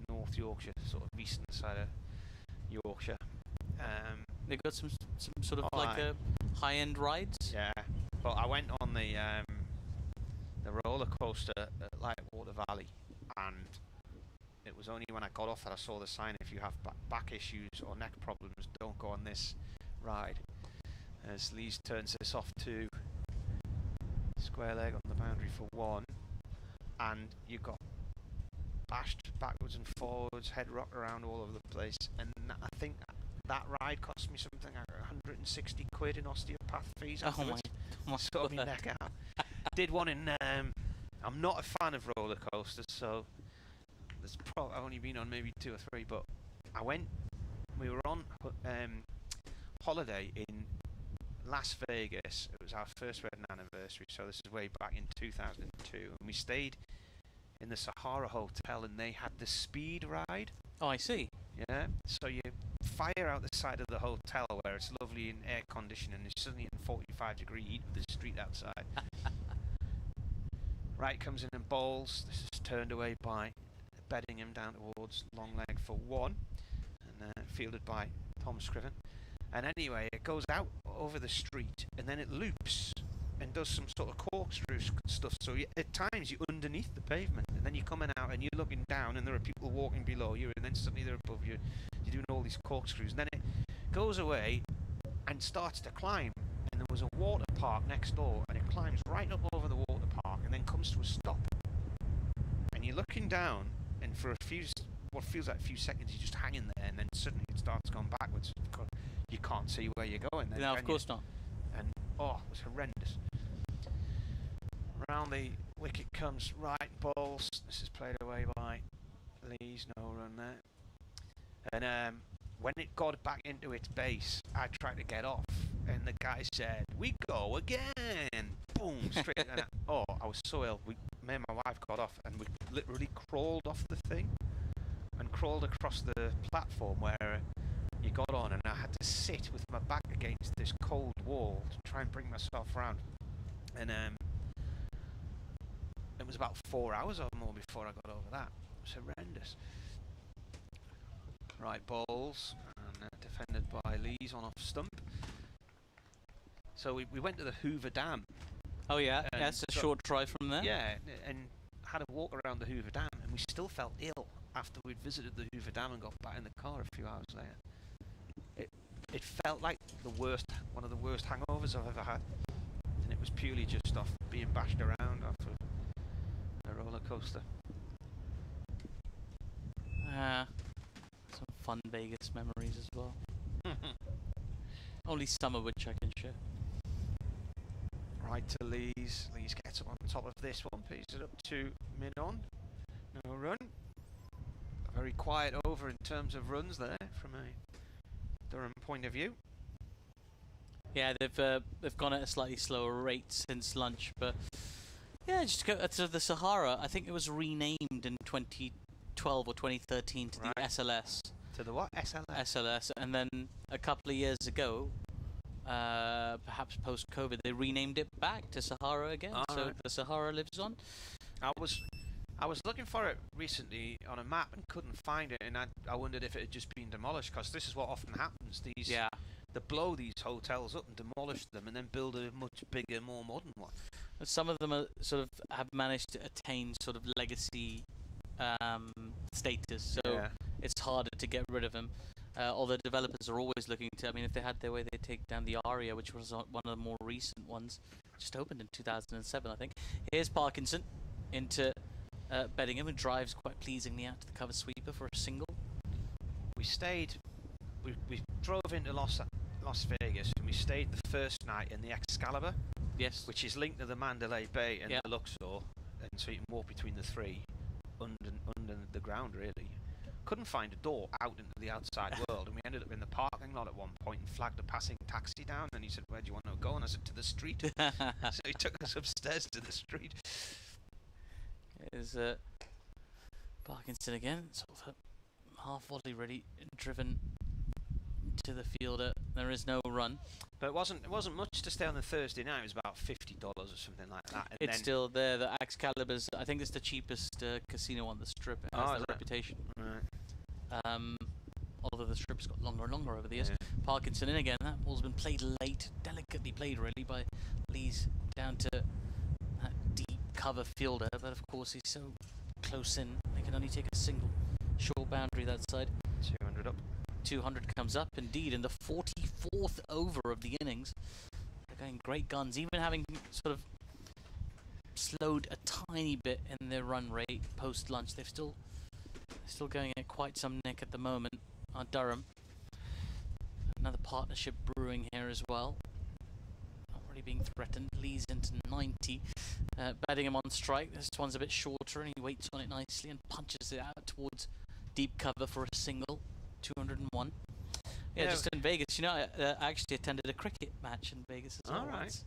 North Yorkshire, sort of eastern side of Yorkshire. They've got some sort of like high-end rides. Yeah, but I went on the roller coaster at Lightwater Valley, and it was only when I got off that I saw the sign: if you have back issues or neck problems, don't go on this ride. As Lees turns this off to square leg on the boundary for 1, and you got bashed backwards and forwards, head rock around all over the place, and I think that ride cost me something like 160 quid in osteopath fees afterwards. Oh my Sort my neck out. Did one in I'm not a fan of roller coasters, so I've only been on maybe 2 or 3, but we were on holiday in Las Vegas. It was our first wedding anniversary, so this is way back in 2002, and we stayed in the Sahara Hotel, and they had the speed ride. Oh, I see. Yeah, so you fire out the side of the hotel where it's lovely in air conditioning, and it's suddenly in 45-degree heat with the street outside. Right comes in and bowls. This is turned away by bedding him down towards long leg for 1, and fielded by Tom Scriven. And anyway, it goes out over the street, and then it loops and does some sort of corkscrew stuff. So at times you're underneath the pavement, and then you're coming out and you're looking down, and there are people walking below you, and then suddenly they're above you. You're doing all these corkscrews, and then it goes away and starts to climb. And there was a water park next door, and it climbs right up over the water park, and then comes to a stop. And you're looking down, and for what feels like a few seconds, you're just hanging there, and then suddenly it starts going backwards. You can't see where you're going. Then, No, of course not. And it was horrendous. Round the wicket comes right balls. This is played away by Lee's, no run there. And when it got back into its base, I tried to get off, and the guy said, "We go again!" Boom, straight. And I was so ill. Me and my wife got off, and we literally crawled off the thing and crawled across the platform where you got on, and I had to sit with my back against this cold wall to try and bring myself round. And it was about 4 hours or more before I got over that. It was horrendous. Right balls, and defended by Lees on off stump. So we went to the Hoover Dam. Oh yeah, that's a short drive from there. Yeah, and had a walk around the Hoover Dam, and we still felt ill after we'd visited the Hoover Dam and got back in the car a few hours later. It felt like one of the worst hangovers I've ever had, and it was purely just off being bashed around after a roller coaster. Some fun Vegas memories as well. Only some of which I can share. Right to Lees. Lees gets up on top of this one, pays it up to mid-on. No run. A very quiet over in terms of runs there from a Durham point of view. Yeah, they've gone at a slightly slower rate since lunch, but yeah, just go to the Sahara. I think it was renamed in 2012 or 2013 to the SLS. To the what? SLS? SLS, and then a couple of years ago, perhaps post-COVID, they renamed it back to Sahara again. So the Sahara lives on. I was looking for it recently on a map and couldn't find it, and I wondered if it had just been demolished, because this is what often happens. They blow these hotels up and demolish them, and then build a much bigger, more modern one. Some of them have managed to attain sort of legacy status, so it's harder to get rid of them. Although developers are always looking to, I mean, if they had their way, they'd take down the Aria, which was one of the more recent ones, just opened in 2007, I think. Here's Parkinson into Beddingham, who drives quite pleasingly out to the cover sweeper for a single. We drove into Las Vegas, and we stayed the first night in the Excalibur, yes, which is linked to the Mandalay Bay and the Luxor, and so you can walk between the three under the ground, really. Couldn't find a door out into the outside world, and we ended up in the parking lot at one point and flagged a passing taxi down, and he said, "Where do you want to go?" And I said, "To the street." So he took us upstairs to the street. Is Parkinson again, sort of a half volley ready, driven to the fielder. There is no run, but it wasn't much to stay on the Thursday night. It was about $50 or something like that. And it's still there. The Excalibur's, I think it's the cheapest casino on the strip. It has the reputation. Right. Although the strip's got longer and longer over the years. Parkinson in again. That ball's been played late, delicately played really by Lees down to that deep cover fielder, but of course he's so close in, they can only take a single short boundary that side. 200 up. 200 comes up indeed in the 44th over of the innings. They're going great guns, even having sort of slowed a tiny bit in their run rate post lunch. They're still going at quite some nick at the moment. Durham, another partnership brewing here as well. Not really being threatened. Lees into 90. Batting him on strike. This one's a bit shorter, and he waits on it nicely and punches it out towards deep cover for a single. 201. Yeah, just in Vegas. You know, I actually attended a cricket match in Vegas as well. Right.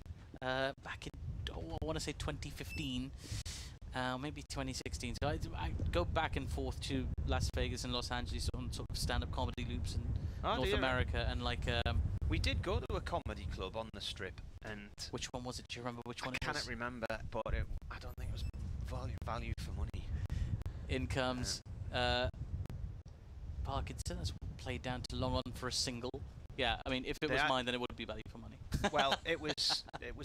Back in, I want to say 2015, maybe 2016. So I go back and forth to Las Vegas and Los Angeles on sort of stand-up comedy loops in North America, and like. We did go to a comedy club on the strip, and which one was it? Do you remember which one it was? I cannot remember, but I don't think it was value for money. In comes Parkinson. That's played down to long on for a single. Yeah, I mean, if it was mine, then it would be value for money. Well, it was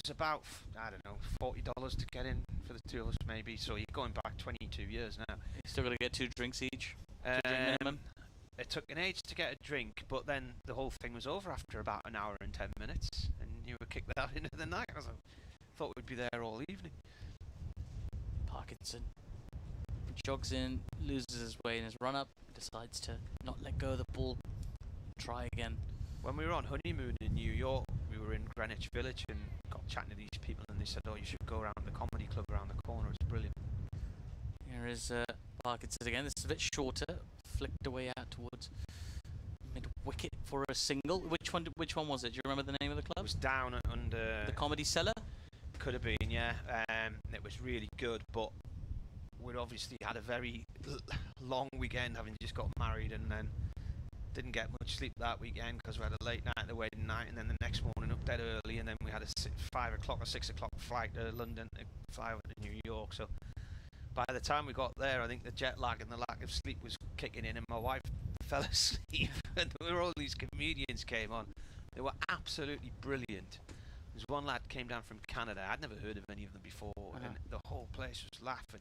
about, I don't know, $40 to get in for the two of us, maybe. So you're going back 22 years now. You still got to get 2 drinks each. 2 drink minimum. It took an age to get a drink, but then the whole thing was over after about an hour and 10 minutes, and you were kicked out into the night. I thought we'd be there all evening. Parkinson jogs in, loses his way in his run-up, decides to not let go of the ball, try again. When we were on honeymoon in New York, we were in Greenwich Village and got chatting to these people, and they said, "Oh, you should go around the comedy club around the corner. It's brilliant." Here is Parkinson again. This is a bit shorter, flicked away out towards mid-wicket for a single. Which one was it? Do you remember the name of the club? It was down under the Comedy Cellar. Could have been, yeah. It was really good, but we'd obviously had a very long weekend, having just got married, and then didn't get much sleep that weekend because we had a late night, the wedding night, and then the next morning up dead early, and then we had a 5 o'clock or 6 o'clock flight to London to fly over to New York. So by the time we got there, I think the jet lag and the lack of sleep was kicking in, and my wife fell asleep, and all these comedians came on. They were absolutely brilliant. There's one lad came down from Canada. I'd never heard of any of them before, and the whole place was laughing.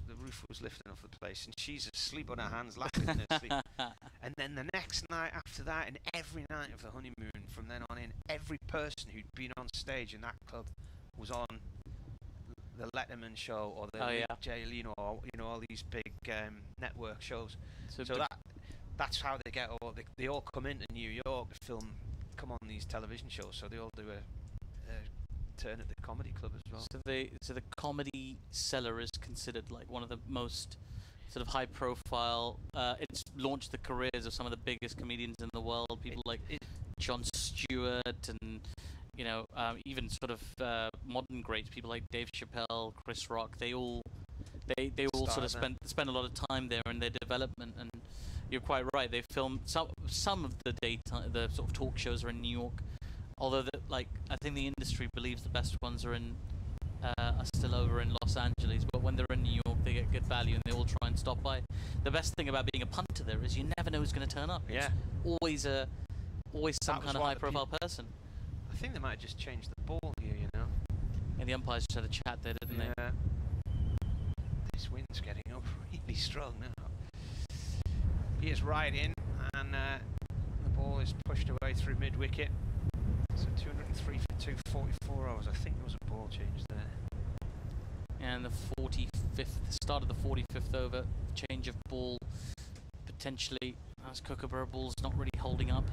The roof was lifting off the place, and she's asleep on her hands, laughing in her sleep. And then the next night after that, and every night of the honeymoon from then on in, every person who'd been on stage in that club was on the Letterman show or the Jay Leno or all these big network shows. So that's how they get all. They all come into New York to come on these television shows. So they all do a turn at the comedy club as well. So the Comedy Cellar is considered like one of the most sort of high profile. It's launched the careers of some of the biggest comedians in the world. People like Jon Stewart and even sort of modern greats, people like Dave Chappelle, Chris Rock. They all sort of spend a lot of time there in their development. And you're quite right. They film some of the daytime, the sort of talk shows are in New York. Although I think the industry believes the best ones are still over in Los Angeles. But when they're in New York, they get good value and they all try and stop by. The best thing about being a punter there is you never know who's going to turn up. Yeah. It's always some kind of high-profile person. I think they might have just changed the ball here, And the umpires just had a chat there, didn't they? Yeah. This wind's getting up really strong now. He is right in, and the ball is pushed away through mid-wicket. So 203 for 244 overs. I think there was a ball change there. And the start of the 45th over, change of ball, potentially, as Kookaburra ball's not really holding up.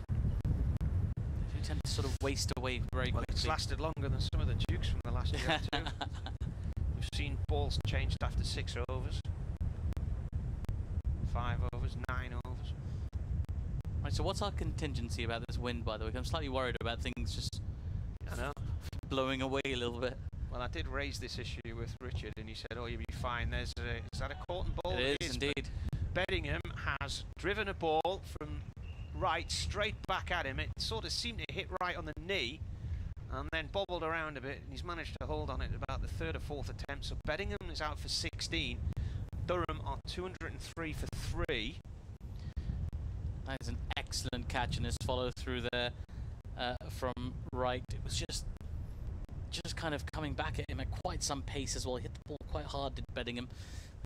They tend to sort of waste away very quickly. It's lasted longer than some of the Dukes from the last year too. We've seen balls changed after 6 overs, 5 overs, 9 overs. Right, so what's our contingency about this wind, by the way? I'm slightly worried about things just blowing away a little bit. Well, I did raise this issue with Richard, and he said, "Oh, you'll be fine." Is that a caught ball? It is indeed. Beddingham has driven a ball from right straight back at him. It sort of seemed to hit right on the knee, and then bobbled around a bit, and he's managed to hold on it about the 3rd or 4th attempt. So Beddingham is out for 16. Durham are 203 for 3. That is an excellent catch, and his follow through there from right. It was just kind of coming back at him at quite some pace as well. He hit the ball quite hard, did Beddingham.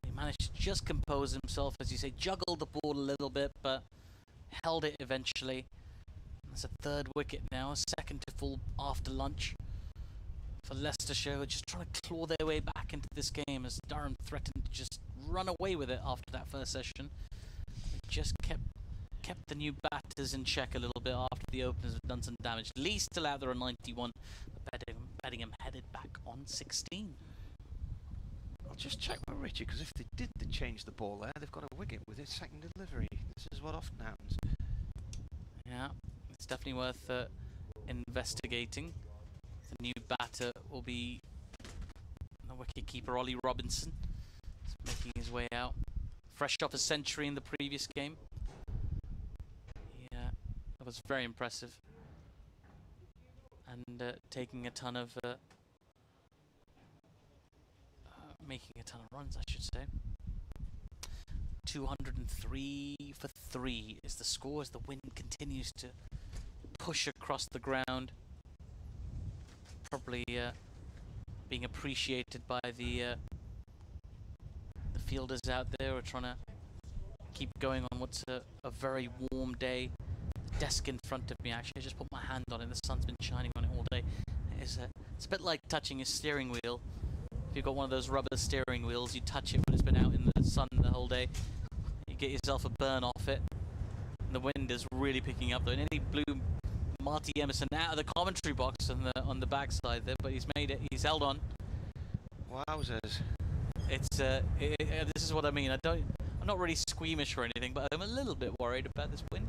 He managed to just compose himself, as you say, juggled the ball a little bit, but held it eventually. That's a 3rd wicket now, a 2nd to fall after lunch for Leicestershire, who are just trying to claw their way back into this game as Durham threatened to just run away with it after that first session. They just kept the new batters in check a little bit after the openers have done some damage. Lee still out there on 91, but Beddingham headed back on 16. I'll just check with Richard, because if they did change the ball there, they've got a wicket with its 2nd delivery. This is what often happens. Yeah, it's definitely worth investigating. The new batter will be the wicket-keeper Ollie Robinson. He's making his way out. Fresh off a century in the previous game. Yeah, that was very impressive. And taking a ton of... making a ton of runs, I should say. 203 for 3 is the score as the wind continues to push across the ground. Probably being appreciated by the fielders out there who are trying to keep going on what's a very warm day. The desk in front of me, actually, I just put my hand on it. The sun's been shining on it all day. It's a bit like touching a steering wheel. If you've got one of those rubber steering wheels, you touch it when it's been out in the sun the whole day. You get yourself a burn off it. And the wind is really picking up though. And he blew Marty Emerson out of the commentary box on the backside there, but he's made it. He's held on. Wowzers! This is what I mean. I'm not really squeamish or anything, but I'm a little bit worried about this wind.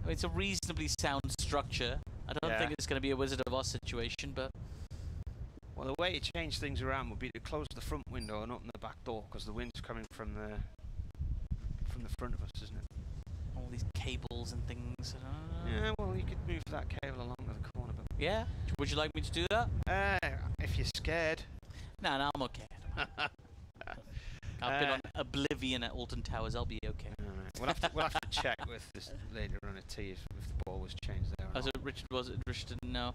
I mean, it's a reasonably sound structure. I don't think it's going to be a Wizard of Oz situation, but. Well, the way to change things around would be to close the front window and open the back door, because the wind's coming from the front of us, isn't it? All these cables and things. Yeah, well, you could move that cable along to the corner. But yeah? Would you like me to do that? If you're scared. No, I'm okay. I've been on Oblivion at Alton Towers. I'll be okay. All right. We'll have to check with this later on at tea if the ball was changed there. Oh, so Richard didn't know.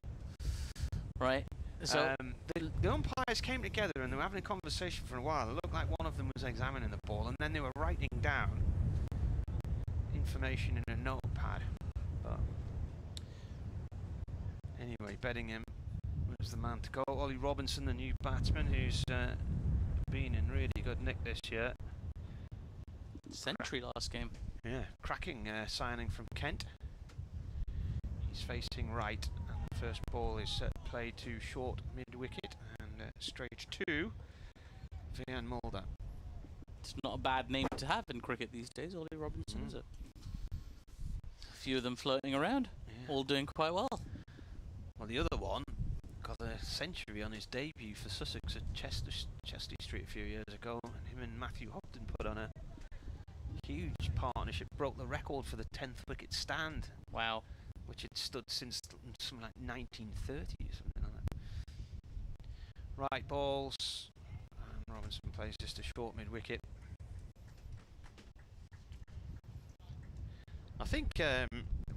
Right. So the umpires came together and they were having a conversation for a while. It looked like one of them was examining the ball, and then they were writing down information in a notepad. But anyway, Beddingham was the man to go. Ollie Robinson, the new batsman, who's been in really good nick this year. Century last game. Yeah, cracking signing from Kent. He's facing right, and the first ball is played to short mid-wicket, and straight to Vian Mulder. It's not a bad name to have in cricket these days, Ollie Robinson, is it? A few of them floating around, all doing quite well. Well, the other one got a century on his debut for Sussex at Chester Street a few years ago, and him and Matthew Hopton put on a huge partnership, broke the record for the 10th wicket stand. Wow. Which had stood since something like 1930 or something like that. Right balls, and Robinson plays just a short mid-wicket. I think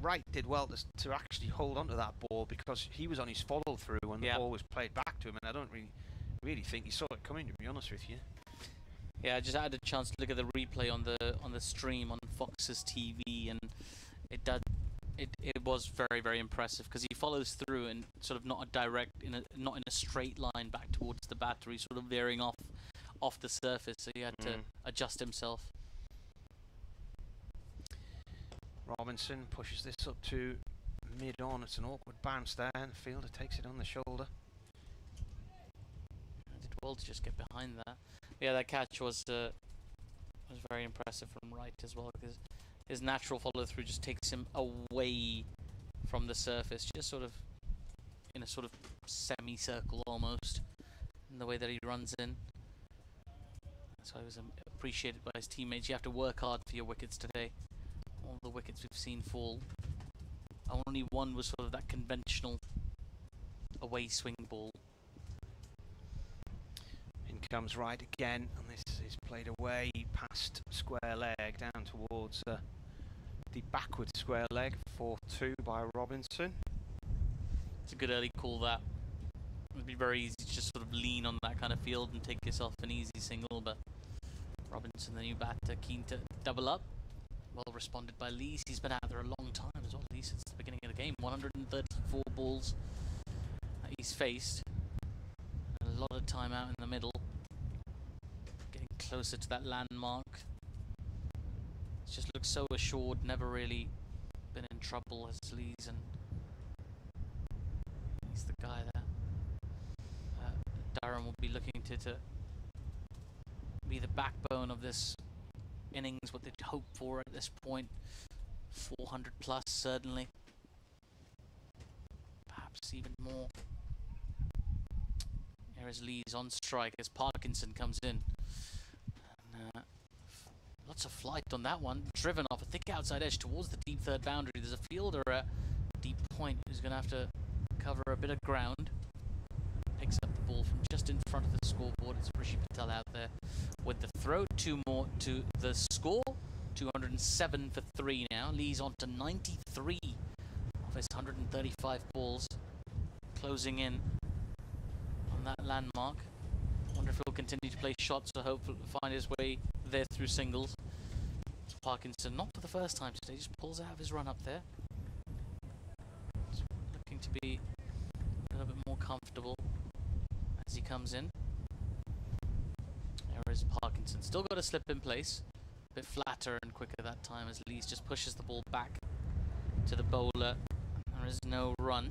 Wright did well to actually hold on to that ball, because he was on his follow-through when the ball was played back to him, and I don't really think he saw it coming, to be honest with you. Yeah, I just had a chance to look at the replay on the stream on Fox's TV, and it was very, very impressive, because he follows through and sort of not in a straight line back towards the battery, sort of veering off the surface, so he had to adjust himself. Robinson pushes this up to mid-on. It's an awkward bounce there, and the fielder takes it on the shoulder. I did well to just get behind that. Yeah, that catch was very impressive from Wright as well, because his natural follow-through just takes him away from the surface, just sort of in a sort of semicircle almost, in the way that he runs in. So he was appreciated by his teammates. You have to work hard for your wickets today. All the wickets we've seen fall, only one was sort of that conventional away swing ball. In comes Wright again, and this is played away past square leg down towards the backward square leg. 4-2 by Robinson. It's a good early call, that. It would be very easy to just sort of lean on that kind of field and take yourself an easy single, but Robinson, the new batter, keen to double up. Well responded by Lees. He's been out there a long time as well, Lees, since the beginning of the game. 134 balls that he's faced. A lot of time out in the middle. Getting closer to that landmark. It just looks so assured, never really been in trouble as Lees, and he's the guy that Durham will be looking to be the backbone of this innings, what they'd hope for at this point. 400 plus, certainly. Perhaps even more. Here is Lees on strike as Parkinson comes in. And, lots of flight on that one. Driven off a thick outside edge towards the deep third boundary. There's a fielder at deep point who's going to have to cover a bit of ground. Picks up the ball from just in front of the scoreboard. It's Rishi Patel out there with the throw. 2 more to the score. 207 for 3 now. Lee's on to 93 of his 135 balls. Closing in on that landmark. Wonder if he'll continue to play shots or hopefully find his way there through singles. It's Parkinson, not for the first time today, just pulls out of his run up there. It's looking to be a little bit more comfortable as he comes in. There is Parkinson. Still got a slip in place. A bit flatter and quicker that time as Lees just pushes the ball back to the bowler. There is no run.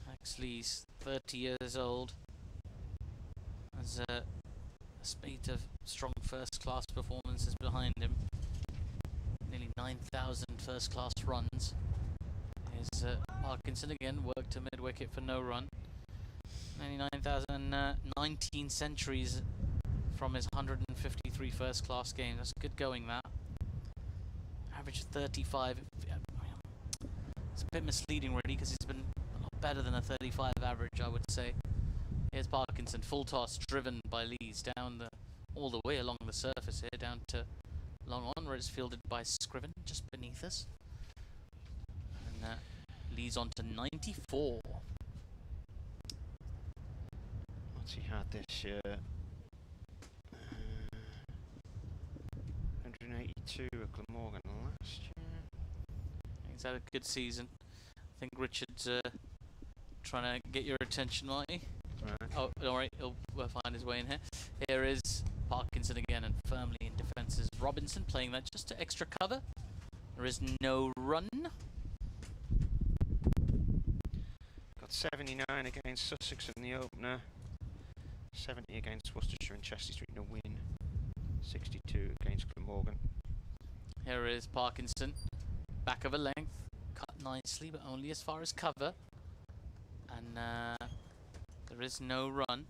Max Lees, 30 years old. Has a spate of strong first-class performances behind him. Nearly 9,000 first-class runs. Here's Parkinson again, worked to mid-wicket for no run. 19 centuries from his 153 first-class games. That's good going, that. Average 35. It's a bit misleading, really, because he's been a lot better than a 35 average, I would say. Here's Parkinson, full toss, driven by Lees down all the way along the surface here, down to long on, where it's fielded by Scriven, just beneath us. And Lees on to 94. What's he had this year? 182 at Glamorgan last year. He's had a good season. I think Richard's trying to get your attention, Marty. Right. Oh, alright, he'll find his way in here. Here is Parkinson again, and firmly in defence is Robinson, playing that just to extra cover. There is no run. Got 79 against Sussex in the opener. 70 against Worcestershire and Chester Street in a win. 62 against Glamorgan. Here is Parkinson, back of a length, cut nicely, but only as far as cover. And there is no run.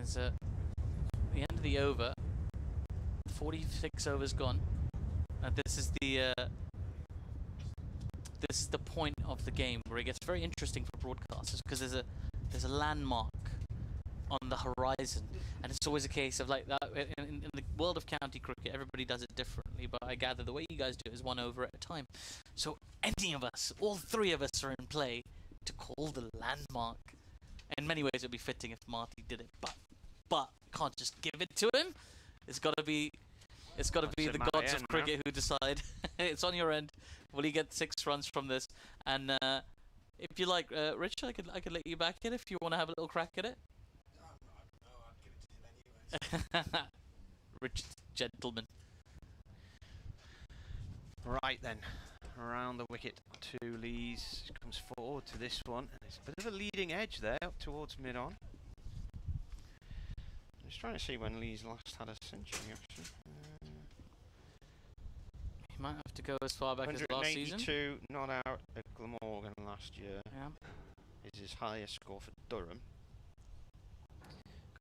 As the end of the over, 46 overs gone. This is the point of the game where it gets very interesting for broadcasters, because there's a landmark on the horizon, and it's always a case of like that in the world of county cricket. Everybody does it differently, but I gather the way you guys do it is one over at a time. So any of us, all three of us, are in play to call the landmark. In many ways, it'd be fitting if Marty did it, but can't just give it to him. It's got to be the gods of cricket who decide. It's on your end. Will he get 6 runs from this? And if you like, Rich, I could let you back in if you want to have a little crack at it. I'd give it to him anyway. Rich gentleman. Right then, around the wicket to Lees. Comes forward to this one. And it's a bit of a leading edge there up towards mid-on. I'm just trying to see when Lees last had a century, actually. He might have to go as far back as last season. 182 not out at Glamorgan last year. Yeah. Is his highest score for Durham.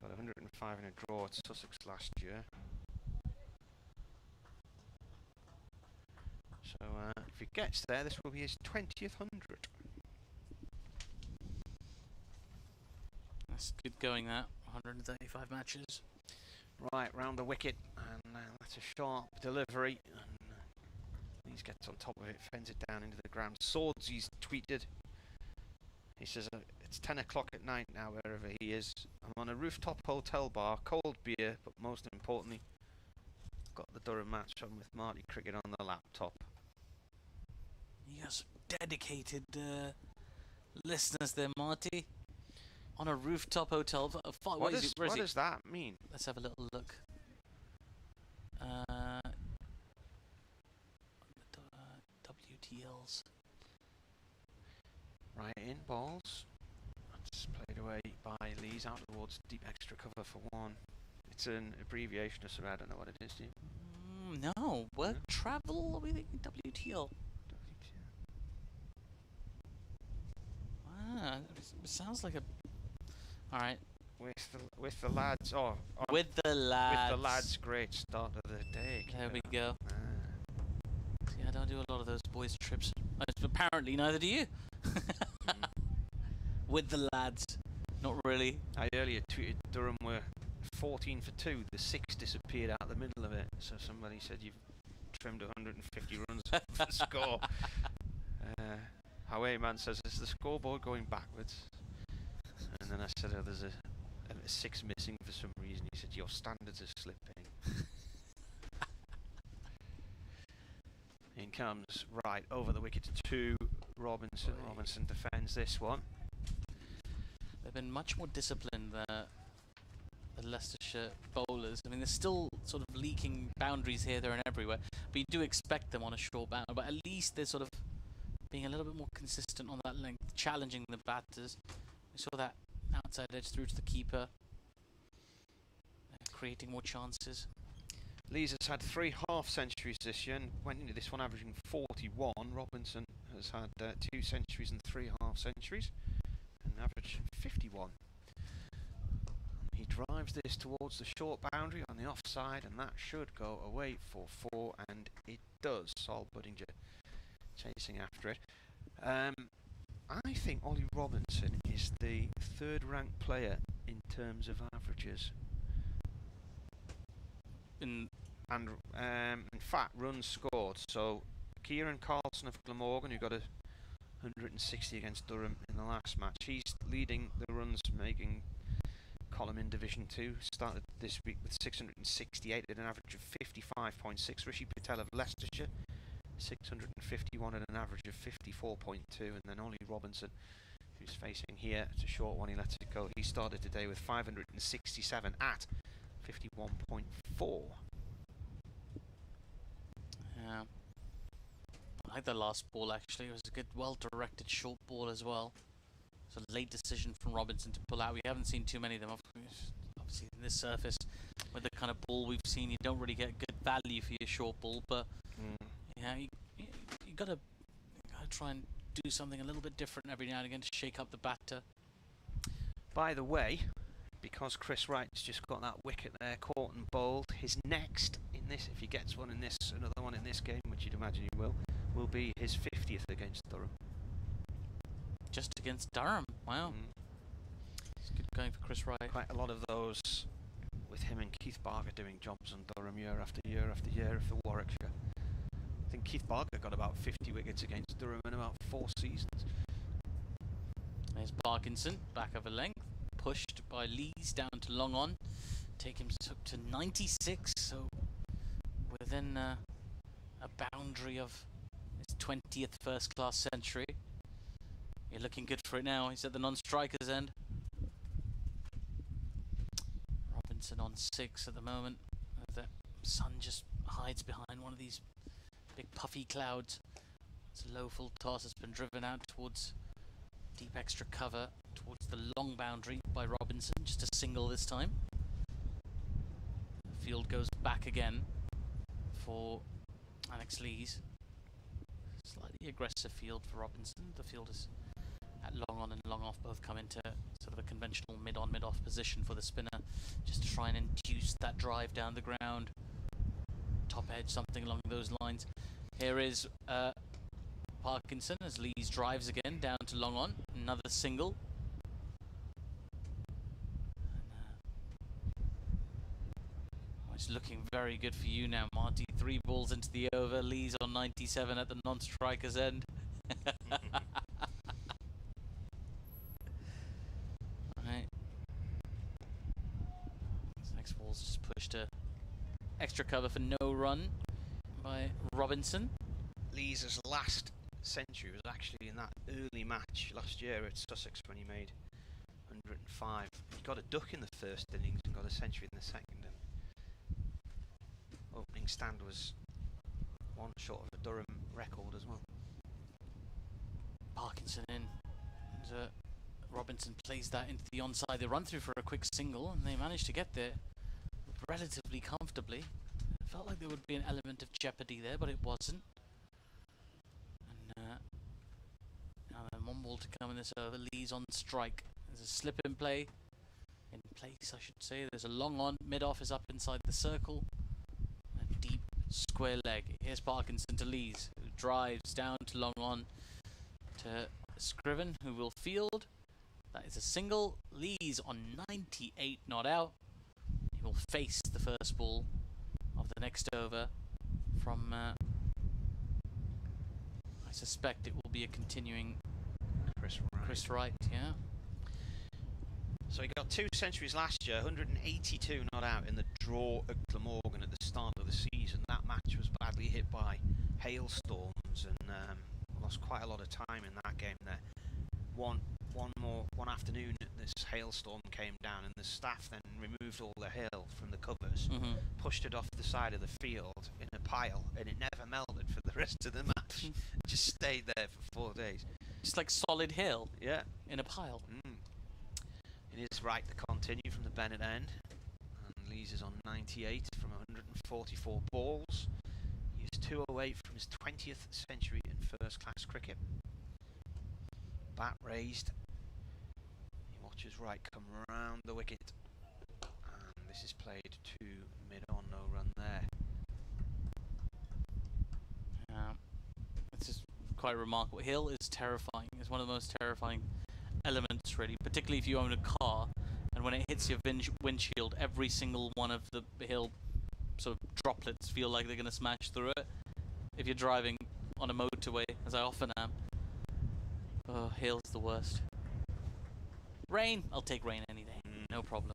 Got 105 in a draw at Sussex last year. So if he gets there, this will be his 20th 100. That's good going, that. 135 matches. Right, round the wicket, and that's a sharp delivery. And Lees gets on top of it, fends it down into the ground. Swords, he's tweeted. He says, it's 10 o'clock at night now, wherever he is. I'm on a rooftop hotel bar, cold beer, but most importantly, got the Durham match on with Marty Cricket on the laptop. You got some dedicated listeners there, Marty. On a rooftop hotel. What does that mean? Let's have a little look. WTLs. Right in, balls. That's played away by Lees out towards deep extra cover for 1. It's an abbreviation of something, I don't know what it is, do you? No, work travel, what are we thinking? WTL. Ah, it sounds like a... Alright. With the lads, with the lads, great start of the day. There we go. See, I don't do a lot of those boys' trips. Apparently, neither do you. With the lads, not really. I earlier tweeted Durham were 14 for 2. The 6 disappeared out the middle of it. So somebody said you've trimmed 150 runs off the score. Away man says, is the scoreboard going backwards? And then I said, oh, there's a 6 missing for some reason. He said, your standards are slipping. In comes, right, over the wicket to Robinson. Robinson defends this one. They've been much more disciplined, the Leicestershire bowlers. I mean, they're still sort of leaking boundaries here, there and everywhere. But you do expect them on a short boundary. But at least they're sort of being a little bit more consistent on that length, challenging the batters. We saw that outside edge through to the keeper, creating more chances. Lees has had 3 half-centuries this year and went into this one averaging 41. Robinson has had 2 centuries and 3 half-centuries and averaged 51. He drives this towards the short boundary on the offside, and that should go away for 4, and it does. Sol Buddinger chasing after it. I think Ollie Robinson is the 3rd ranked player in terms of averages. In fact, runs scored. So Kieran Carlson of Glamorgan, who got 160 against Durham in the last match, he's leading the runs making column in Division 2. Started this week with 668 at an average of 55.6. Rishi Patel of Leicestershire 651 and an average of 54.2, and then Ollie Robinson, who's facing here, it's a short one, he lets it go. He started today with 567 at 51.4. Yeah. I like the last ball actually. It was a good, well-directed short ball as well. It's a late decision from Robinson to pull out. We haven't seen too many of them. Obviously, in this surface, with the kind of ball we've seen, you don't really get good value for your short ball. But yeah, you gotta try and do something a little bit different every now and again to shake up the batter. By the way, because Chris Wright's just got that wicket there, caught and bowled, his next in this, if he gets one in this, another one in this game, which you'd imagine he will be his 50th against Durham. Just against Durham, wow. It's good going for Chris Wright. Quite a lot of those with him and Keith Barker doing jobs on Durham year after year after year for Warwickshire. I think Keith Barker got about 50 wickets against Durham in about 4 seasons. There's Parkinson, back over length, pushed by Lees down to long on. Take him to 96, so within a boundary of his 20th first-class century. You're looking good for it now. He's at the non-striker's end. Robinson on 6 at the moment. The sun just hides behind one of these big puffy clouds. It's a low full toss has been driven out towards deep extra cover, towards the long boundary by Robinson. Just a single this time. The field goes back again for Alex Lees. Slightly aggressive field for Robinson. The field is at long on and long off both come into sort of a conventional mid-on, mid-off position for the spinner, just to try and induce that drive down the ground, top edge, something along those lines. Here is Parkinson as Lees drives again down to long on, another single. It's looking very good for you now, Marty. 3 balls into the over, Lees on 97 at the non-striker's end. Right. This next ball's just pushed to extra cover for no run by Robinson. Lees' last century was actually in that early match last year at Sussex when he made 105. He got a duck in the first innings and got a century in the second. And opening stand was 1 short of a Durham record as well. Parkinson in, and Robinson plays that into the onside. They run through for a quick single, and they managed to get there relatively comfortably. It felt like there would be an element of jeopardy there, but it wasn't. And now then 1 ball to come in this over. Lees on strike. There's a slip in place, I should say. There's a long on. Mid-off is up inside the circle. A deep square leg. Here's Parkinson to Lees, who drives down to long on to Scriven, who will field. That is a single. Lees on 98, not out. He will face the first ball of the next over from I suspect it will be a continuing Chris Wright, yeah. So he got 2 centuries last year, 182 not out in the draw at Glamorgan at the start of the season. That match was badly hit by hailstorms and lost quite a lot of time in that game there. One afternoon this hailstorm came down and the staff then removed all the hail from the covers, pushed it off the side of the field in a pile, and it never melted for the rest of the match. It just stayed there for 4 days. Just like solid hail, yeah, in a pile. It is right to continue from the Bennett end, and Lees is on 98 from 144 balls. He is 2 away from his 20th century in first-class cricket. Bat raised. He watches Wright come round the wicket, and this is played to mid-on, no run there. This is quite remarkable. Hill is terrifying. It's one of the most terrifying elements, really, particularly if you own a car, and when it hits your windshield, every single one of the hill sort of droplets feel like they're going to smash through it. If you're driving on a motorway, as I often am, oh, hail's the worst. Rain, I'll take rain any day, no problem.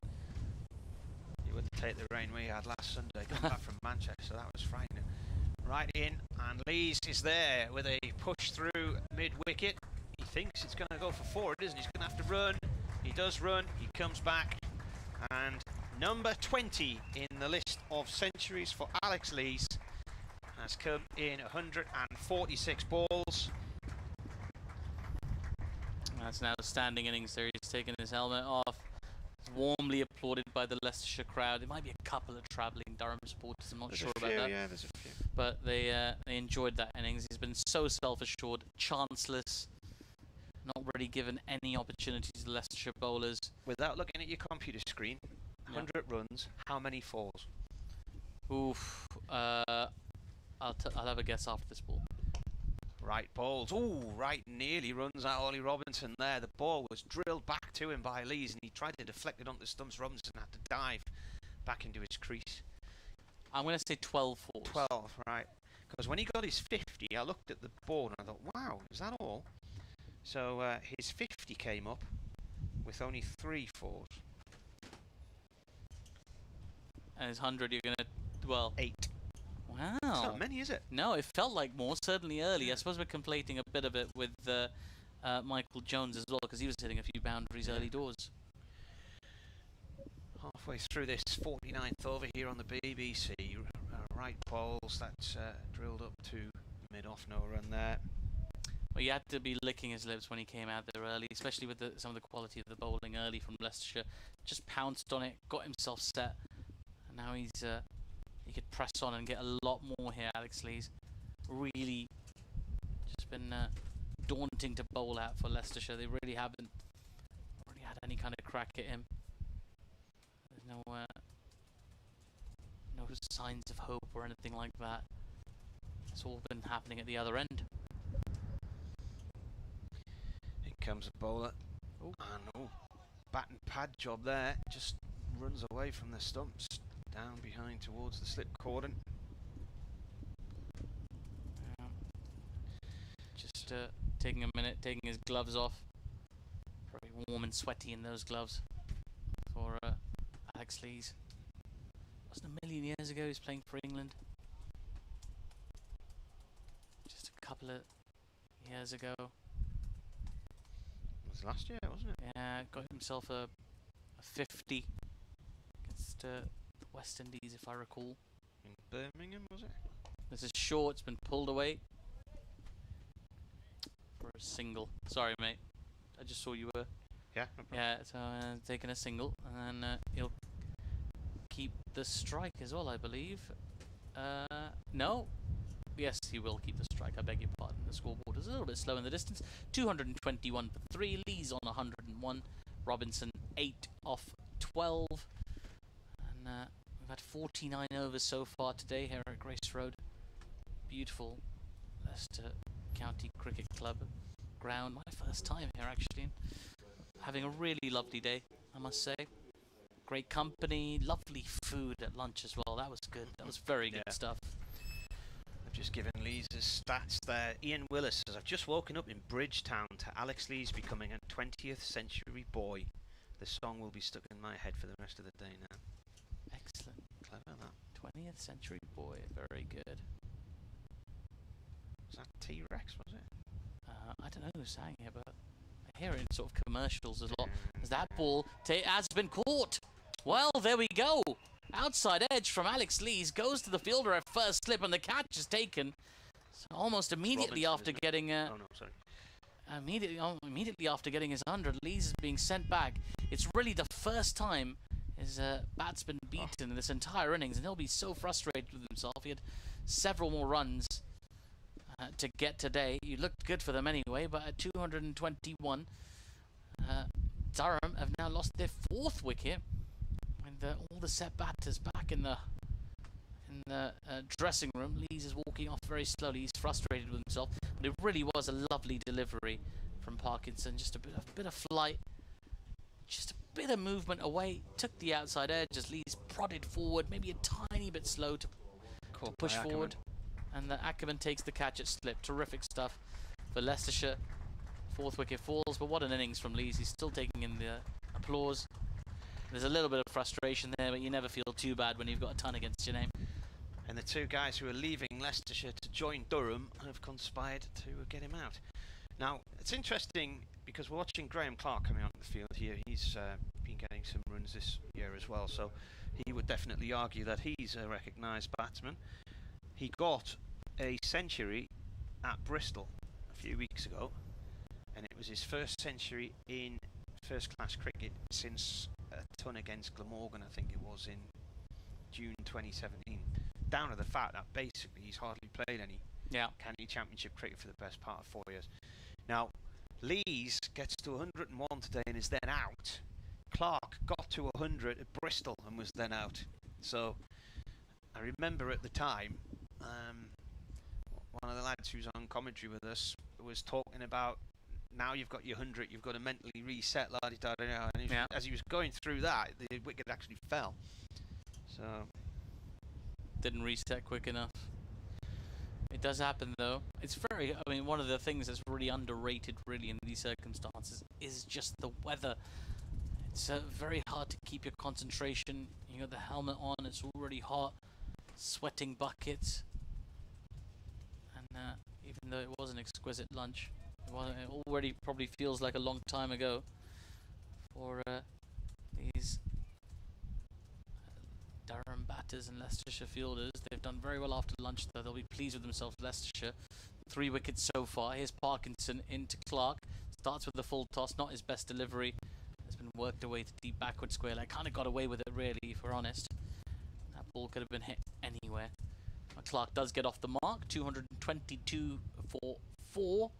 You wouldn't take the rain we had last Sunday, coming back from Manchester. That was frightening. right in, and Lees is there with a push through mid-wicket. He thinks it's going to go for 4, it isn't. He's going to have to run. He does run, he comes back, and number 20 in the list of centuries for Alex Lees has come in 146 balls. That's now a standing innings there. He's taken his helmet off. He's warmly applauded by the Leicestershire crowd. There might be a couple of travelling Durham supporters, I'm not sure about that. Yeah, there's a few. But they enjoyed that innings. He's been so self-assured, chanceless, not really given any opportunities to the Leicestershire bowlers. Without looking at your computer screen, 100 runs, how many fours? Oof. I'll have a guess after this ball. Right balls. Ooh, right nearly runs out Ollie Robinson there. The ball was drilled back to him by Lees, and he tried to deflect it onto the stumps. Robinson had to dive back into his crease. I'm going to say 12 fours. 12, right. Because when he got his 50, I looked at the board and I thought, wow, is that all? So his 50 came up with only 3 fours. And his 100, you're going to, well... 8. Wow. It's not many, is it? No, it felt like more, certainly early. I suppose we're conflating a bit of it with Michael Jones as well, because he was hitting a few boundaries early doors. Halfway through this 49th over here on the BBC, right balls, that's drilled up to mid-off, no run there. Well, he had to be licking his lips when he came out there early, especially with some of the quality of the bowling early from Leicestershire. Just pounced on it, got himself set, and now he could press on and get a lot more here, Alex Lees. Really just been daunting to bowl at for Leicestershire. They really haven't really had any kind of crack at him. There's no signs of hope or anything like that. It's all been happening at the other end. Here comes a bowler. Oh, and bat and pad job there. Just runs away from the stumps. Down behind towards the slip cordon. Just taking a minute, taking his gloves off. Very warm and sweaty in those gloves for Alex Lees. Wasn't a million years ago he was playing for England. Just a couple of years ago. It was last year, wasn't it? Yeah, got himself a 50 against the West Indies, if I recall. In Birmingham, was it? This is short, it's been pulled away for a single. Sorry, mate. I just saw you were. Yeah, no problem. Yeah, so taking a single, and then he'll keep the strike as well, I believe. No. Yes, he will keep the strike. I beg your pardon. The scoreboard is a little bit slow in the distance. 221 for 3. Lees on 101. Robinson 8 off 12. And we've had 49 overs so far today here at Grace Road. Beautiful Leicester County Cricket Club ground. My first time here, actually. Having a really lovely day, I must say. Great company, lovely food at lunch as well. That was good. That was very good stuff. I've just given Lees his stats there. Ian Willis says, I've just woken up in Bridgetown to Alex Lees becoming a 20th century boy. The song will be stuck in my head for the rest of the day now. Excellent. Clever, that. 20th century boy. Very good. Was that T-Rex, was it? I don't know who sang it, but I hear it in sort of commercials a lot. As that ball has been caught. Well, there we go. Outside edge from Alex Lees goes to the fielder at first slip, and the catch is taken. So almost immediately Robinson, after getting oh no, sorry. immediately after getting his 100, Lees is being sent back. It's really the first time his bat's been beaten in this entire innings, and he'll be so frustrated with himself. He had several more runs to get today. You looked good for them anyway, but at 221, Durham have now lost their 4th wicket. And all the set batters back in the dressing room. Lees is walking off very slowly. He's frustrated with himself, but it really was a lovely delivery from Parkinson. Just a bit of flight, just a bit of movement away. Took the outside edge as Lees prodded forward, maybe a tiny bit slow to push forward, and the Ackerman takes the catch at slip. Terrific stuff for Leicestershire. 4th wicket falls, but what an innings from Lees. He's still taking in the applause. There's a little bit of frustration there, but you never feel too bad when you've got a ton against your name. and the two guys who are leaving Leicestershire to join Durham have conspired to get him out. Now, it's interesting because we're watching Graham Clark coming onto the field here. He's been getting some runs this year as well, so he would definitely argue that he's a recognised batsman. He got a century at Bristol a few weeks ago, and it was his first century in first-class cricket since a ton against Glamorgan, I think it was, in June 2017. Down to the fact that basically he's hardly played any county championship cricket for the best part of 4 years. Now, Lees gets to 101 today and is then out. Clark got to 100 at Bristol and was then out. So, I remember at the time, one of the lads who's on commentary with us was talking about, now you've got your 100, you've got to mentally reset, la-di-da-da-da. And as he was going through that, the wicket actually fell. So, didn't reset quick enough. It does happen, though. It's very, I mean, one of the things that's really underrated, really, in these circumstances is just the weather. It's very hard to keep your concentration. You got the helmet on, it's already hot, sweating buckets. And even though it was an exquisite lunch, it already probably feels like a long time ago for these Durham batters and Leicestershire fielders. They've done very well after lunch, though. They'll be pleased with themselves, Leicestershire. 3 wickets so far. Here's Parkinson into Clark. Starts with the full toss, not his best delivery. Has been worked away to deep backward square leg. Kind of got away with it, really, if we're honest. That ball could have been hit anywhere. But Clark does get off the mark. 222 for 4.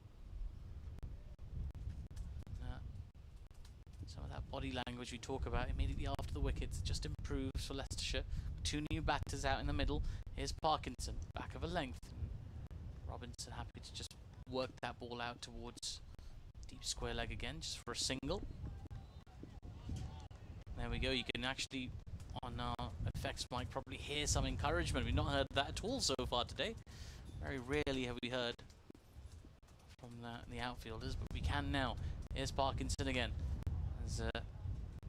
Some of that body language we talk about immediately after the wickets just improves for Leicestershire. 2 new batters out in the middle. Here's Parkinson, back of a length. And Robinson happy to just work that ball out towards deep square leg again, just for a single. There we go. You can actually, on our effects mic, probably hear some encouragement. We've not heard that at all so far today. Very rarely have we heard from the outfielders, but we can now. Here's Parkinson again. As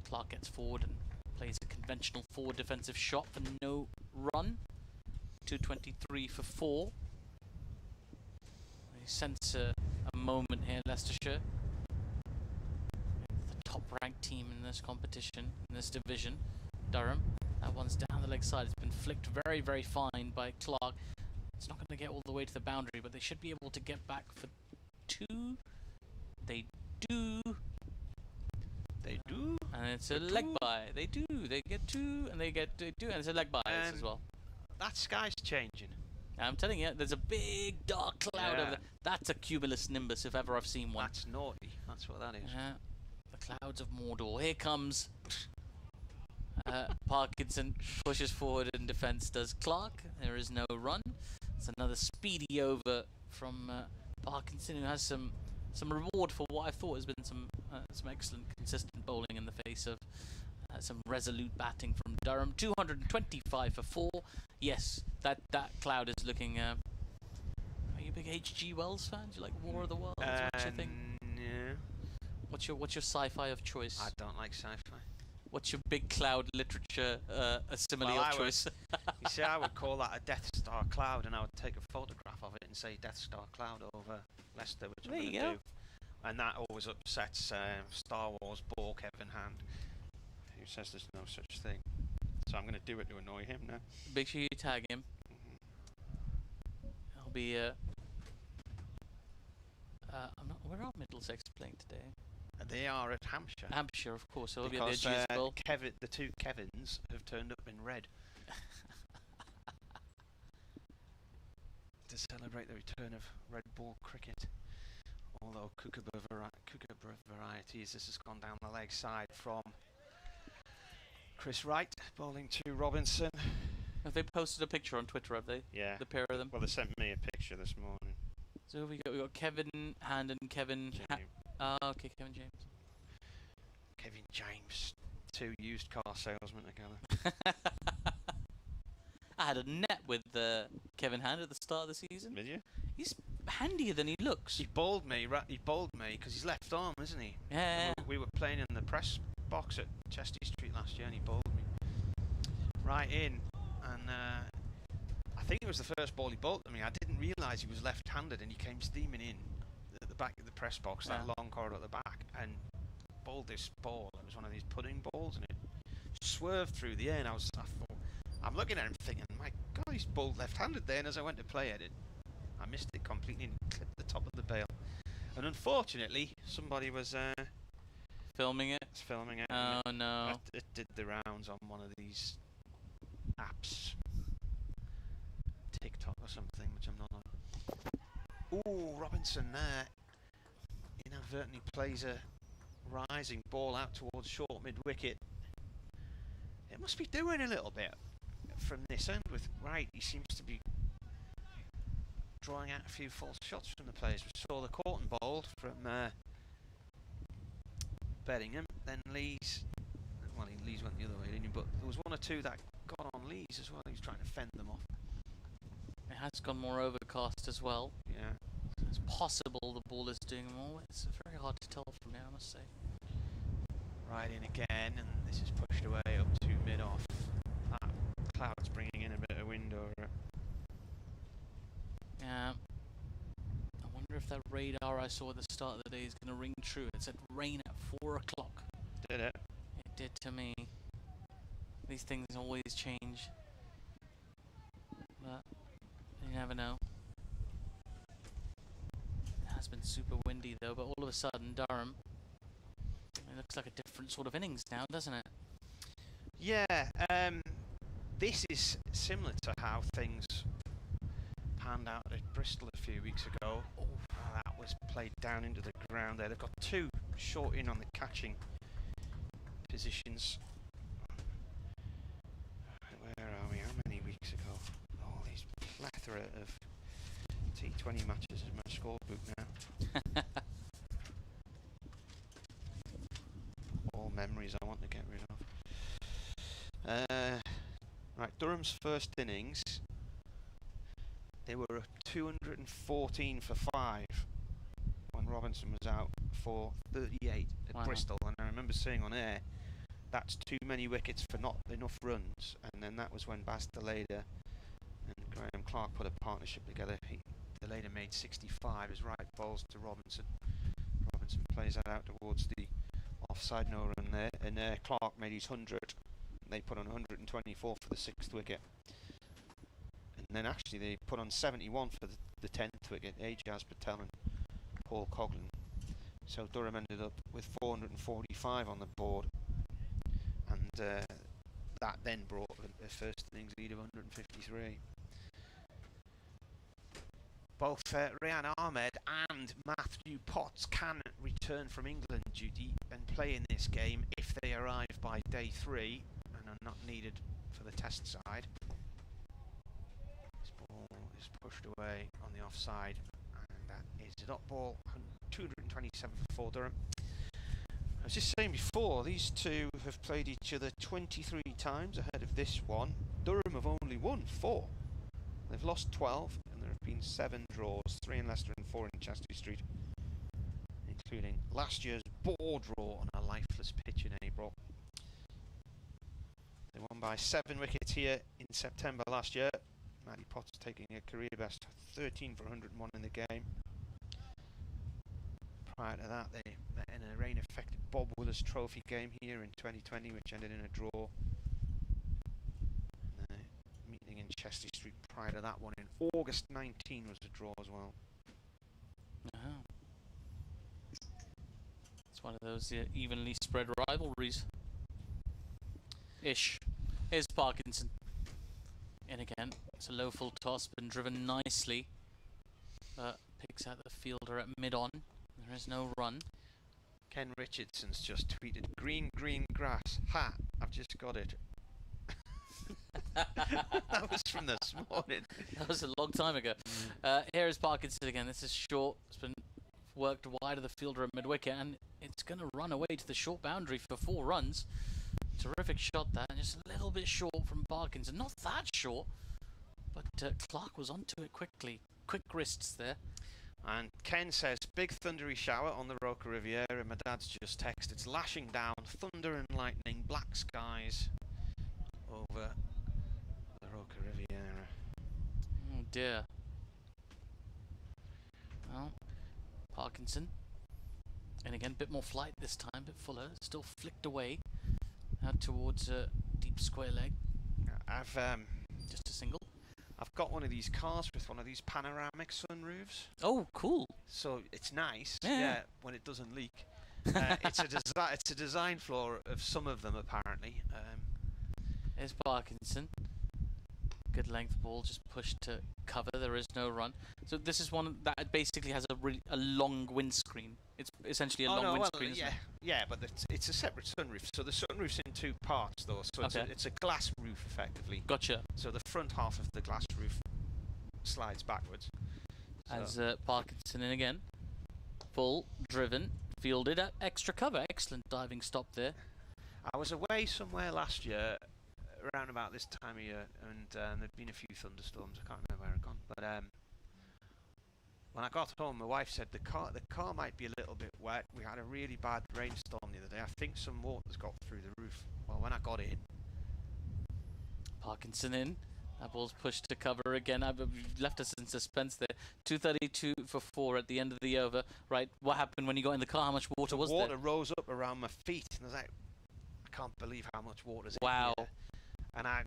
Clark gets forward and plays a conventional forward defensive shot for no run. 223 for 4. They sense a moment here, Leicestershire. The top-ranked team in this competition, in this division. Durham. That one's down the leg side. It's been flicked very, very fine by Clark. It's not going to get all the way to the boundary, but they should be able to get back for 2. They do. They do. And it's a leg bye. They do. They get 2 and they get 2 and it's a leg bye as well. That sky's changing. I'm telling you, there's a big dark cloud over there. That's a cumulus nimbus if ever I've seen one. That's naughty. That's what that is. The clouds of Mordor. Here comes Parkinson, pushes forward in defence, does Clark. There is no run. It's another speedy over from Parkinson, who has some reward for what I thought has been some excellent, consistent bowling in the face of some resolute batting from Durham. 225 for 4. Yes, that cloud is looking. Are you a big H.G. Wells fan? Do you like War of the Worlds? What's your thing? Yeah. What's your sci-fi of choice? I don't like sci-fi. What's your big cloud literature simile of choice? You see, I would call that a Death Star cloud, and I would take a photograph of it and say Death Star cloud over Leicester, which I'm going to do. And that always upsets Star Wars bore Kevin Hand, who says there's no such thing. So I'm going to do it to annoy him now. Make sure you tag him. I'll be. Where are Middlesex playing today? They are at Hampshire. Hampshire, of course. So it'll because be at the Bowl. the 2 Kevins have turned up in red to celebrate the return of red ball cricket. Although Kookaburra varieties, this has gone down the leg side from Chris Wright, bowling to Robinson. Have they posted a picture on Twitter, have they? Yeah. The pair of them? Well, they sent me a picture this morning. So we got Kevin Hand and Kevin... okay, Kevin James. Kevin James. 2 used car salesmen together. I had a net with Kevin Hand at the start of the season. Did you? He's handier than he looks. He bowled me because he's left arm, isn't he? Yeah. We were playing in the press box at Chesty Street last year and he bowled me right in, and I think it was the first ball he bowled. I mean, I didn't realise he was left-handed, and he came steaming in at the back of the press box, that long corridor at the back, and bowled this ball. It was one of these pudding balls, and it swerved through the air. And I thought, I'm looking at him thinking, my God, he's bowled left-handed there. And as I went to play it, I missed it completely and clipped the top of the bail. And unfortunately, somebody was filming it. Oh no! It did the rounds on one of these apps, TikTok or something, which I'm not on. Ooh, Robinson there inadvertently plays a rising ball out towards short mid-wicket. It must be doing a little bit from this end with Wright. He seems to be drawing out a few false shots from the players. We saw the Corton bowled from Bedingham, then Lees. Well, Lees went the other way, didn't he? But there was one or two that got on Lees as well. He was trying to fend them off. It has gone more overcast as well. Yeah. So it's possible the ball is doing them all. It's very hard to tell from here, I must say. Right in again, and this is pushed away up to mid-off. That cloud's bringing in a bit of wind over it. Yeah. I wonder if that radar I saw at the start of the day is going to ring true. It said rain at 4 o'clock. Did it? It did to me. These things always change. But you never know. It has been super windy though, but all of a sudden Durham, it looks like a different sort of innings now, doesn't it? Yeah, this is similar to how things panned out at Bristol a few weeks ago. Oh, that was played down into the ground there. They've got two short in on the catching positions. Where are we? How many weeks ago? All these plethora of T20 matches in my scorebook now. All memories I want to get rid of. Right, Durham's first innings, they were 214 for 5 when Robinson was out for 38 at Bristol, and I remember saying on air, that's too many wickets for not enough runs. And then that was when Baz Deleda and Graham Clark put a partnership together. Deleda made 65 as right bowls to Robinson. Robinson plays that out towards the offside no run there, and Clark made his 100. They put on 124 for the 6th wicket. And then actually they put on 71 for the 10th wicket, Ajaz Patel and Paul Coughlin. So Durham ended up with 445 on the board. And that then brought a first innings lead of 153. Both Rehan Ahmed and Matthew Potts can return from England duty and play in this game if they arrive by day 3 and are not needed for the test side. This ball is pushed away on the offside, and that is a dot ball, 227 for Durham. I was just saying before, these two have played each other 23 times ahead of this one. Durham have only won 4. They've lost 12, and there have been 7 draws, 3 in Leicester and 4 in Chastity Street, including last year's bore draw on a lifeless pitch in April. They won by 7 wickets here in September last year. Matty Potts taking a career best 13 for 101 in the game. Prior to that, they met in a rain-affected Bob Willis Trophy game here in 2020, which ended in a draw. Meeting in Chester Street prior to that one in August 19 was a draw as well. Oh. It's one of those evenly spread rivalries. Ish. Here's Parkinson. In again. It's a low full toss, been driven nicely. Picks out the fielder at mid-on. There is no run. Ken Richardson's just tweeted, green grass. Ha! I've just got it. That was from this morning. That was a long time ago. Here is Parkinson again. This is short. It's been worked wide of the fielder at mid-wicket, and it's going to run away to the short boundary for 4 runs. Terrific shot that, and just a little bit short from Parkinson. Not that short, but Clark was onto it quickly. Quick wrists there. And Ken says, big thundery shower on the Roca Riviera. My dad's just texted, it's lashing down, thunder and lightning, black skies over the Roca Riviera. dear. Well, Parkinson. And again, a bit more flight this time, a bit fuller. Still flicked away out towards deep square leg. I've Just a single. I've got one of these cars with one of these panoramic sunroofs. Oh, cool. So it's nice, Yeah. when it doesn't leak. It's a design flaw of some of them, apparently. There's Parkinson. Good length ball, just pushed to cover. There is no run. So this is one that basically has a long windscreen. It's essentially a long windscreen. Isn't it? Yeah, but it's a separate sunroof. So the sunroof's in two parts, though. So it's a glass roof, effectively. Gotcha. So the front half of the glass roof slides backwards. As Parkinson in again. Full, driven, fielded, extra cover. Excellent diving stop there. I was away somewhere last year, around about this time of year, and there'd been a few thunderstorms. I can't remember where I'd gone, but when I got home, my wife said the car might be a little bit wet. We had a really bad rainstorm the other day. I think some water's got through the roof. Well, when I got in, Parkinson in. That ball's pushed to cover again. I've left us in suspense there. 232 for 4 at the end of the over. Right, what happened when you got in the car? How much water was there? Water rose up around my feet, and I was like, I can't believe how much water's in Wow. here. And I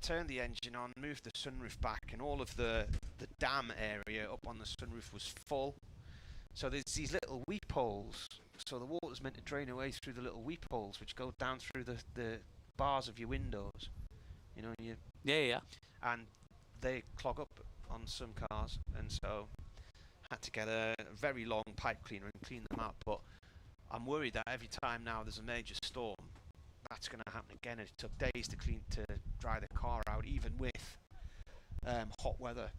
turned the engine on, moved the sunroof back, and all of the dam area up on the sunroof was full. So there's these little weep holes. So the water's meant to drain away through the little weep holes, which go down through the bars of your windows. You know, Yeah. and they clog up on some cars, and so had to get a very long pipe cleaner and clean them out. But I'm worried that every time now there's a major storm, that's going to happen again. It took days to dry the car out, even with hot weather.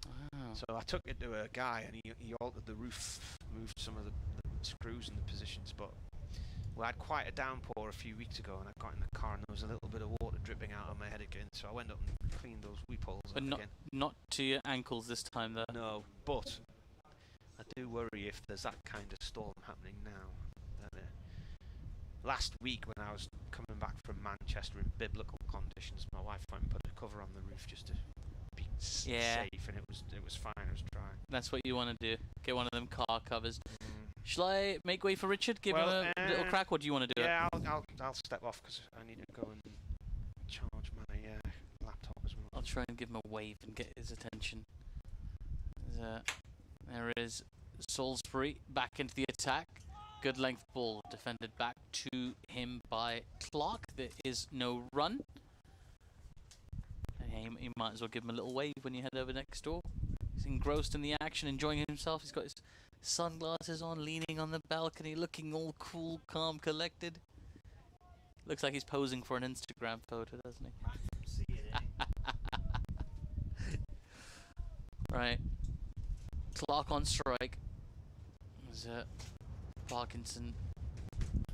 Wow. So I took it to a guy, and he altered the roof, moved some of the screws and the positions. But we had quite a downpour a few weeks ago, and I got in the car, and there was a little bit of water dripping out of my head again. So I went up and cleaned those weep holes But up again. not to your ankles this time, though. No, but I do worry if there's that kind of storm happening now. Last week, when I was coming back from Manchester in biblical conditions, my wife went and put a cover on the roof just to be safe, and it was fine. It was dry. That's what you want to do. Get one of them car covers. Shall I make way for Richard? Give him a little crack. What do you want to do? Yeah, I'll step off because I need to go and charge my laptop as well. I'll try and give him a wave and get his attention. There is Salisbury back into the attack. Good length ball defended back to him by Clark. There is no run. And you might as well give him a little wave when you head over next door. He's engrossed in the action, enjoying himself. He's got his sunglasses on, leaning on the balcony, looking all cool, calm, collected. Looks like he's posing for an Instagram photo, doesn't he? I can see it. Right. Clark on strike. There's Parkinson.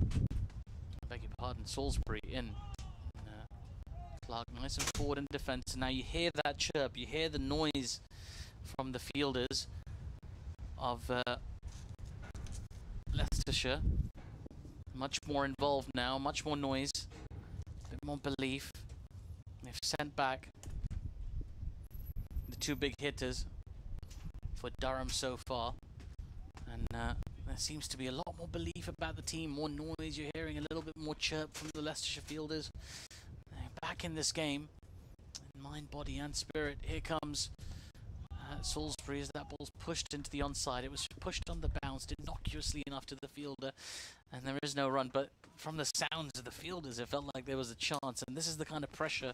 I beg your pardon. Salisbury in. Clark nice and forward in defence. Now you hear that chirp. You hear the noise from the fielders of Leicestershire. Much more involved now. Much more noise. A bit more belief. They've sent back the two big hitters for Durham so far, and there seems to be a lot more belief about the team, more noise. You're hearing a little bit more chirp from the Leicestershire fielders. They're back in this game, in mind, body and spirit. Here comes Salisbury as that ball's pushed into the onside. It was pushed on the bounce innocuously enough to the fielder, and there is no run, but from the sounds of the fielders it felt like there was a chance, and this is the kind of pressure,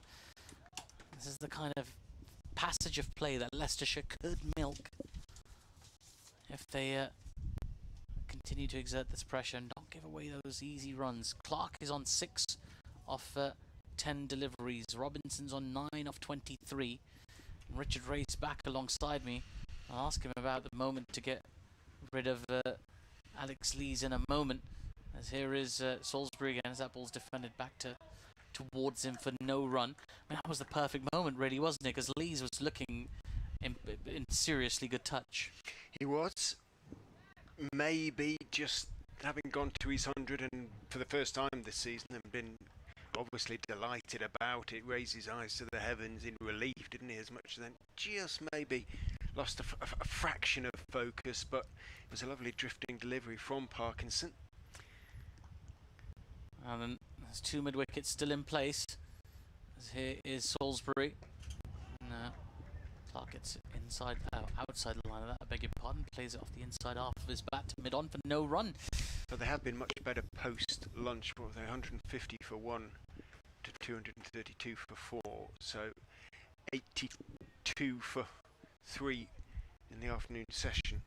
this is the kind of passage of play that Leicestershire could milk if they continue to exert this pressure and not give away those easy runs. Clark is on 6 off 10 deliveries. Robinson's on 9 off 23. And Richard Ray's back alongside me. I'll ask him about the moment to get rid of Alex Lees in a moment. As here is Salisbury again as that ball's defended back towards him for no run. I mean, that was the perfect moment, really, wasn't it? Because Lees was looking in seriously good touch. He was. Maybe just having gone to his 100 and for the first time this season and been obviously delighted about it, raised his eyes to the heavens in relief, didn't he, as much as then just maybe lost a fraction of focus, but it was a lovely drifting delivery from Parkinson. And then there's 2 mid-wickets still in place. As here is Salisbury. And, Clark gets inside, outside the line of that, I beg your pardon, plays it off the inside half of his bat to mid-on for no run. But they have been much better post-lunch. What were they, 150 for 1 to 232 for 4, so 82 for 3 in the afternoon session.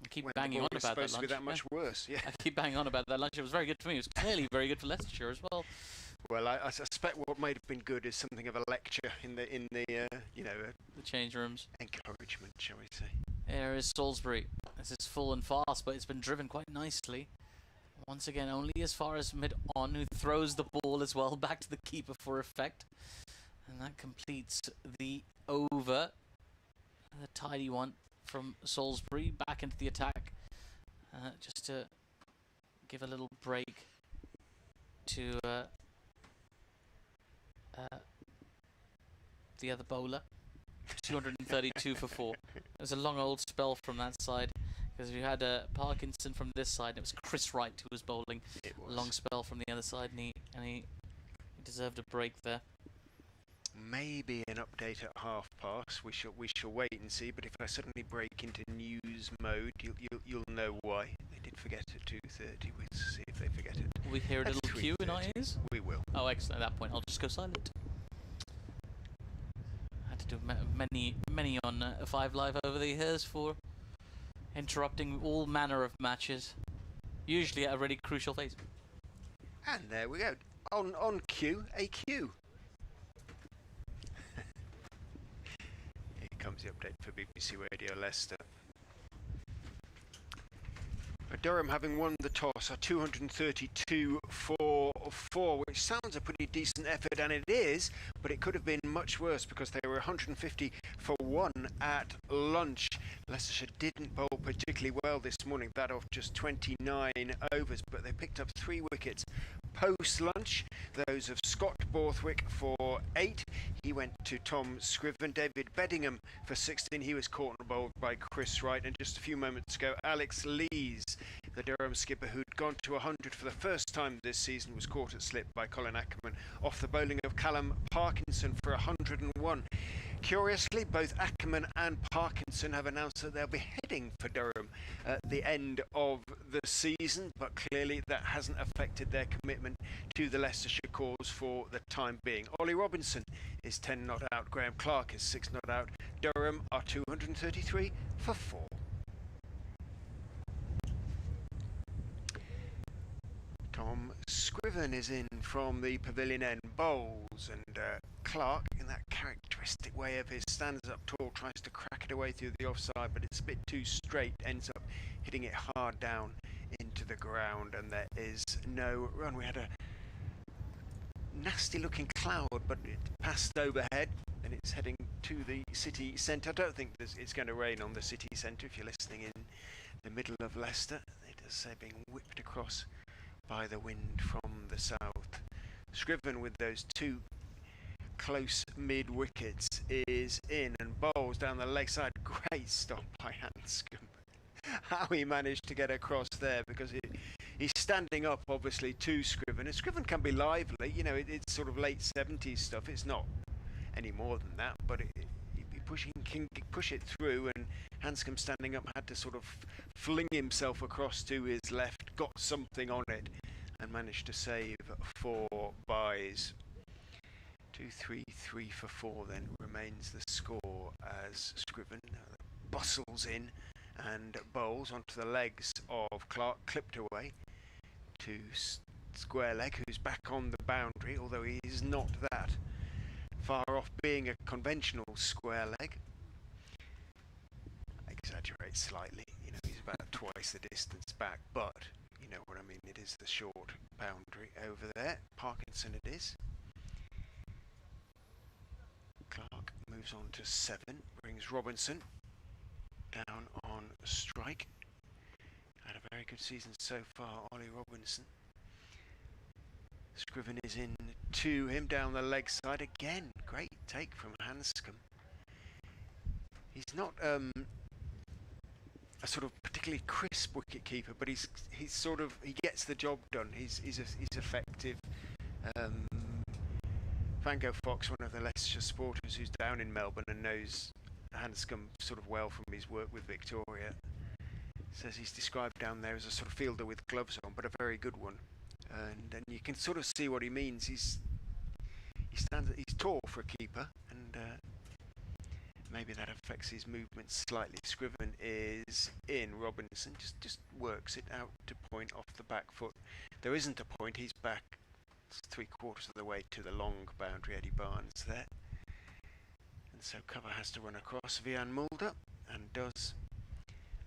I keep banging on about that lunch. Supposed to be that much worse, yeah. I keep banging on about that lunch. It was very good for me. It was clearly very good for Leicestershire as well. Well, I suspect what might have been good is something of a lecture in the The change rooms. Encouragement, shall we say. There is Salisbury. This is full and fast, but it's been driven quite nicely. Once again, only as far as mid-on, who throws the ball as well back to the keeper for effect. And that completes the over. A tidy one from Salisbury back into the attack. Just to give a little break to the other bowler. 232 for 4. It was a long old spell from that side, because we had Parkinson from this side. It was Chris Wright who was bowling. A long spell from the other side, and he deserved a break there. Maybe an update at past. We shall wait and see. But if I suddenly break into news mode, you'll know why. They did forget at 2:30. We'll see if they forget it. Will we hear a little cue in our ears? We will. Oh, excellent! At that point, I'll just go silent. Had to do many on 5 Live over the years for interrupting all manner of matches, usually at a really crucial phase. And there we go. On cue, a cue. Here comes the update for BBC Radio Leicester. Durham, having won the toss, are 232 for 4, which sounds a pretty decent effort, and it is, but it could have been much worse because they were 150 for 1 at lunch. Leicestershire didn't bowl particularly well this morning, that off just 29 overs, but they picked up 3 wickets post-lunch. Those of Scott Borthwick for 8. He went to Tom Scriven. David Beddingham for 16. He was caught and bowled by Chris Wright. And just a few moments ago, Alex Lees, the Durham skipper who'd gone to 100 for the first time this season, was caught at slip by Colin Ackerman off the bowling of Callum Parkinson for 101. Curiously, both Ackerman and Parkinson have announced that they'll be heading for Durham at the end of the season, but clearly that hasn't affected their commitment to the Leicestershire cause for the time being. Ollie Robinson is 10 not out, Graham Clark is 6 not out. Durham are 233 for 4. Tom Scriven is in from the pavilion end, bowls, and Clark, in that characteristic way of his, stands up tall, tries to crack it away through the offside, but it's a bit too straight, ends up hitting it hard down into the ground, and there is no run. We had a nasty looking cloud, but it passed overhead and it's heading to the city centre. I don't think it's going to rain on the city centre if you're listening in the middle of Leicester. It does say being whipped across by the wind from the south. Scriven with those 2 close mid wickets is in and bowls down the leg side. Great stop by Hanscom. How he managed to get across there, because he's standing up obviously to Scriven, and Scriven can be lively, you know, it's sort of late 70s stuff. It's not any more than that, but can push it through, and Hanscom standing up had to sort of fling himself across to his left, got something on it and managed to save 4 byes. 2-3-3 for 4 then remains the score as Scriven bustles in and bowls onto the legs of Clark, clipped away to square leg, who's back on the boundary, although he is not that far off being a conventional square leg. I exaggerate slightly, you know, he's about twice the distance back, but you know what I mean, it is the short boundary over there. Parkinson it is. Clark moves on to 7, brings Robinson down on strike. Had a very good season so far, Ollie Robinson. Scriven is in to him down the leg side again. Great take from Hanscom. He's not a sort of particularly crisp wicket keeper, but he's sort of, he gets the job done. He's effective. Van Gogh Fox, one of the Leicestershire supporters who's down in Melbourne and knows Hanscom sort of well from his work with Victoria, says he's described down there as a sort of fielder with gloves on, but a very good one. And you can sort of see what he means. He's tall for a keeper, and maybe that affects his movement slightly. Scriven is in. Robinson just works it out to point off the back foot. There isn't a point. He's back 3/4 of the way to the long boundary. Eddie Barnes there, and so cover has to run across. Vian Mulder, and does,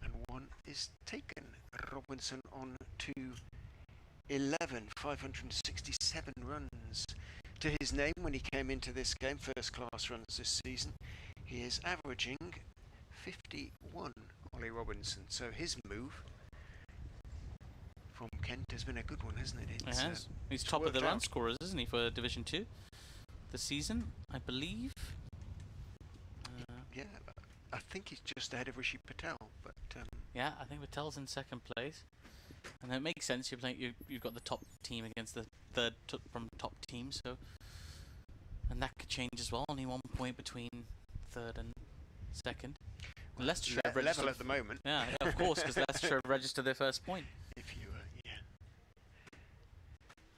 and one is taken. Robinson on to 11, 567 runs to his name when he came into this game. First class runs this season. He is averaging 51, Ollie Robinson. So his move from Kent has been a good one, hasn't it? It has. He's top of the run scorers, isn't he, for Division 2 this season, I believe? Yeah, I think he's just ahead of Rishi Patel. But yeah, I think Patel's in second place. And it makes sense. You've got the top team against the third from top team, so, and that could change as well. Only 1 point between third and second. Leicestershire level at the moment. Yeah, of course, because Leicestershire have registered their first point. If you, yeah.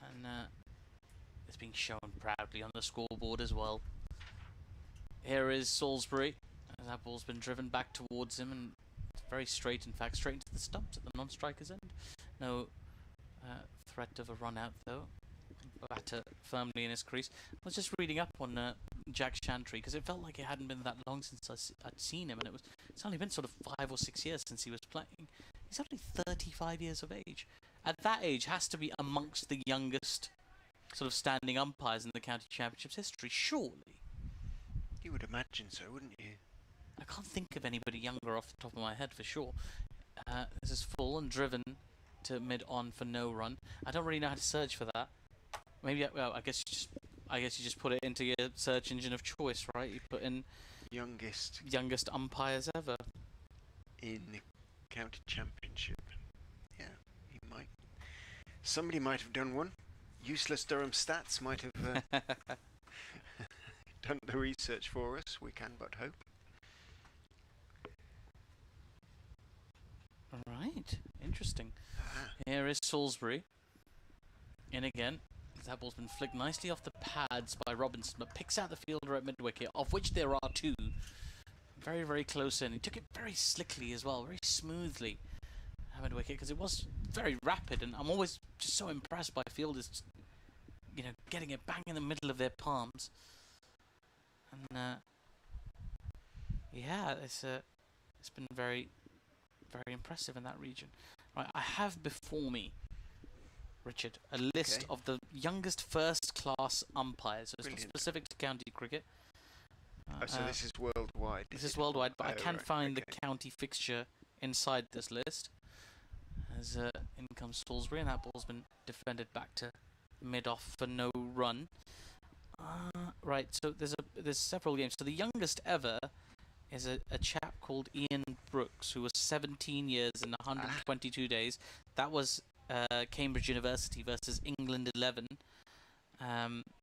And it's being shown proudly on the scoreboard as well. Here is Salisbury. That ball's been driven back towards him, and it's very straight, in fact, straight into the stumps at the non-striker's end. No threat of a run out, though. Batter firmly in his crease. I was just reading up on Jack Chantry, because it felt like it hadn't been that long since I'd seen him, and it's only been sort of 5 or 6 years since he was playing. He's only 35 years of age. At that age, has to be amongst the youngest sort of standing umpires in the county championships history, surely. You would imagine so, wouldn't you? I can't think of anybody younger off the top of my head for sure. This is full and driven to mid-on for no run. I don't really know how to search for that. Maybe, well, I guess you just put it into your search engine of choice, right? You put in youngest umpires ever in the county championship. Yeah, he might. Somebody might have done one. Useless Durham stats might have done the research for us. We can but hope. Right, interesting. Here is Salisbury. In again. That ball's been flicked nicely off the pads by Robinson, but picks out the fielder at mid-wicket, of which there are 2. Very, very close in. He took it very slickly as well, very smoothly at mid-wicket, because it was very rapid, and I'm always just so impressed by fielders, you know, getting it bang in the middle of their palms. And yeah, it's been very, very impressive in that region. Right, I have before me, Richard, a list of the youngest first-class umpires. So it's not specific to county cricket. So this is worldwide. This is worldwide, but I can find the county fixture inside this list. As in comes Salisbury, and that ball's been defended back to mid-off for no run. Right, so there's several games. So the youngest ever is a chap called Ian Brooks, who was 17 years and 122 days. That was Cambridge University versus England 11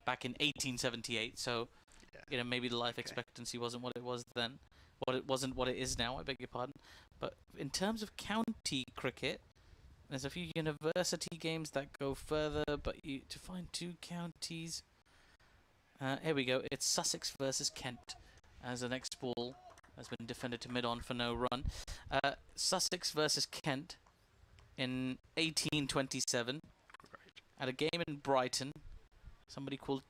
back in 1878. So, you know, maybe the life expectancy wasn't what it was then. It wasn't what it is now, I beg your pardon. But in terms of county cricket, there's a few university games that go further, but to find 2 counties... here we go. It's Sussex versus Kent, as the next ball has been defended to mid-on for no run. Sussex versus Kent in 1827. At a game in Brighton, somebody called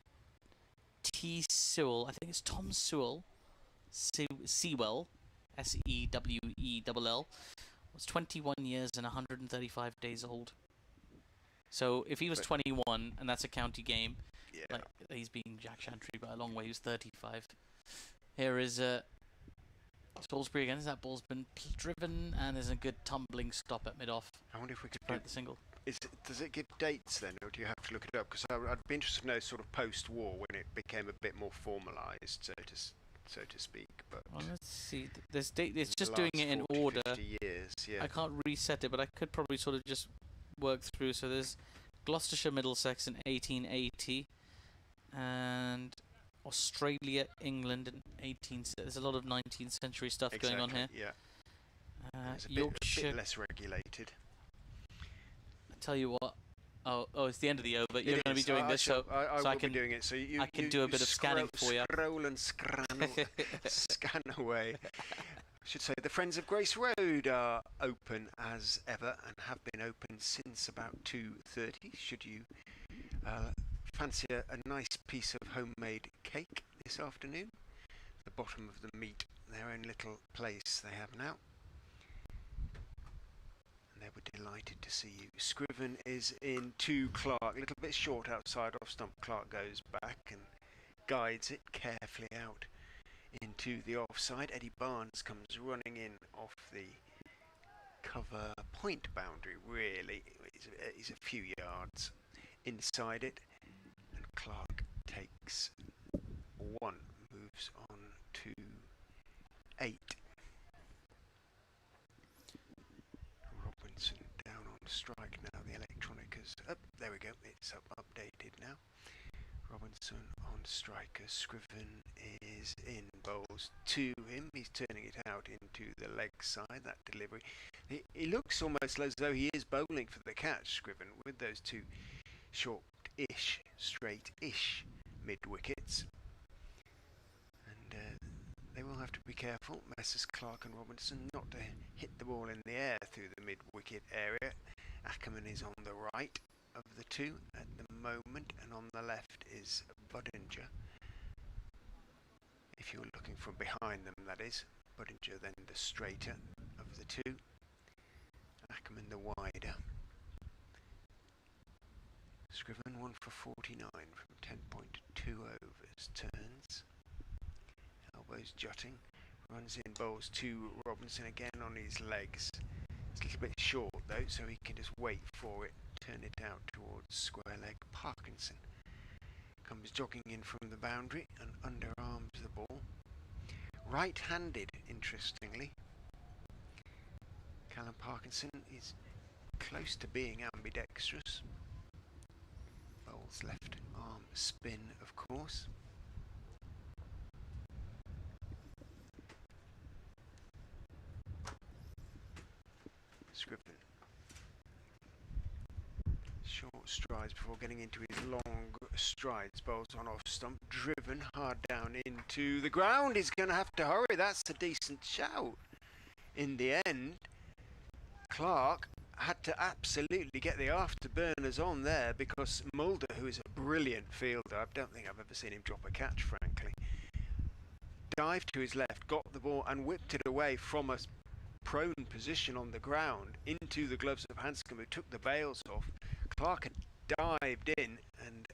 T. Sewell, I think it's Tom Sewell, Sewell, Sewell, was 21 years and 135 days old. So if he was 21 and that's a county game, like, he's beating Jack Chantry by a long way. He was 35. Here is Salisbury again. That ball's been driven, and there's a good tumbling stop at mid-off. I wonder if we could break the single. Does it give dates then, or do you have to look it up? Because I'd be interested to know sort of post-war when it became a bit more formalised, so to speak. But Well, let's see. There's date. It's the just doing last it in 40, order. 50 years, yeah. I can't reset it, but I could probably sort of just work through. So there's Gloucestershire, Middlesex in 1880, and Australia, England in 18. There's a lot of 19th century stuff going on here. Yeah. It's a Yorkshire. bit less regulated. I tell you what. Oh, it's the end of the over. You're It going to be is. doing this, so I I will can be doing it. So I can do a bit of scanning for you. Scroll and scan away. I should say the Friends of Grace Road are open as ever and have been open since about 2:30. Should you fancy a nice piece of homemade cake this afternoon? The bottom of the meat, their own little place they have now. And they were delighted to see you. Scriven is in to Clark, a little bit short outside off stump. Clark goes back and guides it carefully out into the offside. Eddie Barnes comes running in off the cover point boundary, really. He's a few yards inside it. And Clark takes 1, moves on to 8. Robinson down on strike now. The electronic is up. There we go. It's updated now. Robinson on striker. Scriven is in, bowls to him. He's turning it out into the leg side. That delivery. He looks almost as though he is bowling for the catch, Scriven, with those two short-ish, straight-ish mid-wickets. And they will have to be careful, Messrs Clark and Robinson, not to hit the ball in the air through the mid-wicket area. Ackerman is on the right of the two at the moment, and on the left is Budinger. If you're looking from behind them, that is. Budinger then the straighter of the two. Ackerman the wider. Scriven 1 for 49 from 10.2 overs. Turns. Elbows jutting. Runs in, bowls to Robinson again on his legs. It's a little bit short though, so he can just wait for it. Turn it out towards square leg. Parkinson comes jogging in from the boundary and underarms the ball. Right-handed, interestingly. Callum Parkinson is close to being ambidextrous. Bowls left arm spin, of course. Scriven. Short strides before getting into his long strides. Bowls on off stump, driven hard down into the ground. He's going to have to hurry. That's a decent shout. In the end, Clark had to absolutely get the afterburners on there because Mulder, who is a brilliant fielder, I don't think I've ever seen him drop a catch, frankly, dived to his left, got the ball and whipped it away from a prone position on the ground into the gloves of Hanscom, who took the bails off. Clark had dived in, and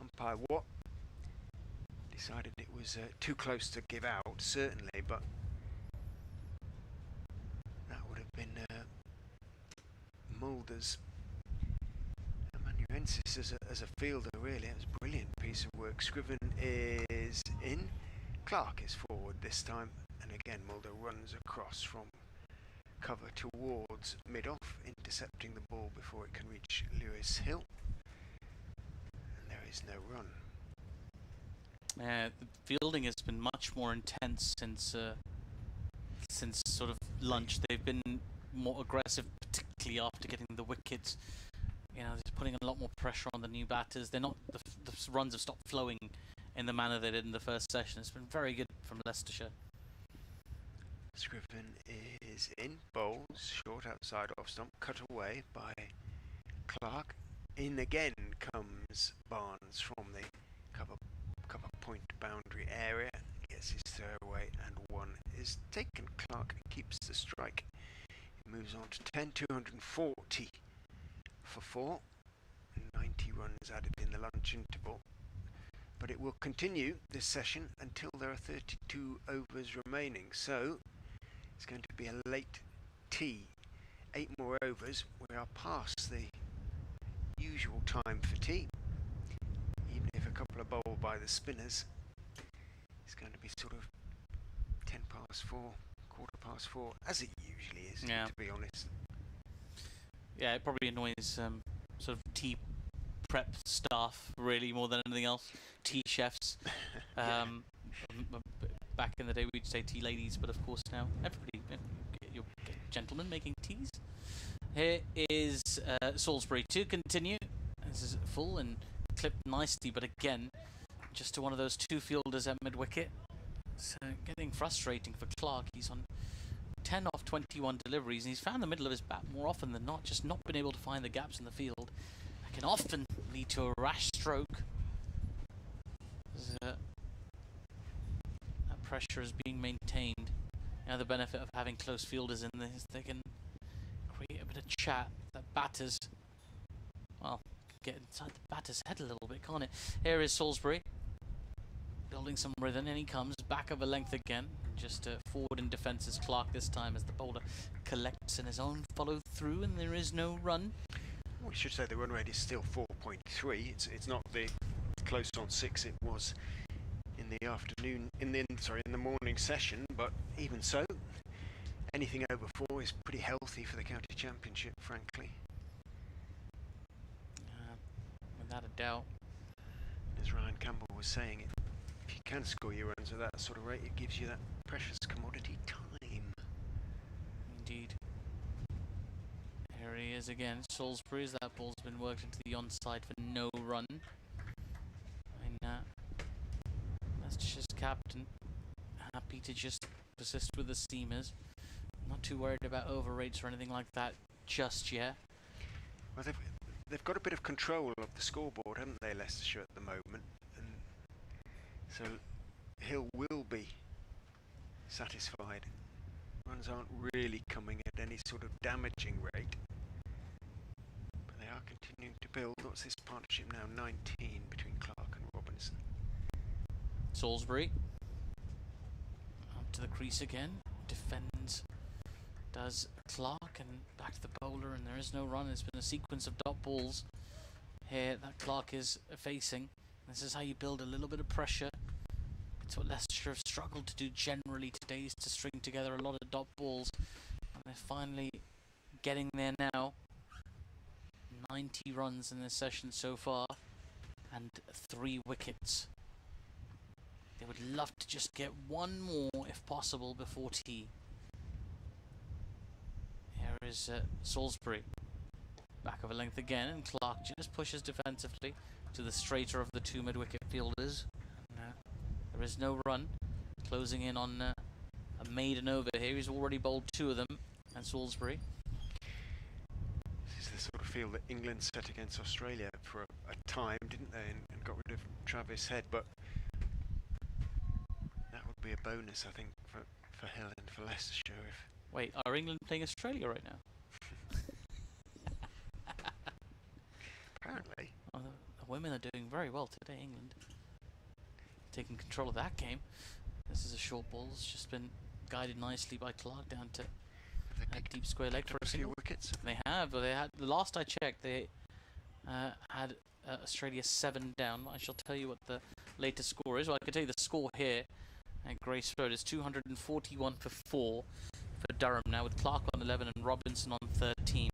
umpire Watt decided it was too close to give out, certainly, but that would have been Mulder's amanuensis as a fielder, really. It was a brilliant piece of work. Scriven is in. Clark is forward this time, and again Mulder runs across from cover towards mid-off, intercepting the ball before it can reach Lewis Hill, and there is no run. The fielding has been much more intense since sort of lunch. They've been more aggressive, particularly after getting the wickets. You know, they're putting a lot more pressure on the new batters. They're not the runs have stopped flowing in the manner they did in the first session. It's been very good from Leicestershire. Scriven is in, bowls short outside off stump, cut away by Clark. In again comes Barnes from the cover point boundary area, gets his throw away, and 1 is taken. Clark keeps the strike. He moves on to 10, 240 for 4, 90 runs added in the lunch interval. But it will continue this session until there are 32 overs remaining, so it's going to be a late tea 8 more overs, we are past the usual time for tea. Even if a couple are bowled by the spinners, it's going to be sort of 10 past 4, quarter past 4, as it usually is, Yeah. to be honest. Yeah, it probably annoys sort of tea prep staff really more than anything else. Tea chefs. Back in the day we'd say tea ladies, but of course now everybody, you get gentlemen making teas. Here is Salisbury to continue. This is full and clipped nicely, but again, just to one of those two fielders at mid-wicket. So getting frustrating for Clark. He's on 10 off 21 deliveries, and he's found the middle of his bat more often than not, just not been able to find the gaps in the field. That can often lead to a rash stroke. That pressure is being maintained. Now the benefit of having close fielders in this, they can create a bit of chat. That batters, well, get inside the batter's head a little bit, can't it? Here is Salisbury, building some rhythm, and he comes back of a length again. Just forward in defence is Clark this time, as the bowler collects in his own follow through, and there is no run. We should say the run rate is still 4.3. It's not the close on 6 it was in the afternoon, in the morning session, but even so, anything over 4 is pretty healthy for the county championship, frankly. Without a doubt. As Ryan Campbell was saying, if you can score your runs at that sort of rate, it gives you that precious commodity time. Indeed. Here he is again, Salisbury's. That ball's been worked into the onside for no run. And Leicestershire's captain, happy to just persist with the seamers. Not too worried about over rates or anything like that just yet. Well, they've got a bit of control of the scoreboard, haven't they, Leicestershire, at the moment? And so Hill will be satisfied. Runs aren't really coming at any sort of damaging rate, but they are continuing to build. What's this partnership now? 19 between Clark and Robinson. Salisbury up to the crease again, defends, does Clark, and back to the bowler, and there is no run. It's been a sequence of dot balls here that Clark is facing. This is how you build a little bit of pressure. It's what Leicestershire have struggled to do generally today, is to string together a lot of dot balls, and they're finally getting there now. 90 runs in this session so far, and 3 wickets. They would love to just get one more, if possible, before tea. Here is Salisbury. Back of a length again, and Clark just pushes defensively to the straighter of the 2 mid-wicket fielders. And, there is no run. Closing in on a maiden over here. He's already bowled 2 of them, and Salisbury. This is the sort of field that England set against Australia for a time, didn't they, and got rid of Travis Head, but that would be a bonus, I think, for Hill and for Leicestershire. Wait, are England playing Australia right now? Apparently. Oh, the women are doing very well today, England. Taking control of that game. This is a short ball. It's just been guided nicely by Clark down to a deep square leg for a single. Wickets. They have. Well, they had. The last I checked, they had Australia 7 down. I shall tell you what the latest score is. Well, I can tell you the score here at Grace Road is 241 for 4 for Durham now, with Clark on 11 and Robinson on 13.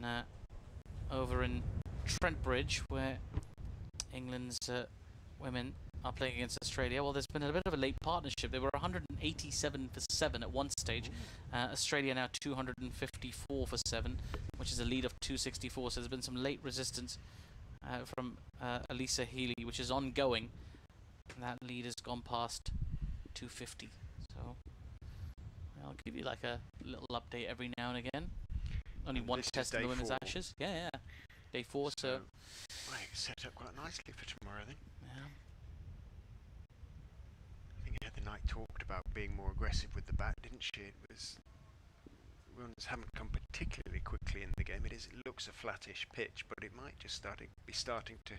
And over in Trent Bridge, where England's women are playing against Australia, well, there's been a bit of a late partnership. They were 187 for 7 at one stage. Australia now 254 for 7, which is a lead of 264. So there's been some late resistance from Elisa Healy, which is ongoing. And that lead has gone past 250. So I'll give you like a little update every now and again. Only one test in the women's Ashes. Yeah. Day 4, so well, set up quite nicely for tomorrow then. yeah. I think Heather Knight talked about being more aggressive with the bat, didn't she? It was, runs haven't come particularly quickly in the game. It looks a flattish pitch, but it might just be starting to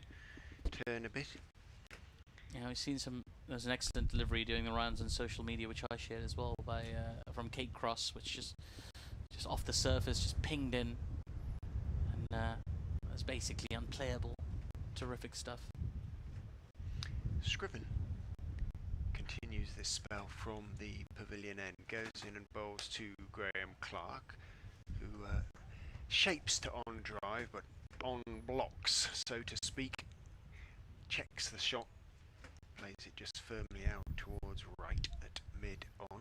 turn a bit. Yeah, we've seen there's an excellent delivery doing the rounds on social media, which I shared as well, by from Kate Cross, which just just off the surface, just pinged in, and it's basically unplayable. Terrific stuff. Scriven continues this spell from the pavilion end, goes in and bowls to Graham Clark, who shapes to on drive, but on blocks, so to speak. Checks the shot, plays it just firmly out towards right at mid on.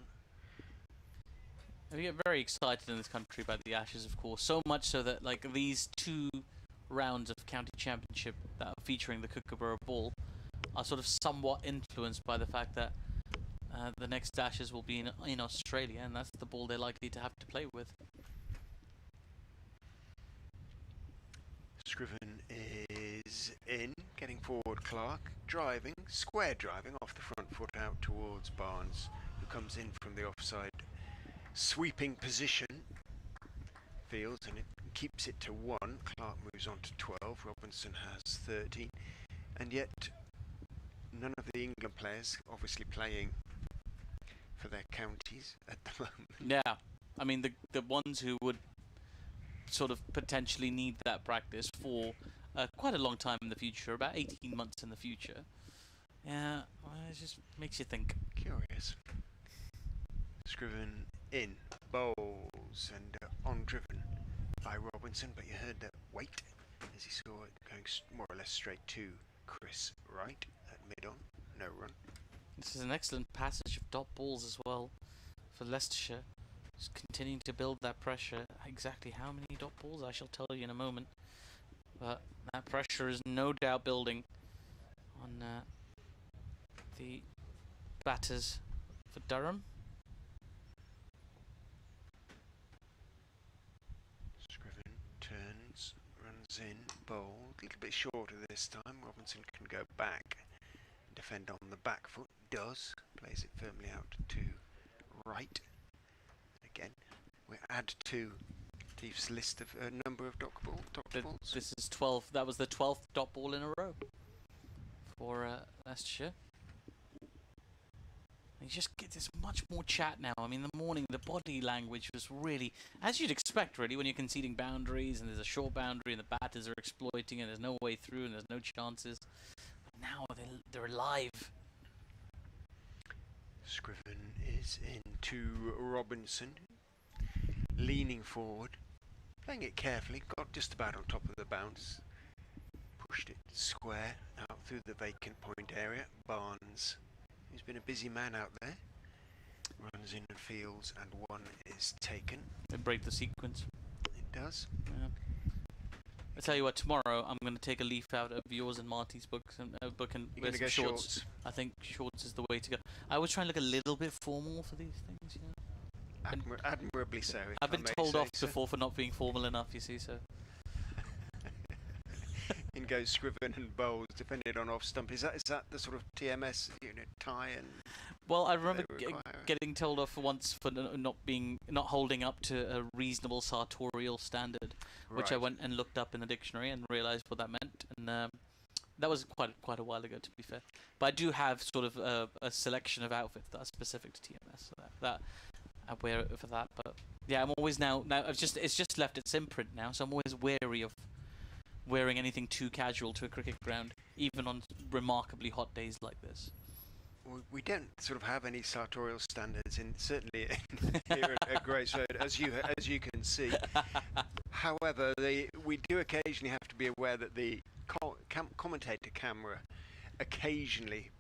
We get very excited in this country about the Ashes, of course, so much so that like these 2 rounds of county championship that are featuring the Kookaburra ball are sort of somewhat influenced by the fact that the next Ashes will be in Australia, and that's the ball they're likely to have to play with. Scriven is in, getting forward Clark, driving, square driving off the front foot out towards Barnes, who comes in from the offside sweeping position. Fields, and it keeps it to 1. Clark moves on to 12. Robinson has 13. And yet, none of the England players obviously playing for their counties at the moment. Yeah, I mean the ones who would sort of potentially need that practice for quite a long time in the future, about 18 months in the future. Yeah, well, it just makes you think. Curious. Scriven in, bowls, and on driven by Robinson, but you heard that wait as he saw it going more or less straight to Chris Wright at mid-on. No run. This is an excellent passage of dot balls as well for Leicestershire. Just continuing to build that pressure. Exactly how many dot balls I shall tell you in a moment. But that pressure is no doubt building on the batters for Durham. Scriven turns, runs in, bowled. A little bit shorter this time. Robinson can go back and defend on the back foot. Does. Plays it firmly out to right. Again, we add to Steve's list of number of dot balls. This is 12. That was the 12th dot ball in a row for Leicestershire. You just get this much more chat now. I mean, in the morning, the body language was really, as you'd expect, really, when you're conceding boundaries and there's a short boundary and the batters are exploiting and there's no way through and there's no chances. But now they're alive. Scriven is into Robinson, leaning forward, playing it carefully, got just about on top of the bounce, pushed it square out through the vacant point area. Barnes, who's been a busy man out there, runs in and fields, and 1 is taken. They break the sequence. It does. Yeah. I tell you what, tomorrow I'm going to take a leaf out of yours and Marty's books and book and You're wear going to some go shorts. shorts. I think shorts is the way to go. I always try and look a little bit formal for these things, you know. Admirably so. If I've I been may told say off so. before for not being formal enough, you see, so. In goes Scriven and bowls, depending on off stump. Is that the sort of TMS, tie and? Well, I remember they require? getting told off once for not holding up to a reasonable sartorial standard, which I Right. went and looked up in the dictionary and realised what that meant, and that was quite a while ago, to be fair. But I do have sort of a selection of outfits that are specific to TMS, so that I wear it for that. But yeah, I'm always now it's just left its imprint now, so I'm always wary of wearing anything too casual to a cricket ground, even on remarkably hot days like this. We don't sort of have any sartorial standards certainly here at Grace Road, as you can see. However, we do occasionally have to be aware that the commentator camera occasionally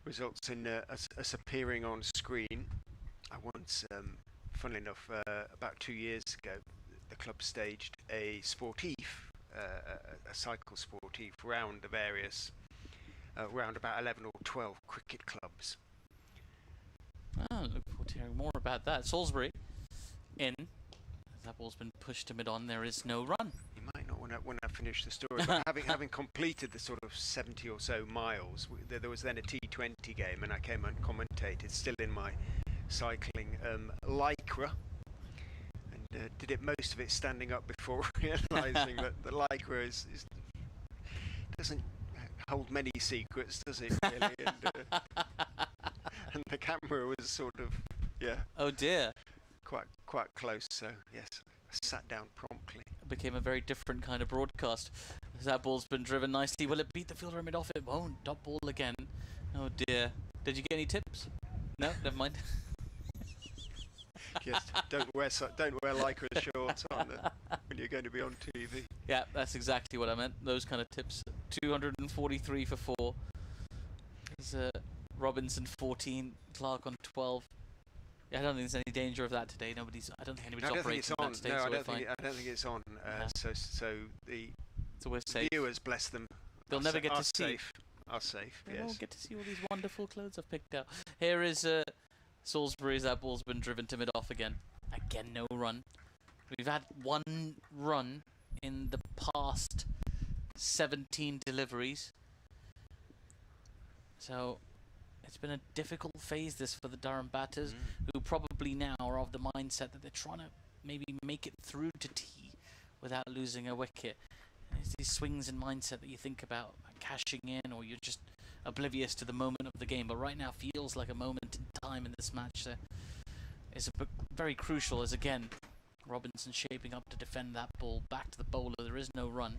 results in us appearing on screen. I once, funnily enough, about 2 years ago, the club staged a sportif, a cycle sportif round the various, round about 11 or 12 cricket clubs. I look forward to hearing more about that. Salisbury in. As that ball's been pushed to mid-on, there is no run. You might not when I finish the story, but having completed the sort of 70 or so miles, there was then a T20 game, and I came and commentated, still in my cycling lycra, and did it most of it standing up before realising that the lycra doesn't hold many secrets, does it? Really? And the camera was sort of Oh dear. quite close. So yes, I sat down promptly. It became a very different kind of broadcast. That ball's been driven nicely. Will it beat the fielder mid off? It won't. Dot ball again. Oh dear. Did you get any tips? No, never mind. Yes, don't wear lycra shorts when you're going to be on TV. Yeah, that's exactly what I meant. Those kind of tips. 243 for 4. There's Robinson 14, Clark on 12. Yeah, I don't think there's any danger of that today. I don't think anybody's operating that today. No, so I don't think it's on. So we're safe. Viewers, bless them, They'll never get to see. Are safe. They yes. won't get to see all these wonderful clothes I've picked out. Here is Salisbury's. That ball's been driven to mid off again. Again, no run. We've had one run in the past 17 deliveries. So it's been a difficult phase this for the Durham batters, who probably now are of the mindset that they're trying to maybe make it through to tea without losing a wicket. And it's these swings in mindset that you think about, like cashing in, or you're just oblivious to the moment of the game. But right now feels like a moment in time in this match. So it's very crucial, as again Robinson shaping up to defend that ball back to the bowler. There is no run.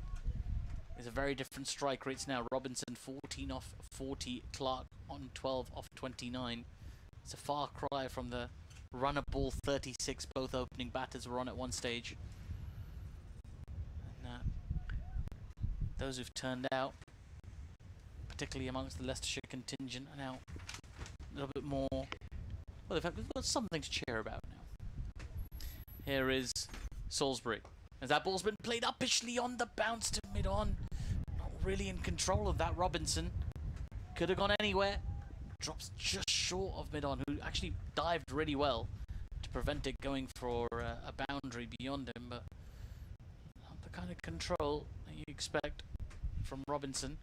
There's a very different strike rates now. Robinson 14 off 40, Clark on 12 off 29. It's a far cry from the runner ball 36 both opening batters were on at one stage. And those who've turned out, particularly amongst the Leicestershire contingent, are now a little bit more... Well, they've got something to cheer about now. Here is Salisbury. As that ball's been played uppishly on the bounce to mid-on. Not really in control of that, Robinson. Could have gone anywhere. Drops just short of mid-on, who actually dived really well to prevent it going for a boundary beyond him, but not the kind of control that you expect from Robinson.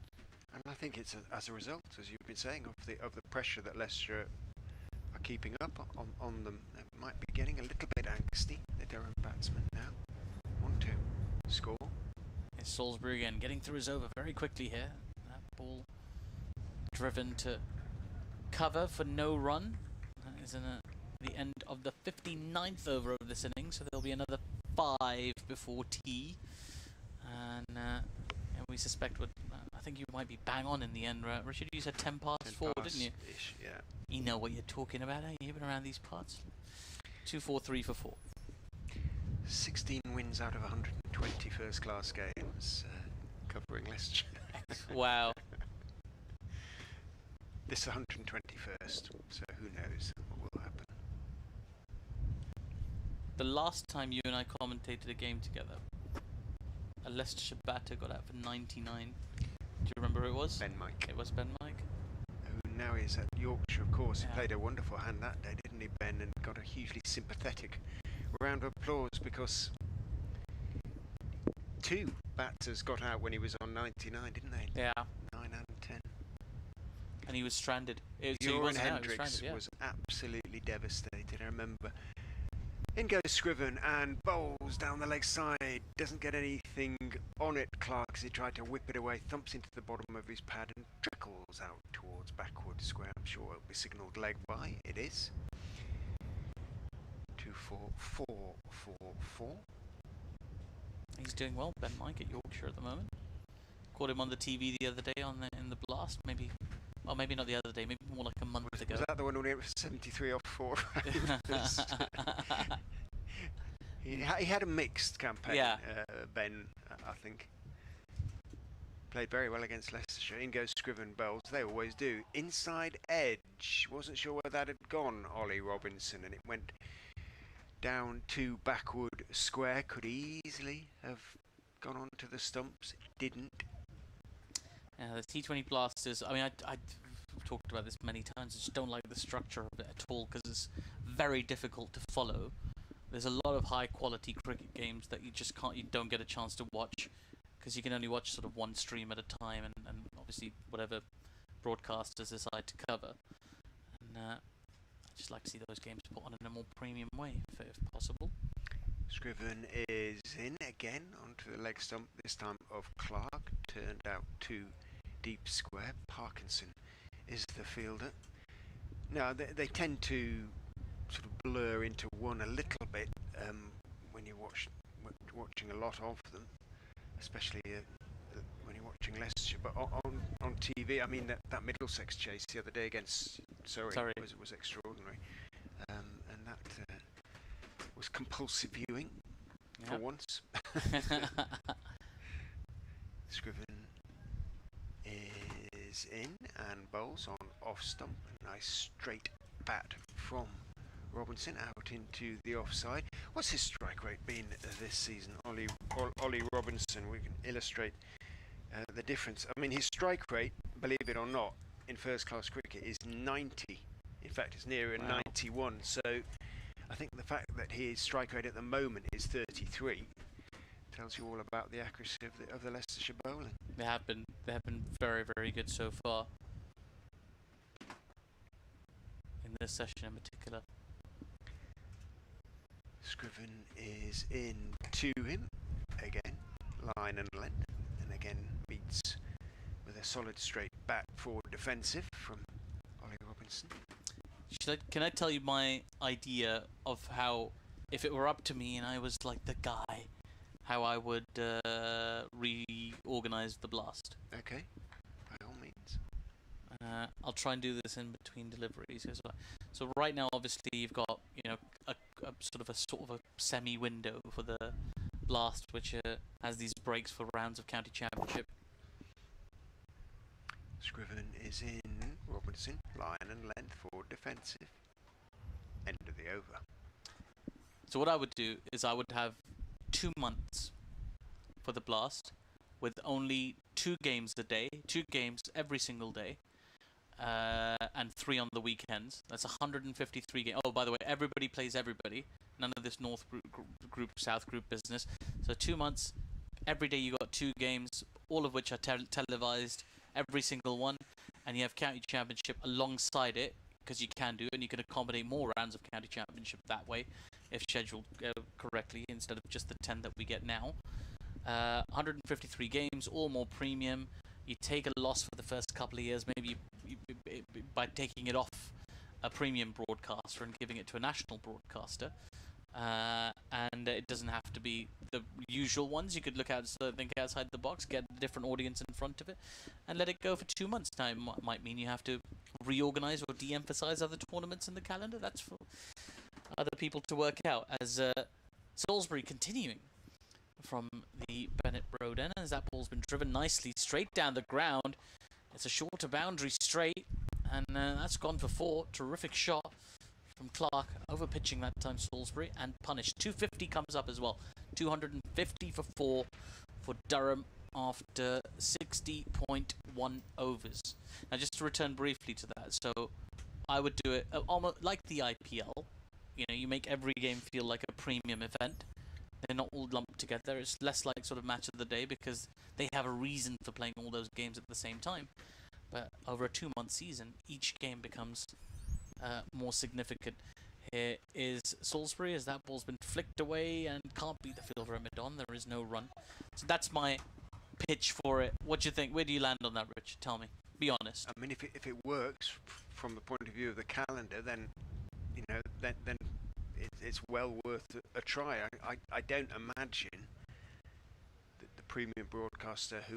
And I think it's as a result, as you've been saying, of the pressure that Leicestershire are keeping up on them. They might be getting a little bit angsty, the Durham batsmen now. Want to score. It's Salisbury again, getting through his over very quickly here. That ball driven to cover for no run. That is the end of the 59th over of this inning, so there'll be another 5 before tea. And we suspect I think you might be bang on in the end, Richard. You said 10 past 4, didn't you? Ish, yeah. You know what you're talking about, eh? You've been around these parts. 2, 4, 3 for 4. 16 wins out of 120 first-class games, covering Leicestershire. Wow. This is 121st, so who knows what will happen. The last time you and I commentated a game together, a Leicestershire batter got out for 99. Do you remember who it was? Ben Mike. It was Ben Mike. Who now is at Yorkshire, of course. Yeah. He played a wonderful hand that day, didn't he, Ben? And got a hugely sympathetic round of applause because 2 batters got out when he was on 99, didn't they? Yeah. 9 and 10. And he was stranded. Bjorn Hendricks was absolutely devastated. I remember. In goes Scriven and bowls down the leg side. Doesn't get anything on it, Clark, as he tried to whip it away. Thumps into the bottom of his pad and trickles out towards backward square. I'm sure it'll be signalled leg by. It is. 2, 4, 4, 4, 4. He's doing well, Ben Mike, at Yorkshire at the moment. Caught him on the TV the other day in the blast, maybe. Well, maybe not the other day, maybe more like a month ago. Was that the one when he was 73 off 4? He had a mixed campaign, yeah. Ben, I think. Played very well against Leicestershire. In goes Scriven bowls. They always do. Inside edge. Wasn't sure where that had gone, Ollie Robinson, and it went down to backward square. Could easily have gone on to the stumps. It didn't. The T20 Blasters, I mean, I've talked about this many times. I just don't like the structure of it at all because it's very difficult to follow. There's a lot of high quality cricket games that you don't get a chance to watch because you can only watch sort of one stream at a time and obviously whatever broadcasters decide to cover. And I just like to see those games put on in a more premium way if possible. Scriven is in again onto the leg stump, this time of Clark, turned out to deep square. Parkinson is the fielder. Now they tend to sort of blur into one a little bit when you're watching a lot of them, especially when you're watching Leicestershire. But on TV, I mean, that Middlesex chase the other day against Surrey was extraordinary, and that was compulsive viewing for once. Scriven is in and bowls on off stump. A nice straight bat from Robinson out into the offside. What's his strike rate been this season, Ollie Robinson? We can illustrate the difference. I mean, his strike rate, believe it or not, in first class cricket is 90. In fact, it's nearer 91. So I think the fact that his strike rate at the moment is 33 tells you all about the accuracy of the Leicestershire bowling. They have been very, very good so far in this session in particular. Scriven is in to him again, line and length, and again meets with a solid straight bat forward defensive from Ollie Robinson. Can I tell you my idea of how, if it were up to me and I was like the guy, how I would reorganize the blast? Okay, by all means. I'll try and do this in between deliveries as well. So right now, obviously, you've got a sort of a semi window for the blast, which has these breaks for rounds of county championship. Scriven is in. Robinson, line and length, forward defensive. End of the over. So what I would do is I would have 2 months for the blast, with only 2 games a day, 2 games every single day, and 3 on the weekends. That's 153 games. Oh, by the way, everybody plays everybody. None of this North group, South group business. So 2 months, every day you got 2 games, all of which are televised, every single one, and you have county championship alongside it, because you can do, and you can accommodate more rounds of county championship that way, if scheduled correctly, instead of just the 10 that we get now. 153 games, all more premium. You take a loss for the first couple of years, maybe by taking it off a premium broadcaster and giving it to a national broadcaster. And it doesn't have to be the usual ones. You could think outside the box, get a different audience in front of it, and let it go for 2 months' time. Might mean you have to reorganize or de-emphasize other tournaments in the calendar. That's for other people to work out. As Salisbury continuing from the Bennett Road end, as that ball's been driven nicely straight down the ground. It's a shorter boundary straight, and that's gone for 4. Terrific shot from Clark, over pitching that time Salisbury, and punished. 250 comes up as well. 250 for 4 for Durham after 60.1 overs. Now, just to return briefly to that, so I would do it almost like the IPL. You make every game feel like a premium event. They're not all lumped together. It's less like sort of match of the day, because they have a reason for playing all those games at the same time. But over a 2-month season, each game becomes more significant. Here is Salisbury, as that ball's been flicked away and can't beat the fielder at mid-on. There is no run. So that's my pitch for it. What do you think? Where do you land on that, Rich? Tell me. Be honest. I mean, if it works from the point of view of the calendar, then then it's well worth a try. I don't imagine that the premium broadcaster who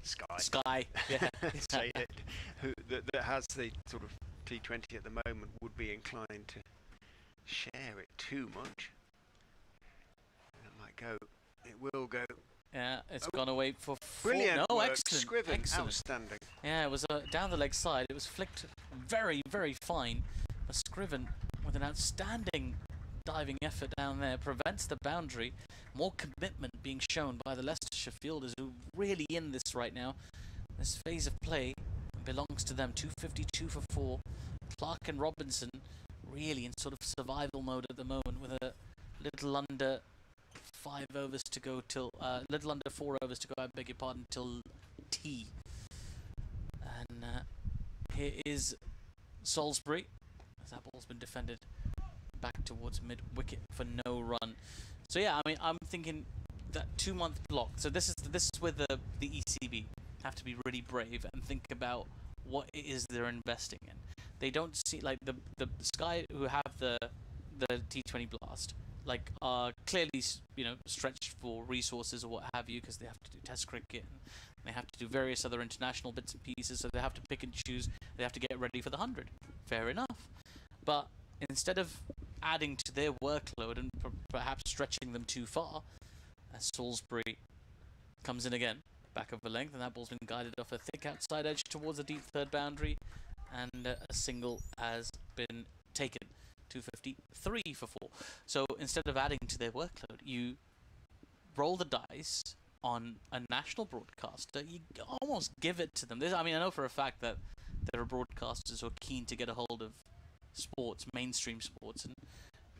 Sky, yeah, say it, that has the sort of T20 at the moment would be inclined to share it too much. It might go. It will go. Yeah, it's gone away for 4. Brilliant No, work. excellent. Scriven, Excellent. outstanding. Yeah, it was down the leg side. It was flicked very, very fine. But Scriven, with an outstanding diving effort down there, prevents the boundary. More commitment being shown by the Leicestershire fielders, who are really in this right now. This phase of play belongs to them. 252 for 4. Clark and Robinson really in sort of survival mode at the moment, with a little under 5 overs to go till little under 4 overs to go, I beg your pardon, till tea. And here is Salisbury, as that ball's been defended back towards mid wicket for no run. So yeah, I mean, I'm thinking that 2-month block. So this is where the ECB have to be really brave and think about what it is they're investing in. they don't see, like, the Sky who have the T20 Blast, like, are clearly, you know, stretched for resources or what have you, because they have to do Test cricket and they have to do various other international bits and pieces, so they have to pick and choose. They have to get ready for the 100. Fair enough. But instead of adding to their workload and perhaps stretching them too far, as Salisbury comes in again, back over length, and that ball's been guided off a thick outside edge towards the deep third boundary, and a single has been taken. 253 for 4. So instead of adding to their workload, you roll the dice on a national broadcaster. You almost give it to them. I mean, I know for a fact that there are broadcasters who are keen to get a hold of sports, mainstream sports, and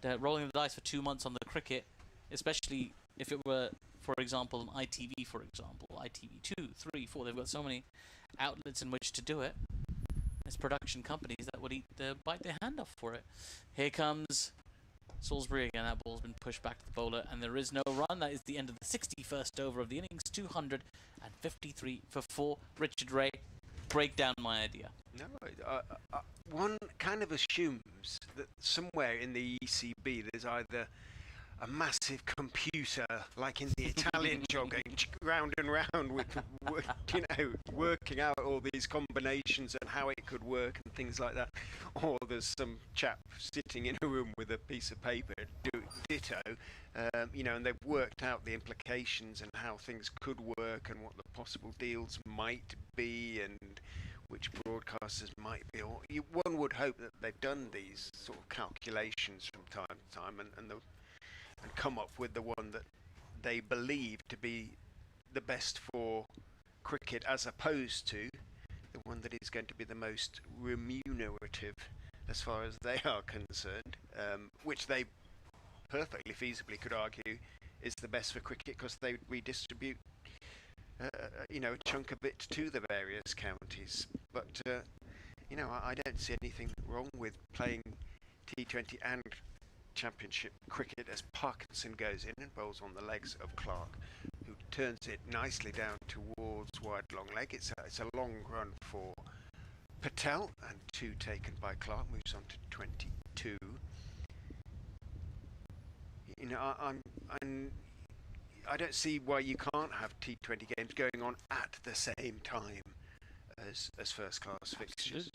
they're rolling the dice for 2 months on the cricket, especially if it were, for example, an ITV, for example, ITV 2, 3, 4. They've got so many outlets in which to do it. There's production companies that would bite their hand off for it. Here comes Salisbury again. That ball's been pushed back to the bowler, and there is no run. That is the end of the 61st over of the innings. 253 for 4. Richard Ray, break down my idea. No, one kind of assumes that somewhere in the ECB there's either a massive computer, like in the Italian job, going round and round with, you know, working out all these combinations and how it could work and things like that. Or there's some chap sitting in a room with a piece of paper, ditto, you know, and they've worked out the implications and how things could work and what the possible deals might be and which broadcasters might be. Or one would hope that they've done these sort of calculations from time to time and come up with the one that they believe to be the best for cricket, as opposed to the one that is going to be the most remunerative as far as they are concerned, which they perfectly feasibly could argue is the best for cricket because they redistribute you know, a chunk of it to the various counties. But you know, I don't see anything wrong with playing T20 and Championship cricket as Parkinson goes in and bowls on the legs of Clark, who turns it nicely down towards wide long leg. It's a long run for Patel, and 2 taken by Clark, moves on to 22. You know, I don't see why you can't have T20 games going on at the same time as first class fixtures.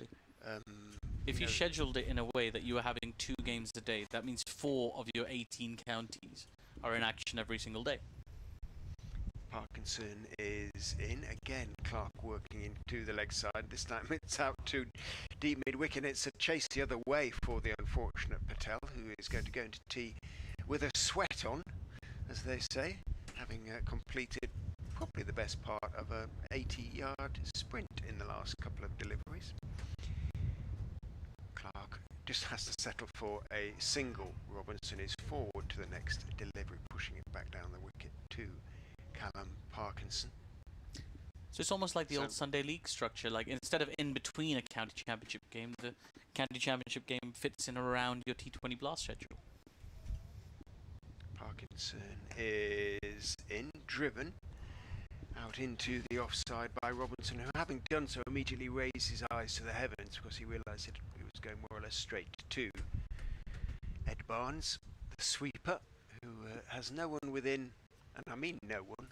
If you scheduled it in a way that you were having 2 games a day, that means 4 of your 18 counties are in action every single day. Parkinson is in again. Clark working into the leg side. This time it's out to deep mid-wicket. It's a chase the other way for the unfortunate Patel, who is going to go into tea with a sweat on, as they say, having completed probably the best part of a 80-yard sprint in the last couple of deliveries. Clark just has to settle for a single. Robinson is forward to the next delivery, pushing it back down the wicket to Callum Parkinson. So it's almost like the old Sunday League structure. Like, instead of in between a county championship game, the county championship game fits in around your T20 Blast schedule. Parkinson is in, driven out into the offside by Robinson, who, having done so, immediately raised his eyes to the heavens because he realised it was going more or less straight to Ed Barnes, the sweeper, who has no one within, and I mean no one,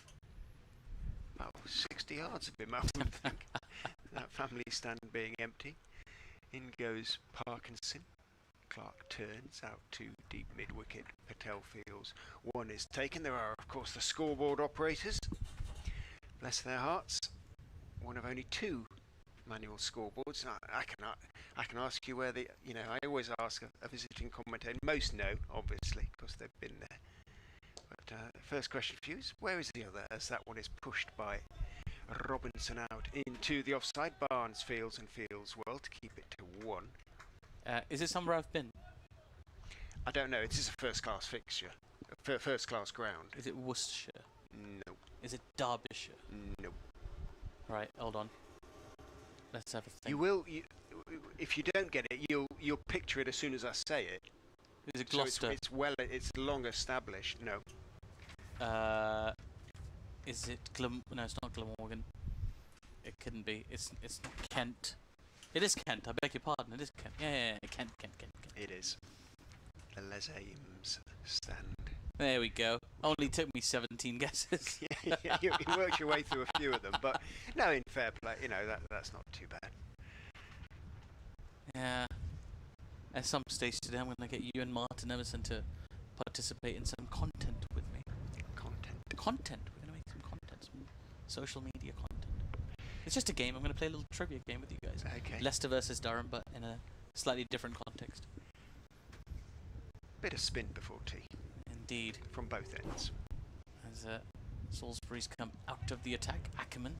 about 60 yards of him, I would think. That family stand being empty. In goes Parkinson. Clark turns out to deep mid-wicket. Patel feels 1 is taken. There are, of course, the scoreboard operators. Bless their hearts. One of only 2 manual scoreboards. I can ask you where you know, I always ask a visiting commentator. Most know, obviously, because they've been there. But first question for you is, where is the other, as that one is pushed by Robinson out into the offside. Barnes feels well to keep it to 1. Is it somewhere I've been? I don't know. It is a first-class fixture. First-class ground. Is it Worcestershire? No. Is it Derbyshire? No. Right, hold on. Let's have a think. You will. If you don't get it, you'll picture it as soon as I say it. Is it Gloucester? So it's long established. No. Is it No, it's not Glamorgan. It couldn't be. It's not Kent. It is Kent, I beg your pardon, it is Kent. Yeah, Kent. It is. The Les Ames stand. There we go. Only took me 17 guesses. Yeah, you worked your way through a few of them, but no, in fair play, you know, that's not too bad. Yeah. At some stage today, I'm going to get you and Martin Emerson to participate in some content with me. Content. We're going to make some content, some social media content. It's just a game. I'm going to play a little trivia game with you guys. Okay. Leicester versus Durham, but in a slightly different context. Bit of spin before tea. Indeed. From both ends. As Salisbury's come out of the attack, Ackerman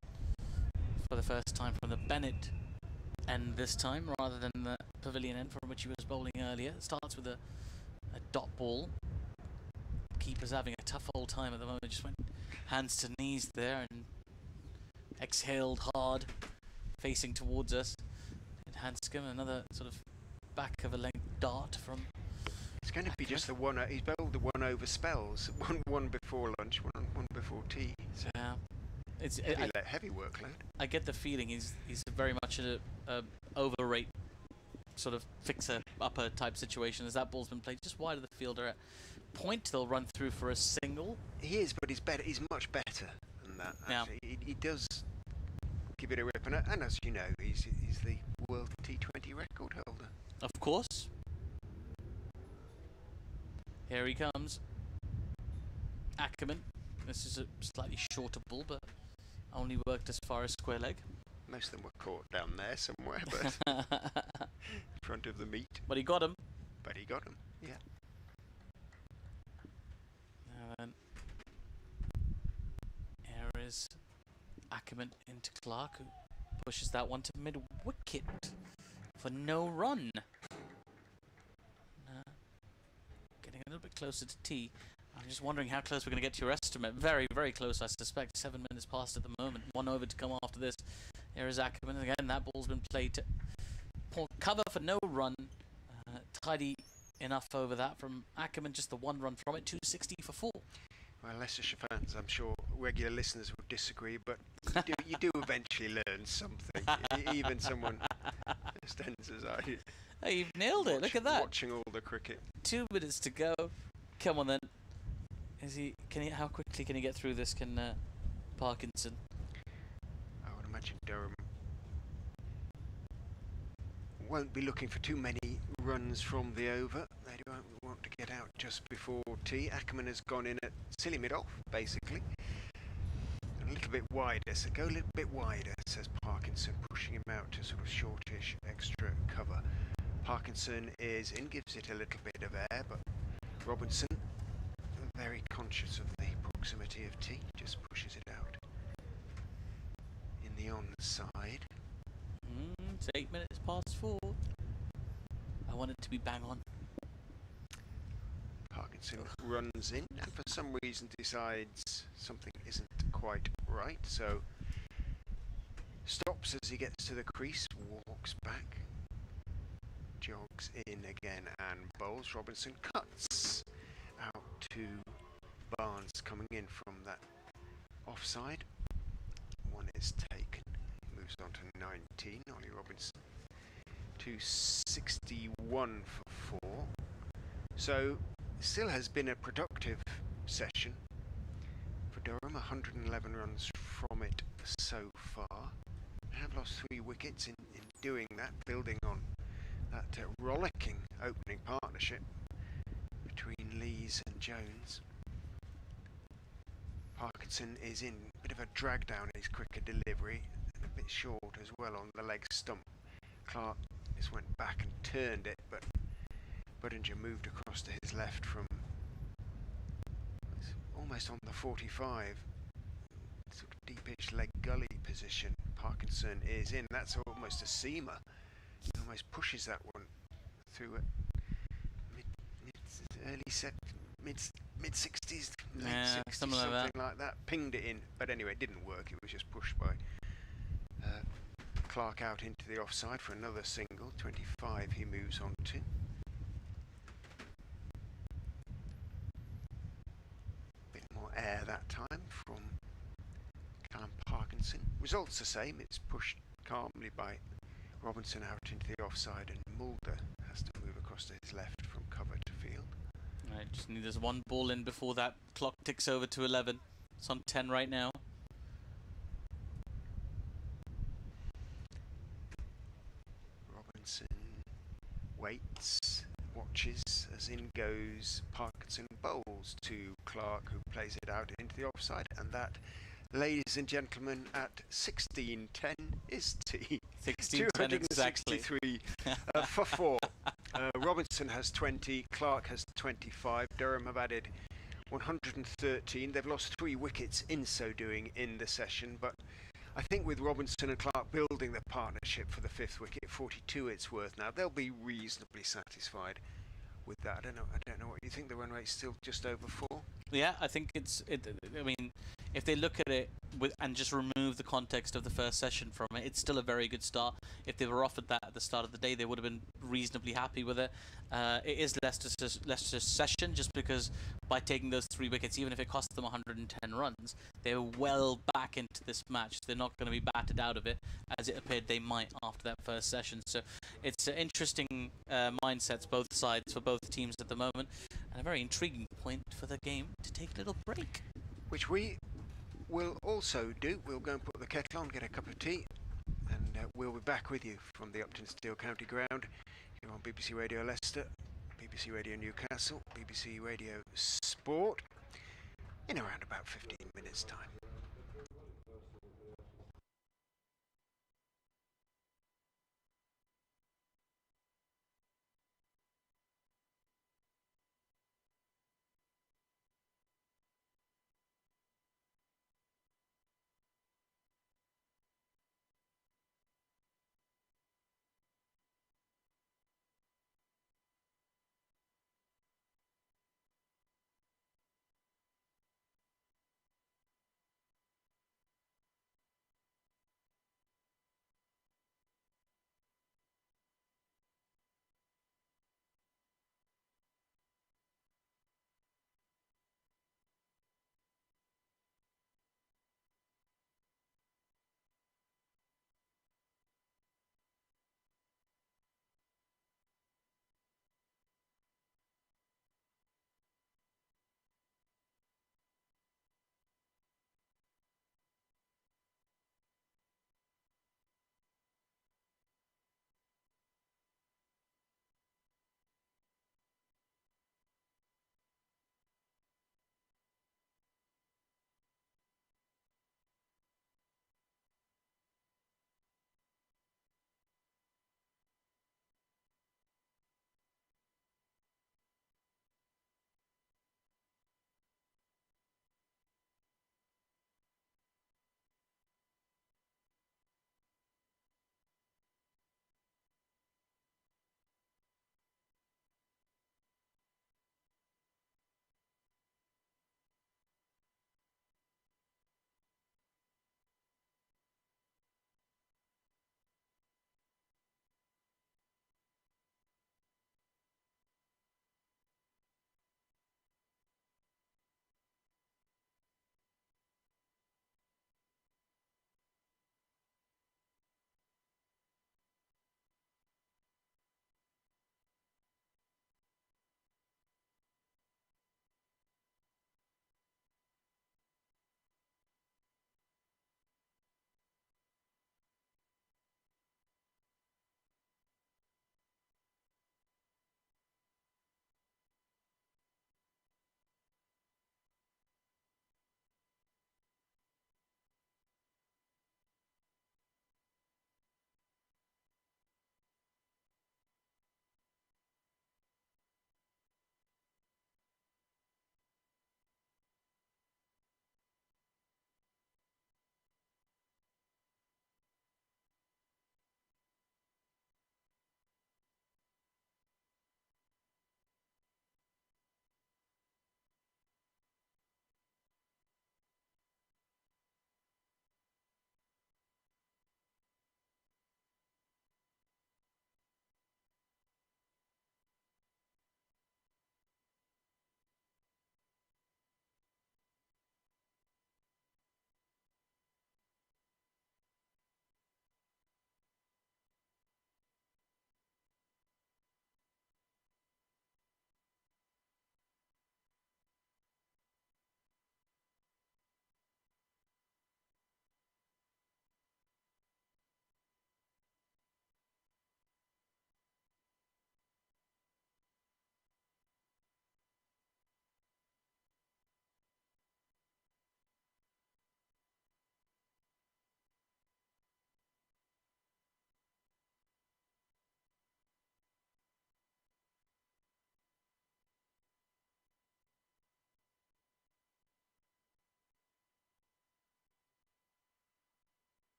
for the first time from the Bennett end this time, rather than the Pavilion end from which he was bowling earlier. Starts with a dot ball. Keeper's having a tough old time at the moment. Just went hands to knees there and exhaled hard, facing towards us. And Hanscom, another sort of back of a length dart from. It's going to be just the one. He's bowled the one over spells. One before lunch, one before tea. So Yeah, it's heavy workload. I get the feeling he's very much a overrate sort of fixer upper type situation, as that ball's been played just wide of the fielder at point. They'll run through for a single. He is, but he's better. He's much better than that. Actually, Yeah. he does give it a rip, and as you know, he's the world T20 record holder. Of course. Here he comes. Ackerman. This is a slightly shorter ball, but only worked as far as square leg. Most of them were caught down there somewhere, but in front of the meat. But he got him. But he got him, yeah. Now then, here is Ackerman into Clark, who pushes that one to mid-wicket for no run. Getting a little bit closer to tea. I'm just wondering how close we're going to get to your estimate. Very, very close, I suspect. 7 minutes past at the moment. 1 over to come after this. Here is Ackerman. Again, that ball's been played to cover for no run. Tidy enough over that from Ackerman. Just the 1 run from it. 260 for 4. Well, Leicestershire fans, I'm sure regular listeners would disagree, but you do eventually learn something. Even someone as dense as I. Hey, you've nailed it. Look at that. Watching all the cricket. 2 minutes to go. Come on then. How quickly can he get through this? Can Parkinson? I would imagine Durham won't be looking for too many runs from the over. They don't want to get out just before tea. Ackerman has gone in at silly mid-off, basically. A little bit wider, so go a little bit wider, says Parkinson, pushing him out to sort of shortish extra cover. Parkinson is in, gives it a little bit of air, but Robinson, very conscious of the proximity of tea, just pushes it out. In the onside. It's 8 minutes past 4. I want it to be bang on. Parkinson runs in and for some reason decides something isn't quite right, so stops as he gets to the crease, walks back, jogs in again and bowls. Robinson cuts out to Barnes coming in from that offside. 1 is taken. Moves on to 19. Ollie Robinson 261 for 4. So still has been a productive session for Durham. 111 runs from it so far. They have lost 3 wickets in doing that, building on that rollicking opening partnership between Lees and Jones. Parkinson is in a bit of a drag down in his quicker delivery, a bit short as well on the leg stump. Clark just went back and turned it, but Budinger moved across to his left from almost on the 45, sort of deepish leg gully position. Parkinson is in. That's almost a seamer. He almost pushes that one through it. Mid 60s, late 60s, something like that. Pinged it in, but anyway, it didn't work. It was just pushed by Clark out into the offside for another single. 25 he moves on to. Bit more air that time from Callum Parkinson. Results the same. It's pushed calmly by Robinson out into the offside, and Mulder has to move across to his left from cover to field. Right, just need this one ball in before that clock ticks over to 11. It's on 10 right now. Robinson waits, watches as in goes Parkinson. Bowls to Clark, who plays it out into the offside, and that, ladies and gentlemen, at 16:10 is tea. 16-10 exactly. 263 for 4. Robinson has 20, Clark has 25. Durham have added 113. They've lost 3 wickets in so doing in the session, but I think with Robinson and Clark building the partnership for the 5th wicket, 42 it's worth now, they'll be reasonably satisfied with that. I don't know what you think. The run rate's still just over 4. Yeah, I think I mean, if they look at it and just remove the context of the first session from it, it's still a very good start. If they were offered that at the start of the day, they would have been reasonably happy with it. It is Leicester's session, just because by taking those 3 wickets, even if it cost them 110 runs, they're well back into this match. They're not going to be battered out of it, as it appeared they might after that first session. So it's interesting mindsets both sides for both teams at the moment, and a very intriguing point for the game to take a little break. Which we will also do. We'll go and put the kettle on, get a cup of tea, and we'll be back with you from the Uptonsteel County Ground here on BBC Radio Leicester, BBC Radio Newcastle, BBC Radio Sport in around about 15 minutes' time.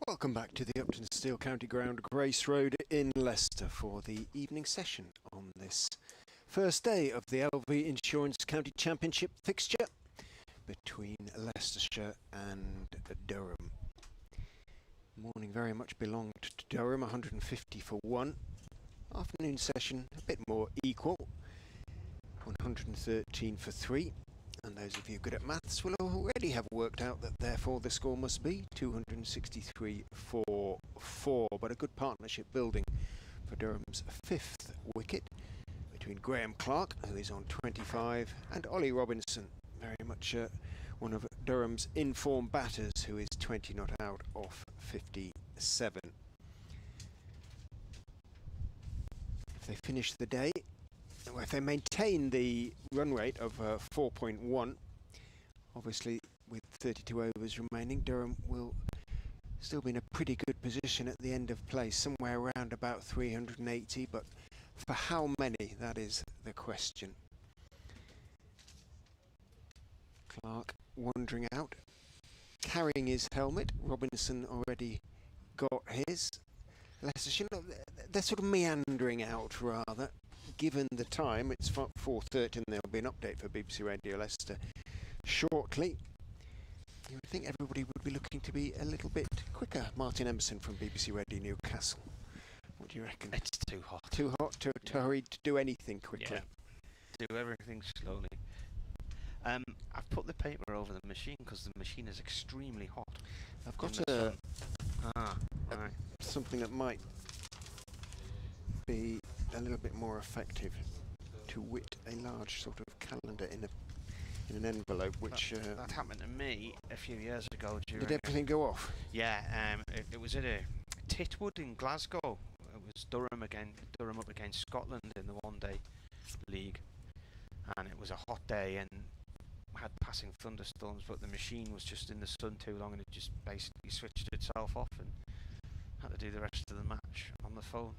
Welcome back to the Uptonsteel County Ground, Grace Road in Leicester for the evening session on this first day of the LV Insurance County Championship fixture between Leicestershire and Durham. Morning very much belonged to Durham, 150 for 1. Afternoon session a bit more equal, 113 for 3. And those of you good at maths will already have worked out that therefore the score must be 263 for 4. But a good partnership building for Durham's 5th wicket between Graham Clark, who is on 25, and Ollie Robinson, very much one of Durham's in-form batters, who is 20 not out off 57. If they finish the day, if they maintain the run rate of 4.1, obviously with 32 overs remaining, Durham will still be in a pretty good position at the end of play, somewhere around about 380, but for how many, that is the question. Clark wandering out, carrying his helmet. Robinson already got his. Leicestershire, they're sort of meandering out rather. Given the time, it's 4:30 and there'll be an update for BBC Radio Leicester shortly. You would think everybody would be looking to be a little bit quicker. Martin Emerson from BBC Radio Newcastle. What do you reckon? It's too hot. Too hot to hurry to do anything quickly. Yeah. Do everything slowly. I've put the paper over the machine because the machine is extremely hot. I've got right. something that might be a little bit more effective, to wit a large sort of calendar in an envelope, which that happened to me a few years ago. Did everything go off? Yeah, it was at a Titwood in Glasgow. It was Durham up against Scotland in the one-day league, and it was a hot day and had passing thunderstorms, but the machine was just in the sun too long and it just basically switched itself off and had to do the rest of the match on the phone.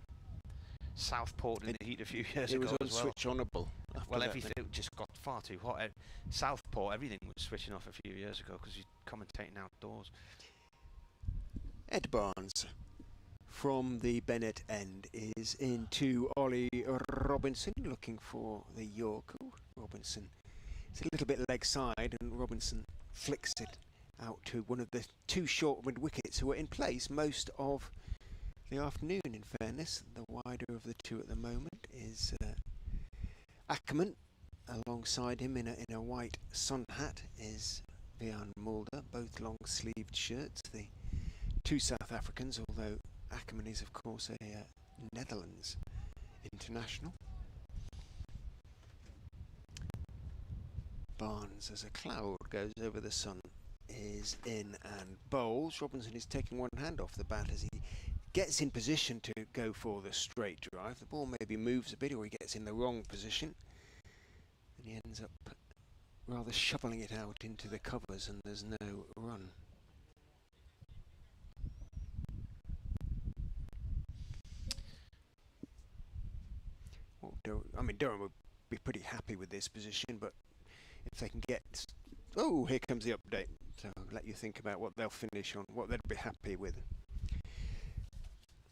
Southport in the heat a few years ago It was unswitch-onable. Well, everything just got far too hot. Southport, everything was switching off a few years ago because you're commentating outdoors. Ed Barnes from the Bennett end is into Ollie Robinson, looking for the York. Robinson, it's a little bit leg side, and Robinson flicks it out to one of the two short mid wickets who are in place most of the afternoon. In fairness, the wider of the two at the moment is Ackerman. Alongside him in a white sun hat is Vian Mulder, both long-sleeved shirts. The two South Africans, although Ackerman is of course a Netherlands international. Barnes, as a cloud goes over the sun, is in and bowls. Robinson is taking one hand off the bat as he gets in position to go for the straight drive. The ball maybe moves a bit, or he gets in the wrong position, and he ends up rather shoveling it out into the covers, and there's no run. Well, Durham would be pretty happy with this position, but if they can get... Oh, here comes the update. So I'll let you think about what they'll finish on, what they'd be happy with.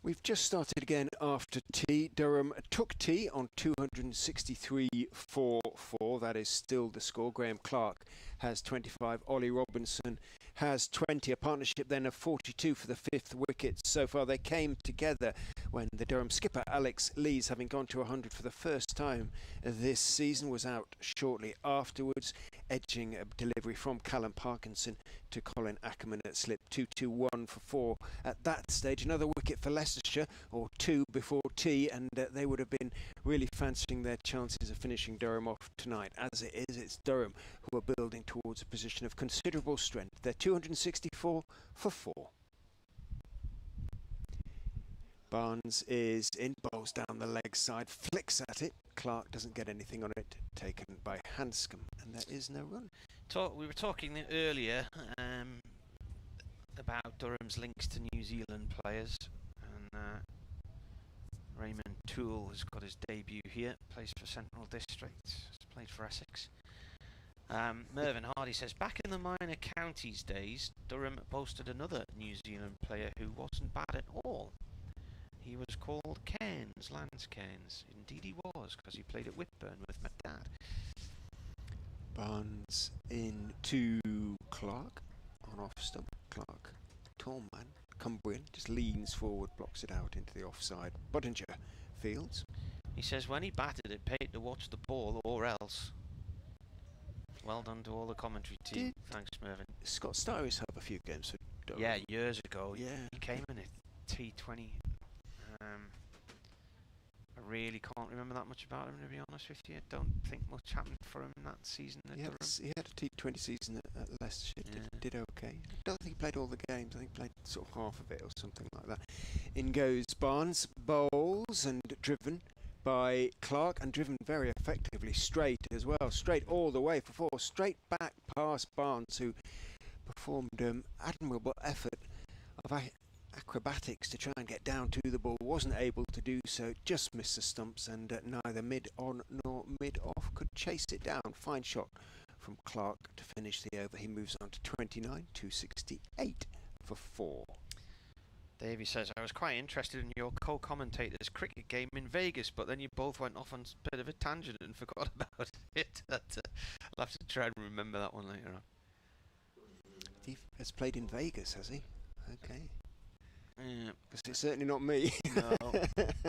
We've just started again after tea. Durham took tea on 263 for 4. That is still the score. Graham Clark has 25. Ollie Robinson has 20. A partnership then of 42 for the 5th wicket. So far they came together when the Durham skipper Alex Lees, having gone to 100 for the first time this season, was out shortly afterwards, edging a delivery from Callum Parkinson to Colin Ackerman at slip. 2-2-1 for 4 at that stage. Another wicket for Leicestershire, or 2 before tea, and they would have been really fancying their chances of finishing Durham off tonight. As it is, it's Durham who are building towards a position of considerable strength. They're 264 for 4. Barnes is in, bowls down the leg side, flicks at it. Clark doesn't get anything on it, taken by Hanscom, and there is no run. We were talking earlier about Durham's links to New Zealand players, and Raymond Toole has got his debut here, plays for Central District, has played for Essex. Mervyn Hardy says, back in the minor counties days, Durham boasted another New Zealand player who wasn't bad at all. He was called Cairns, Lance Cairns. Indeed he was, because he played at Whitburn with my dad. Barnes in to Clark on off stump. Clark, tall man, Cumbrian, just leans forward, blocks it out into the offside. Budinger fields. He says when he batted it paid to watch the ball or else. Well done to all the commentary team. Thanks, Mervyn. Scott Styris have a few games for Durham. Yeah, years ago. Yeah. He came in at T20. I really can't remember that much about him, to be honest with you. I don't think much happened for him that season at Durham. He had a T20 season at Leicestershire. Did okay. I don't think he played all the games. I think he played sort of half of it or something like that. In goes Barnes, bowls and driven by Clark, and driven very effectively straight as well. Straight all the way for four. Straight back past Barnes, who performed admirable effort of acrobatics to try and get down to the ball. Wasn't able to do so. Just missed the stumps, and neither mid-on nor mid-off could chase it down. Fine shot from Clark to finish the over. He moves on to 29, 268 for 4. Davey says, I was quite interested in your co-commentator's cricket game in Vegas, but then you both went off on a bit of a tangent and forgot about it. I'll have to try and remember that one later on. He has played in Vegas, has he? Okay. Yeah. Because it's certainly not me. No.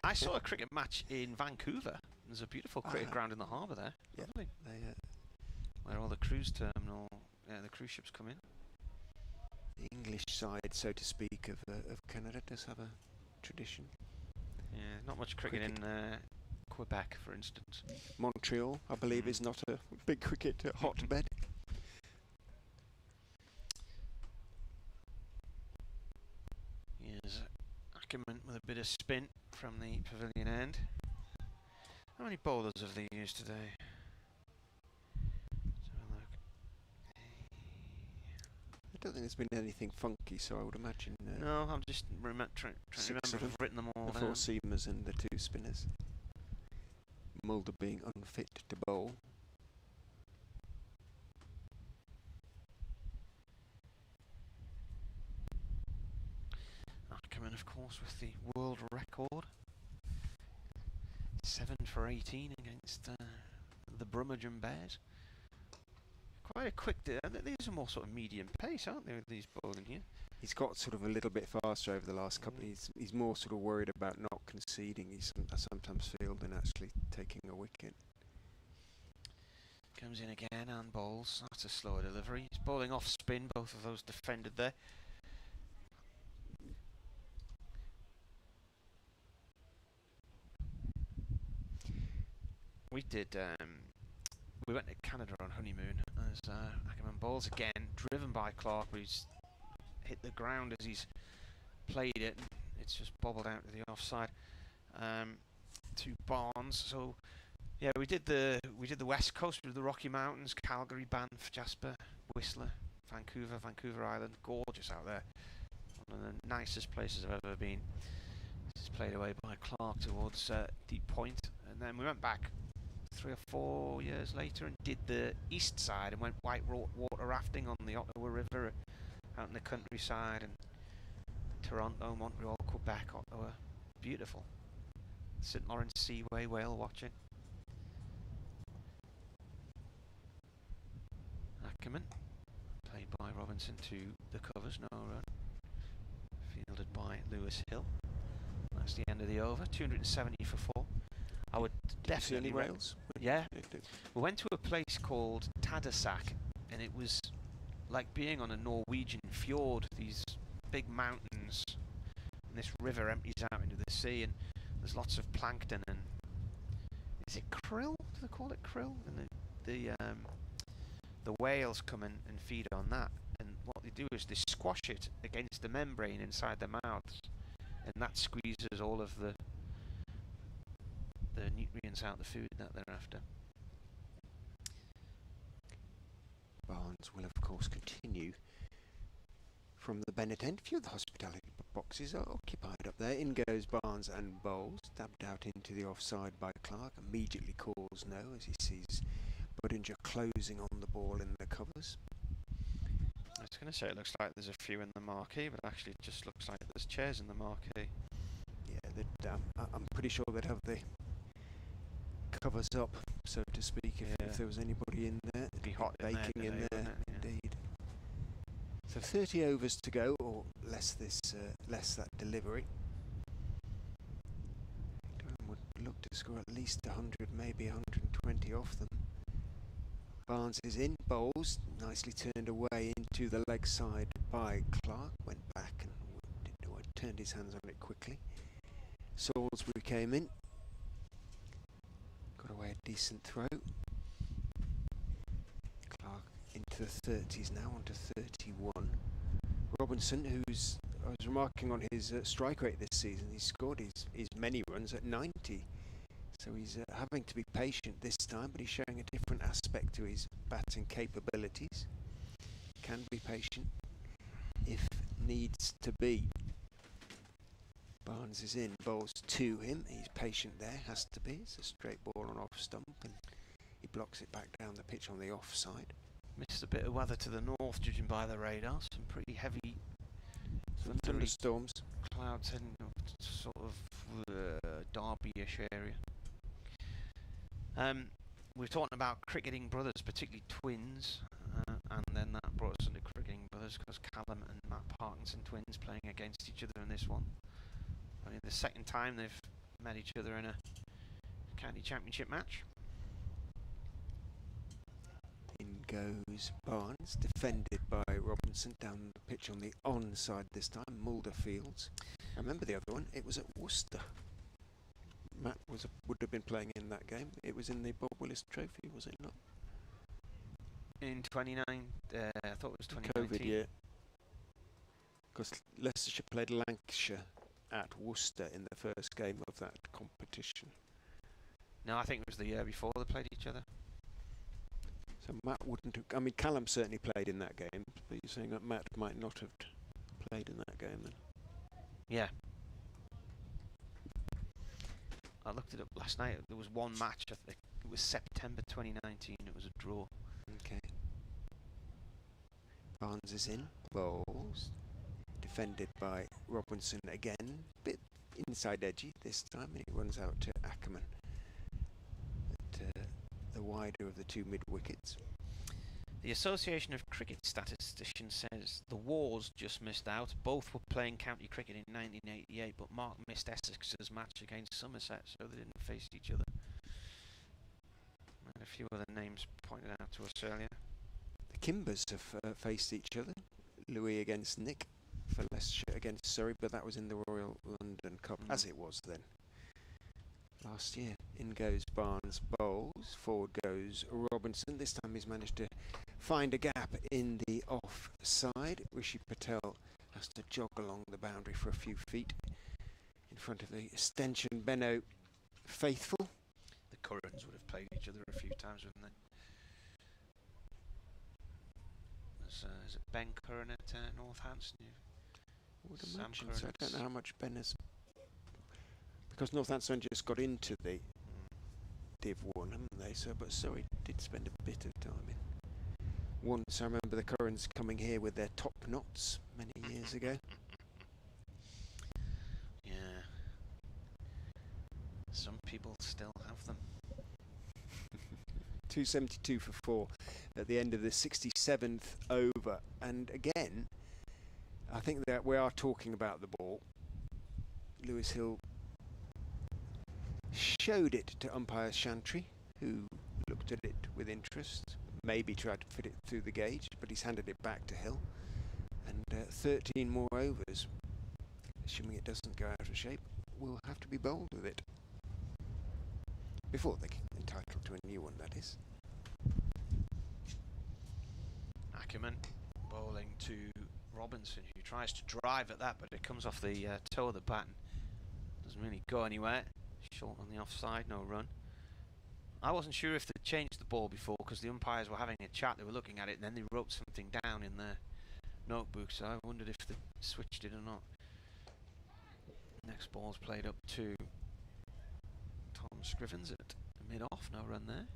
I saw a cricket match in Vancouver. There's a beautiful cricket ground in the harbour there. Yeah. Lovely. Where all the cruise terminal, the cruise ships come in. The English side, so to speak, of Canada does have a tradition. Yeah, not much cricket in Quebec, for instance. Montreal, I believe, is not a big cricket hotbed. Here's Ackerman with a bit of spin from the pavilion end. How many bowlers have they used today? Let's have a look. I don't think there's been anything funky, so I would imagine... no, I'm just trying to remember if I've written them all the down. 4 seamers and the 2 spinners. Mulder being unfit to bowl. Ackerman, of course, with the world record. 7 for 18 against the Brummagem Bears. Quite a quick... these are more sort of medium pace, aren't they, these bowling here? He's got sort of a little bit faster over the last couple. He's more sort of worried about not conceding. I sometimes feel than actually taking a wicket. Comes in again and bowls. That's a slower delivery. He's bowling off spin. Both of those defended there. We did... we went to Canada on honeymoon as Ackerman bowls again, driven by Clark, who's hit the ground as he's played it. It's just bobbled out to the offside. To Barnes. So yeah, we did the West Coast, we did the Rocky Mountains, Calgary, Banff, Jasper, Whistler, Vancouver Island. Gorgeous out there. One of the nicest places I've ever been. This is played away by Clark towards Deep Point, and then we went back 3 or 4 years later and did the east side and went white water rafting on the Ottawa River out in the countryside, and Toronto, Montreal, Quebec, Ottawa. Beautiful. St Lawrence Seaway, whale watching. Ackerman, played by Robinson to the covers, no run. Fielded by Lewis Hill. That's the end of the over, 270 for 4. I would definitely... Wales? Yeah. We went to a place called Tadoussac, and it was like being on a Norwegian fjord, these big mountains, and this river empties out into the sea, and there's lots of plankton, and is it krill? Do they call it krill? And the whales come in and feed on that, and what they do is they squash it against the membrane inside their mouths, and that squeezes all of the nutrients out the food that they're after. Barnes will of course continue from the Bennett end. A few of the hospitality boxes are occupied up there. In goes Barnes and bowls, dabbed out into the offside by Clark. Immediately calls no as he sees Budinger closing on the ball in the covers. I was going to say it looks like there's a few in the marquee, but actually it just looks like there's chairs in the marquee. Yeah, I'm pretty sure they'd have the covers up, so to speak, if there was anybody in there. It'd be hot baking in there, wouldn't it? Yeah. indeed. So 30 overs to go, or less that delivery. Durham would look to score at least 100, maybe 120 off them. Barnes is in, bowls, nicely turned away into the leg side by Clark, went back and turned his hands on it quickly. Salisbury came in, got away a decent throw. Clark into the 30s now, onto 31. Robinson, who's, I was remarking on his strike rate this season, he's scored his many runs at 90. So he's having to be patient this time, but he's showing a different aspect to his batting capabilities. Can be patient if needs to be. Barnes is in, bowls to him. He's patient there, has to be. It's a straight ball on off stump, and he blocks it back down the pitch on the off side. Missed a bit of weather to the north, judging by the radar. Some pretty heavy Thunderstorms. clouds heading up to sort of Derby-ish area. We were talking about cricketing brothers, particularly twins, and then that brought us into cricketing brothers because Callum and Matt Parkinson, twins, playing against each other in this one. Only the second time they've met each other in a county championship match. In goes Barnes, defended by Robinson down the pitch on the on side this time, Mulder Fields. I remember the other one, it was at Worcester. Matt would have been playing in that game. It was in the Bob Willis Trophy, was it not? In 29, I thought it was 2019. COVID year. Because Leicestershire played Lancashire at Worcester in the first game of that competition. No, I think it was the year before they played each other. So Matt wouldn't have... I mean, Callum certainly played in that game, but you're saying that Matt might not have played in that game then? Yeah. I looked it up last night. There was one match, I think. It was September 2019. It was a draw. Okay. Barnes is in, bowls. Defended by Robinson again. Bit inside edgy this time, and he runs out to Ackerman at the wider of the two mid-wickets. The Association of Cricket Statisticians says the Wars just missed out. Both were playing county cricket in 1988, but Mark missed Essex's match against Somerset, so they didn't face each other. And a few other names pointed out to us earlier. The Kimbers have faced each other. Louis against Nick for Leicestershire against Surrey, but that was in the Royal London Cup, as it was then. Last year. In goes Barnes, bowls. Forward goes Robinson. This time he's managed to find a gap in the offside. Rishi Patel has to jog along the boundary for a few feet in front of the Stench and Benno faithful. The Currans would have played each other a few times, wouldn't they? Is it Ben Curran at Northampton? I would Sam imagine so. I Curran's- don't know how much Ben has... Because Northampton just got into the Div 1, haven't they? So, but Surrey did spend a bit of time in. Once I remember the Currans coming here with their top knots many years ago. Yeah. Some people still have them. 272 for 4 at the end of the 67th over. And again, I think that we are talking about the ball. Lewis Hill showed it to umpire Chantry, who looked at it with interest, maybe tried to fit it through the gauge, but he's handed it back to Hill. And 13 more overs, assuming it doesn't go out of shape, will have to be bowled with it. Before they're entitled to a new one, that is. Ackerman bowling to Robinson, who tries to drive at that, but it comes off the toe of the bat and doesn't really go anywhere. Short on the offside, no run. I wasn't sure if they'd changed the ball before because the umpires were having a chat, they were looking at it, and then they wrote something down in their notebook, so I wondered if they switched it or not. Next ball's played up to Tom Scrivens at mid-off, no run there.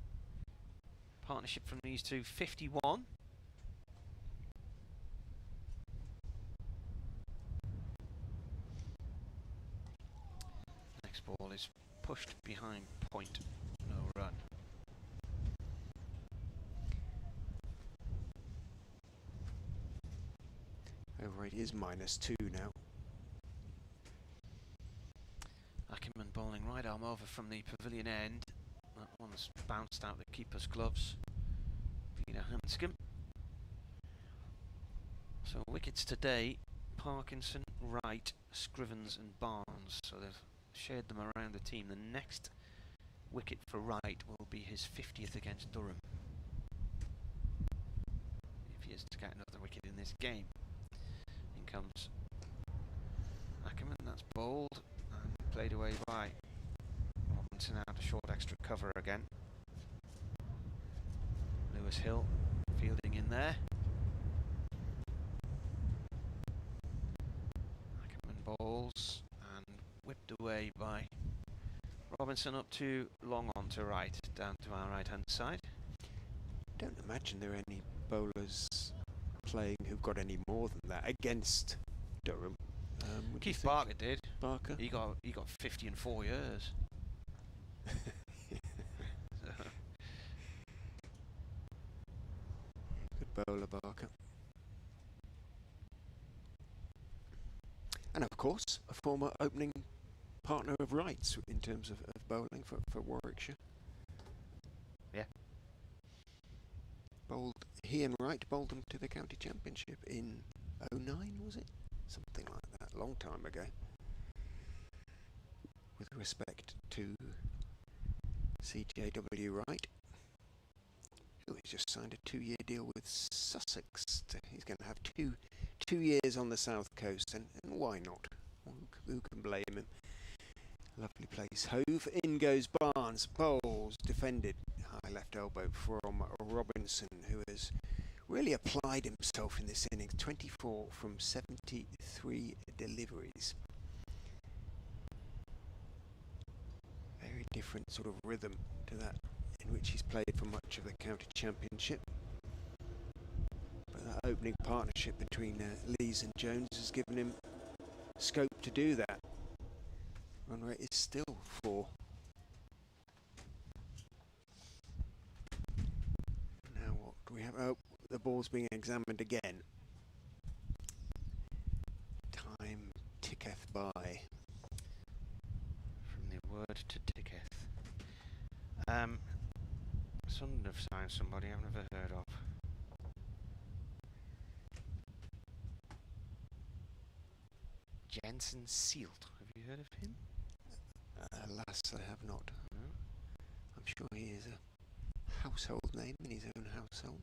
partnership from these two, 51. Next ball is pushed behind point, no run. Over it is -2 now. Ackerman bowling right arm over from the pavilion end. That one's bounced out the keeper's gloves. Peter Hanscom. So wickets today, Parkinson, Wright, Scrivens and Barnes. So they've shared them around the team. The next wicket for Wright will be his 50th against Durham, if he is to get another wicket in this game. In comes Ackerman, that's bowled and played away by Robinson out a short extra cover again. Lewis Hill fielding in there. Ackerman bowls and whipped away by Robinson up to long on to right, down to our right hand side. Don't imagine there are any bowlers playing who've got any more than that against Durham. Keith Barker did. Barker? He got 50 in 4 years. Good bowler, Barker. And of course, a former opening partner of Wright's in terms of bowling for Warwickshire. Yeah. He and Wright bowled them to the county championship in 09, was it? Something like that, a long time ago. With respect to CJW Wright, who has just signed a 2-year deal with Sussex. He's going to have two years on the south coast, and why not? Who can blame him? Lovely place. Hove, in goes Barnes, bowls, defended. High left elbow from Robinson, who has really applied himself in this innings. 24 from 73 deliveries. Very different sort of rhythm to that in which he's played for much of the county championship. But that opening partnership between Lees and Jones has given him scope to do that. Run rate is still 4. Now what do we have? Oh, the ball's being examined again. Time ticketh by. From the word to ticketh. Sunderland have signed somebody I've never heard of. Jensen Sealt. Have you heard of him? Alas, I have not. No. I'm sure he is a household name in his own household.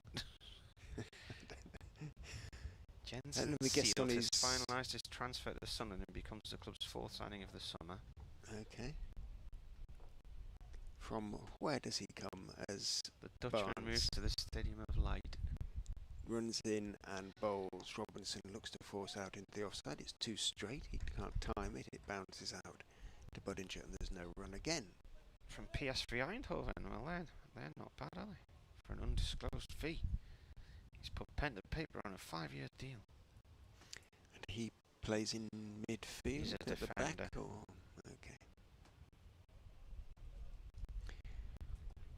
Jensen Let me guess Sealt on has his finalised his transfer to Sunderland and becomes the club's 4th signing of the summer. Okay. From where does he come as The Dutchman Barnes? moves to the Stadium of Light. Runs in and bowls. Robinson looks to force out into the offside. It's too straight. He can't time it. It bounces out to Budinger and there's no run again. From PSV Eindhoven. Well, they're not bad, are they? For an undisclosed fee. He's put pen to paper on a 5-year deal. And he plays in midfield He's a at the defender. back. Or, okay.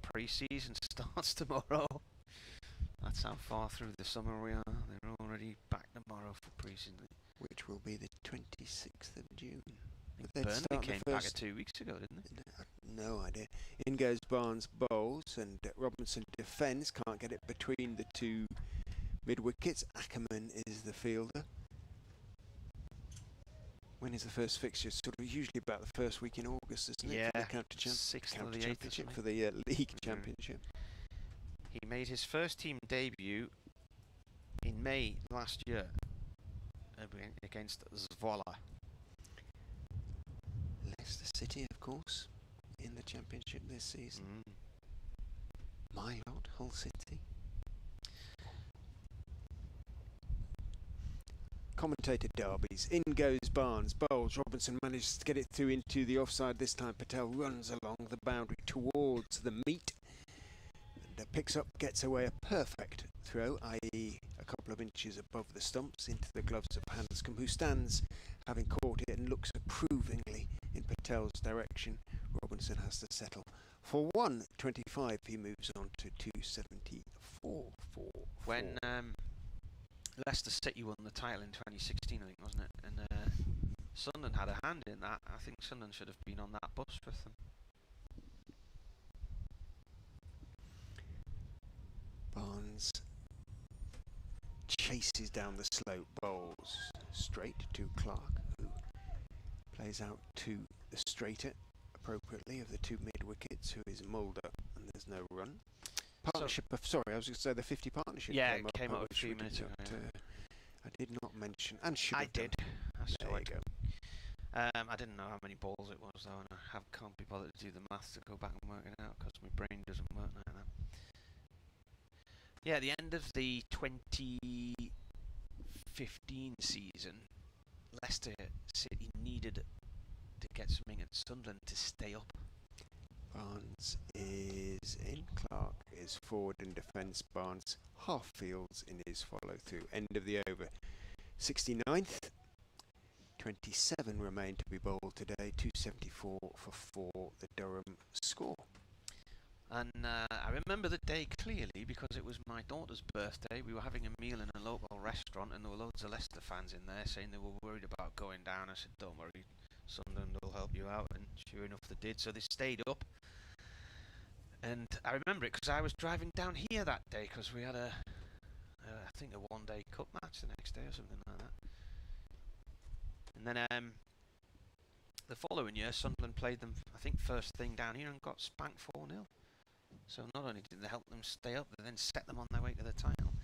Pre-season starts tomorrow. That's how far through the summer we are. They're already back tomorrow for pre-season. Which will be the 26th of June. I think They'd Burnley start the came back first- 2 weeks ago, didn't they? No idea. In goes Barnes, bowls, and Robinson defends. Can't get it between the two mid-wickets. Ackerman is the fielder. When is the first fixture? Sort of usually about the first week in August, isn't it? Yeah, For the county 6th or the 8th or championship, something. for the league Mhm. championship. He made his first team debut in May last year against Zwolle. Leicester City, of course, in the championship this season. My lot, Hull City. Commentator derbies. In goes Barnes, bowls. Robinson manages to get it through into the offside this time. Patel runs along the boundary towards the meet. picks up, gets away a perfect throw, i.e. a couple of inches above the stumps, into the gloves of Hanscom, who stands having caught it and looks approvingly in Patel's direction. Robinson has to settle for 125. He moves on to 274 for When Leicester City won the title in 2016, I think, wasn't it? And Sunderland had a hand in that. I think Sunderland should have been on that bus with them. Barnes chases down the slope, bowls straight to Clark, who plays out to the straighter appropriately of the two mid wickets, who is Mulder, and there's no run. Partnership of, sorry, I was going to say the 50 partnership. Yeah, it came up a few minutes ago. I did not mention, and should I have done. did. That's there you go. I didn't know how many balls it was though, and I can't be bothered to do the maths to go back and work it out because my brain doesn't work like that. Yeah, at the end of the 2015 season, Leicester City needed to get something at Sunderland to stay up. Barnes is in, Clark is forward in defence, Barnes half fields in his follow through. End of the over. 69th, 27 remain to be bowled today, 274 for 4, the Durham score. And I remember the day clearly because it was my daughter's birthday. We were having a meal in a local restaurant and there were loads of Leicester fans in there saying they were worried about going down. I said, don't worry, Sunderland will help you out, and sure enough they did, so they stayed up. And I remember it because I was driving down here that day because we had I think a one-day cup match the next day or something like that. And then the following year Sunderland played them, I think, first thing down here and got spanked 4-0. So not only did they help them stay up, they then set them on their way to the title.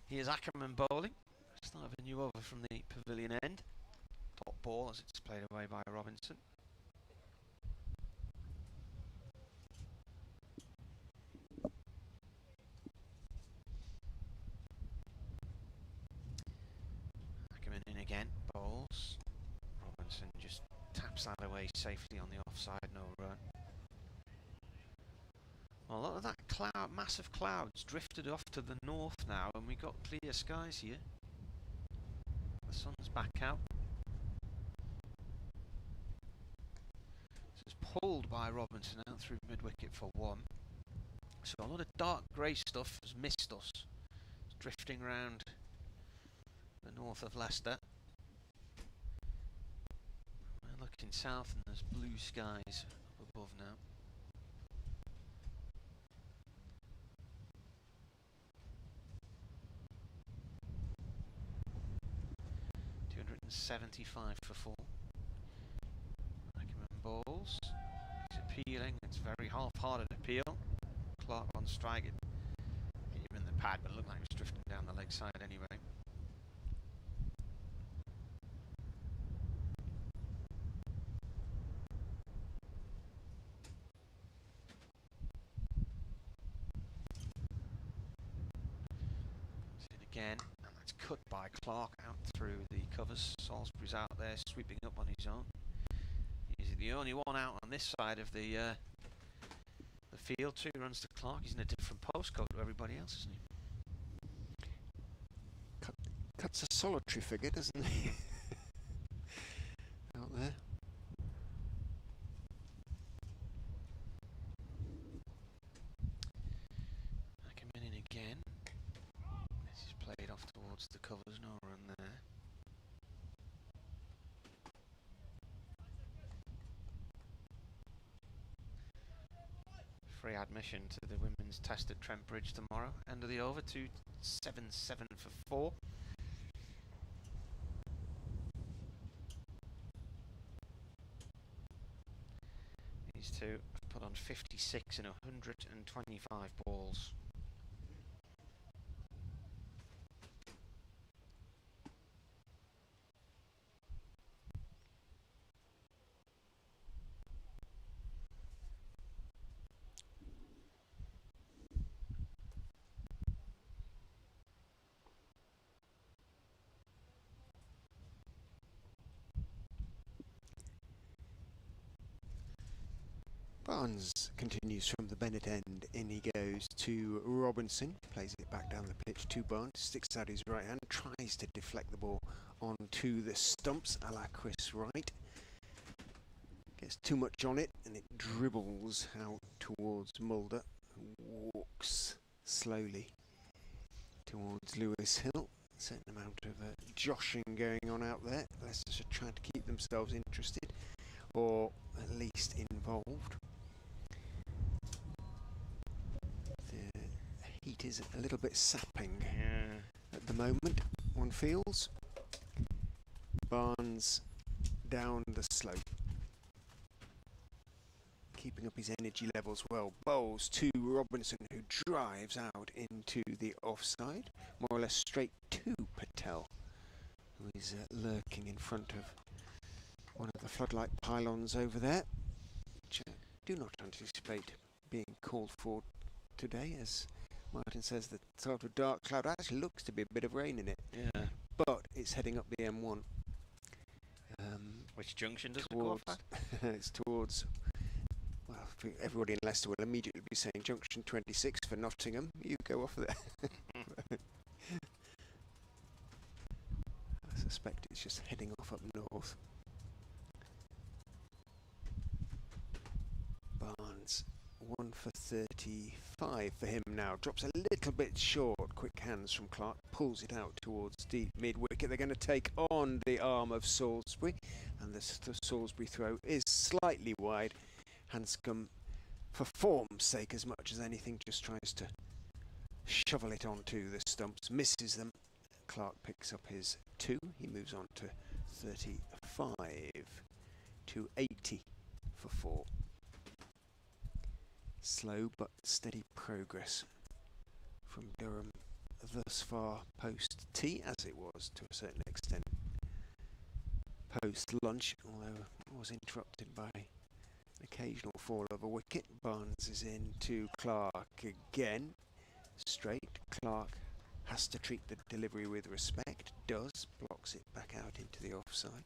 Here's Ackerman bowling. Start of a new over from the pavilion end. Top ball as it's played away by Robinson. Ackerman in again, bowls. Robinson just taps that away safely on the offside, no run. Well, a lot of that massive clouds drifted off to the north now, and we got clear skies here. The sun's back out. This is pulled by Robinson out through mid-wicket for 1. So a lot of dark grey stuff has missed us. It's drifting around the north of Leicester. We're looking south and there's blue skies up above now. 275 for 4. Ackerman bowls. He's appealing. It's very half-hearted appeal. Clark on strike. Hit him in the pad, but it looked like he was drifting down the leg side anyway. It's in again. It's cut by Clark out through the covers. Salisbury's out there sweeping up on his own. He's the only one out on this side of the field. 2 runs to Clark. He's in a different postcode to everybody else, isn't he? Cuts a solitary figure, doesn't he? Out there. Ackerman in again. This is played off towards the covers, no run there. Free admission to the women's test at Trent Bridge tomorrow. End of the over, 277 for 4. These two have put on 56 in 125 balls. Barnes continues from the Bennett end. In he goes to Robinson. Plays it back down the pitch to Barnes. Sticks out his right hand. Tries to deflect the ball onto the stumps a la Chris Wright. Gets too much on it and it dribbles out towards Mulder, who walks slowly towards Lewis Hill. A certain amount of joshing going on out there. Leicestershire trying to keep themselves interested, or at least involved. The heat is a little bit sapping at the moment, one feels. Barnes down the slope, keeping up his energy levels well. Bowls to Robinson, who drives out into the offside, more or less straight to Patel, who is lurking in front of one of the floodlight pylons over there, which I do not anticipate being called for today, as Martin says the sort of dark cloud actually looks to be a bit of rain in it. Yeah. But it's heading up the M1. Which junction does it go off at? It's towards, well, I think everybody in Leicester will immediately be saying junction 26 for Nottingham. You go off there. I suspect it's just heading off up north. Barnes, 1 for 35 for him now. Drops a little bit short. Quick hands from Clark. Pulls it out towards deep mid-wicket. They're going to take on the arm of Salisbury. And the Salisbury throw is slightly wide. Hanscom, for form's sake as much as anything, just tries to shovel it onto the stumps. Misses them. Clark picks up his 2. He moves on to 35 to 80 for 4. Slow but steady progress from Durham thus far post tea, as it was to a certain extent post lunch, although it was interrupted by an occasional fall of a wicket. Barnes is in to Clark again. Straight. Clark has to treat the delivery with respect. Does. Blocks it back out into the offside.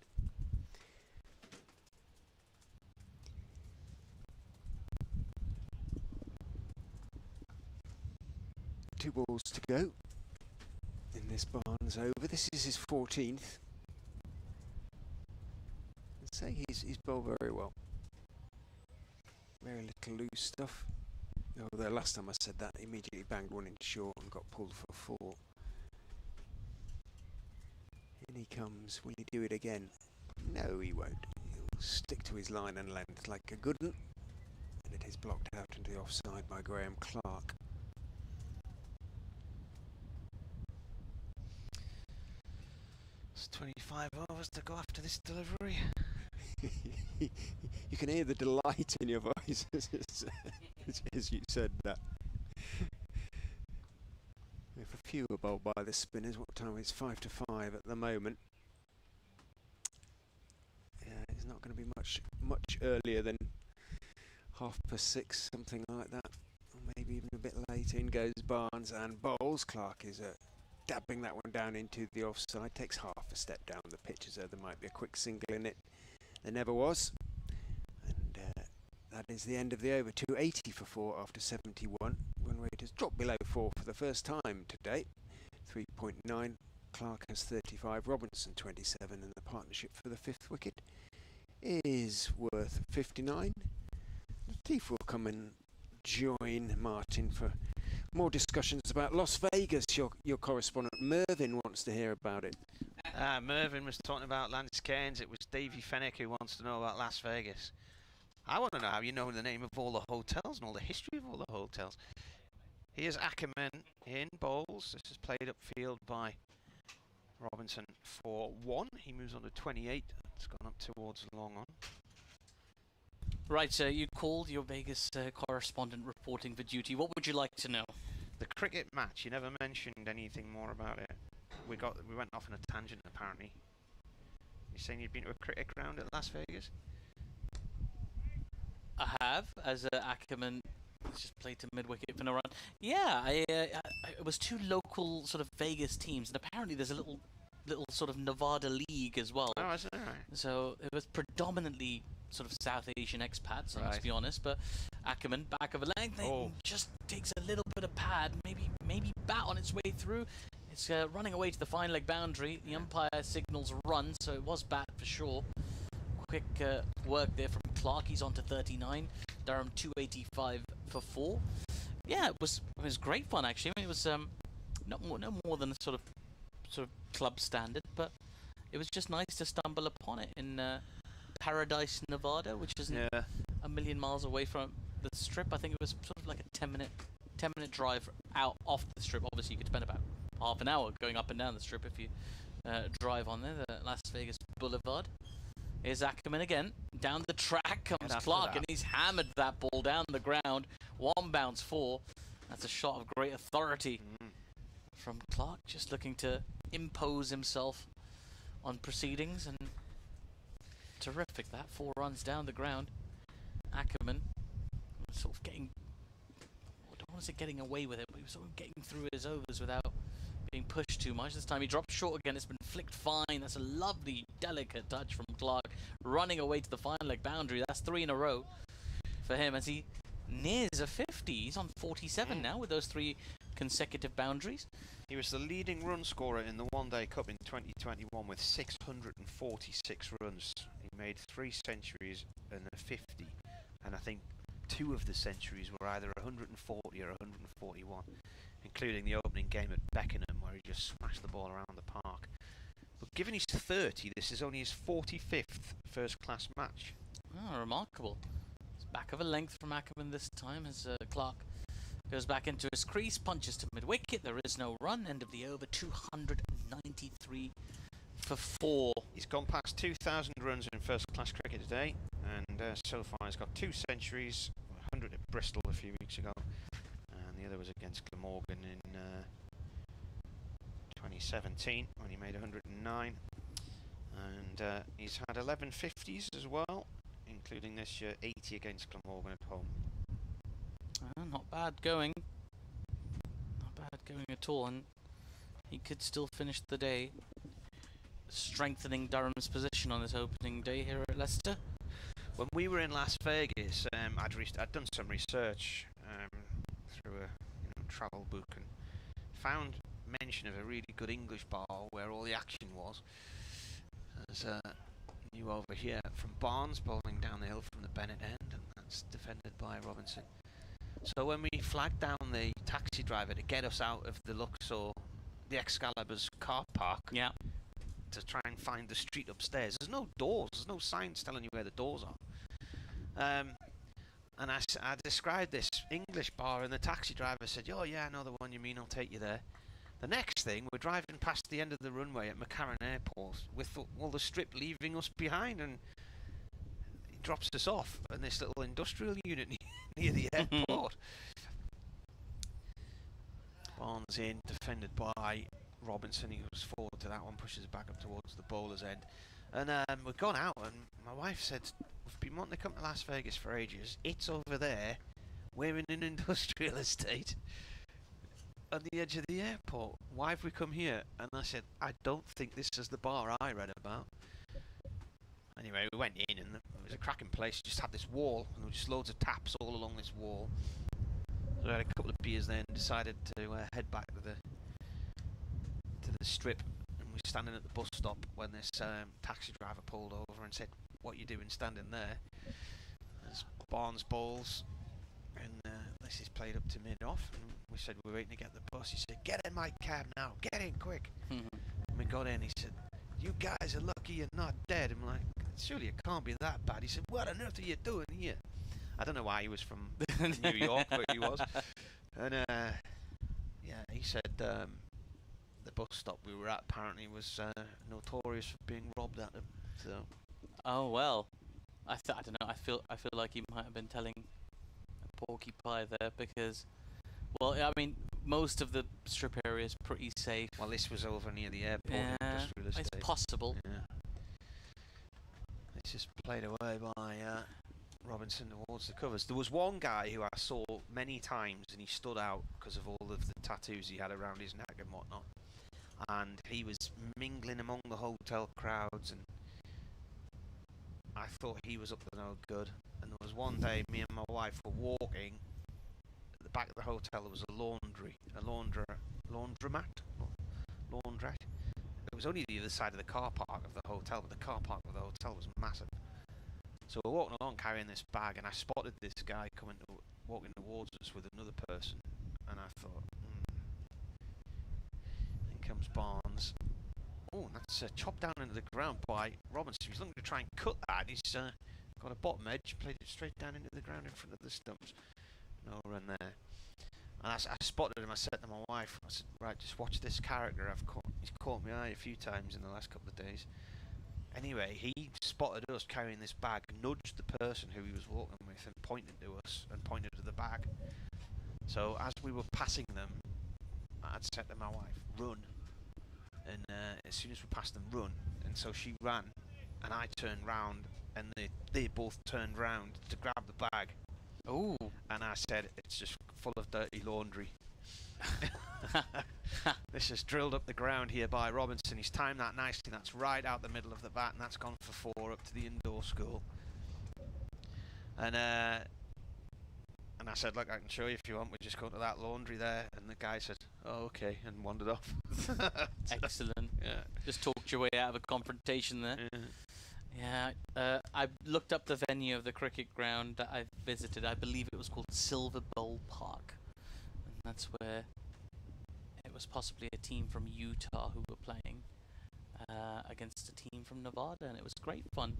Two balls to go in this Barnes over. This is his 14th. I'd say he's bowled very well. Very little loose stuff. Although last time I said that, he immediately banged one in short and got pulled for 4. In he comes. Will he do it again? No, he won't. He'll stick to his line and length like a good one. And it is blocked out into the offside by Graham Clark. It's 25 overs to go after this delivery. You can hear the delight in your voice as you said that. If a few are bowled by the spinners, what time is 5 to 5 at the moment? Yeah, it's not going to be much earlier than 6:30, something like that, or maybe even a bit later. In goes Barnes and bowls. Clark is dabbing that one down into the offside. Takes half a step down the pitch as though there might be a quick single in it. There never was. And that is the end of the over. 280 for 4 after 71. Run rate has dropped below 4 for the first time to date. 3.9. Clark has 35. Robinson 27. And the partnership for the 5th wicket is worth 59. Latif will come and join Martin for more discussions about Las Vegas. Your correspondent Mervyn wants to hear about it. Mervyn was talking about Lance Cairns. It was Davey Fennick who wants to know about Las Vegas. I want to know how you know the name of all the hotels and all the history of all the hotels. Here's Ackerman in bowls. This is played upfield by Robinson for 1. He moves on to 28. It's gone up towards long on. Right, so you called your Vegas correspondent reporting for duty. What would you like to know? The cricket match. You never mentioned anything more about it. We went off on a tangent apparently. You're saying you'd been to a cricket ground at Las Vegas? I have, as Ackerman just played to mid-wicket for no run. Yeah, it was 2 local sort of Vegas teams, and apparently there's a little sort of Nevada league as well. Oh, is it? Right. So it was predominantly sort of South Asian expats, I Right. must be honest. But Ackerman, back of a length, just takes a little bit of pad, maybe bat on its way through. It's running away to the fine leg boundary. The umpire signals a run, so it was bat for sure. Quick work there from Clark. He's on to 39. Durham 285 for 4. Yeah, it was great fun actually. I mean, it was no more than a sort of club standard, but it was just nice to stumble upon it in Paradise, Nevada, which isn't a million miles away from the strip. I think it was sort of like a 10-minute drive out off the strip. Obviously, you could spend about half an hour going up and down the strip if you drive on there, the Las Vegas Boulevard. Here's Ackerman again. Down the track comes Clark, and he's hammered that ball down the ground. 1 bounce 4. That's a shot of great authority from Clark, just looking to impose himself on proceedings, and terrific that. 4 runs down the ground. Ackerman sort of getting, I don't want to say getting away with it, but he was sort of getting through his overs without being pushed too much. This time he dropped short again. It's been flicked fine. That's a lovely, delicate touch from Clark, running away to the fine leg boundary. That's 3 in a row for him as he nears a 50. He's on 47 now with those 3 consecutive boundaries. He was the leading run scorer in the One-Day Cup in 2021 with 646 runs. He made 3 centuries and a 50, and I think 2 of the centuries were either 140 or 141, including the opening game at Beckenham where he just smashed the ball around the park. But given he's 30, this is only his 45th first-class match. Oh, remarkable. It's back of a length from Ackerman this time as Clark goes back into his crease, punches to mid-wicket. There is no run. End of the over, 293 for 4. He's gone past 2,000 runs in first-class cricket today, and so far he's got 2 centuries, 100 at Bristol a few weeks ago, and the other was against Glamorgan in 2017 when he made 109, and he's had 11 50s as well, including this year 80 against Glamorgan at home. Not bad going. Not bad going at all, and he could still finish the day strengthening Durham's position on his opening day here at Leicester. When we were in Las Vegas, I'd done some research through a travel book and found mention of a really good English bar where all the action was. There's a new over here from Barnes, bowling down the hill from the Bennett end, and that's defended by Robinson. So when we flagged down the taxi driver to get us out of the Luxor, the Excalibur's car park, to try and find the street upstairs, there's no doors, there's no signs telling you where the doors are. And I described this English bar, and the taxi driver said, "Oh yeah, I know the one you mean, I'll take you there." The next thing, we're driving past the end of the runway at McCarran Airport with all the strip leaving us behind, and he drops us off in this little industrial unit near the airport. Barnes in, defended by Robinson. He goes forward to that one, pushes it back up towards the bowler's end. And we've gone out, and my wife said, "We've been wanting to come to Las Vegas for ages. It's over there. We're in an industrial estate on the edge of the airport. Why have we come here?" And I said, "I don't think this is the bar I read about." Anyway, we went in, and it was a cracking place. It just had this wall, and there were just loads of taps all along this wall. So I had a couple of beers then, decided to head back to the strip, and we were standing at the bus stop when this taxi driver pulled over and said, "What are you doing standing there?" There's Barnes bowls, and this is played up to mid-off, and we said we're waiting to get the bus. He said, "Get in my cab now, get in quick." And we got in, he said, "You guys are lucky you're not dead." I'm like, "Surely it can't be that bad." He said, "What on earth are you doing here?" I don't know why he was from New York, but he was. And he said the bus stop we were at apparently was notorious for being robbed at him. So. Oh well, I don't know. I feel like he might have been telling a porky pie there because, well, I mean, most of the strip area is pretty safe. Well, this was over near the airport. Yeah, it's possible. Yeah. It's just played away by Robinson towards the covers. There was one guy who I saw many times, and he stood out because of all of the tattoos he had around his neck and whatnot. And he was mingling among the hotel crowds, and I thought he was up to no good. And there was one day, me and my wife were walking. At the back of the hotel, there was a laundrette. It was only the other side of the car park of the hotel, but the car park of the hotel was massive. So we're walking along carrying this bag, and I spotted this guy walking towards us with another person, and I thought, in comes Barnes. Oh, and that's chopped down into the ground by Robinson. He's looking to try and cut that. He's got a bottom edge, played it straight down into the ground in front of the stumps. No run there. And I spotted him. I said to my wife, I said, right, just watch this character. He's caught my eye a few times in the last couple of days. Anyway, he spotted us carrying this bag, nudged the person who he was walking with and pointed to us and pointed to the bag. So as we were passing them, I'd said to my wife, run. And as soon as we passed them, run. And so she ran, and I turned round, and they both turned round to grab the bag. Oh. And I said, it's just full of dirty laundry. This is drilled up the ground here by Robinson. He's timed that nicely. That's right out the middle of the bat, and that's gone for 4 up to the indoor school. And I said, look, I can show you if you want. We just go to that laundry there. And the guy said, oh, okay, and wandered off. Excellent. Yeah. Just talked your way out of a confrontation there. Yeah. I looked up the venue of the cricket ground that I visited. I believe it was called Silver Bowl Park. And that's where it was possibly a team from Utah who were playing against a team from Nevada. And it was great fun.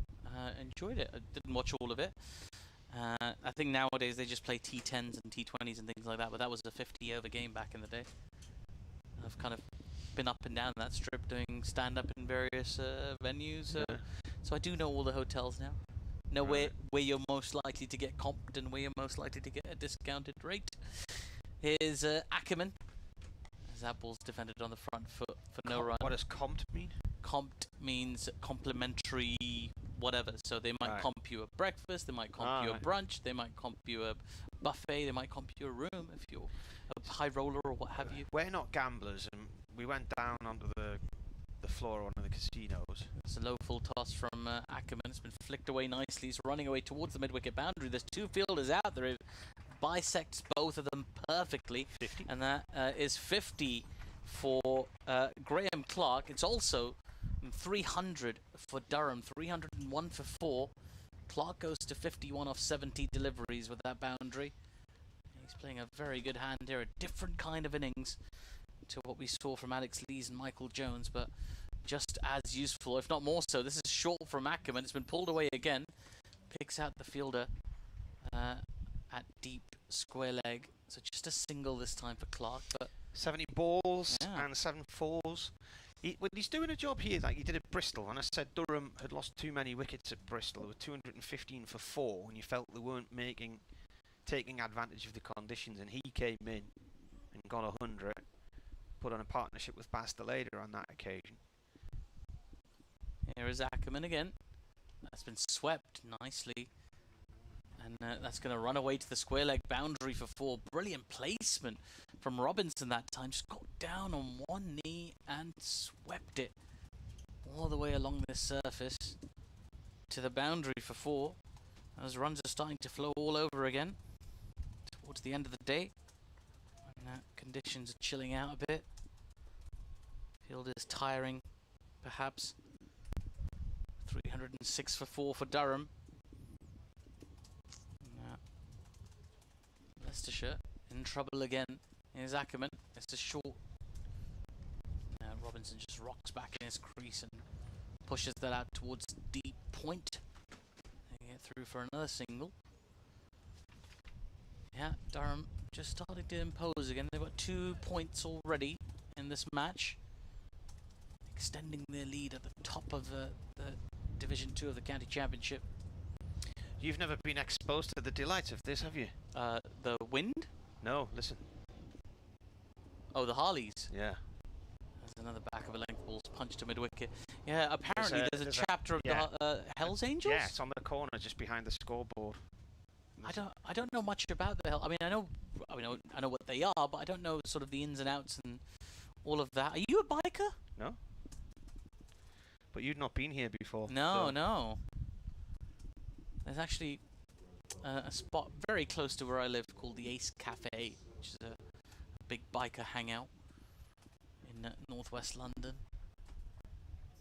Enjoyed it. I didn't watch all of it. I think nowadays they just play T10s and T20s and things like that, but that was a 50-over game back in the day. I've kind of been up and down that strip doing stand-up in various venues, so I do know all the hotels now. Know where you're most likely to get comped and where you're most likely to get a discounted rate. Here's Ackerman. As that ball's defended on the front foot for no run. What does comped mean? Comped means complimentary whatever. So they might comp you a breakfast, they might comp you a brunch, they might comp you a buffet, they might comp you a room if you're a high roller or what have you. We're not gamblers, and we went down onto the floor of one of the casinos. It's a low full toss from Ackerman. It's been flicked away nicely. He's running away towards the mid-wicket boundary. There's 2 fielders out there. It bisects both of them perfectly. 50. And that is 50 for Graham Clark. It's also 300 for Durham. 301 for 4. Clark goes to 51 off 70 deliveries with that boundary. He's playing a very good hand here. A different kind of innings to what we saw from Alex Lees and Michael Jones, but just as useful, if not more so. This is short from Ackerman. It's been pulled away again. Picks out the fielder at deep square leg. So just a single this time for Clark. But 70 balls and 7 fours. He's doing a job here like he did at Bristol. And I said Durham had lost too many wickets at Bristol. There were 215 for 4, and you felt they weren't taking advantage of the conditions. And he came in and got 100. Put on a partnership with Bastilleder on that occasion. Here is Ackerman again. That's been swept nicely. And that's going to run away to the square leg boundary for 4. Brilliant placement from Robinson that time. Just got down on one knee and swept it all the way along this surface to the boundary for 4. Those runs are starting to flow all over again towards the end of the day. And conditions are chilling out a bit. Field is tiring, perhaps. 306 for 4 for Durham. Leicestershire in trouble again. Here's Ackerman. It's a short. Robinson just rocks back in his crease and pushes that out towards deep point. They get through for another single. Yeah, Durham just starting to impose again. They've got 2 points already in this match, extending their lead at the top of the Division 2 of the County Championship. You've never been exposed to the delights of this, have you? The wind? No, listen. Oh, the Harleys. Yeah. There's another back of a length ball's punched to mid-wicket. Yeah, apparently there's a chapter of the Hells Angels? Yeah, it's on the corner just behind the scoreboard. I don't know much about the Hell. I mean, I know what they are, but I don't know sort of the ins and outs and all of that. Are you a biker? No. But you'd not been here before. No, so. no. There's actually a spot very close to where I live called the Ace Cafe, which is a big biker hangout in northwest London.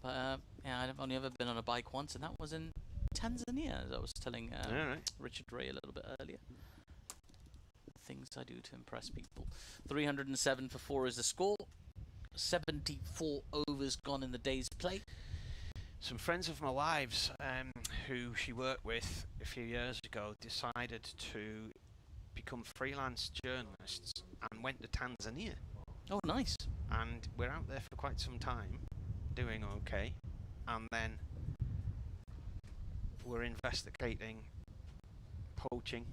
But yeah, I've only ever been on a bike once, and that was in Tanzania, as I was telling Richard Ray a little bit earlier. Things I do to impress people. 307 for 4 is the score. 74 overs gone in the day's play. Some friends of my wife's, who she worked with a few years ago, decided to become freelance journalists and went to Tanzania. Oh, nice. And we're out there for quite some time, doing okay. And then we're investigating poaching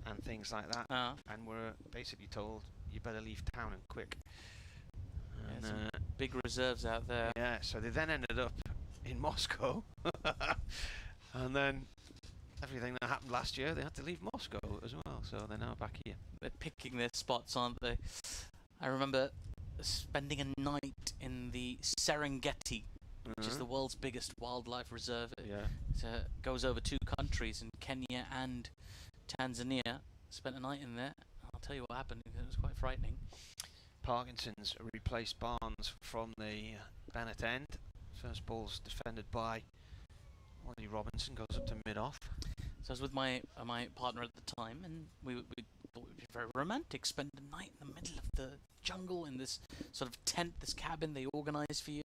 and things like that. And we're basically told, you better leave town and quick. And, some big reserves out there. Yeah, so they then ended up in Moscow. And then everything that happened last year, they had to leave Moscow as well. So they're now back here. They're picking their spots, aren't they? I remember spending a night in the Serengeti, which is the world's biggest wildlife reserve. Yeah. It goes over 2 countries, in Kenya and Tanzania. Spent a night in there. I'll tell you what happened. It was quite frightening. Parkinson's replaced Barnes from the Bennett end. First ball's defended by Wally Robinson, goes up to mid-off. So I was with my partner at the time, and we thought it would be very romantic. Spend the night in the middle of the jungle in this sort of tent, this cabin they organised for you.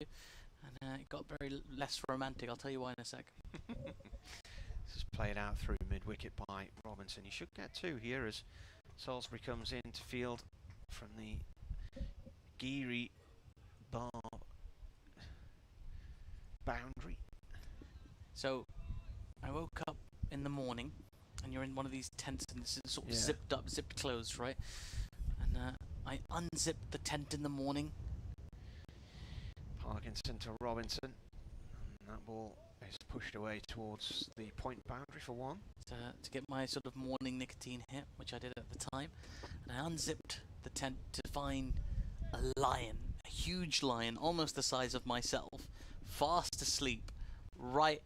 And it got very less romantic. I'll tell you why in a sec. This is played out through mid-wicket by Robinson. He should get 2 here as Salisbury comes into field from the Geary bar boundary. So I woke up in the morning, and you're in one of these tents, and it's sort of zipped up, zipped closed, right? And I unzipped the tent in the morning. Parkinson to Robinson. And that ball is pushed away towards the point boundary for 1. To get my sort of morning nicotine hit, which I did at the time. And I unzipped the tent to find a lion, a huge lion, almost the size of myself, fast asleep, right,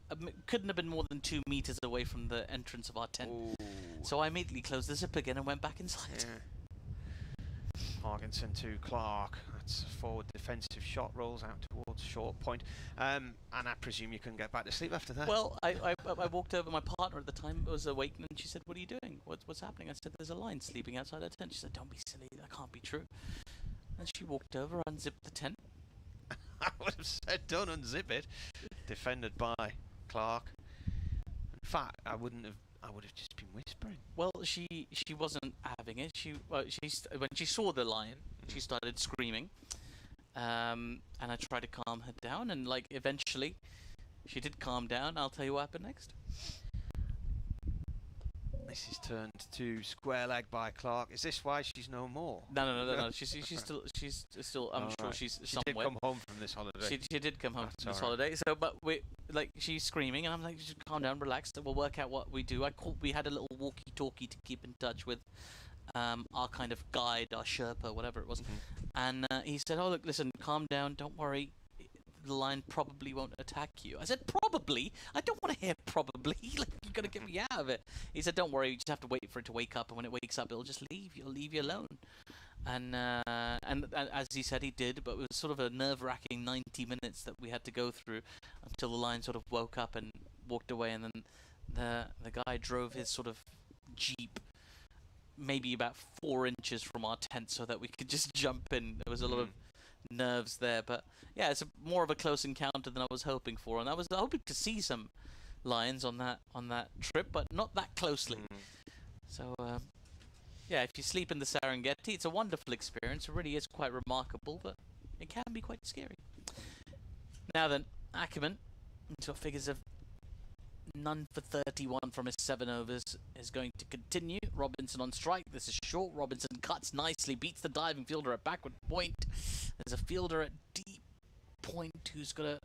couldn't have been more than 2 meters away from the entrance of our tent. Ooh. So I immediately closed the zip again and went back inside. Yeah. Parkinson to Clark. That's a forward defensive shot, rolls out towards short point. And I presume you couldn't get back to sleep after that. Well, I walked over. My partner at the time was awake, and she said, "What are you doing? What's happening?" I said, "There's a lion sleeping outside our tent." She said, "Don't be silly. That can't be true." And she walked over, unzipped the tent. I would have said, "Don't unzip it." Defended by Clark. In fact, I would have just been whispering. Well, she wasn't having it. When she saw the lion, she started screaming. And I tried to calm her down, and eventually, she did calm down. I'll tell you what happened next. This is turned to square leg by Clark. Is this why she's no more? No. She's still. I'm sure right. she's She somewhere. did come home from this holiday. She did come home from this all right. holiday. So, but she's screaming, and I'm like, just calm down, relax. We'll work out what we do. We had a little walkie-talkie to keep in touch with our kind of guide, our Sherpa, whatever it was. And he said, "Oh, look, listen, calm down. Don't worry. The lion probably won't attack you." I said, "Probably? I don't want to hear probably. You're gonna get me out of it." He said, "Don't worry. You just have to wait for it to wake up, and when it wakes up, it'll just leave you. It'll leave you alone." And as he said, he did. But it was sort of a nerve-wracking 90 minutes that we had to go through until the lion sort of woke up and walked away. And then the guy drove his sort of jeep maybe about 4 inches from our tent so that we could just jump in. There was a lot of nerves there, but yeah, it's more of a close encounter than I was hoping for, and I was hoping to see some lions on that trip, but not that closely. So yeah, if you sleep in the Serengeti, it's a wonderful experience. It really is quite remarkable, but it can be quite scary. Now then, Ackerman, into figures of none for 31 from his 7 overs, is going to continue. Robinson on strike. This is short. Robinson cuts nicely, beats the diving fielder at backward point. There's a fielder at deep point who's got to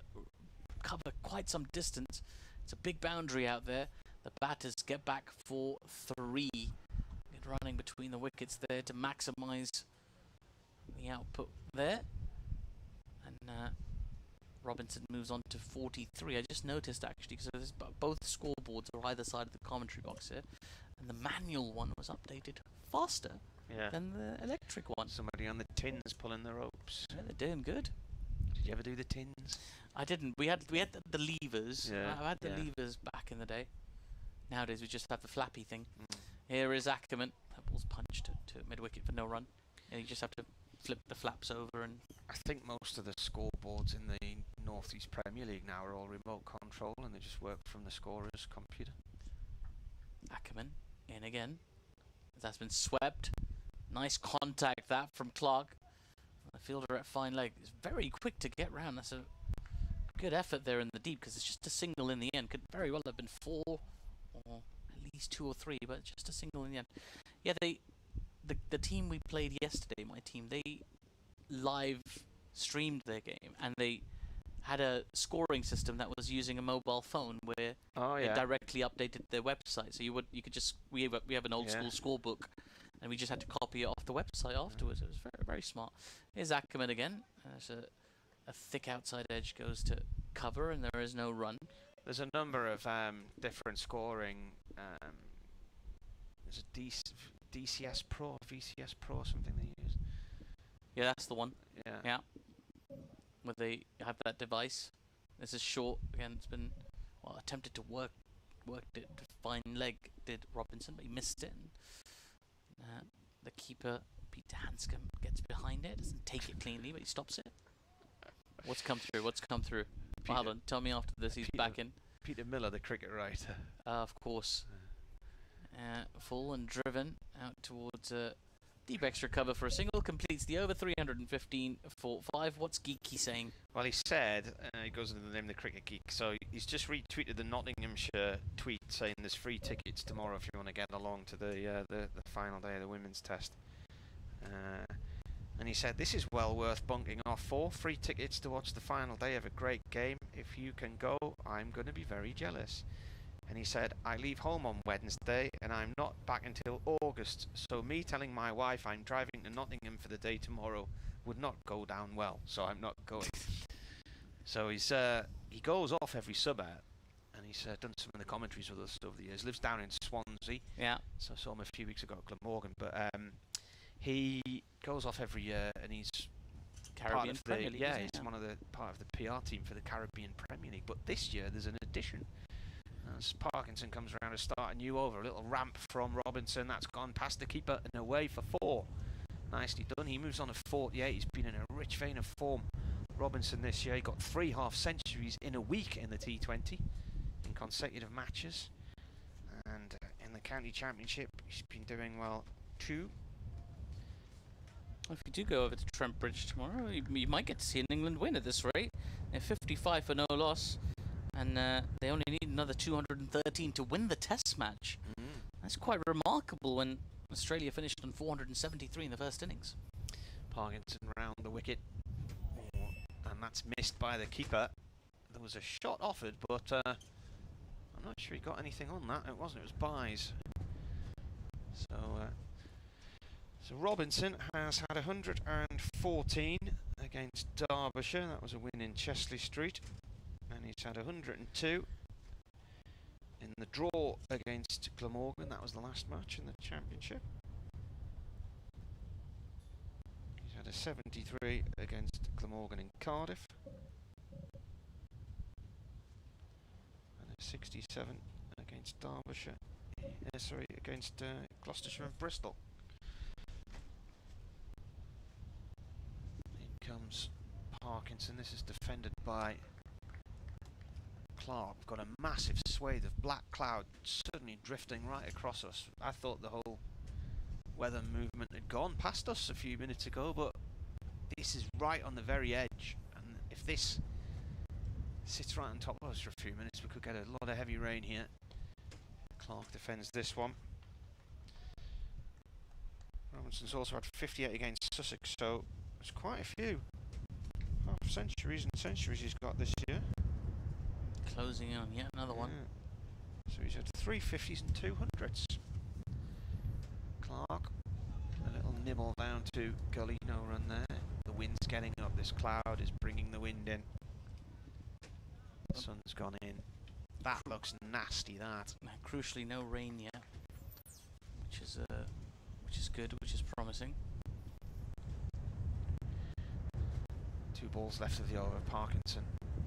cover quite some distance. It's a big boundary out there. The batters get back for 3. Get running between the wickets there to maximise the output there. And Robinson moves on to 43. I just noticed actually, because both scoreboards are either side of the commentary box here, and the manual one was updated faster than the electric one. Somebody on the tins pulling the ropes. Yeah, they're doing good. Did you ever do the tins? I didn't. We had the levers. Yeah, I had the levers back in the day. Nowadays we just have the flappy thing. Here is Ackerman. That ball's punched to mid-wicket for no run. And you just have to flip the flaps over. And I think most of the scoreboards in the North East Premier League now are all remote control, and they just work from the scorer's computer. Ackerman in again. That's been swept. Nice contact that from Clark. The fielder at fine leg is very quick to get round. That's a good effort there in the deep, because it's just a single in the end. Could very well have been 4 or at least 2 or 3, but just a single in the end. Yeah, the team we played yesterday, my team, they live streamed their game, and they had a scoring system that was using a mobile phone where it directly updated their website. So you could just we have an old school scorebook, and we just had to copy it off the website afterwards. It was very, very smart. Here's Ackerman again. There's a thick outside edge, goes to cover, and there is no run. There's a number of different scoring. There's a DCS Pro, VCS Pro, something they use. Yeah, that's the one. Yeah. Where they have that device. This is short. Again, it's been attempted to worked it to fine leg, did Robinson, but he missed it. And, the keeper, Peter Hanscom, gets behind it, doesn't take it cleanly, but he stops it. What's come through? Well, hold on, tell me after this he's back in. Peter Miller, the cricket writer. Of course. Full and driven out towards deep extra cover for a single, completes the over 315 for 5. What's Geeky saying? Well, he said, he goes under the name of the Cricket Geek, so he's just retweeted the Nottinghamshire tweet saying there's free tickets tomorrow if you want to get along to the final day of the women's test. And he said, this is well worth bunking off for. Free tickets to watch the final day of a great game. If you can go, I'm going to be very jealous. And he said, I leave home on Wednesday and I'm not back until August, so me telling my wife I'm driving to Nottingham for the day tomorrow would not go down well, so I'm not going. So he goes off every summer, and he's done some of the commentaries with us over the years. Lives down in Swansea. Yeah. So I saw him a few weeks ago at Glamorgan, but he goes off every year, and he's Caribbean Premier League. He's part of the PR team for the Caribbean Premier League. But this year there's an addition. As Parkinson comes around to start a new over, a little ramp from Robinson, that's gone past the keeper and away for 4. Nicely done. He moves on to 48. He's been in a rich vein of form. Robinson this year, he got 3 half-centuries in a week in the T20 in consecutive matches, and in the county championship he's been doing well too. If you do go over to Trent Bridge tomorrow, you might get to see an England win at this rate. They're 55 for no loss. And they only need another 213 to win the test match. That's quite remarkable when Australia finished on 473 in the first innings. Parkinson round the wicket. And that's missed by the keeper. There was a shot offered, but I'm not sure he got anything on that. It was byes. So Robinson has had 114 against Derbyshire. That was a win in Chesley Street. And he's had 102 in the draw against Glamorgan. That was the last match in the championship. He's had a 73 against Glamorgan in Cardiff. And a 67 against Derbyshire. Against Gloucestershire and Bristol. Here comes Parkinson. This is defended by Clark. We've got a massive swathe of black cloud suddenly drifting right across us. I thought the whole weather movement had gone past us a few minutes ago, but this is right on the very edge, and if this sits right on top of us for a few minutes, we could get a lot of heavy rain here. Clark defends this one. Robinson's also had 58 against Sussex, so there's quite a few half-centuries and centuries he's got this year. Closing in on yet another one. So he's had 350s and 200s. Clark, a little nibble down to gully, no run there. The wind's getting up, this cloud is bringing the wind in. The sun's gone in. That looks nasty, that. Crucially, no rain yet, which is good, which is promising. 2 balls left of the over. Parkinson,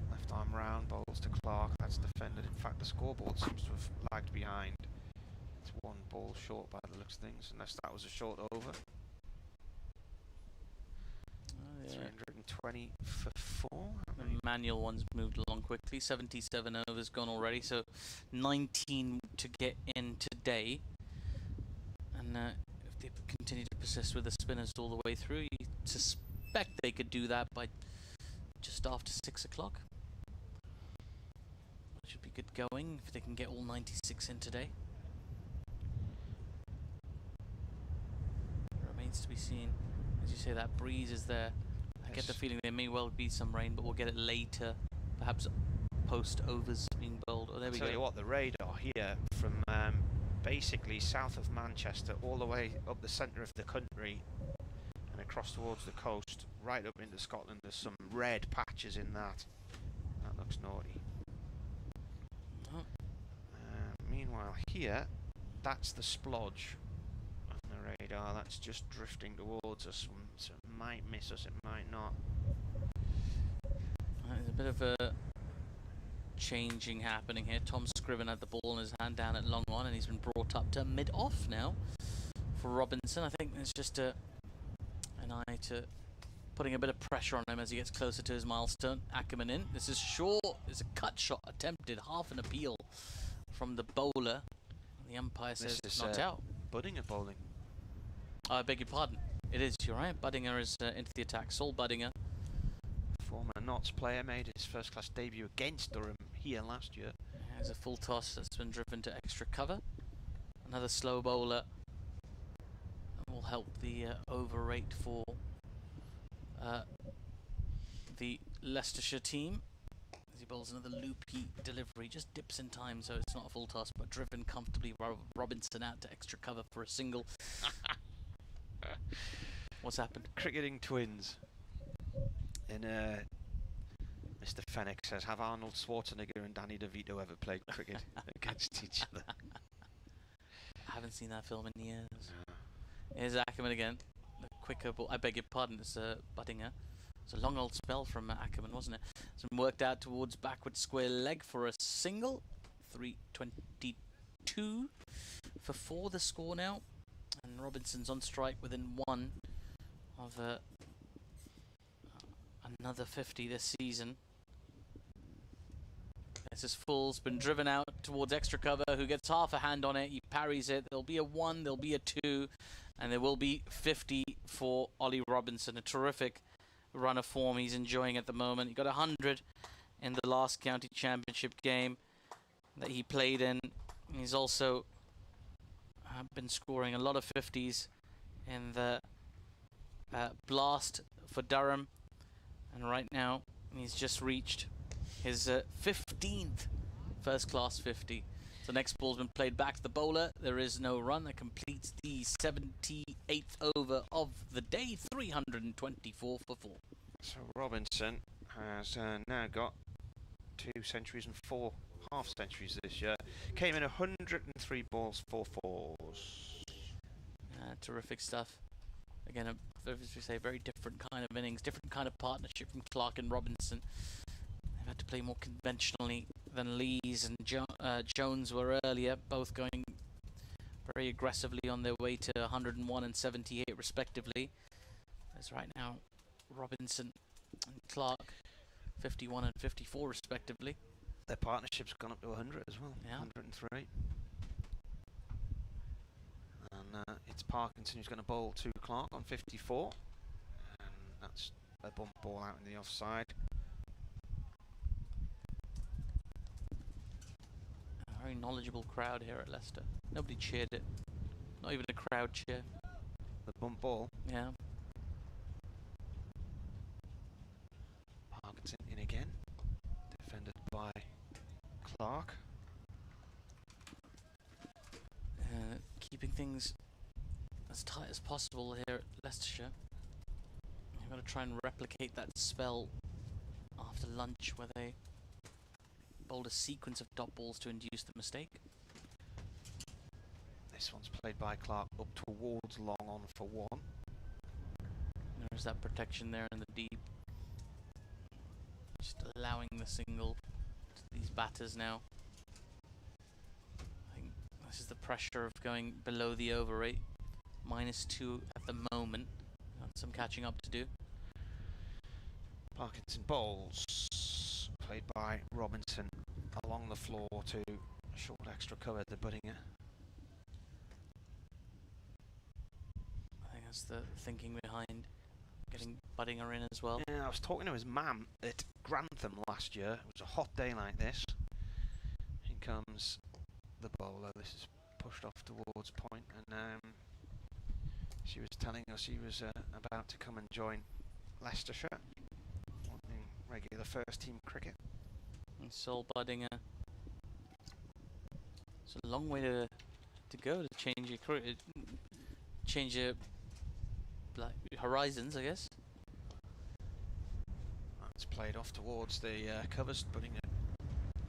left arm round, bowls to Clark. That's defended. In fact, the scoreboard seems to have lagged behind. It's 1 ball short by the looks of things, unless that was a short over. 320 for 4. The manual one's moved along quickly. 77 overs gone already, so 19 to get in today. And if they continue to persist with the spinners all the way through, you suspect they could do that by just after 6 o'clock. Should be good going if they can get all 96 in today. Remains to be seen. As you say, that breeze is there. I get the feeling there may well be some rain, but we'll get it later, perhaps post overs being bowled. Oh, there we go. Tell you what, the radar here from basically south of Manchester all the way up the centre of the country and across towards the coast, right up into Scotland. There's some red patches in that. That looks naughty. Oh. Meanwhile, here, that's the splodge on the radar. That's just drifting towards us, so it might miss us, it might not. There's a bit of a changing happening here. Tom Scriven had the ball in his hand down at long on, and he's been brought up to mid-off now for Robinson. I think there's just an eye to putting a bit of pressure on him as he gets closer to his milestone. Ackerman in. This is short. There's a cut shot attempted. Half an appeal from the bowler. The umpire says not out. Buddinger bowling. I beg your pardon. It is, you're right. Buddinger is into the attack. Saul Buddinger. Former Notts player, made his first-class debut against Durham here last year. There's a full toss that's been driven to extra cover. Another slow bowler. That will help the over rate for the Leicestershire team. As he bowls another loopy delivery, just dips in time, so it's not a full toss, but driven comfortably. Robinson out to extra cover for a single. What's happened? Cricketing twins. In Mr. Fennick says, have Arnold Schwarzenegger and Danny DeVito ever played cricket against each other? I haven't seen that film in years. Here's Ackerman again. The quicker ball. I beg your pardon, it's Buddinger. It's a long old spell from Ackerman, wasn't it? It's been worked out towards backward square leg for a single. 322 for 4 the score now. And Robinson's on strike within 1 of another 50 this season. This is Full's been driven out towards extra cover, who gets half a hand on it. He parries it. There'll be a 1, there'll be a 2, and there will be 50 for Ollie Robinson. A terrific run of form he's enjoying at the moment. He got 100 in the last county championship game that he played in. He's also been scoring a lot of 50s in the blast for Durham, and right now he's just reached his 15th first class 50. So next ball's been played back to the bowler. There is no run. That completes the 78th over of the day. 324 for 4. So Robinson has now got 2 centuries and 4 half centuries this year. Came in 103 balls, 4 fours. Terrific stuff. Again, as we say, very different kind of innings, different kind of partnership from Clark and Robinson. They've had to play more conventionally than Lees and Jones were earlier, both going very aggressively on their way to 101 and 78 respectively. As right now, Robinson and Clark 51 and 54 respectively. Their partnership's gone up to 100 as well, yeah. 103. And it's Parkinson who's going to bowl to Clark on 54. And that's a bump ball out in the offside. A very knowledgeable crowd here at Leicester. Nobody cheered it. Not even a crowd cheer. The bump ball. Yeah. Parkinson in again. Defended by Clark. Keeping things as tight as possible here at Leicestershire. I've got to try and replicate that spell after lunch where they bowled a sequence of dot balls to induce the mistake. This one's played by Clark up towards long on for 1. There's that protection there in the deep. Just allowing the single to these batters now. I think this is the pressure of going below the over rate. -2 at the moment. Got some catching up to do. Parkinson bowls, played by Robinson along the floor to short extra cover the Buddinger. I think that's the thinking behind getting Buddinger in as well. Yeah, I was talking to his mum at Grantham last year. It was a hot day like this. Here comes the bowler. This is pushed off towards point, and she was telling us he was about to come and join Leicestershire, wanting regular first team cricket. And Sol Buddinger. It's a long way to go to change your career, change your horizons, I guess. That's played off towards the covers. Buddinger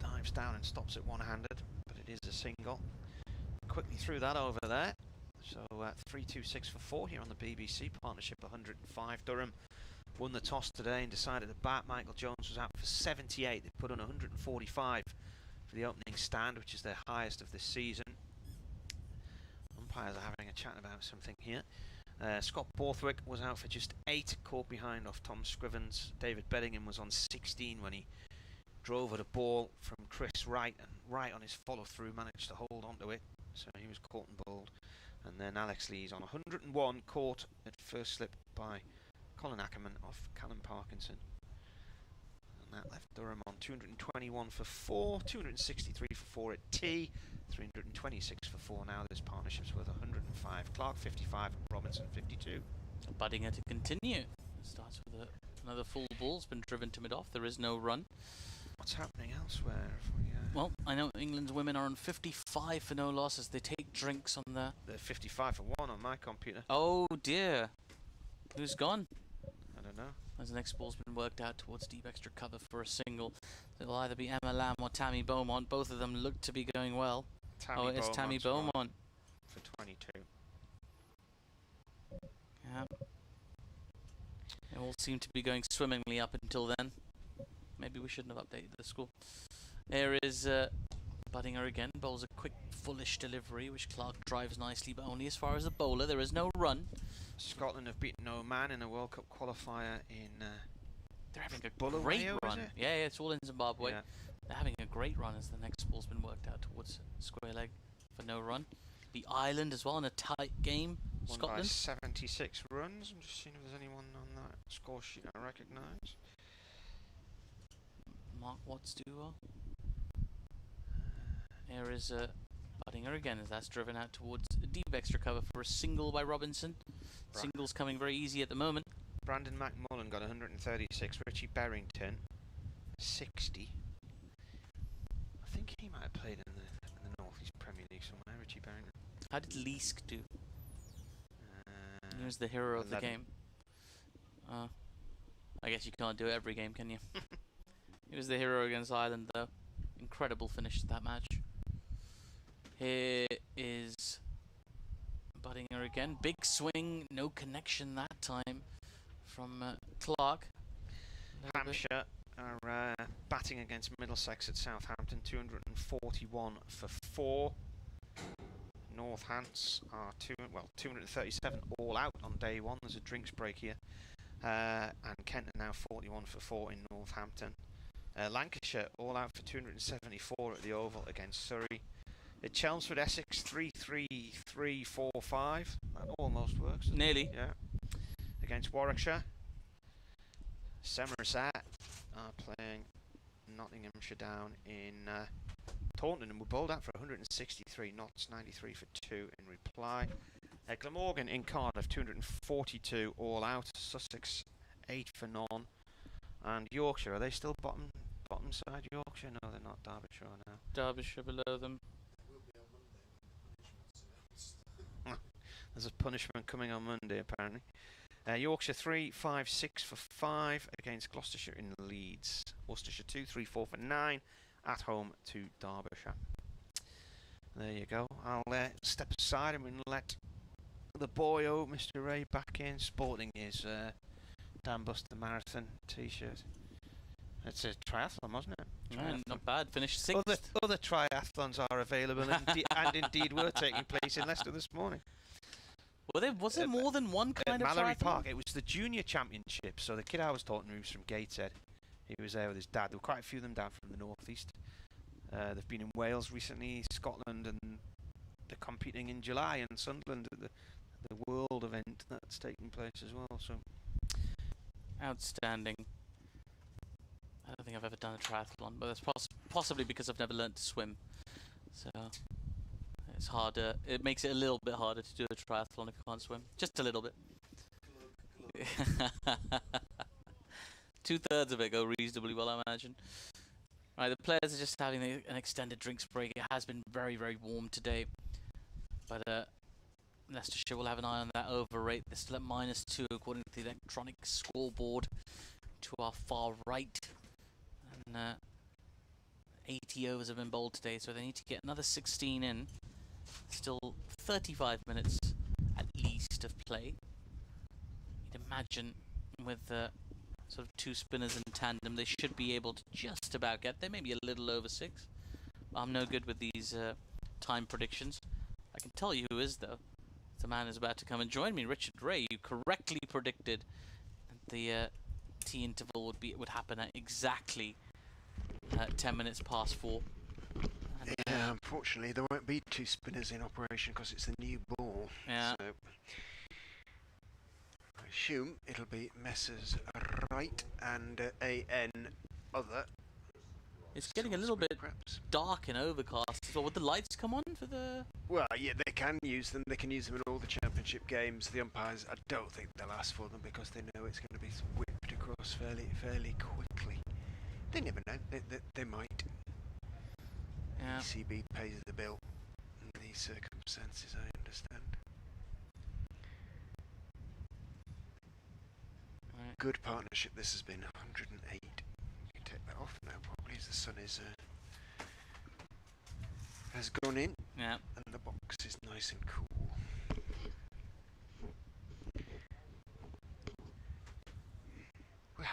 dives down and stops it one-handed, but it is a single. Quickly threw that over there. So 3-2-6 for 4 here on the BBC partnership. 105. Durham won the toss today and decided to bat. Michael Jones was out for 78. They put on 145 for the opening stand, which is their highest of this season. Umpires are having a chat about something here. Scott Borthwick was out for just 8, caught behind off Tom Scrivens. David Beddingham was on 16 when he drove at a ball from Chris Wright, and Wright on his follow-through managed to hold onto it, so he was caught and bowled. And then Alex Lees on 101, caught at first slip by Colin Ackerman off Callum Parkinson. And that left Durham on 221 for 4, 263 for 4 at T, 326 for 4 now. This partnership's worth 105. Clark 55 and Robinson 52. Buddinger to continue. Starts with another full ball. It's been driven to mid-off. There is no run. What's happening elsewhere? If we, well, I know England's women are on 55 for no loss as they take drinks on the... They're 55 for 1 on my computer. Oh dear. Who's gone? I don't know. As the next ball's been worked out towards deep extra cover for a single. It'll either be Emma Lamb or Tammy Beaumont. Both of them look to be going well. It's Tammy Beaumont. For 22. Yeah. It all seemed to be going swimmingly up until then. Maybe we shouldn't have updated the score. There is Buddinger again. Bowls a quick, fullish delivery, which Clark drives nicely, but only as far as the bowler. There is no run. Scotland have beaten Oman in a World Cup qualifier in... they're having a Bulawayo, great run. Yeah, it's all in Zimbabwe. Yeah. They're having a great run as the next ball's been worked out towards square leg for no run. The Ireland as well in a tight game. Won Scotland. by 76 runs. I'm just seeing if there's anyone on that score sheet I recognise. Mark Watts do well. There is Buddinger again as that's driven out towards a deep extra cover for a single by Robinson. Singles coming very easy at the moment. Brandon McMullen got 136. Richie Berrington 60. I think he might have played in the North East Premier League somewhere. Richie Berrington. How did Leask do? He was the hero of the game. I guess you can't do it every game, can you? He was the hero against Ireland, though. Incredible finish to that match. Here is Buddinger again. Big swing, no connection that time from Clark. Hampshire are batting against Middlesex at Southampton. 241 for 4. Northants are 237 all out on day 1. There's a drinks break here. And Kent are now 41 for 4 in Northampton. Lancashire all out for 274 at the Oval against Surrey. At Chelmsford, Essex 3-3-3-4-5. That almost works. Nearly. Yeah. Against Warwickshire. Somerset are playing Nottinghamshire down in Taunton and were bowled out for 163 knots, 93 for 2 in reply. Glamorgan in Cardiff 242 all out. Sussex 8 for none. And Yorkshire, are they still bottom side Yorkshire? No, they're not. Derbyshire now. Derbyshire below them. There's a punishment coming on Monday, apparently. Yorkshire 3-5-6 for 5 against Gloucestershire in Leeds. Worcestershire 2-3-4 for 9. at home to Derbyshire. There you go. I'll step aside and we'll let the boyo, Mr. Ray, back in, sporting his Dan Buster Marathon t-shirt. It's a triathlon, wasn't it? Yeah, not bad. Finished sixth. Other triathlons are available and indeed were taking place in Leicester this morning. Was there more than one kind of Mallory triathlon? Park. It was the junior championship. So the kid I was talking to was from Gateshead. He was there with his dad. There were quite a few of them down from the northeast. They've been in Wales recently, Scotland, and they're competing in July in Sunderland at the World event that's taking place as well. So Outstanding. I don't think I've ever done a triathlon, but that's possibly because I've never learned to swim. So it's harder. It makes it a little bit harder to do a triathlon if you can't swim. Just a little bit. 2/3 of it go reasonably well, I imagine. Right, the players are just having an extended drinks break. It has been very, very warm today. But Leicestershire will have an eye on that over rate. They're still at -2 according to the electronic scoreboard to our far right. And 80 overs have been bowled today, so they need to get another 16 in. Still 35 minutes at least of play. You'd imagine with sort of 2 spinners in tandem, they should be able to just about get there, maybe a little over 6. I'm no good with these time predictions. I can tell you who is, though. The man is about to come and join me, Richard Ray. You correctly predicted that the tea interval would happen at exactly 10 minutes past 4. And, yeah, unfortunately there won't be 2 spinners in operation because it's the new ball. Yeah. So I assume it'll be Messrs Right and AN other. It's getting a little bit perhaps dark and overcast as well. Would the lights come on for the... Well, yeah, they can use them. They can use them in all the championship games. The umpires, I don't think they'll ask for them because they know it's going to be whipped across fairly quickly. They never know. They might. Yeah. ECB pays the bill in these circumstances, I understand. Right. Good partnership this has been. 108. You can take that off now probably as the sun has gone in. Yeah. And the box is nice and cool. Well,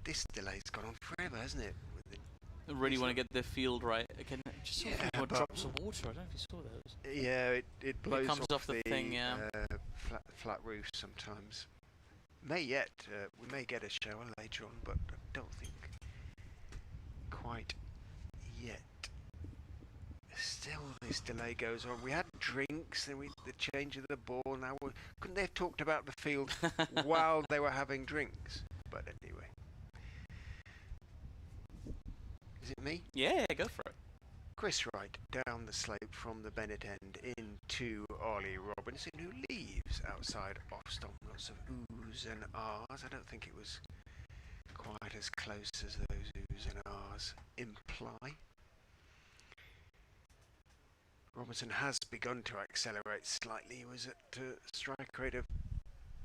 this delay's gone on forever, hasn't it? I really want to get the field right. Again, just saw Yeah, more but- drops of water. I don't know if you saw those. Yeah, it blows comes off the thing, yeah. Flat roof sometimes. We may get a shower later on, but I don't think quite yet. Still, this delay goes on. We had drinks, then the change of the ball. Now, couldn't they have talked about the field while they were having drinks? But anyway, is it me? Yeah, go for it. Chris Wright down the slope from the Bennett end into Ollie Robinson, who leaves outside off stump. Lots of oohs and ahs. I don't think it was quite as close as those oohs and ahs imply. Robinson has begun to accelerate slightly. He was at a strike rate of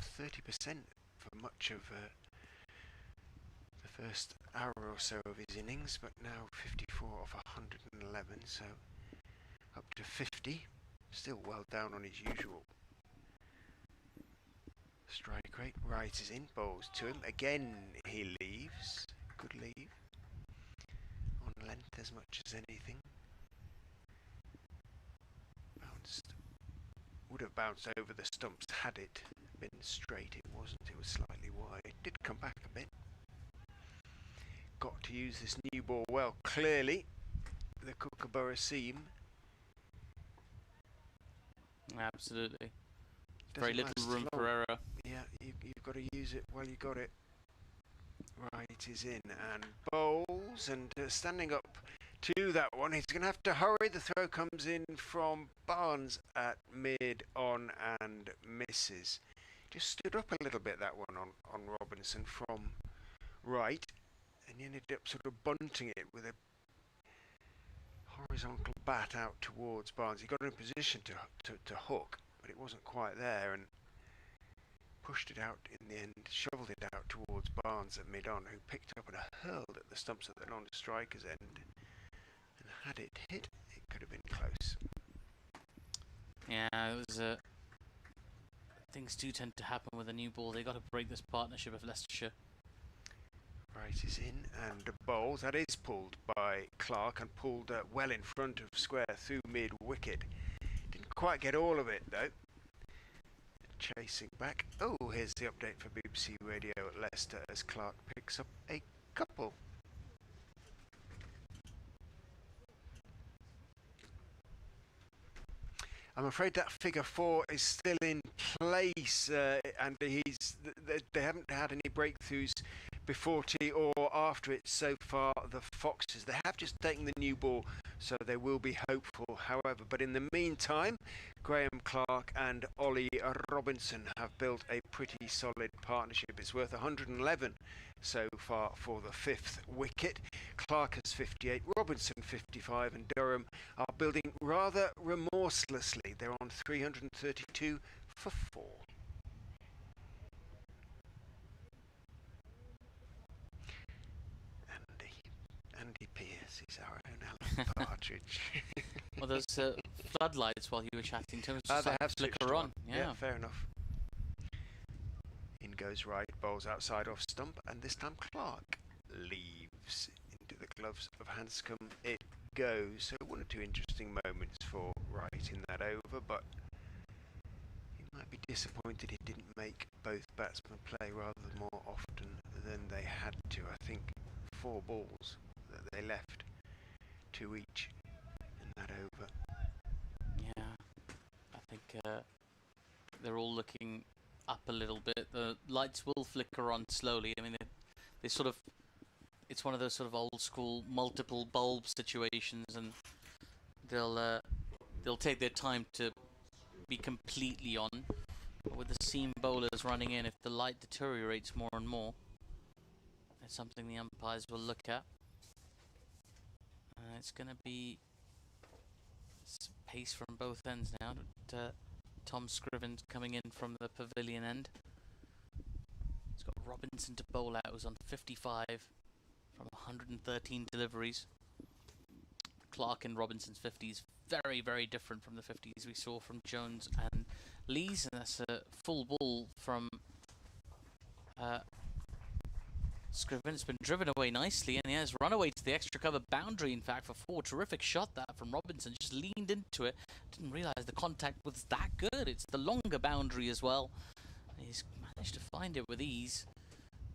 30% for much of the first hour or so of his innings, but now 54 off 111, so up to 50. Still well down on his usual strike rate. Wright is in, bowls to him. Again he leaves. Good leave. On length as much as anything. Bounced. Would have bounced over the stumps had it been straight. It wasn't. It was slightly wide. Did come back a bit. Got to use this new ball well. Clearly, the Kookaburra seam. Absolutely. Doesn't Very little last room long. for error. Yeah, you've got to use it while you got it. Right is in and bowls and standing up to that one. He's going to have to hurry. The throw comes in from Barnes at mid on and misses. Just stood up a little bit, that one on Robinson from right, and he ended up sort of bunting it with a horizontal bat out towards Barnes. He got in position to hook, but it wasn't quite there, and pushed it out in the end, shoveled it out towards Barnes at mid-on, who picked up and hurled at the stumps at the non-striker's end had it hit, it could have been close. Yeah, it was. Things do tend to happen with a new ball. They got to break this partnership of Leicestershire. Right is in and bowls. That is pulled by Clark and pulled well in front of square through mid wicket. Didn't quite get all of it though. Chasing back. Oh, here's the update for BBC Radio at Leicester as Clark picks up a couple. I'm afraid that figure 4 is still in place, and they haven't had any breakthroughs before tea or after it so far, the Foxes. They have just taken the new ball, so they will be hopeful, however. But in the meantime, Graham Clark and Ollie Robinson have built a pretty solid partnership. It's worth 111 so far for the 5th wicket. Clark has 58, Robinson 55, and Durham are building rather remorselessly. They're on 332 for 4. Andy Pearce is our own Alan Partridge. Well, those floodlights while you were chatting to him They have flicker switched on. Yeah, fair enough. In goes right, bowls outside off stump, and this time Clark leaves into the gloves of Hanscom. It goes. So 1 or 2 interesting moments for Wright in that over, but he might be disappointed he didn't make both batsmen play rather more often than they had to. I think 4 balls that they left, 2 each in that over. Yeah, I think they're all looking up a little bit. The lights will flicker on slowly. I mean, they sort of, it's one of those sort of old school multiple bulb situations, and they'll take their time to be completely on. But with the seam bowlers running in, if the light deteriorates more and more, it's something the umpires will look at. It's going to be pace from both ends now. Tom Scriven's coming in from the pavilion end. He's got Robinson to bowl out, who's on 55 from 113 deliveries. Clark and Robinson's 50s, very, very different from the 50s we saw from Jones and Lees, and that's a full ball from Scriven. It's been driven away nicely, and he has run away to the extra cover boundary, in fact, for 4. Terrific shot that from Robinson. Just leaned into it. Didn't realise the contact was that good. It's the longer boundary as well. And he's managed to find it with ease.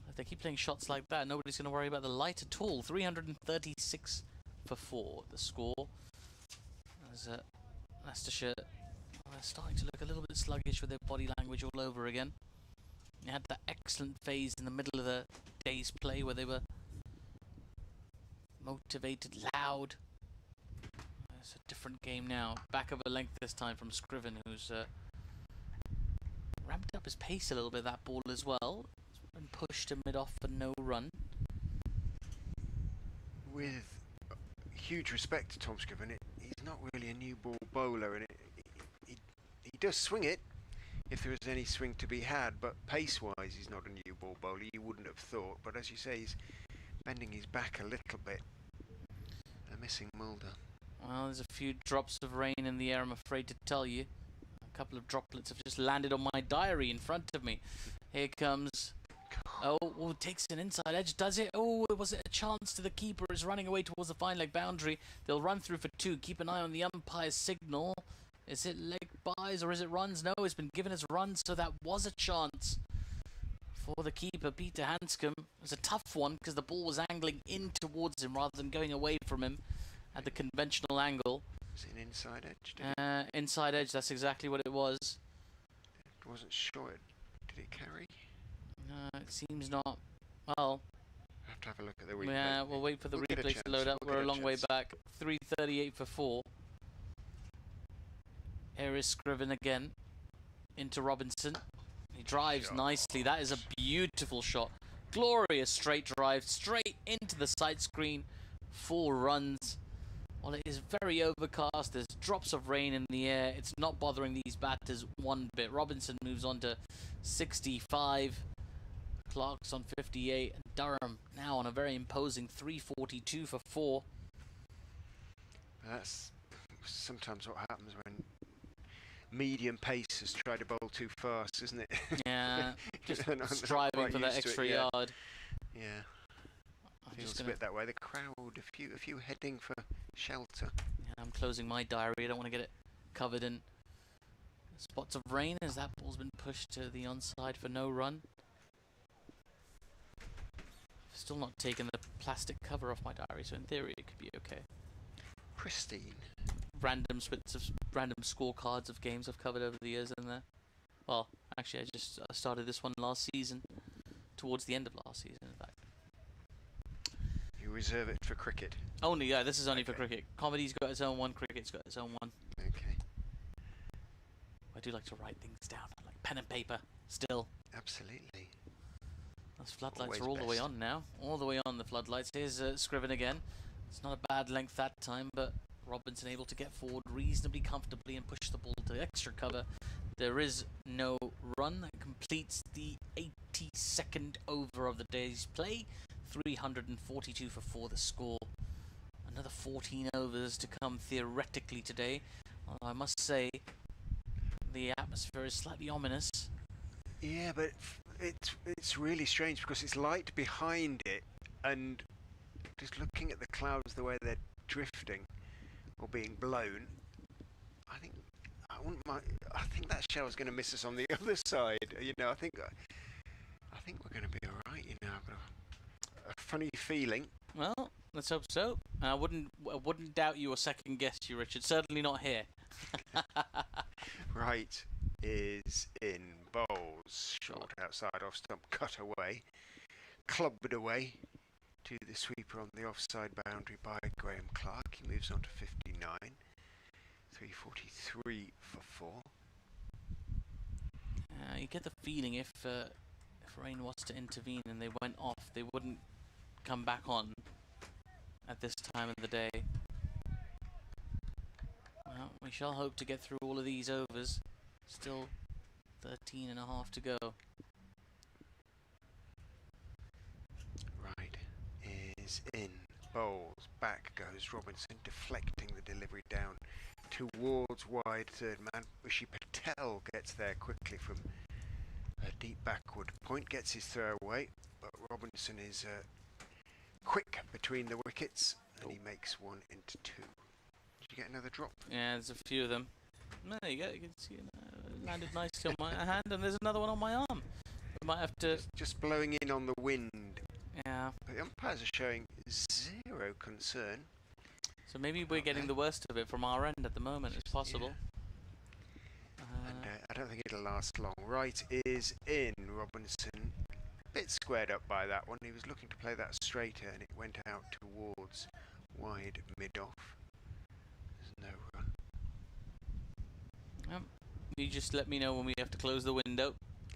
If they keep playing shots like that, nobody's going to worry about the light at all. 336 for 4, the score. As Leicestershire are starting to look a little bit sluggish with their body language all over again. They had that excellent phase in the middle of the day's play where they were motivated, loud. It's a different game now. Back over length this time from Scriven, who's ramped up his pace a little bit, that ball as well. It's been pushed to mid-off for no run. With huge respect to Tom Scriven, he's not really a new ball bowler, and he does swing it if there is any swing to be had, but pace-wise he's not a new ball bowler, you wouldn't have thought. But as you say, he's bending his back a little bit. They're missing Mulder. Well, there's a few drops of rain in the air, I'm afraid to tell you. A couple of droplets have just landed on my diary in front of me. Here comes... Oh, takes an inside edge, does it? Oh, was it a chance to the keeper? Is running away towards the fine leg boundary. They'll run through for 2. Keep an eye on the umpire's signal. Is it leg byes or is it runs? No, it's been given as runs, so that was a chance for the keeper, Peter Hanscom. It was a tough one because the ball was angling in towards him rather than going away from him at the conventional angle. Was it an inside edge? Inside edge, that's exactly what it was. It wasn't sure. Did it carry? No, it seems not. Well, I have to have a look at the replay. Yeah, we'll wait for the replay to load up. We're a long way back. 3:38 for 4. Here is Scriven again into Robinson. He drives nicely. That is a beautiful shot. Glorious straight drive straight into the side screen. 4 runs. Well, it is very overcast. There's drops of rain in the air. It's not bothering these batters one bit. Robinson moves on to 65. Clark's on 58. And Durham now on a very imposing 342 for 4. That's sometimes what happens when medium pacers try to bowl too fast, isn't it? Yeah, just They're not striving quite for that used to it extra yet. yard. Yeah, I'm feels just a gonna, bit that way. The crowd, a few heading for shelter. yeah, I'm closing my diary. I don't want to get it covered in spots of rain as that ball's been pushed to the onside for no run. Still not taken the plastic cover off my diary, so in theory it could be okay. Pristine. Random scorecards of games I've covered over the years in there. Well, actually, I started this one last season, towards the end of last season, in fact. You reserve it for cricket. Only, yeah, this is only for Okay. cricket. Comedy's got its own one, cricket's got its own one. Okay. I do like to write things down, like pen and paper, still. Absolutely. Those floodlights Always are all the way best. on now. All the way on, the floodlights. Here's Scriven again. It's not a bad length that time, but Robinson able to get forward reasonably comfortably and push the ball to extra cover. There is no run. That completes the 82nd over of the day's play. 342 for 4 the score. Another 14 overs to come theoretically today. Although I must say, the atmosphere is slightly ominous. Yeah, but it's really strange because it's light behind it, and just looking at the clouds, the way they're drifting or being blown, I think I think that shower's going to miss us on the other side. You know, I think we're going to be all right. You know, I've got a funny feeling. Well, let's hope so. I wouldn't doubt you or second guess you, Richard. Certainly not here. Right is in bowls, short outside off stump, cut away, clubbed away to the sweeper on the offside boundary by Graham Clark. He moves on to 59, 343 for 4. You get the feeling if rain was to intervene and they went off, they wouldn't come back on at this time of the day. Well, we shall hope to get through all of these overs. Still 13 and a half to go. Right is in bowls. Back goes Robinson, deflecting the delivery down towards wide third man. Rishi Patel gets there quickly from a deep backward point, gets his throw away, but Robinson is quick between the wickets and he makes one into 2. Did you get another drop? Yeah, there's a few of them. There you go. You can see it landed nicely on my hand, and there's another one on my arm. We might have to. Just blowing in on the wind. Yeah. But the umpires are showing zero concern. So maybe we're getting the worst of it from our end at the moment. It's possible. And I don't think it'll last long. Right is in. Robinson a bit squared up by that one. He was looking to play that straighter and it went out towards wide mid-off. There's no run. You just let me know when we have to close the window.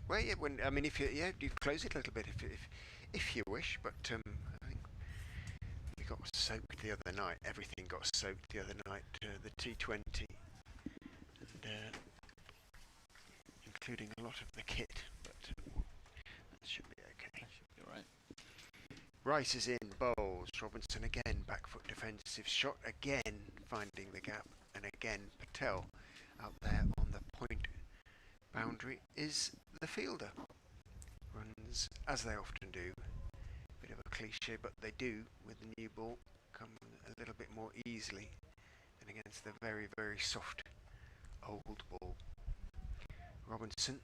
Well, yeah, if you close it a little bit if you wish, but I think we got soaked the other night. Everything got soaked the other night. The T20, and including a lot of the kit, but that should be okay. That should be alright. Rice is in bowls. Robinson again, back foot defensive shot again, finding the gap, and again Patel out there on the point boundary is the fielder. Runs as they often do. Bit of a cliche, but they do with the new ball come a little bit more easily than against the very, very soft old ball. Robinson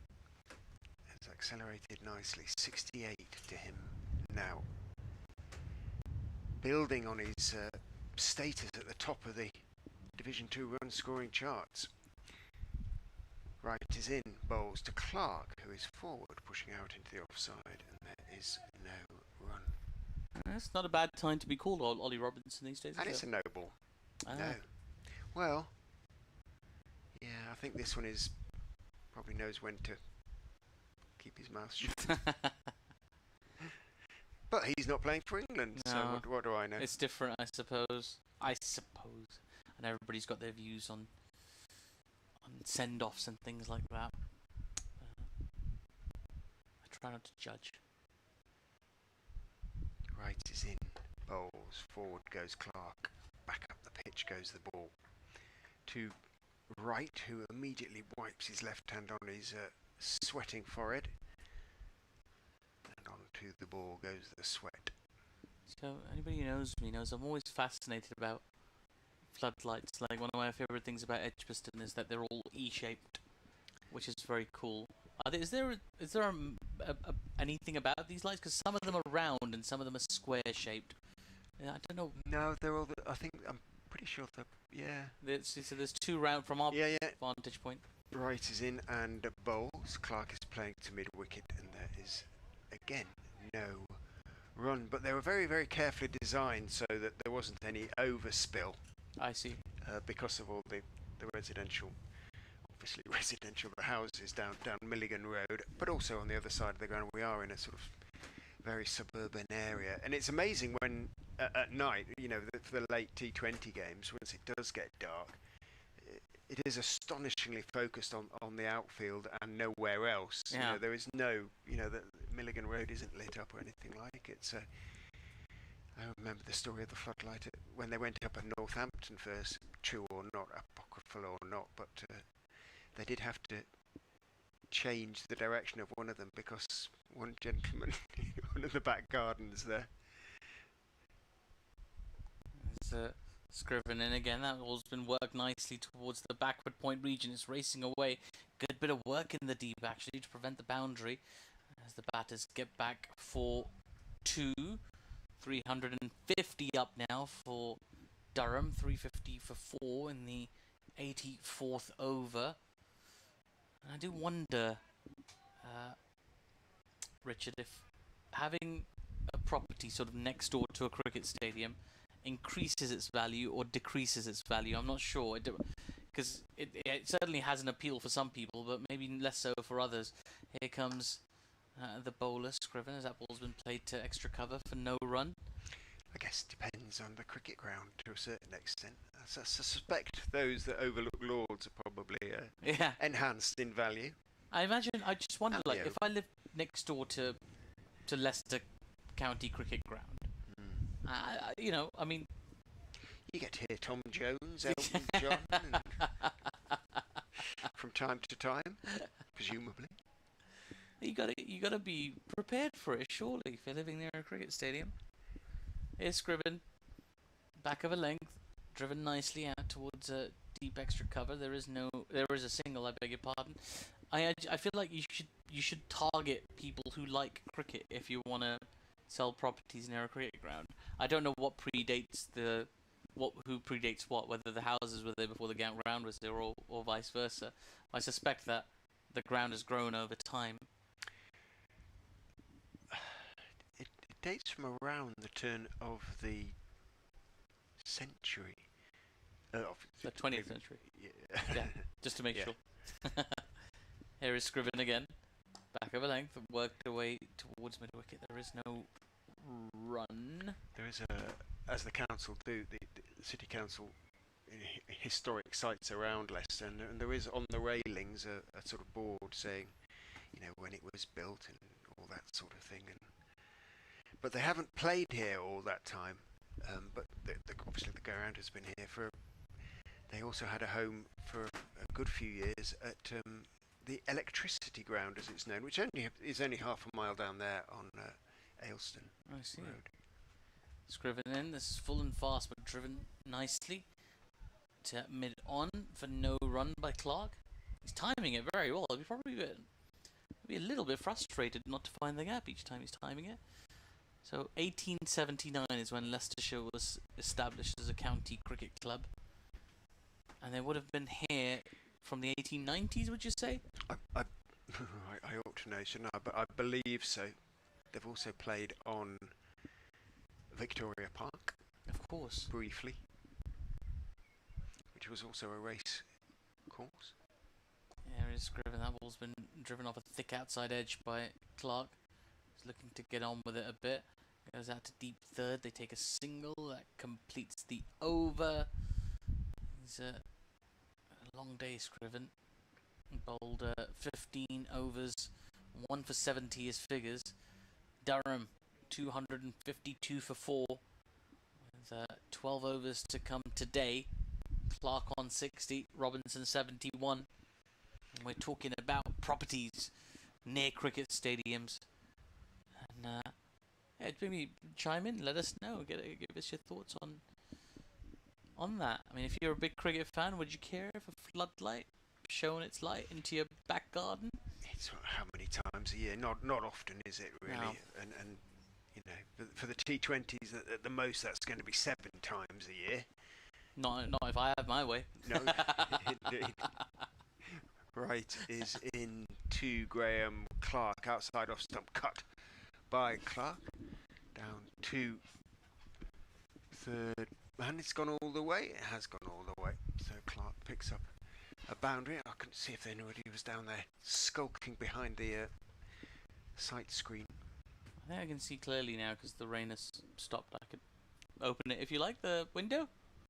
has accelerated nicely, 68 to him now. Building on his status at the top of the Division 2 run scoring charts. Right is in, bowls to Clark, who is forward, pushing out into the offside, and there is no run. It's not a bad time to be called Ollie Robinson these days, And is it's it? a no ball. No. Well, yeah, I think this one is probably knows when to keep his mouth shut. But he's not playing for England, No. so what do I know? It's different, I suppose. And everybody's got their views on send-offs and things like that. I try not to judge. Right is in, bowls, forward goes Clark. back up the pitch goes the ball to Wright, who immediately wipes his left hand on his sweating forehead, and onto the ball goes the sweat. So anybody who knows me knows I'm always fascinated about floodlights. Like, one of my favourite things about Edgbaston is that they're all E-shaped, which is very cool. Is there anything about these lights? Because some of them are round and some of them are square-shaped. Yeah, I don't know. No, they're all. I'm pretty sure they're. Yeah. So there's two round from our vantage point. Wright is in and bowls. Clark is playing to mid wicket, and there is again no run. But they were very, very carefully designed so that there wasn't any overspill. I see. Because of all the residential. Obviously residential, the houses down Milligan Road, but also on the other side of the ground we are in a sort of very suburban area, and it's amazing when at night, for the late T20 games, once it does get dark, it is astonishingly focused on the outfield and nowhere else. Yeah. There is no, the Milligan Road isn't lit up or anything like it. So I remember the story of the floodlight when they went up at Northampton first, true or not, apocryphal or not, but they did have to change the direction of one of them because one gentleman, one of the back gardens there. There's Scriven in again. That ball's been worked nicely towards the backward point region. It's racing away. Good bit of work in the deep, actually, to prevent the boundary as the batters get back for 2. 350 up now for Durham. 350 for 4 in the 84th over. And I do wonder, Richard, if having a property sort of next door to a cricket stadium increases its value or decreases its value. I'm not sure, because it certainly has an appeal for some people, but maybe less so for others. Here comes the bowler, Scriven, as that ball's been played to extra cover for no run. I guess it depends on the cricket ground to a certain extent. I suspect those that overlook Lords are probably enhanced in value. I just wonder, if I lived next door to Leicester County Cricket Ground, I mean... You get to hear Tom Jones, Elton John, and from time to time, presumably. You gotta be prepared for it, surely, if you're living near a cricket stadium. Here's Scriven, back of a length, driven nicely out towards a deep extra cover. There is a single, I beg your pardon. I feel like you should target people who like cricket if you want to sell properties near a cricket ground. I don't know what predates who predates what, whether the houses were there before the ground was there or vice versa. I suspect that the ground has grown over time. It dates from around the turn of the century. The 20th century. Yeah, just to make sure. Here is Scriven again. Back of a length, worked away towards mid-wicket. There is no run. There is as the council do, the city council, historic sites around Leicester, and there is on the railings a sort of board saying, when it was built and all that sort of thing. But they haven't played here all that time. But obviously the ground has been here they also had a home for a good few years at the electricity ground, as it's known, which is only half a mile down there on Ayleston Road. Scriven in. This is full and fast, but driven nicely to mid-on for no run by Clark. He's timing it very well. He'll probably be a little bit frustrated not to find the gap each time he's timing it. So 1879 is when Leicestershire was established as a county cricket club. And they would have been here from the 1890s, would you say? I ought to know, shouldn't I? But I believe so. They've also played on Victoria Park. Of course. Briefly. Which was also a race course. There is Scriven. That ball's been driven off a thick outside edge by Clark. He's looking to get on with it a bit. Goes out to deep third. They take a single. That completes the over. He's a long day, Scriven. Bowled 15 overs. 1 for 70 is figures. Durham, 252 for 4. There's 12 overs to come today. Clark on 60, Robinson 71. And we're talking about properties near cricket stadiums. And maybe chime in, let us know, give us your thoughts on that. I mean, if you're a big cricket fan, would you care if a floodlight shone its light into your back garden? It's how many times a year? Not often, is it really? No. And you know, for the T20s, at the most, that's going to be 7 times a year. Not if I have my way. No, indeed. Right is in to Graham Clark, outside off stump, cut by Clark, down to third, and it's gone all the way. It has gone all the way. So Clark picks up a boundary. I couldn't see if anybody was down there skulking behind the sight screen. I think I can see clearly now because the rain has stopped. I could open it if you like, the window.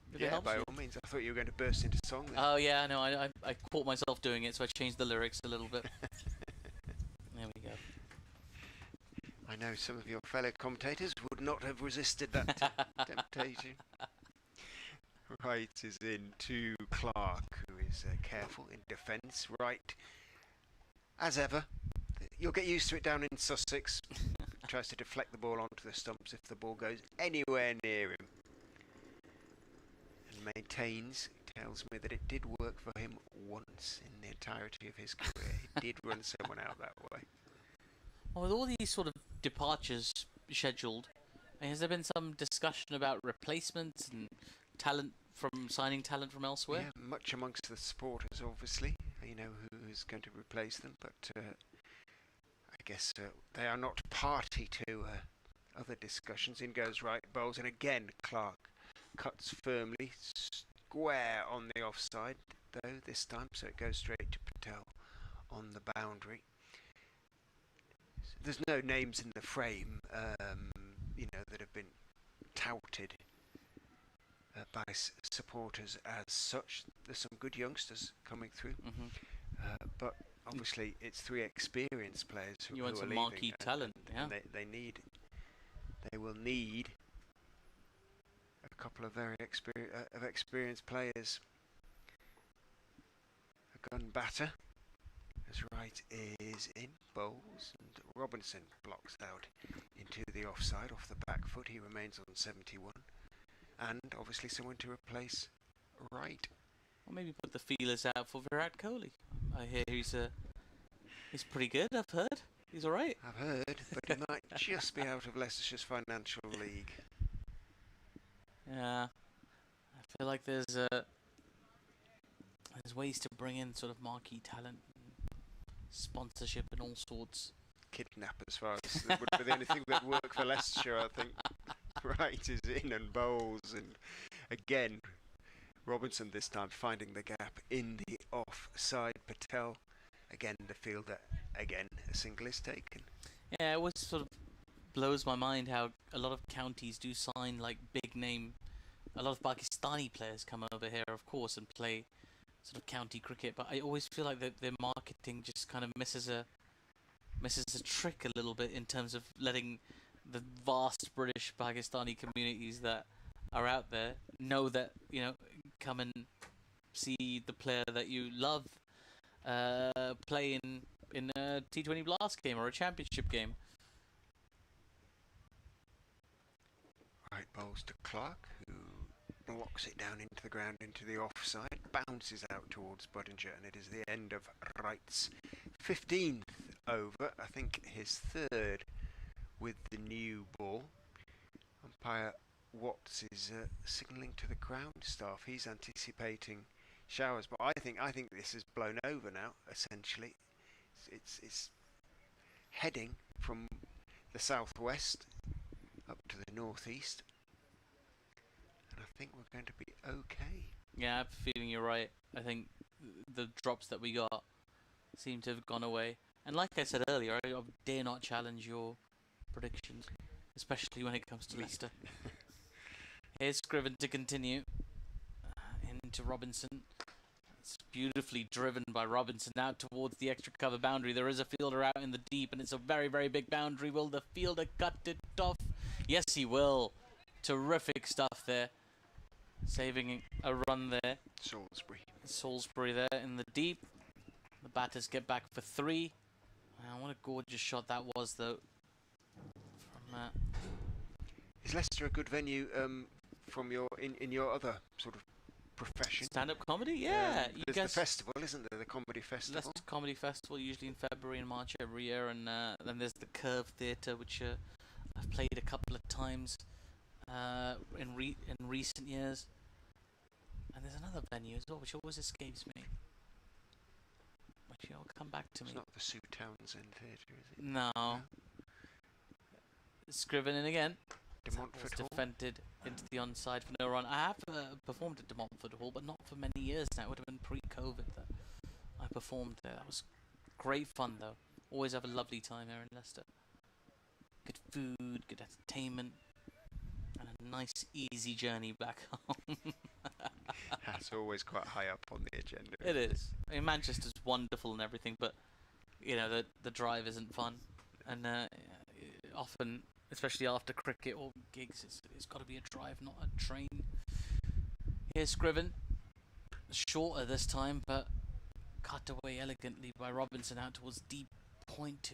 If it Yeah, helps by you. all means. I thought you were going to burst into song there. Oh yeah, no, I caught myself doing it, so I changed the lyrics a little bit. There we go. I know some of your fellow commentators would not have resisted that temptation. Right is in to Clark, who is careful in defence. Right, as ever. You'll get used to it down in Sussex. Tries to deflect the ball onto the stumps if the ball goes anywhere near him. And maintains, tells me that it did work for him once in the entirety of his career. He did run someone out that way. Well, with all these sort of departures scheduled, has there been some discussion about replacements and signing talent from elsewhere? Yeah, much amongst the supporters, obviously. You know who's going to replace them, but I guess they are not party to other discussions. In goes right, bowls, and again Clark cuts firmly, square on the offside, though this time, so it goes straight to Patel on the boundary. There's no names in the frame, you know, that have been touted by supporters as such. There's some good youngsters coming through, but obviously it's 3 experienced players who You want are some leaving, marquee talent, yeah. and they will need a couple of very experienced players. A gun batter, as right is in, bowls, and Robinson blocks out into the offside off the back foot. He remains on 71, and obviously someone to replace right. Or maybe put the feelers out for Virat Kohli. I hear he's pretty good. I've heard he's all right. I've heard, but he might just be out of Leicestershire's financial league. Yeah, I feel like there's ways to bring in sort of marquee talent, sponsorship, and all sorts. Kidnappers, far as that would be the only thing that work for Leicestershire, I think. Right is in and bowls, and again Robinson this time finding the gap in the offside. Patel again the fielder, again a single is taken. Yeah, it always sort of blows my mind how a lot of counties do sign like big name. A lot of Pakistani players come over here, of course, and play sort of county cricket. But I always feel like their marketing just kind of misses a trick a little bit in terms of letting the vast British Pakistani communities that are out there know that, you know, come and see the player that you love play in a T20 Blast game or a championship game. Right, bowls to Clark, who blocks it down into the ground, into the offside, bounces out towards Budinger, and it is the end of Wright's 15th over, I think his 3rd with the new ball. Umpire Watts is signalling to the ground staff. He's anticipating showers, but I think this is blown over now. Essentially, it's heading from the southwest up to the northeast, and I think we're going to be okay. Yeah, I have a feeling you're right. I think the drops that we got seem to have gone away. And like I said earlier, I dare not challenge your predictions, especially when it comes to Leicester. Here's Scriven to continue. Into Robinson. It's beautifully driven by Robinson out towards the extra cover boundary. There is a fielder out in the deep, and it's a very, very big boundary. Will the fielder cut it off? Yes, he will. Terrific stuff there. Saving a run there. Salisbury there in the deep. The batters get back for 3. Wow, what a gorgeous shot that was, though. From Is Leicester a good venue from your in your other sort of profession? Stand-up comedy? Yeah. There's the festival, isn't there? The comedy festival. Leicester Comedy Festival, usually in February and March every year, and then there's the Curve Theatre, which I've played a couple of times in recent years. And there's another venue as well, which always escapes me. Which will come back to me. It's not the Sue Townsend Theatre, is it? No. Scriven in again. De Montfort Hall. Defended into the onside for no run. I have performed at De Montfort Hall, but not for many years now. It would have been pre-COVID that I performed there. That was great fun, though. Always have a lovely time here in Leicester. Good food, good entertainment, and a nice, easy journey back home. That's always quite high up on the agenda. It is. I mean, Manchester's wonderful and everything, but you know the drive isn't fun, and often, especially after cricket or gigs, it's got to be a drive, not a train. Here's Scriven, shorter this time, but cut away elegantly by Robinson out towards deep point.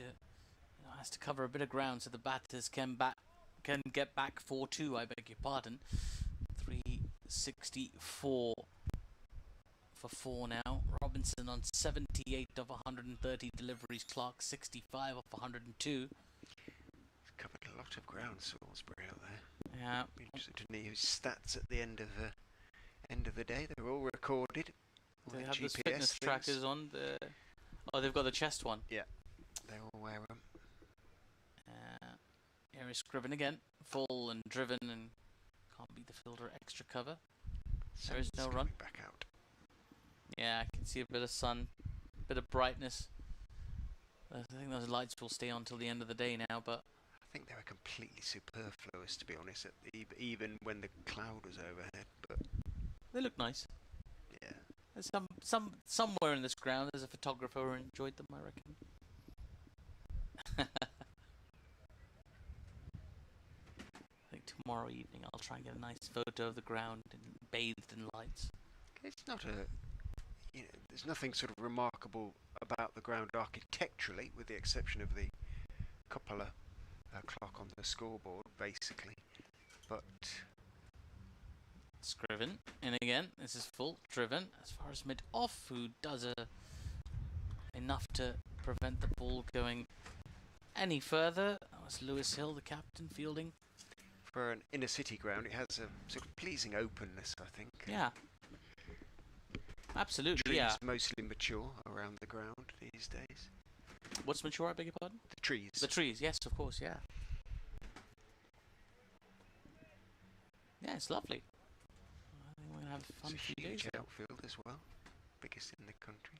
Has to cover a bit of ground so the batters can get back 4-2. I beg your pardon. 364 for 4 now. Robinson on 78 of 130 deliveries. Clark 65 of 102. Covered a lot of ground, Salisbury, out there. Yeah. Be interested to know his stats at the end of the day. They're all recorded. They have those fitness trackers on. Oh, they've got the chest one. Yeah, they all wear them. Here is Scriven again, full and driven, and can't beat the fielder. Extra cover. There is no run. Back out. Yeah, I can see a bit of sun, a bit of brightness. I think those lights will stay on till the end of the day now, but I think they were completely superfluous, to be honest, even when the cloud was overhead. But they look nice. Yeah. There's somewhere in this ground there's a photographer who enjoyed them, I reckon. I think tomorrow evening I'll try and get a nice photo of the ground and bathed in lights. It's not there's nothing sort of remarkable about the ground architecturally, with the exception of the cupola clock on the scoreboard, basically. But Scriven in again. This is full driven as far as mid-off, who does enough to prevent the ball going any further. That was Lewis Hill, the captain, fielding. For an inner city ground, it has a sort of pleasing openness, I think. Yeah. Absolutely, trees yeah. Mostly mature around the ground these days. What's mature, I beg your pardon? The trees. The trees, yes, of course, yeah. Yeah, it's lovely. I think we're going to have a fun few days. It's a huge outfield as well. Biggest in the country.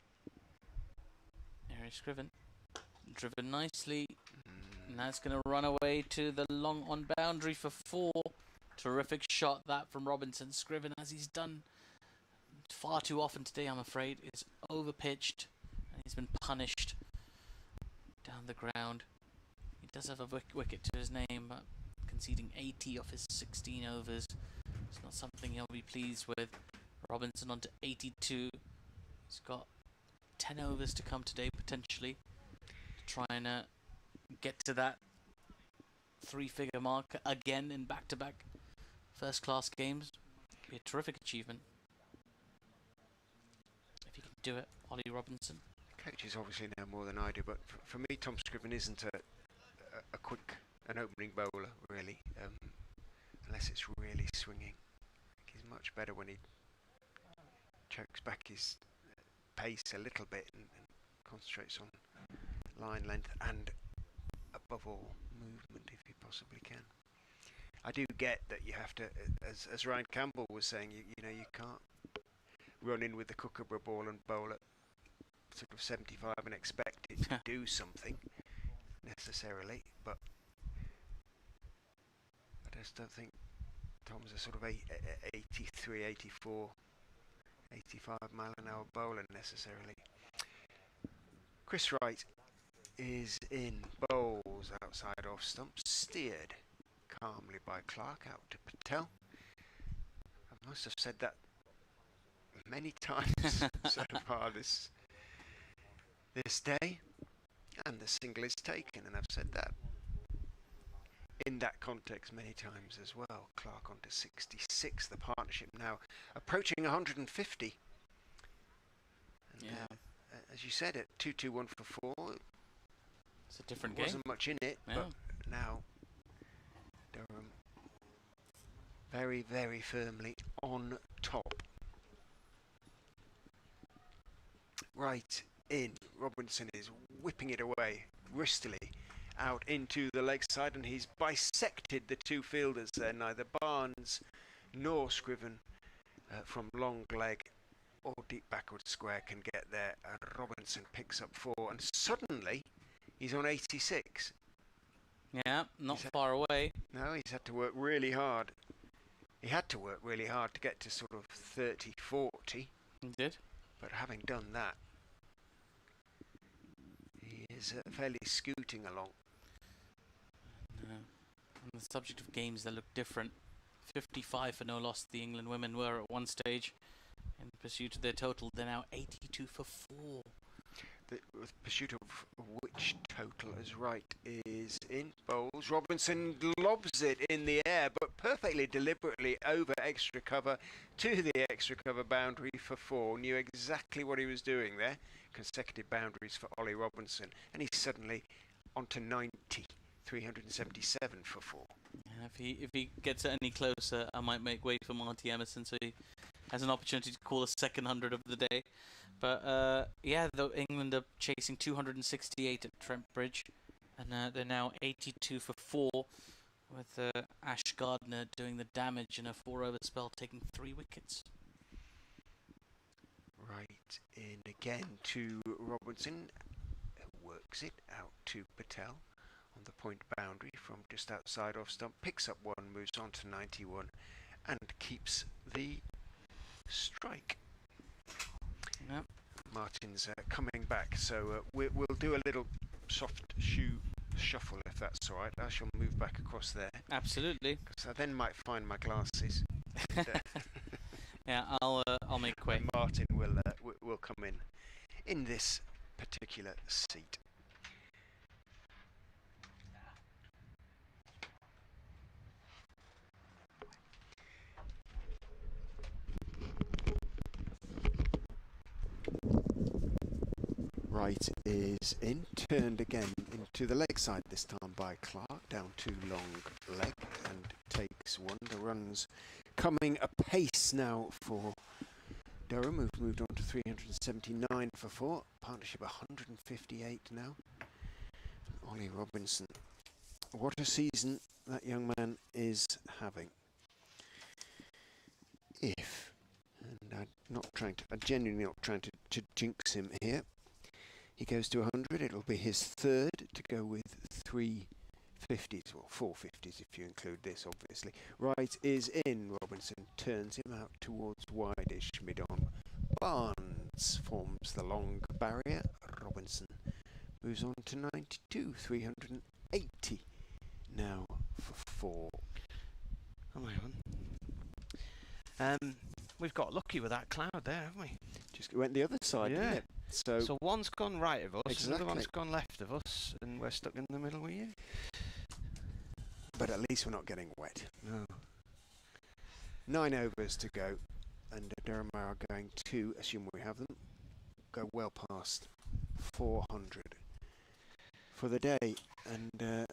There is Scriven. Driven nicely. And that's going to run away to the long on boundary for 4. Terrific shot that from Robinson. Scriven, as he's done far too often today, I'm afraid, is overpitched. And he's been punished down the ground. He does have a wicket to his name, but conceding 80 off his 16 overs. It's not something he'll be pleased with. Robinson on to 82. He's got 10 overs to come today, potentially, to try and get to that 3-figure mark again in back-to-back first-class games. Be a terrific achievement if you can do it, Ollie Robinson. Coaches obviously know more than I do, but for me, Tom Scriven isn't an opening bowler, really, unless it's really swinging. I think he's much better when he chokes back his pace a little bit and concentrates on line length and, above all, movement if he possibly can. I do get that you have to, as Ryan Campbell was saying, you can't run in with the Kookaburra ball and bowl at sort of 75 and expect it to do something necessarily, but I just don't think Tom's a sort of 83, 84, 85 mile an hour bowler necessarily. Chris Wright is in, bowls outside off stump, steered, calmly by Clark out to Patel. I must have said that many times so far this day, and the single is taken, and I've said that in that context many times as well. Clark on to 66, the partnership now approaching 150. And, Yeah. as you said, at 2-2-1 for 4, It's a different there game. wasn't much in it, Yeah. but now Durham very, very firmly on top. Right in, Robinson is whipping it away wristily out into the leg side, and he's bisected the two fielders there. Neither Barnes nor Scriven from long leg or deep backward square can get there. Robinson picks up 4, and suddenly he's on 86. Yeah, not far away. No, he's had to work really hard. He had to work really hard to get to sort of 30, 40. He did. But having done that, he is fairly scooting along. On the subject of games that look different, 55 for no loss the England women were at one stage. In pursuit of their total, they're now 82 for 4. The pursuit of which total is right is in bowls. Robinson lobs it in the air, but perfectly deliberately over extra cover to the extra cover boundary for 4. Knew exactly what he was doing there. Consecutive boundaries for Ollie Robinson, and he's suddenly onto 90, 377 for 4. And if he gets any closer, I might make way for Marty Emerson, so he has an opportunity to call a second 100 of the day. But yeah, though England are chasing 268 at Trent Bridge, and they're now 82 for 4, with Ash Gardner doing the damage in a 4-over spell, taking 3 wickets. Right in again to Robinson, who works it out to Patel on the point boundary from just outside off stump, picks up 1, moves on to 91, and keeps the strike. Yep. Martin's coming back, so we'll do a little soft shoe shuffle if that's all right. I shall move back across there, Absolutely. because I then might find my glasses. Yeah, I'll make way. And Martin will come in this particular seat. Right is in, turned again into the leg side, this time by Clark, down to long leg, and takes 1. The runs coming apace now for Durham, who've moved on to 379 for 4. Partnership 158 now. Ollie Robinson, what a season that young man is having. If, and I'm genuinely not trying to jinx him here, he goes to 100, it'll be his 3rd to go with 3 50s, well 4 50s if you include this obviously. Right is in, Robinson turns him out towards wideish mid-on. Barnes forms the long barrier. Robinson moves on to 92, 380 now for 4. Come on. We've got lucky with that cloud there, haven't we? Just went the other side, Yeah. didn't it? So one's gone right of us, Exactly. the other one's gone left of us, and we're stuck in the middle with you. But at least we're not getting wet. No. 9 overs to go, and Durham are going to, assume we have them, go well past 400 for the day. And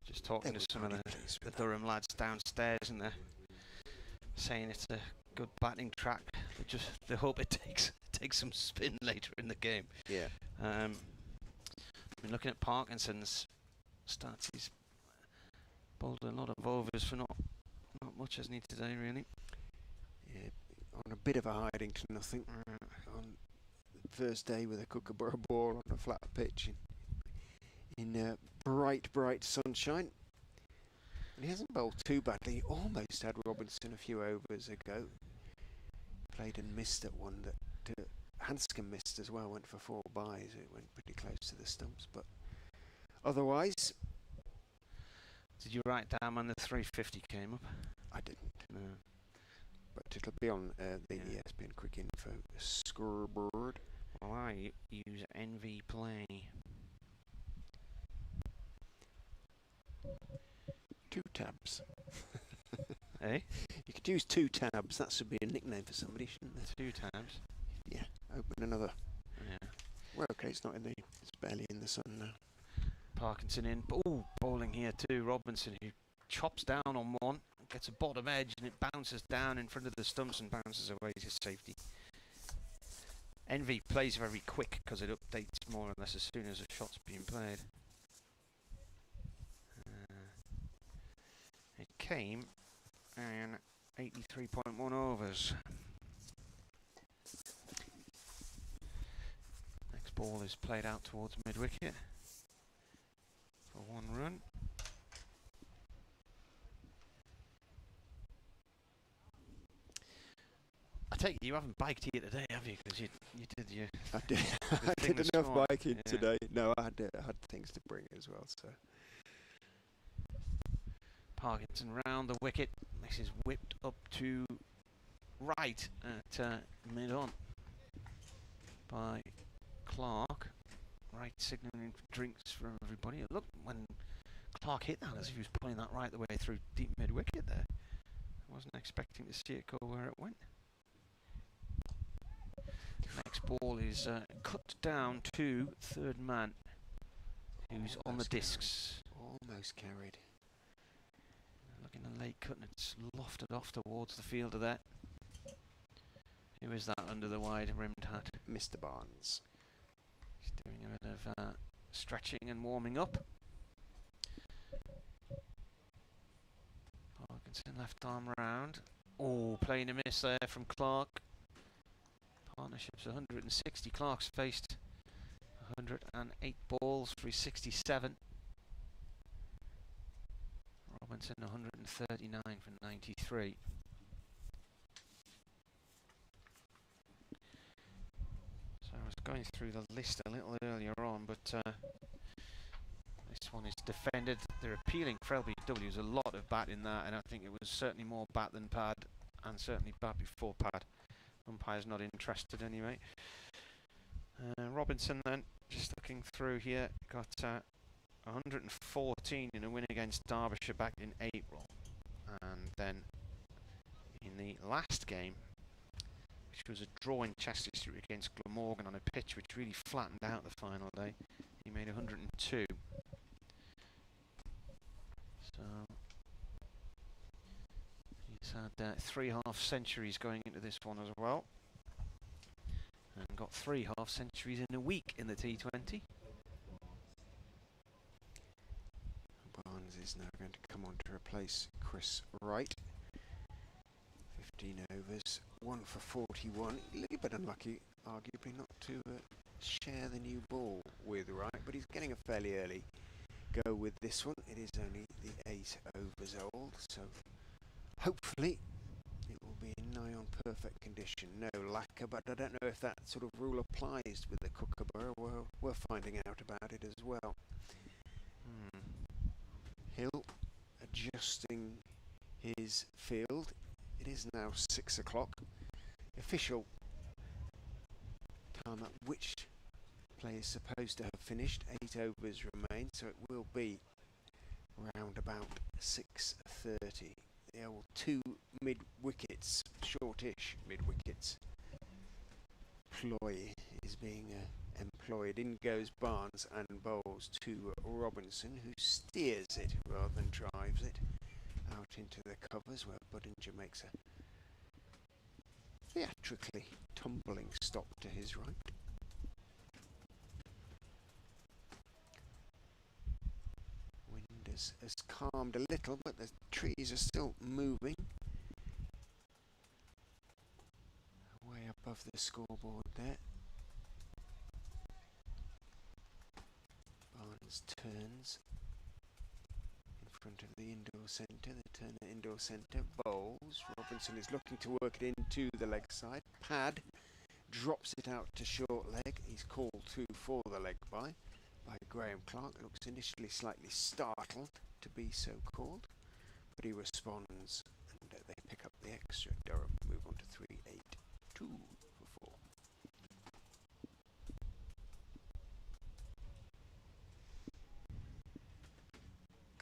Just talking to some of the Durham lads downstairs, and they're saying it's a good batting track. They hope it takes some spin later in the game. Yeah. I've been looking at Parkinson's stats. He's bowled a lot of overs for not much, hasn't he, today, really? Yeah, on a bit of a hiding to nothing on the first day with a Kookaburra ball on a flat pitch in bright sunshine. And he hasn't bowled too badly. He almost had Robinson a few overs ago. Played and missed at one that Hanscom missed as well, went for 4 byes. It went pretty close to the stumps, but otherwise Did you write down when the 350 came up? I didn't. No. But it'll be on the ESPN Quick Info scoreboard. Well, I use NV Play. 2 tabs. Eh? You could use 2 tabs. That should be a nickname for somebody, shouldn't it? 2 tabs. Yeah. Open another. Yeah. Well, okay, it's not in the. It's barely in the sun now. Parkinson in. Oh, bowling here too. Robinson, who chops down on one, gets a bottom edge, and it bounces down in front of the stumps and bounces away to safety. NV plays very quick because it updates more or less as soon as a shot's being played. It came in 83.1 overs. Next ball is played out towards mid-wicket for 1 run. I take it you haven't biked here today, have you? Because you did your... I did. I thing did this enough morning. biking Yeah. today. No, I had things to bring as well. So Parkinson round the wicket. This is whipped up to right at mid-on by Clark. Right, signalling for drinks from everybody. Look, when Clark hit that as if he was pulling that right the way through deep mid-wicket there. I wasn't expecting to see it go where it went. Next ball is cut down to third man, who's on the Almost discs. almost carried. Looking a late cut, and it's lofted off towards the fielder there. Who is that under the wide rimmed hat? Mr. Barnes. He's doing a bit of stretching and warming up. Parkinson left arm round. Oh, playing a miss there from Clark. Partnership's 160. Clark's faced 108 balls for his 67. Robinson 139 for 93. So I was going through the list a little earlier on, but this one is defended. They're appealing for LBW. There's a lot of bat in that, and I think it was certainly more bat than pad, and certainly bat before pad. Umpire's not interested anyway. Robinson then, just looking through here, got 114 in a win against Derbyshire back in April. And then in the last game, which was a draw in Chester Street against Glamorgan on a pitch which really flattened out the final day, he made 102. So he's had 3 half centuries going into this one as well, and got 3 half centuries in a week in the T20. Barnes is now going to come on to replace Chris Wright. 15 overs, 1 for 41. A little bit unlucky, arguably, not to share the new ball with Wright, but he's getting a fairly early go with this one. It is only the 8 overs old, so hopefully it will be in nigh on perfect condition. No lacquer, but I don't know if that sort of rule applies with the Kookaburra. Well, we're finding out about it as well. Hill adjusting his field. It is now 6 o'clock. Official time at which play is supposed to have finished. 8 overs remain, so it will be round about 6:30. The old 2 mid-wickets, shortish mid-wickets. Ploy is being employed. In goes Barnes and bowls to Robinson, who steers it rather than drives it out into the covers, where Budinger makes a theatrically tumbling stop to his right. Wind has calmed a little, but the trees are still moving. Way above the scoreboard there. Barnes turns in front of the indoor centre. The Turner indoor centre bowls. Robinson is looking to work it into the leg side. Pad drops it out to short leg. He's called to for the leg by Graham Clark. Looks initially slightly startled. to be so called, but he responds, and they pick up the extra. Durham move on to 3-8-2 for 4.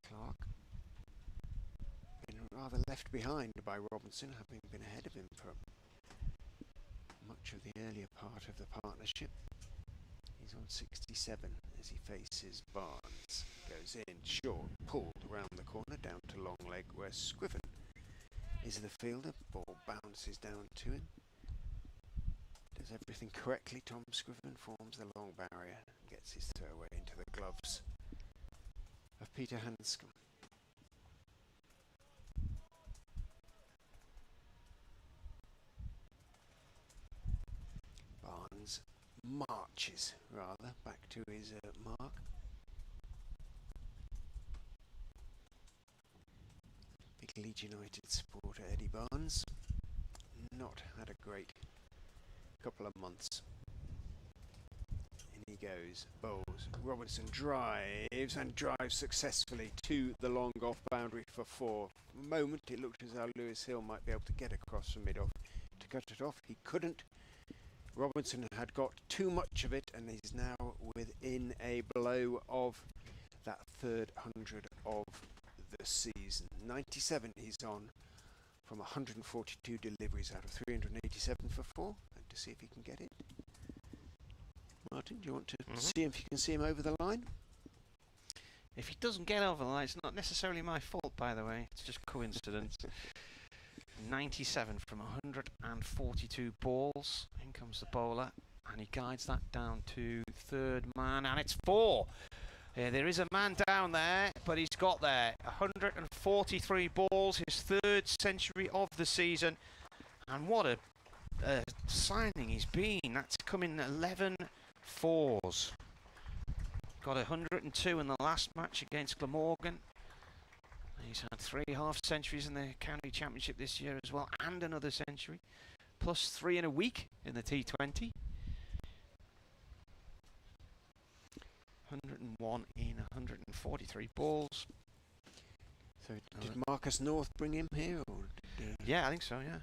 Clark been rather left behind by Robinson, having been ahead of him for much of the earlier part of the partnership. He's on 67 as he faces Barnes. Goes in short, pulled around the corner down to long leg where Scriven is the fielder. Ball bounces down to him. Does everything correctly. Tom Scriven forms the long barrier and gets his throwaway into the gloves of Peter Hanscom. Barnes marches rather back to his mark. Big Leeds United supporter Eddie Barnes. Not had a great couple of months. In he goes, bowls. Robinson drives and drives successfully to the long off boundary for 4. For a moment it looked as though Lewis Hill might be able to get across from mid-off to cut it off. He couldn't. Robinson had got too much of it and is now within a blow of that third 100 of the season. 97 he's on from 142 deliveries out of 387 for 4, and to see if he can get it. Martin, do you want to see if you can see him over the line? If he doesn't get over the line, it's not necessarily my fault, by the way. It's just coincidence. 97 from 142 balls. In comes the bowler, and he guides that down to third man, and it's 4. There is a man down there, but he's got there. 143 balls, his third century of the season, and what a signing he's been. That's come in 11 fours. Got 102 in the last match against Glamorgan. He's had 3 half centuries in the county championship this year as well, and another century, plus 3 in a week in the T20. 101 in 143 balls. So did Marcus North bring him here? Or yeah, I think so, yeah.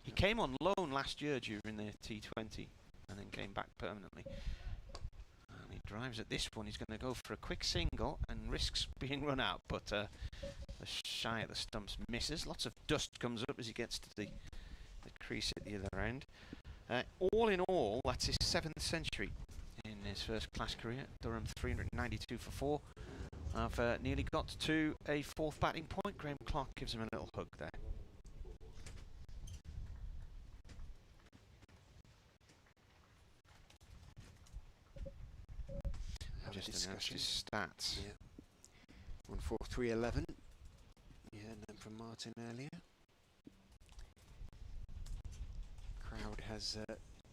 He came on loan last year during the T20 and then came back permanently. And he drives at this one. He's going to go for a quick single and risks being run out, but the shy at the stumps misses. Lots of dust comes up as he gets to the crease at the other end. All in all, that's his 7th century in his first class career. Durham 392 for 4. I've nearly got to a 4th batting point. Graham Clark gives him a little hug there. Just announced his stats. Yeah. 143.11. You heard them from Martin earlier. Crowd has,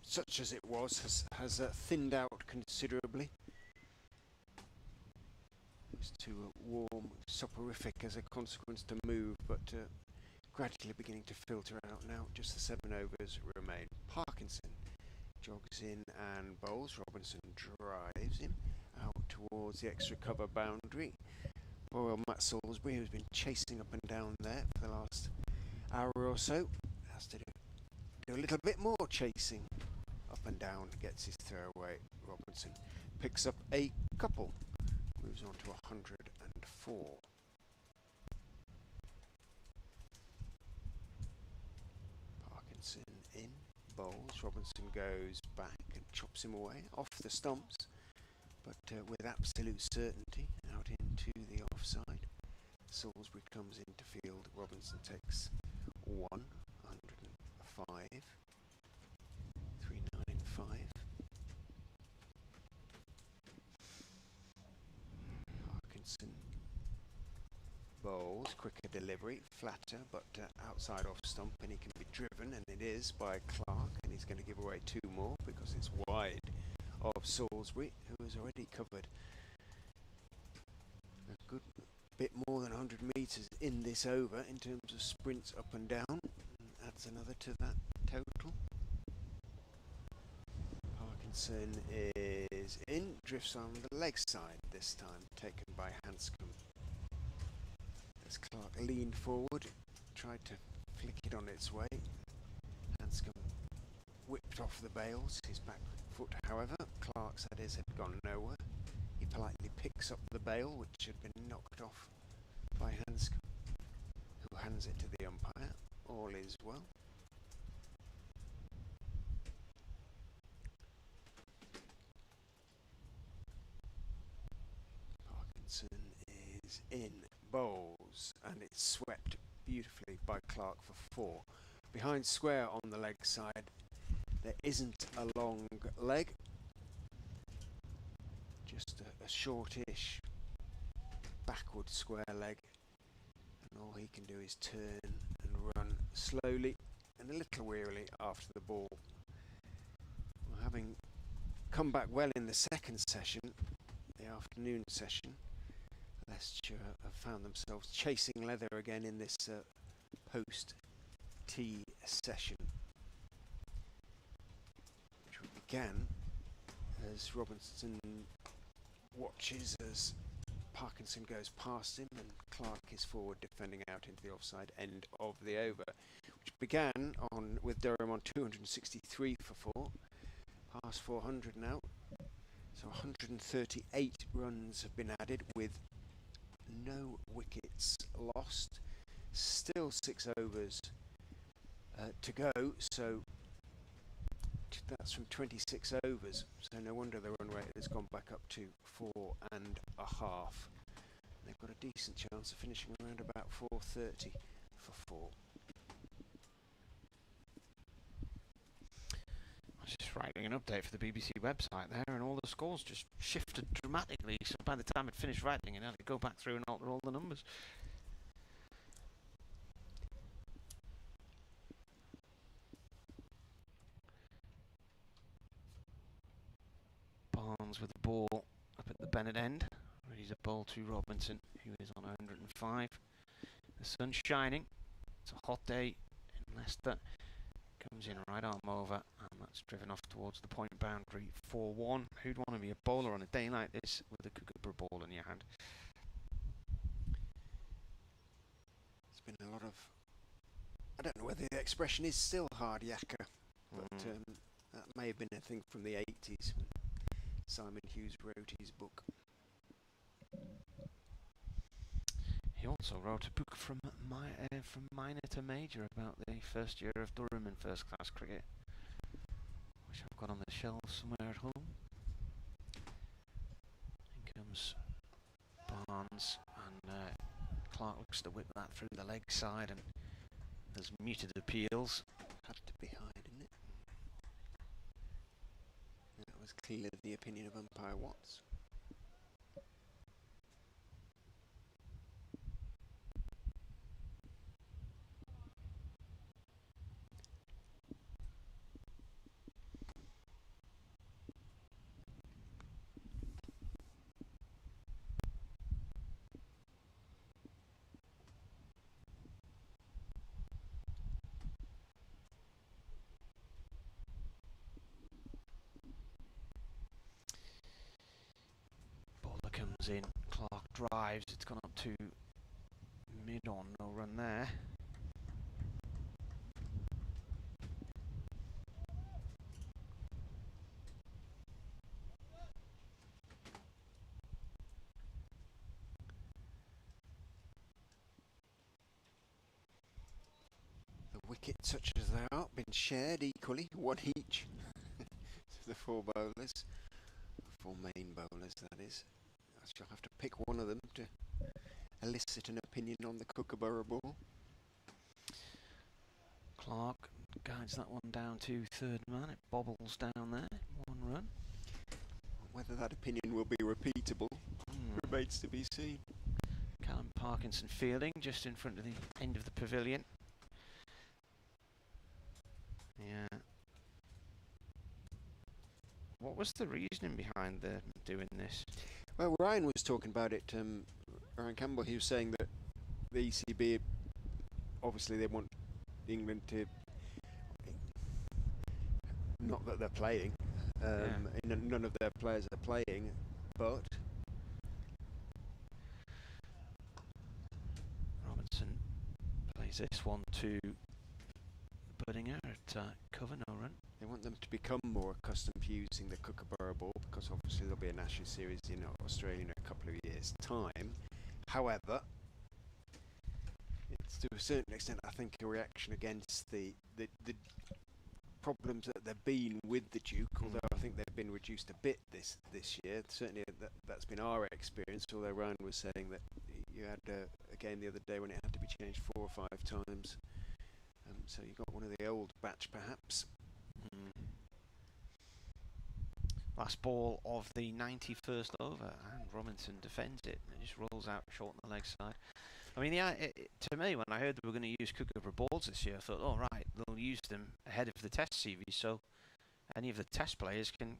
such as it was, has thinned out considerably. It was too warm, soporific as a consequence to move, but gradually beginning to filter out now. Just the 7 overs remain. Parkinson jogs in and bowls. Robinson drives him out towards the extra cover boundary. Poor Matt Salisbury, who's been chasing up and down there for the last hour or so, has to do a little bit more chasing up and down. Gets his throwaway. Robinson picks up a couple, moves on to 104. Parkinson in, bowls. Robinson goes back and chops him away off the stumps, but with absolute certainty out into the offside. Salisbury comes into field. Robinson takes 105. 395. Parkinson bowls, quicker delivery, flatter, but outside off stump, and he can be driven, and it is, by Clark, and he's going to give away 2 more because it's wide of Salisbury, who has already covered a good bit more than 100 metres in this over in terms of sprints up and down, and adds another to that total. Parkinson is in, drifts on the leg side this time, taken by Hanscom. As Clark leaned forward, tried to flick it on its way. Hanscom whipped off the bails. His back foot, however, Clark's that is, had gone nowhere. He politely picks up the bail, which had been knocked off by Hanscom, who hands it to the umpire. All is well. Parkinson is in, bowls, and it's swept beautifully by Clark for 4. Behind square on the leg side, there isn't a long leg, just a shortish backward square leg, and all he can do is turn and run slowly and a little wearily after the ball. Well, having come back well in the second session, the afternoon session, Leicestershire have found themselves chasing leather again in this post-tea session, which began as Robinson watches as Parkinson goes past him and Clark is forward defending out into the offside end of the over, which began on with Durham on 263 for 4, past 400 now, so 138 runs have been added with no wickets lost. Still 6 overs to go, so that's from 26 overs, so no wonder the run rate has gone back up to 4.5. They've got a decent chance of finishing around about 430 for 4. I was just writing an update for the BBC website there, and all the scores just shifted dramatically, so by the time I'd finished writing it, I had to go back through and alter all the numbers. Barnes with the ball up at the Bennett end, ready to bowl to Robinson, who is on 105. The sun's shining, it's a hot day in Leicester. Comes in right arm over, and that's driven off towards the point boundary 4-1. Who'd want to be a bowler on a day like this with a kookaburra ball in your hand? There's been a lot of, I don't know whether the expression is still hard yakka, but that may have been a thing from the 80s when Simon Hughes wrote his book. He also wrote a book from minor to major about the first year of Durham in first class cricket, which I've got on the shelf somewhere at home. In comes Barnes, and Clark looks to whip that through the leg side, and there's muted appeals. Had to be high, didn't it? That was clearly the opinion of umpire Watts. Comes in, Clark drives, it's gone up to mid on, no run there. The wickets, such as they are, been shared equally, one each. The 4 bowlers, 4 main bowlers that is. I shall have to pick one of them to elicit an opinion on the kookaburra ball. Clark guides that one down to third man, it bobbles down there, 1 run. Whether that opinion will be repeatable remains to be seen. Callum Parkinson fielding just in front of the end of the pavilion. Yeah. What was the reasoning behind them doing this? Well, Ryan was talking about it, Ryan Campbell, he was saying that the ECB, obviously they want England to, not that they're playing, none of their players are playing, but... Is this one to Buddinger at cover, no run? They want them to become more accustomed to using the Kookaburra ball, because obviously there'll be an Ashes series in Australia in a couple of years' time. However, it's to a certain extent, I think, a reaction against the problems that there have been with the Duke, although I think they've been reduced a bit this year. Certainly that's been our experience, although Ryan was saying that you had a game the other day when it had to be changed 4 or 5 times. So you got one of the old batch, perhaps. Last ball of the 91st over, and Robinson defends it, and it just rolls out short on the leg side. I mean, yeah, to me, when I heard they were going to use Kookaburra balls this year, I thought, oh right, they'll use them ahead of the Test series, so any of the Test players can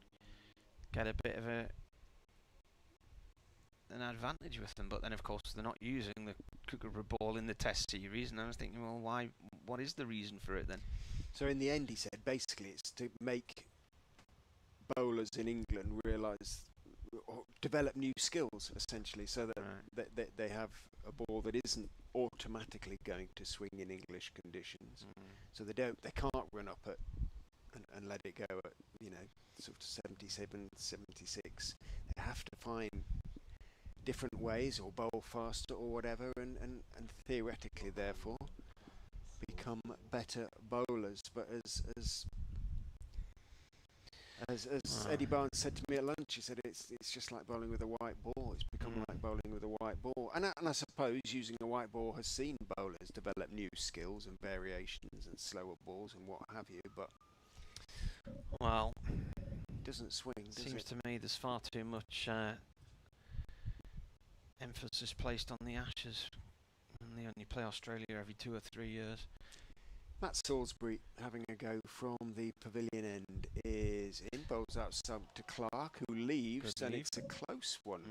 get a bit of an advantage with them. But then, of course, they're not using the Kookaburra ball in the Test series, and I was thinking, well, why? What is the reason for it then? So in the end, he said, basically, it's to make bowlers in England realise or develop new skills, essentially, so that they have a ball that isn't automatically going to swing in English conditions. So they can't run up at and let it go at, sort of 77, 76. They have to find different ways, or bowl faster or whatever, and theoretically, therefore, become better bowlers. But as Eddie Barnes said to me at lunch, he said it's just like bowling with a white ball. It's become like bowling with a white ball. And I suppose using a white ball has seen bowlers develop new skills and variations and slower balls and what have you, but well, it doesn't swing, does it? Seems to me there's far too much emphasis placed on the Ashes, and they only play Australia every 2 or 3 years. Matt Salisbury having a go from the pavilion end is in, bowls out sub to Clark, who leaves, and it's a close one.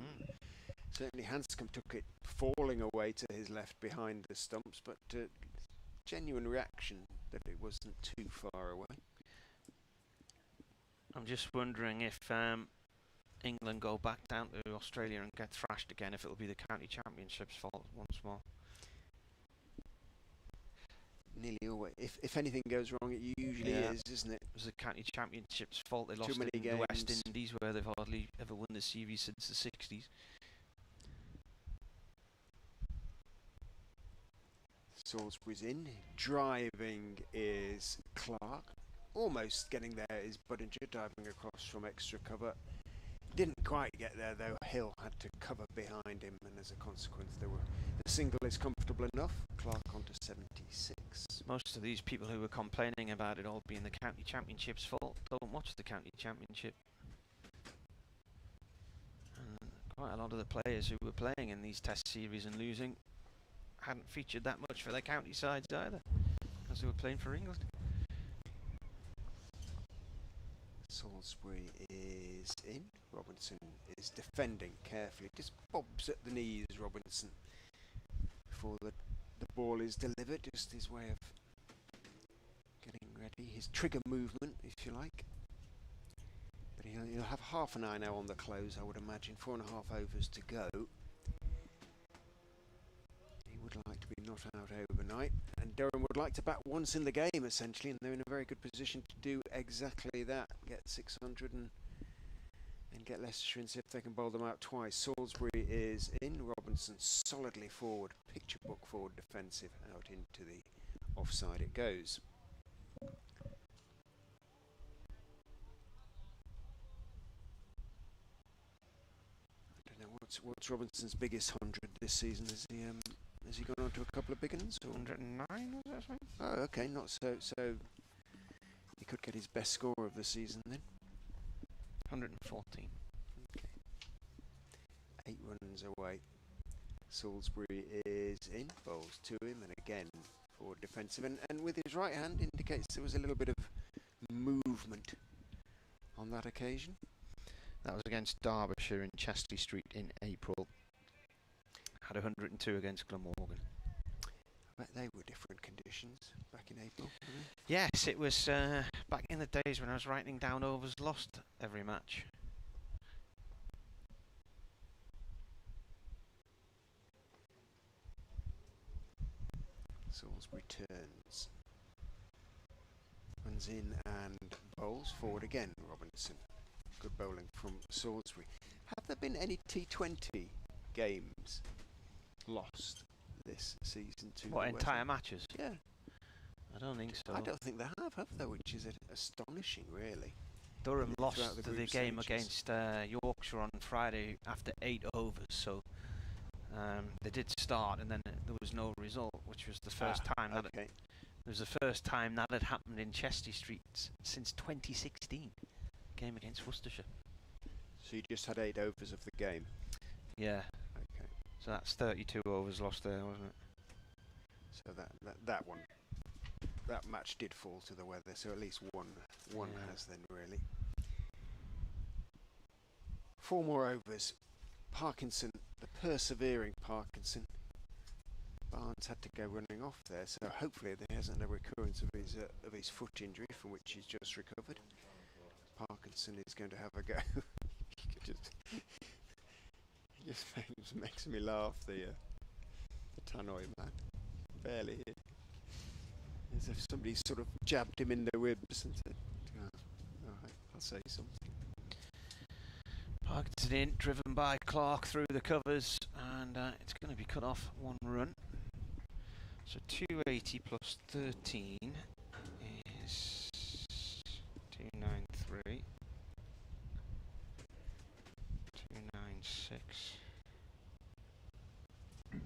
Certainly Hanscom took it falling away to his left behind the stumps, but genuine reaction that it wasn't too far away. I'm just wondering if England go back down to Australia and get thrashed again, if it'll be the county championships' fault once more. Nearly always. If anything goes wrong, it usually is, isn't it? It was the county championships' fault. They lost Too many in games. the West Indies, where they've hardly ever won the series since the 60s. Salisbury's in. Driving is Clark. Almost getting there is Buddinger, diving across from extra cover. Didn't quite get there though. Hill had to cover behind him, and as a consequence the single is comfortable enough. Clark onto 76. Most of these people who were complaining about it all being the county championship's fault don't watch the county championship. And quite a lot of the players who were playing in these Test series and losing hadn't featured that much for their county sides either, because they were playing for England. Salisbury is in. Robinson is defending carefully. Just bobs at the knees, Robinson, before the ball is delivered. Just his way of getting ready. His trigger movement, if you like. But he'll have half an eye now on the close, I would imagine. 4.5 overs to go. He would like to be not out overnight. And Durham would like to bat once in the game, essentially, and they're in a very good position to do exactly that. Get 600 and get Leicestershire in, see if they can bowl them out twice. Salisbury is in. Robinson solidly forward, picture book forward defensive, out into the offside it goes. I don't know what's Robinson's biggest 100 this season. Has he gone on to a couple of big ones? 109, was that something? Oh, okay, not so. He could get his best score of the season then. 114. Okay. 8 runs away. Salisbury is in, bowls to him, and again forward defensive, and with his right hand indicates there was a little bit of movement on that occasion. That was against Derbyshire in Chesty Street in April. Had 102 against Glamorgan. I bet they were different conditions back in April. Yes, it was back in the days when I was writing down overs lost every match. Salisbury turns. Runs in and bowls forward again, Robinson. Good bowling from Salisbury. Have there been any T20 games lost this season to What, the entire weather? matches? Yeah. I don't think so. I don't think they have they? Which is astonishing, really. Durham Throughout lost the the group game stages. against Yorkshire on Friday after 8 overs, so they did start and then there was no result, which was the first time that okay. it was the first time that had happened in Chester Street since 2016. Game against Worcestershire. So you just had 8 overs of the game. Yeah. Okay. So that's 32 overs lost there, wasn't it? So that one, that match did fall to the weather. So at least one Yeah. has then, really. 4 more overs. Parkinson, the persevering Parkinson. Barnes had to go running off there, so hopefully there hasn't a recurrence of his foot injury from which he's just recovered. Parkinson is going to have a go. He just makes me laugh. The Tannoy man, barely here, as if somebody sort of jabbed him in the ribs and said, "Oh, all right, I'll say something." Parkinson in, driven by Clark through the covers, and it's going to be cut off 1 run. So 280 plus 13 is 293. 296. And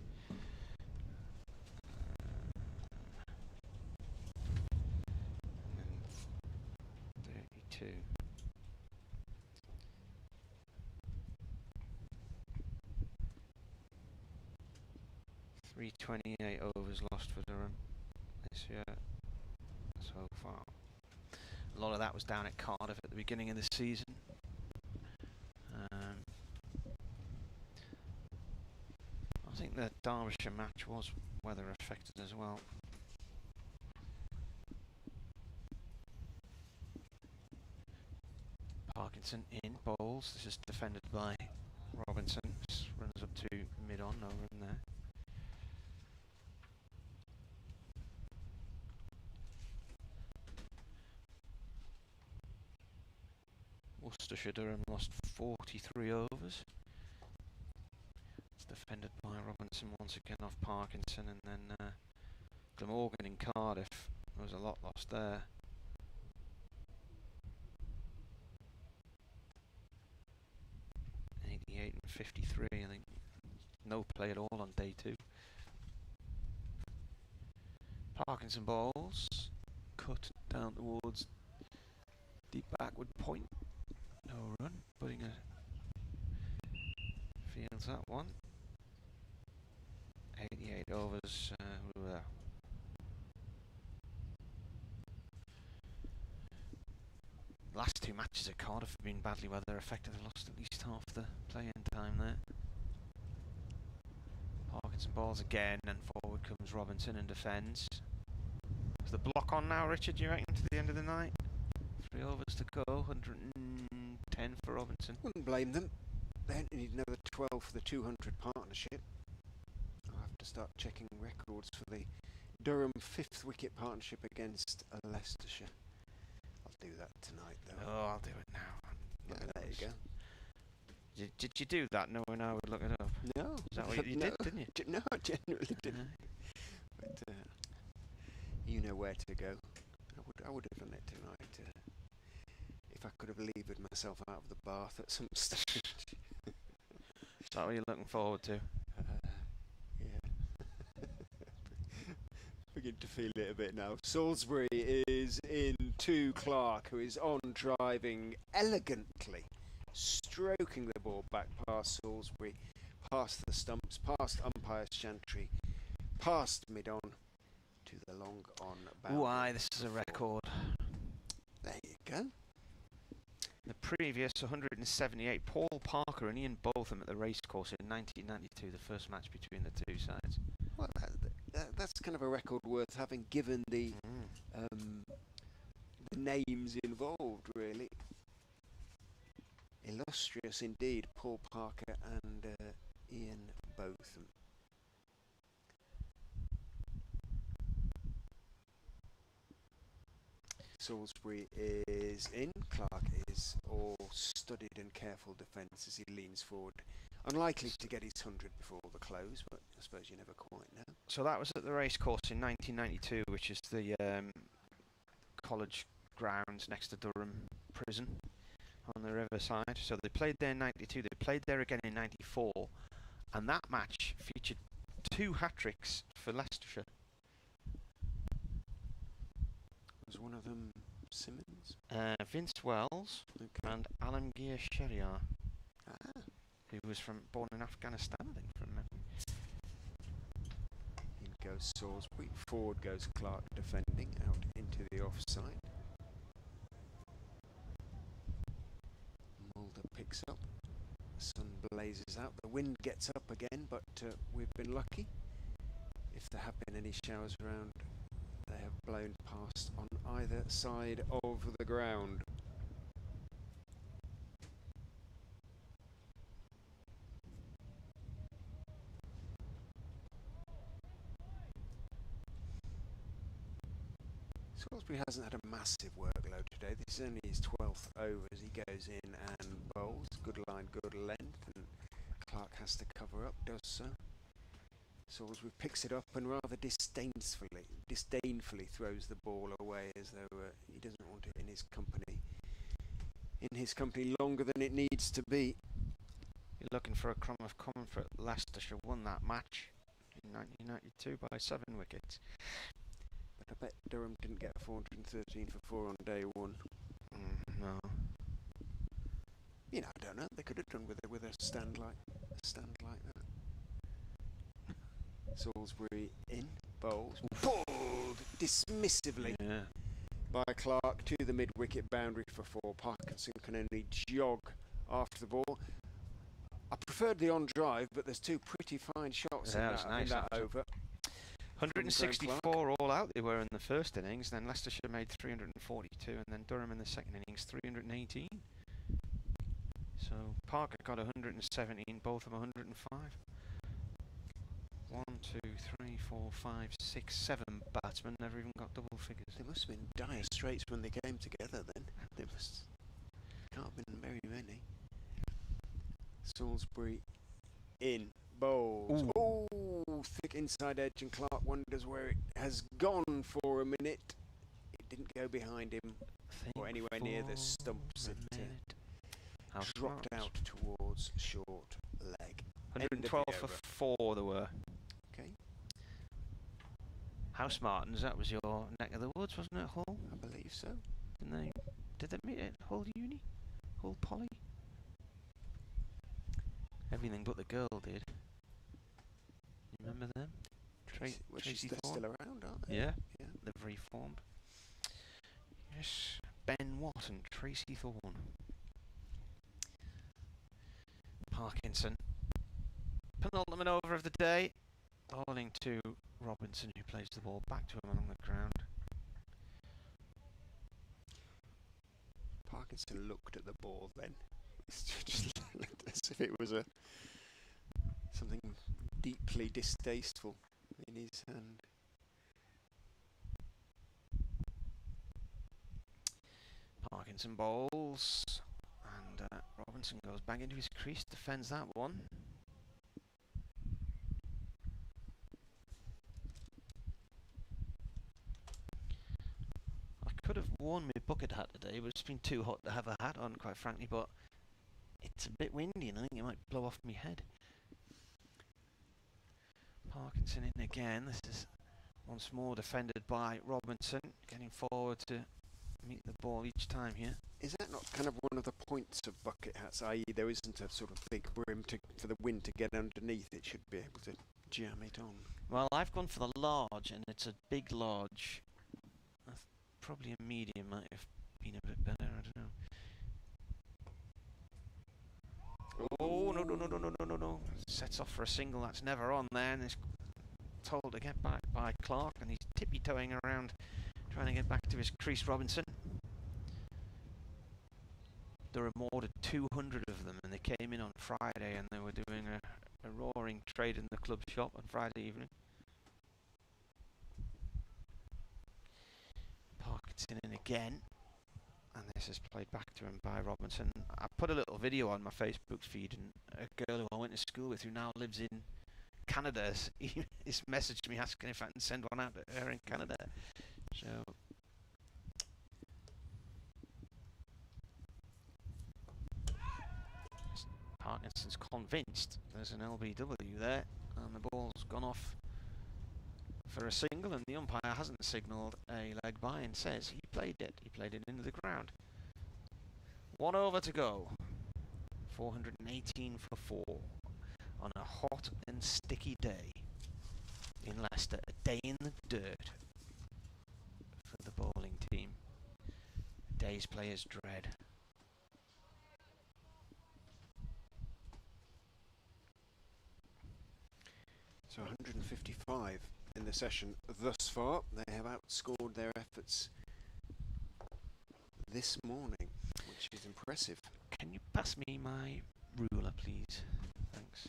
then 32. 328 overs lost for Durham this year so far. A lot of that was down at Cardiff at the beginning of the season. I think the Derbyshire match was weather affected as well. Parkinson in bowls. This is defended by Robinson. Runs up to mid-on, no run there. Worcestershire Durham lost 43 overs. It's defended by Robinson once again off Parkinson, and then Glamorgan in Cardiff. There was a lot lost there. And 53, I think. No play at all on day 2. Parkinson bowls. Cut down towards deep backward point. No run. Buttinger fields that one. 88 overs. Last 2 matches at Cardiff have been badly weather affected. They've lost at least half the play-in time there. Parkinson balls again, and forward comes Robinson and defends. Is the block on now, Richard, do you reckon, to the end of the night? 3 overs to go, 110 for Robinson. Wouldn't blame them. They only need another 12 for the 200 partnership. I'll have to start checking records for the Durham 5th wicket partnership against Leicestershire. I'll do that tonight, though. Oh, I'll do it now. Yeah, there you go. Did you do that knowing I would look it up? No. Is that what you No. did, didn't you? No, I genuinely didn't. But you know where to go. I would have done it tonight if I could have levered myself out of the bath at some stage. Is that what you're looking forward to? Yeah. Begin to feel it a bit now. Salisbury is in to Clark, who is on driving elegantly, stroking the ball back past Salisbury, past the stumps, past umpire's chantry, past mid-on to the long on boundary. Ooh, aye, this is a record. There you go. The previous 178, Paul Parker and Ian Botham at the racecourse in 1992, the first match between the 2 sides. Well, that's kind of a record worth having, given the names involved, really. Illustrious indeed, Paul Parker and Ian Botham. Salisbury is in. Clark is all studied and careful defence as he leans forward. Unlikely to get his 100 before the close, but I suppose you never quite know. So that was at the racecourse in 1992, which is the college grounds next to Durham prison on the riverside. So they played there in 92, they played there again in 94, and that match featured 2 hat-tricks for Leicestershire. Was one of them Simmons? Vince Wells and Alamgir Sheriar, who was born in Afghanistan, I think, from memory. In goes Salisbury. Forward goes Clark defending out into the offside. Mulder picks up. The sun blazes out. The wind gets up again, but we've been lucky. If there have been any showers around, they have blown past on either side of the ground. Salisbury hasn't had a massive workload today. This is only his 12th over as he goes in and bowls. Good line, good length, and Clark has to cover up, does so. Salisbury picks it up and rather disdainfully throws the ball away as though he doesn't want it in his company. In his company longer than it needs to be. You're looking for a crumb of comfort. Leicestershire won that match in 1992 by 7 wickets. But I bet Durham didn't get 413 for 4 on day 1. No. You know, I don't know. They could have done with a stand like that. Salisbury in, bowls, bowled dismissively by Clark to the mid-wicket boundary for 4. Parkinson can only jog after the ball. I preferred the on-drive, but there's 2 pretty fine shots in that over. 164 all out they were in the first innings, then Leicestershire made 342, and then Durham in the second innings 318. So Parker got 117, both of them 105. 1, 2, 3, 4, 5, 6, 7 batsmen never even got double figures. They must have been dire straits when they came together then. They can't have been very many. Salisbury in, bowls. Oh, thick inside edge, and Clark wonders where it has gone for a minute. It didn't go behind him or anywhere near the stumps. It dropped out towards short leg. 112 for 4 there were. Okay. House Martins, that was your neck of the woods, wasn't it, Hull? I believe so. Did they meet at Hull Uni? Hull Poly? Everything but the girl did. You remember them? Tracy They're still around, aren't they? Yeah, they've reformed. Yes, Ben Watt and Tracy Thorne. Parkinson. Penultimate over of the day. Bowling to Robinson, who plays the ball back to him along the ground. Parkinson looked at the ball then. Just as if it was something deeply distasteful in his hand. Parkinson bowls, and Robinson goes back into his crease, defends that one. I could have worn my bucket hat today, but it's been too hot to have a hat on, quite frankly, but it's a bit windy and I think it might blow off my head. Parkinson in again. This is once more defended by Robinson, getting forward to meet the ball each time here. Is that not kind of one of the points of bucket hats, i.e. there isn't a sort of big brim for the wind to get underneath, it should be able to jam it on? Well, I've gone for the large, and it's a big large. Probably a medium might have been a bit better, I don't know. Oh, no. Sets off for a single, that's never on there, and is told to get back by Clark, and he's tippy-toeing around trying to get back to his crease, Robinson. Durham ordered 200 of them, and they came in on Friday, and they were doing a roaring trade in the club shop on Friday evening. Gets in again. And this is played back to him by Robinson. I put a little video on my Facebook feed, and a girl who I went to school with who now lives in Canada has messaged me asking if I can send one out to her in Canada. So Parkinson's convinced there's an LBW there, and the ball's gone off for a single, and the umpire hasn't signalled a leg by and says he played it into the ground. 1 over to go. 418 for 4 on a hot and sticky day in Leicester. A day in the dirt for the bowling team. A day's players dread. So 155 in the session thus far. They have outscored their efforts this morning, which is impressive. Can you pass me my ruler, please? Thanks.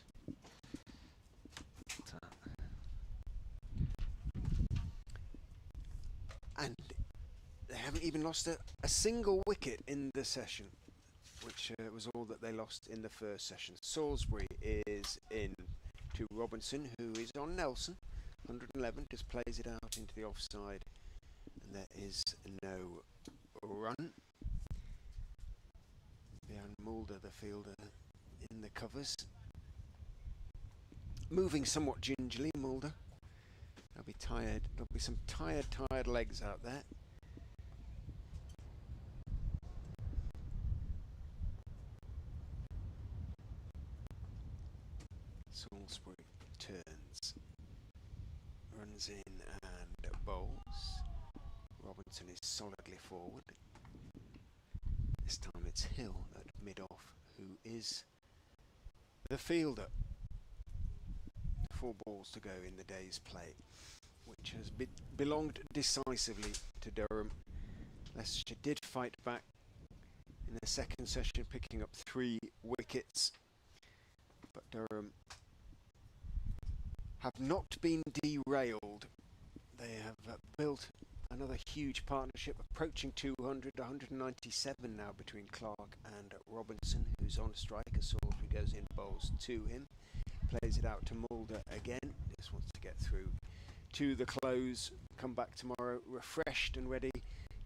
And they haven't even lost a single wicket in the session, which was all that they lost in the first session. Salisbury is in to Robinson, who is on Nelson. 111, just plays it out into the offside, and there is no run. Behind Mulder, the fielder, in the covers. Moving somewhat gingerly, Mulder. They'll be tired. There'll be some tired legs out there. Salisbury turns, runs in and bowls. Robinson is solidly forward. This time it's Hill at mid-off, who is the fielder. 4 balls to go in the day's play, which has belonged decisively to Durham. Leicestershire did fight back in the second session, picking up 3 wickets, but Durham have not been derailed. They have built another huge partnership, approaching 200, 197 now between Clark and Robinson, who's on strike as Salisbury goes in, bowls to him, plays it out to Mulder again, just wants to get through to the close, come back tomorrow refreshed and ready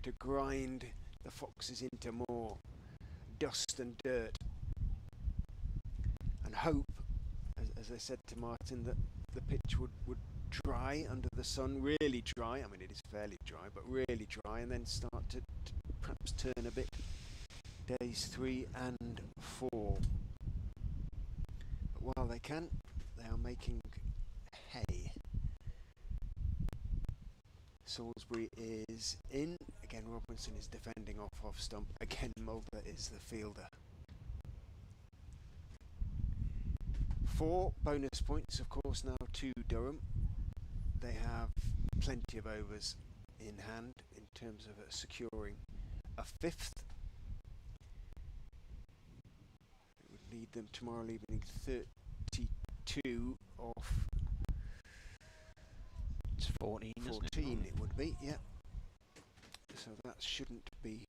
to grind the Foxes into more dust and dirt, and hope, as I said to Martin, that the pitch would dry under the sun, really dry. I mean, it is fairly dry, but really dry, and then start to perhaps turn a bit days 3 and 4. But while they can, they are making hay. Salisbury is in. Again, Robinson is defending off stump. Again, Mulder is the fielder. 4 bonus points, of course, now to Durham. They have plenty of overs in hand in terms of securing a 5th. It would need them tomorrow evening 32 off. It's 14, 14 it would be, yeah. So that shouldn't be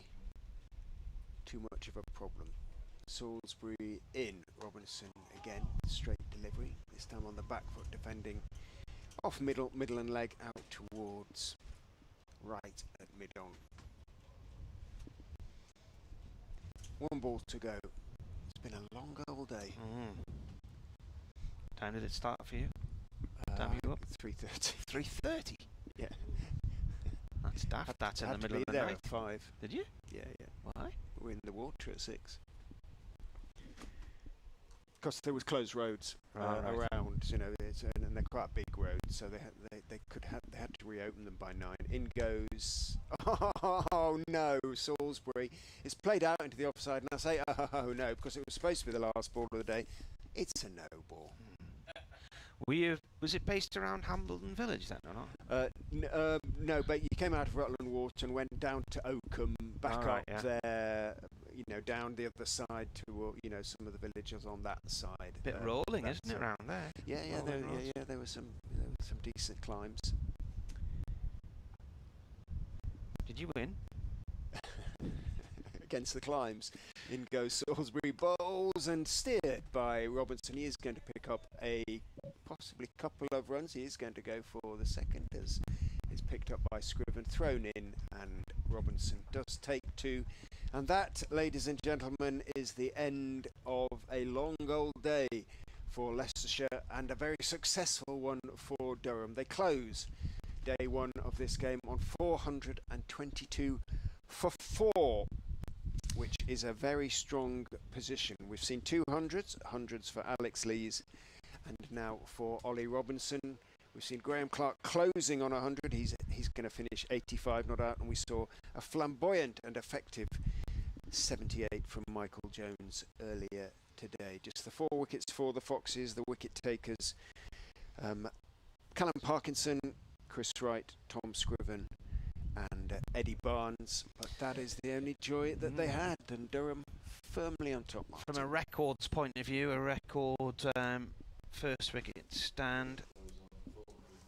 too much of a problem. Salisbury in. Robinson again, straight delivery, this time on the back foot, defending off middle and leg out towards right at mid-on. 1 ball to go. It's been a long old day. Time did it start for you? Time you up? 3:30. 3:30? Yeah. That's daft. That's in the middle of the night. night. At 5. Did you? Yeah. Why? We're in the water at 6. Because there was closed roads around, you know, and they're quite big roads, so they had to reopen them by 9. In goes, oh no, Salisbury. It's played out into the offside, and I say oh no because it was supposed to be the last ball of the day. It's a no ball. Was it based around Hambledon Village then, or not? No, but you came out of Rutland Water and went down to Oakham, back up there, you know, down the other side to, you know, some of the villages on that side. Bit rolling, isn't it, around there? Yeah, there were some decent climbs. Do Did you win? Against the climbs. In goes Salisbury, bowls and steered by Robinson. He is going to pick up a possibly couple of runs. He is going to go for the second as it's picked up by Scriven, thrown in, and Robinson does take 2. And that, ladies and gentlemen, is the end of a long old day for Leicestershire and a very successful one for Durham. They close day 1 of this game on 422 for 4, which is a very strong position. We've seen 200s for Alex Lees, and now for Ollie Robinson. We've seen Graham Clark closing on 100. He's going to finish 85 not out, and we saw a flamboyant and effective 78 from Michael Jones earlier today. Just the 4 wickets for the Foxes, the wicket takers. Callum Parkinson, Chris Wright, Tom Scriven and Eddie Barnes, but that is the only joy that they had, and Durham firmly on top. From a records point of view, a record first wicket stand.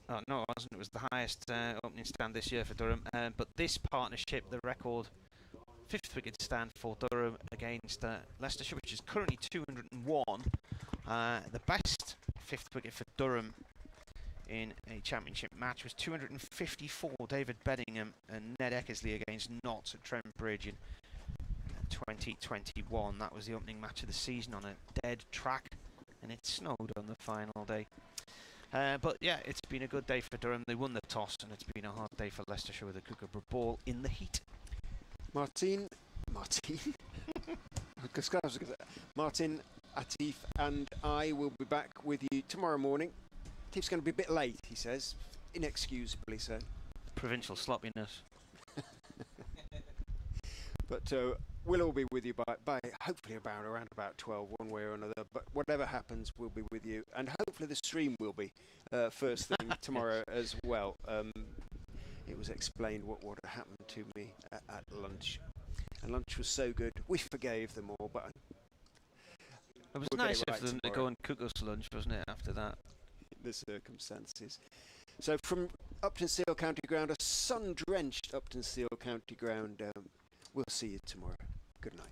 Oh no, it wasn't. It was the highest opening stand this year for Durham, but this partnership, the record 5th wicket stand for Durham against Leicestershire, which is currently 201. The best 5th wicket for Durham in a championship match was 254. David Beddingham and Ned Eckersley against Notts at Trent Bridge in 2021. That was the opening match of the season on a dead track, and it snowed on the final day. But yeah, it's been a good day for Durham. They won the toss, and it's been a hard day for Leicestershire with a Kookaburra ball in the heat. Martin, Atif and I will be back with you tomorrow morning. Atif's going to be a bit late, he says, inexcusably so. Provincial sloppiness. But we'll all be with you by hopefully around about 12, one way or another. But whatever happens, we'll be with you, and hopefully the stream will be first thing tomorrow as well. It was explained what would have happened to me at lunch, and lunch was so good we forgave them all. But it was nice of them to go and cook us lunch, wasn't it? After that, the circumstances. So from Uptonsteel County Ground, a sun-drenched Uptonsteel County Ground. We'll see you tomorrow. Good night.